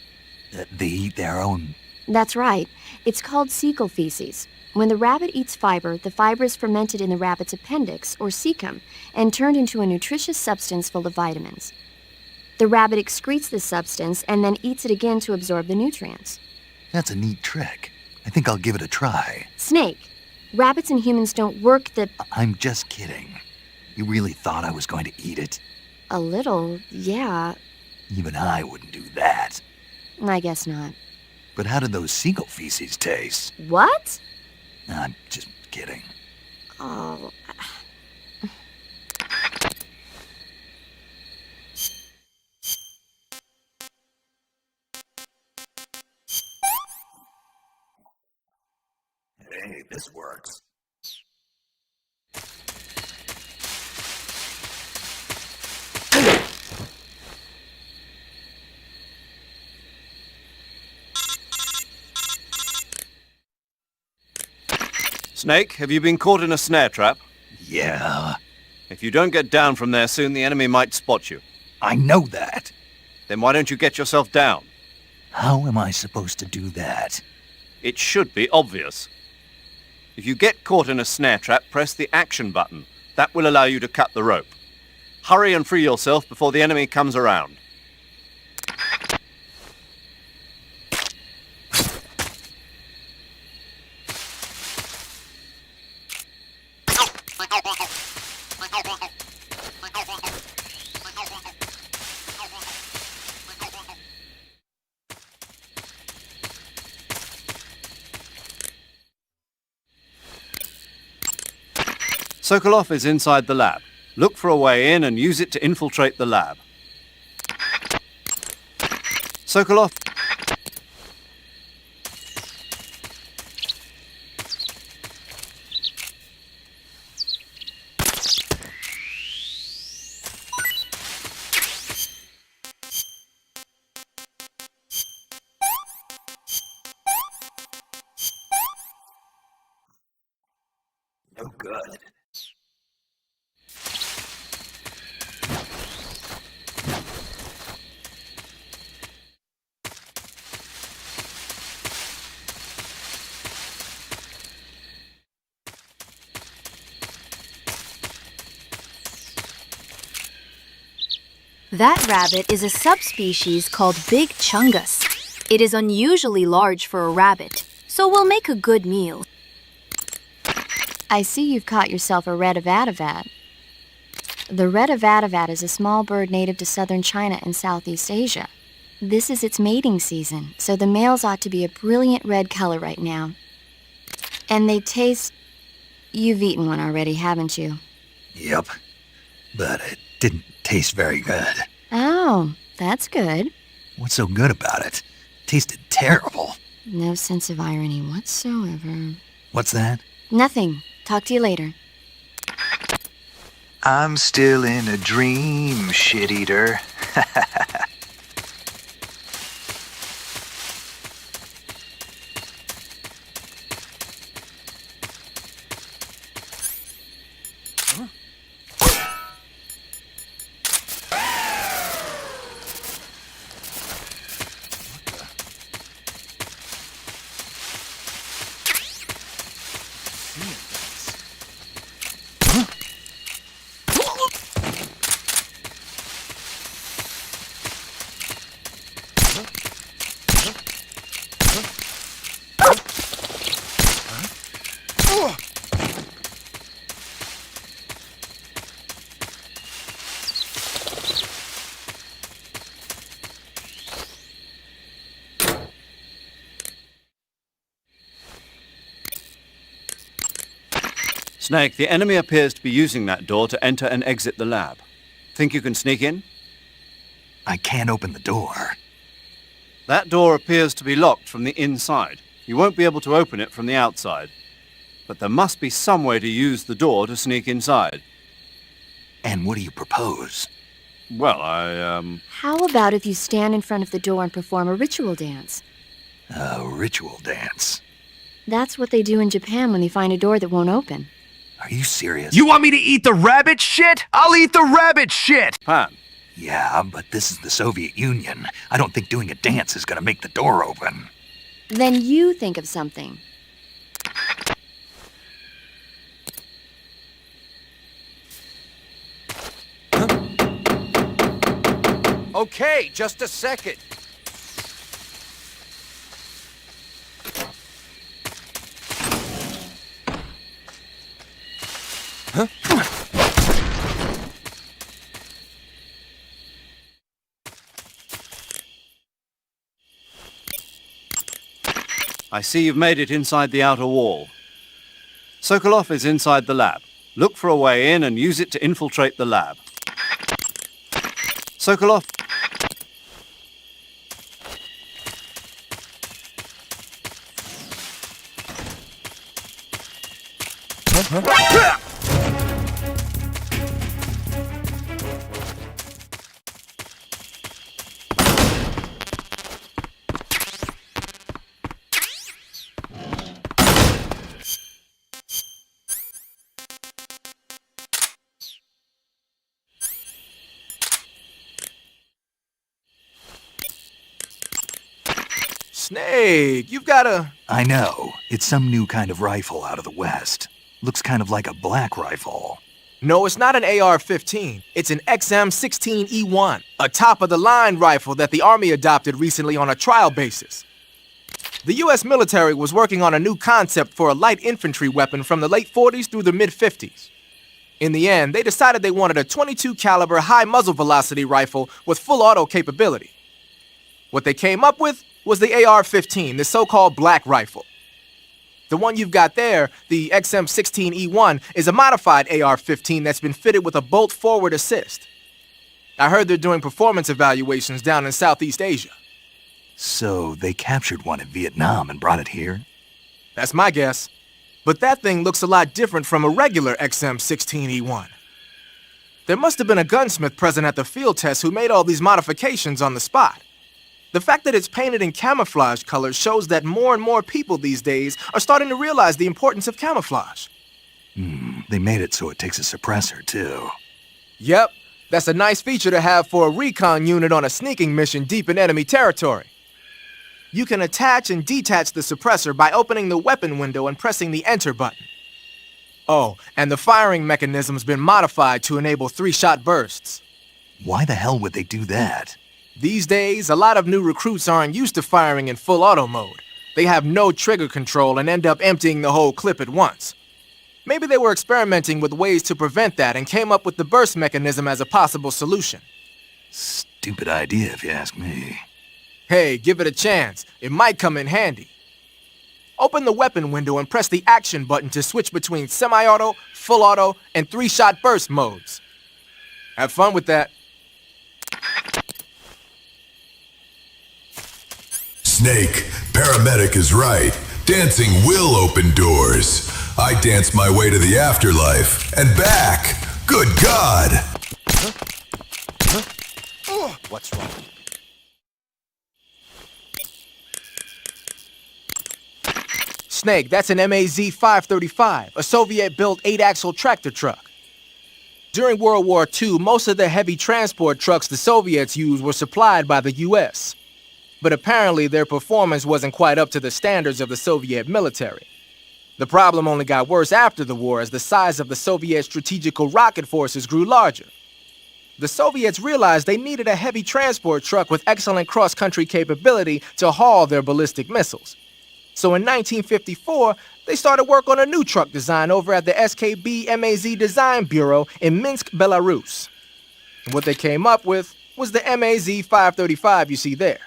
B: They eat their own...
O: That's right. It's called cecal feces. When the rabbit eats fiber, the fiber is fermented in the rabbit's appendix, or cecum, and turned into a nutritious substance full of vitamins. The rabbit excretes this substance and then eats it again to absorb the nutrients.
B: That's a neat trick. I think I'll give it a try.
O: Snake, rabbits and humans don't work the...
B: I'm just kidding. You really thought I was going to eat it?
O: A little, yeah.
B: Even I wouldn't do that.
O: I guess not.
B: But how did those seagull feces taste?
O: What?
B: I'm just kidding.
O: Oh...
B: Hey, this works.
D: Snake, have you been caught in a snare trap?
B: Yeah.
D: If you don't get down from there soon, the enemy might spot you.
B: I know that.
D: Then why don't you get yourself down?
B: How am I supposed to do that?
D: It should be obvious. If you get caught in a snare trap, press the action button. That will allow you to cut the rope. Hurry and free yourself before the enemy comes around. Sokolov is inside the lab. Look for a way in and use it to infiltrate the lab. Sokolov.
B: No good.
A: That rabbit is a subspecies called Big Chungus. It is unusually large for a rabbit, so we'll make a good meal.
O: I see you've caught yourself a red avadavat. The red avadavat is a small bird native to southern China and Southeast Asia. This is its mating season, so the males ought to be a brilliant red color right now. And they taste... You've eaten one already, haven't you?
B: Yep. But it didn't taste very good.
O: Oh, that's good.
B: What's so good about it? Tasted terrible.
O: No sense of irony whatsoever.
B: What's that?
O: Nothing. Talk to you later.
E: I'm still in a dream, shit-eater.
D: Snake, the enemy appears to be using that door to enter and exit the lab. Think you can sneak in?
B: I can't open the door.
D: That door appears to be locked from the inside. You won't be able to open it from the outside. But there must be some way to use the door to sneak inside.
B: And what do you propose?
D: Well,
O: How about if you stand in front of the door and perform a ritual dance?
B: A ritual dance?
O: That's what they do in Japan when they find a door that won't open.
B: Are you serious?
E: You want me to eat the rabbit shit? I'll eat the rabbit shit!
D: Pan.
B: Yeah, but this is the Soviet Union. I don't think doing a dance is gonna make the door open.
O: Then you think of something.
L: Okay, just a second.
D: I see you've made it inside the outer wall. Sokolov is inside the lab. Look for a way in and use it to infiltrate the lab. Sokolov.
I: Snake, you've got a...
B: I know. It's some new kind of rifle out of the West. Looks kind of like a black rifle.
I: No, it's not an AR-15. It's an XM16E1, a top-of-the-line rifle that the Army adopted recently on a trial basis. The U.S. military was working on a new concept for a light infantry weapon from the late 40s through the mid-50s. In the end, they decided they wanted a .22 caliber high muzzle velocity rifle with full auto capability. What they came up with was the AR-15, the so-called black rifle. The one you've got there, the XM16E1, is a modified AR-15 that's been fitted with a bolt forward assist. I heard they're doing performance evaluations down in Southeast Asia.
B: So they captured one in Vietnam and brought it here?
I: That's my guess. But that thing looks a lot different from a regular XM16E1. There must have been a gunsmith present at the field test who made all these modifications on the spot. The fact that it's painted in camouflage colors shows that more and more people these days are starting to realize the importance of camouflage.
B: They made it so it takes a suppressor, too.
I: Yep, that's a nice feature to have for a recon unit on a sneaking mission deep in enemy territory. You can attach and detach the suppressor by opening the weapon window and pressing the enter button. Oh, and the firing mechanism's been modified to enable 3-shot bursts.
B: Why the hell would they do that?
I: These days, a lot of new recruits aren't used to firing in full auto mode. They have no trigger control and end up emptying the whole clip at once. Maybe they were experimenting with ways to prevent that and came up with the burst mechanism as a possible solution.
B: Stupid idea, if you ask me.
I: Hey, give it a chance. It might come in handy. Open the weapon window and press the action button to switch between semi-auto, full auto, and 3-shot burst modes. Have fun with that.
J: Snake, paramedic is right. Dancing will open doors. I danced my way to the afterlife and back. Good God!
K: What's wrong?
I: Snake, that's an MAZ-535, a Soviet-built 8-axle tractor truck. During World War II, most of the heavy transport trucks the Soviets used were supplied by the U.S. But apparently their performance wasn't quite up to the standards of the Soviet military. The problem only got worse after the war as the size of the Soviet strategical rocket forces grew larger. The Soviets realized they needed a heavy transport truck with excellent cross-country capability to haul their ballistic missiles. So in 1954, they started work on a new truck design over at the SKB MAZ Design Bureau in Minsk, Belarus. And what they came up with was the MAZ 535 you see there.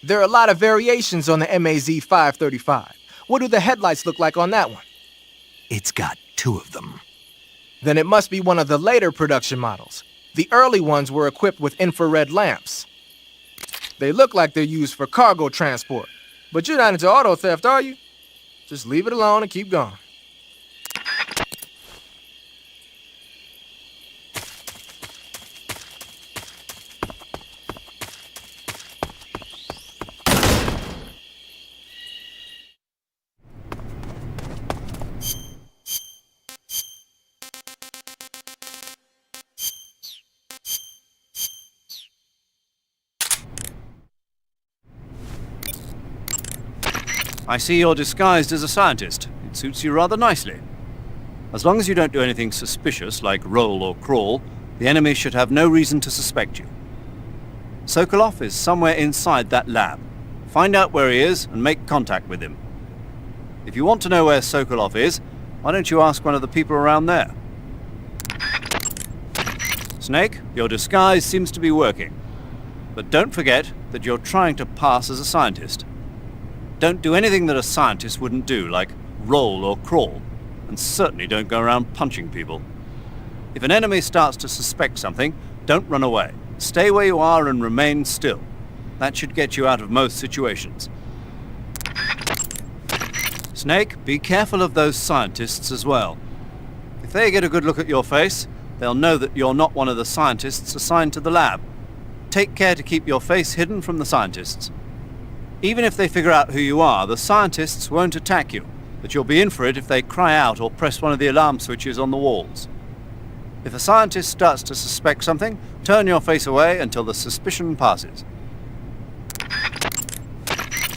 I: There are a lot of variations on the MAZ 535. What do the headlights look like on that one?
B: It's got 2 of them.
I: Then it must be one of the later production models. The early ones were equipped with infrared lamps. They look like they're used for cargo transport. But you're not into auto theft, are you? Just leave it alone and keep going.
D: I see you're disguised as a scientist. It suits you rather nicely. As long as you don't do anything suspicious, like roll or crawl, the enemy should have no reason to suspect you. Sokolov is somewhere inside that lab. Find out where he is and make contact with him. If you want to know where Sokolov is, why don't you ask one of the people around there? Snake, your disguise seems to be working. But don't forget that you're trying to pass as a scientist. Don't do anything that a scientist wouldn't do, like roll or crawl, and certainly don't go around punching people. If an enemy starts to suspect something, don't run away. Stay where you are and remain still. That should get you out of most situations. Snake, be careful of those scientists as well. If they get a good look at your face, they'll know that you're not one of the scientists assigned to the lab. Take care to keep your face hidden from the scientists. Even if they figure out who you are, the scientists won't attack you, but you'll be in for it if they cry out or press one of the alarm switches on the walls. If a scientist starts to suspect something, turn your face away until the suspicion passes.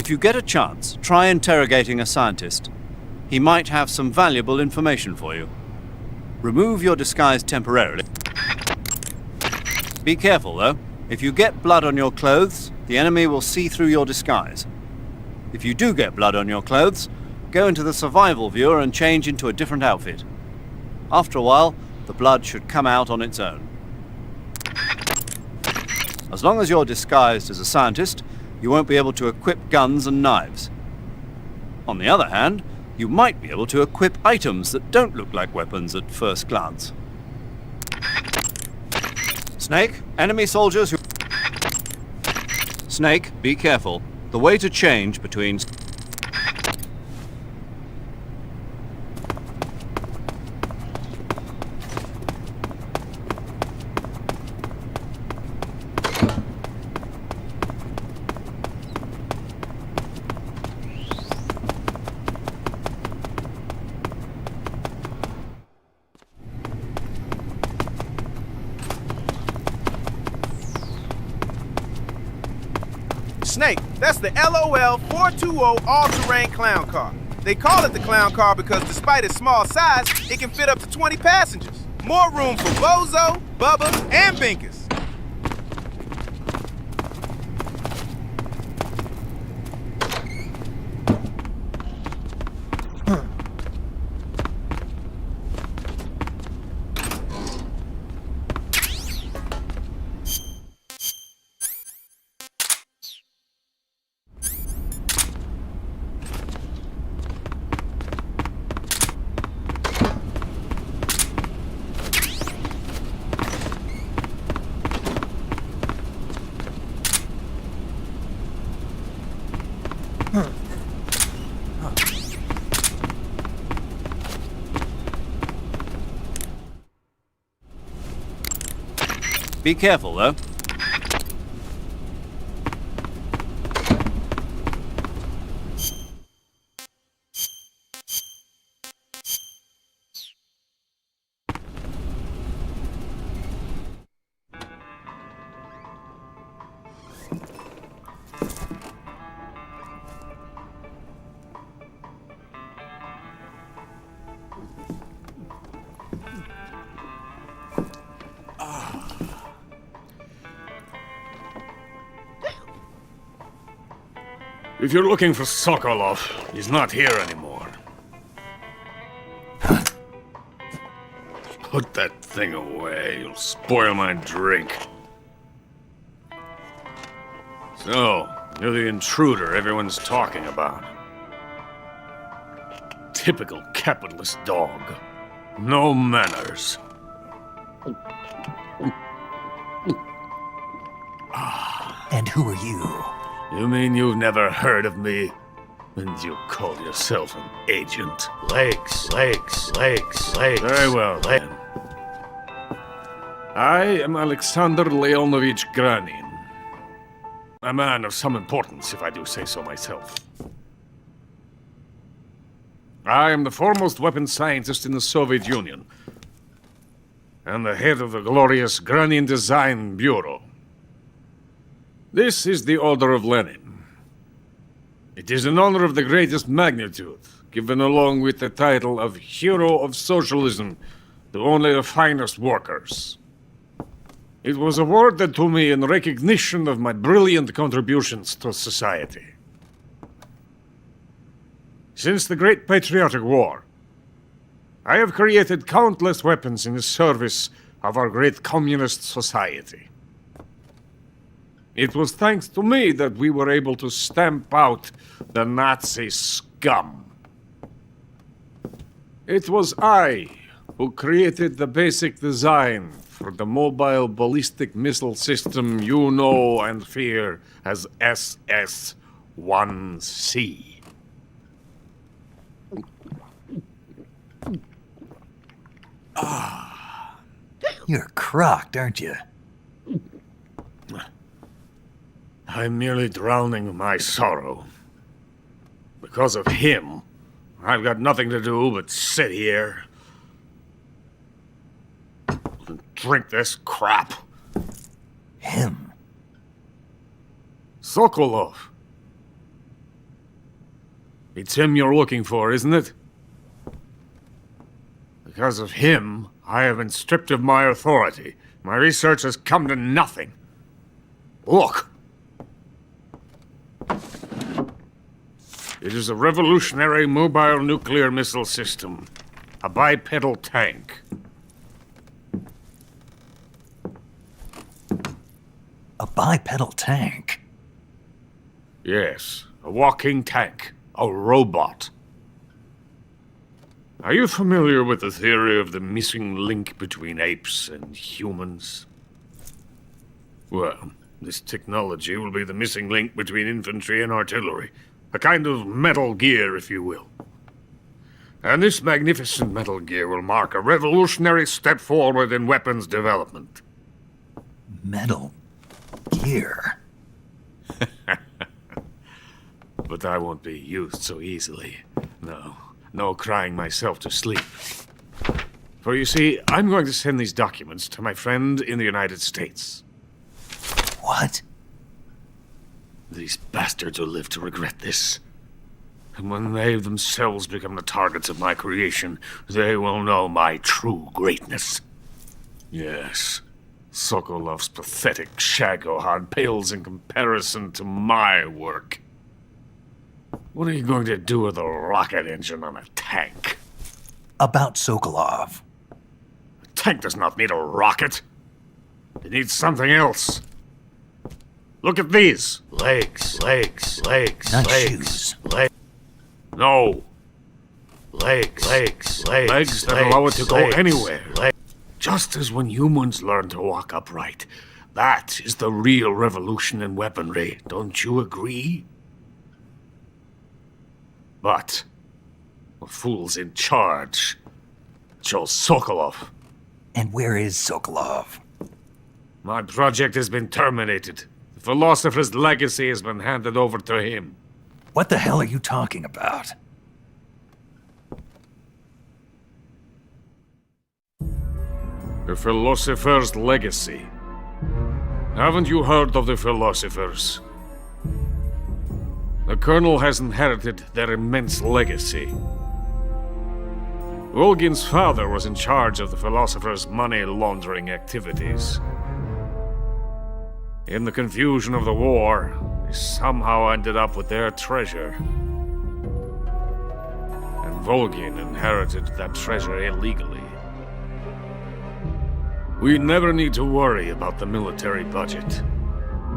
D: If you get a chance, try interrogating a scientist. He might have some valuable information for you. Remove your disguise temporarily. Be careful, though. If you get blood on your clothes, the enemy will see through your disguise. If you do get blood on your clothes, go into the survival viewer and change into a different outfit. After a while, the blood should come out on its own. As long as you're disguised as a scientist, you won't be able to equip guns and knives. On the other hand, you might be able to equip items that don't look like weapons at first glance. Snake, enemy soldiers who... Snake, be careful. The way to change between...
L: Snake, that's the LOL 420 all-terrain clown car. They call it the clown car because despite its small size, it can fit up to 20 passengers. More room for Bozo, Bubba, and Binkus.
D: Be careful, though.
V: If you're looking for Sokolov, he's not here anymore. Put that thing away. You'll spoil my drink. So, you're the intruder everyone's talking about. Typical capitalist dog. No manners.
B: And who are you?
V: You mean you've never heard of me? And you call yourself an agent? Legs. Very well, then. I am Alexander Leonovich Granin. A man of some importance, if I do say so myself. I am the foremost weapons scientist in the Soviet Union, and the head of the glorious Granin Design Bureau. This is the Order of Lenin. It is an honor of the greatest magnitude, given along with the title of Hero of Socialism to only the finest workers. It was awarded to me in recognition of my brilliant contributions to society. Since the Great Patriotic War, I have created countless weapons in the service of our great communist society. It was thanks to me that we were able to stamp out the Nazi scum. It was I who created the basic design for the mobile ballistic missile system you know and fear as SS-1C.
B: You're crocked, aren't you?
V: I'm merely drowning my sorrow. Because of him, I've got nothing to do but sit here and drink this crap.
B: Him?
V: Sokolov. It's him you're looking for, isn't it? Because of him, I have been stripped of my authority. My research has come to nothing. Look. It is a revolutionary mobile nuclear missile system. A bipedal tank.
B: A bipedal tank?
V: Yes, a walking tank. A robot. Are you familiar with the theory of the missing link between apes and humans? Well, this technology will be the missing link between infantry and artillery. A kind of Metal Gear, if you will. And this magnificent Metal Gear will mark a revolutionary step forward in weapons development.
B: Metal Gear?
V: But I won't be used so easily. No crying myself to sleep. For you see, I'm going to send these documents to my friend in the United States.
B: What?
V: These bastards will live to regret this. And when they themselves become the targets of my creation, they will know my true greatness. Yes, Sokolov's pathetic shagohod pales in comparison to my work. What are you going to do with a rocket engine on a tank?
B: About Sokolov.
V: A tank does not need a rocket. It needs something else. Look at these. Legs.
B: Not shoes.
V: No. Legs that allow it to go anywhere. Just as when humans learn to walk upright. That is the real revolution in weaponry. Don't you agree? But the fool's in charge. Joe Sokolov.
B: And where is Sokolov?
V: My project has been terminated. The philosopher's legacy has been handed over to him.
B: What the hell are you talking about?
V: The philosopher's legacy. Haven't you heard of the philosophers? The Colonel has inherited their immense legacy. Volgin's father was in charge of the philosopher's money laundering activities. In the confusion of the war, we somehow ended up with their treasure. And Volgin inherited that treasure illegally. We never need to worry about the military budget.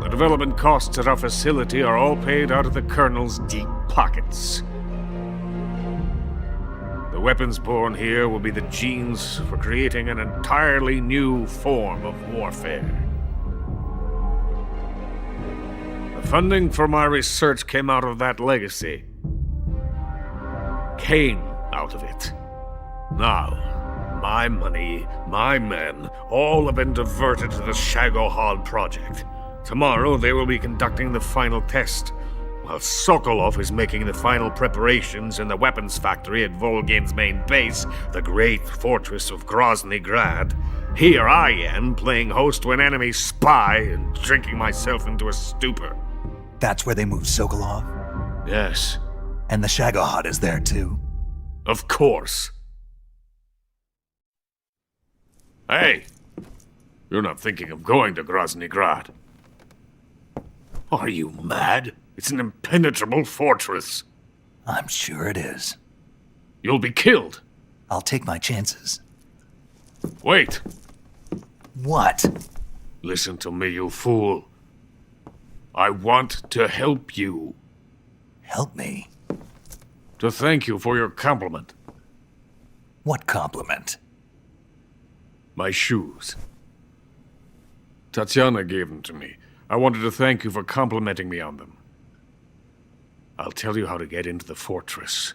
V: The development costs at our facility are all paid out of the Colonel's deep pockets. The weapons born here will be the genes for creating an entirely new form of warfare. The funding for my research came out of that legacy. Came out of it. Now, my money, my men, all have been diverted to the Shagohod project. Tomorrow they will be conducting the final test, while Sokolov is making the final preparations in the weapons factory at Volgin's main base, the great fortress of Grozny Grad. Here I am, playing host to an enemy spy and drinking myself into a stupor.
B: That's where they moved Sokolov?
V: Yes.
B: And the Shagohod is there too?
V: Of course. Hey! You're not thinking of going to Grozny Grad. Are you mad? It's an impenetrable fortress.
B: I'm sure it is.
V: You'll be killed.
B: I'll take my chances.
V: Wait.
B: What?
V: Listen to me, you fool. I want to help you.
B: Help me?
V: To thank you for your compliment.
B: What compliment?
V: My shoes. Tatiana gave them to me. I wanted to thank you for complimenting me on them. I'll tell you how to get into the fortress.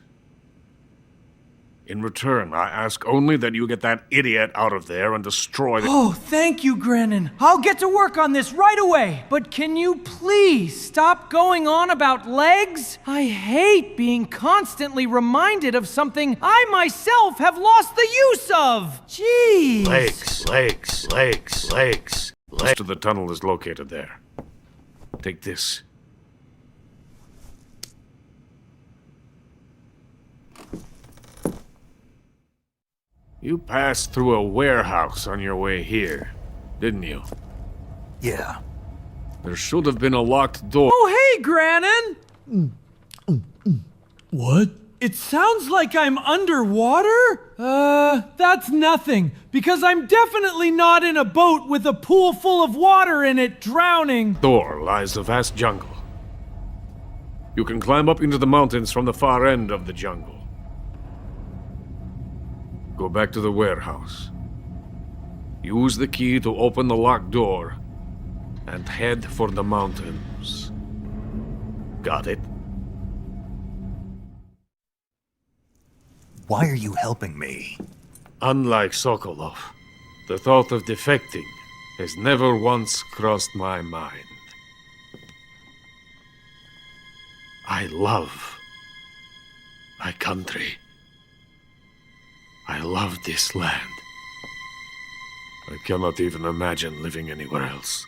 V: In return, I ask only that you get that idiot out of there and destroy the—
P: Oh, thank you, Grennan. I'll get to work on this right away. But can you please stop going on about legs? I hate being constantly reminded of something I myself have lost the use of. Jeez.
V: Legs. Most of the tunnel is located there. Take this. You passed through a warehouse on your way here, didn't you?
B: Yeah.
V: There should have been a locked door.
P: Oh, hey, Grannon!
Q: What?
P: It sounds like I'm underwater? That's nothing, because I'm definitely not in a boat with a pool full of water in it, drowning.
V: Door lies the vast jungle. You can climb up into the mountains from the far end of the jungle. Go back to the warehouse. Use the key to open the locked door, and head for the mountains. Got it?
B: Why are you helping me?
V: Unlike Sokolov, the thought of defecting has never once crossed my mind. I love my country. I love this land. I cannot even imagine living anywhere else.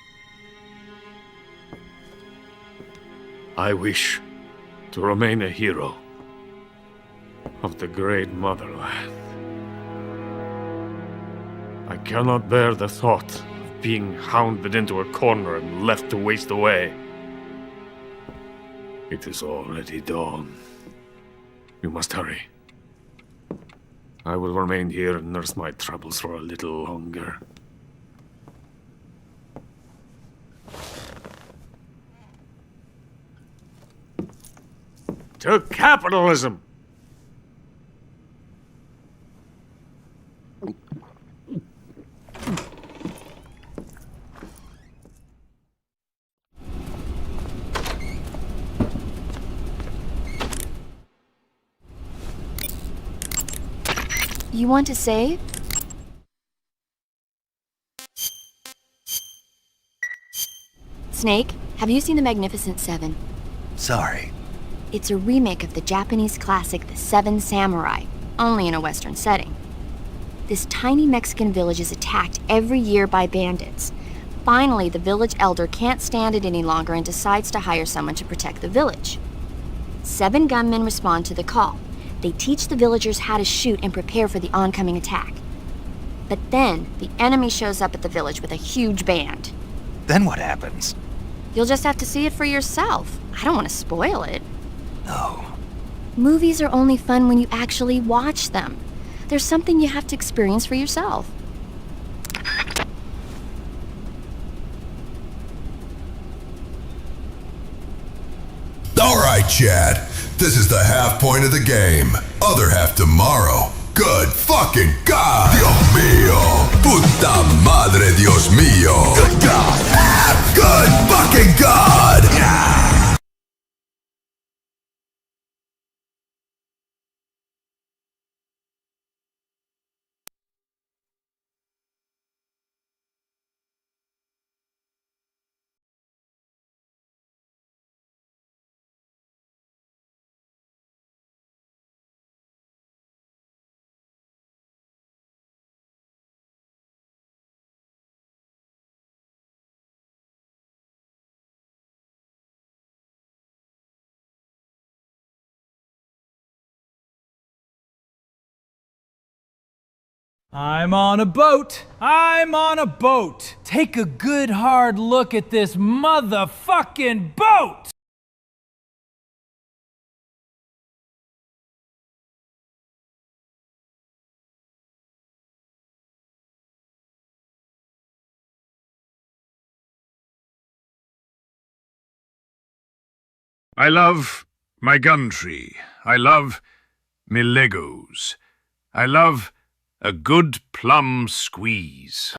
V: I wish to remain a hero of the great motherland. I cannot bear the thought of being hounded into a corner and left to waste away. It is already dawn. You must hurry. I will remain here and nurse my troubles for a little longer. To capitalism!
O: You want to save? Snake, have you seen The Magnificent Seven?
B: Sorry.
O: It's a remake of the Japanese classic The Seven Samurai, only in a Western setting. This tiny Mexican village is attacked every year by bandits. Finally, the village elder can't stand it any longer and decides to hire someone to protect the village. 7 gunmen respond to the call. They teach the villagers how to shoot and prepare for the oncoming attack. But then, the enemy shows up at the village with a huge band.
B: Then what happens?
O: You'll just have to see it for yourself. I don't want to spoil it.
B: No.
O: Movies are only fun when you actually watch them. There's something you have to experience for yourself.
J: Alright, Chad. This is the half point of the game. Other half tomorrow. Good fucking God! Dios mío! Puta madre, Dios mío! Good God! Ah, good fucking God! Yeah.
P: I'm on a boat! I'm on a boat! Take a good hard look at this motherfucking boat!
T: I love my gun tree. I love me Legos. I love a good plum squeeze.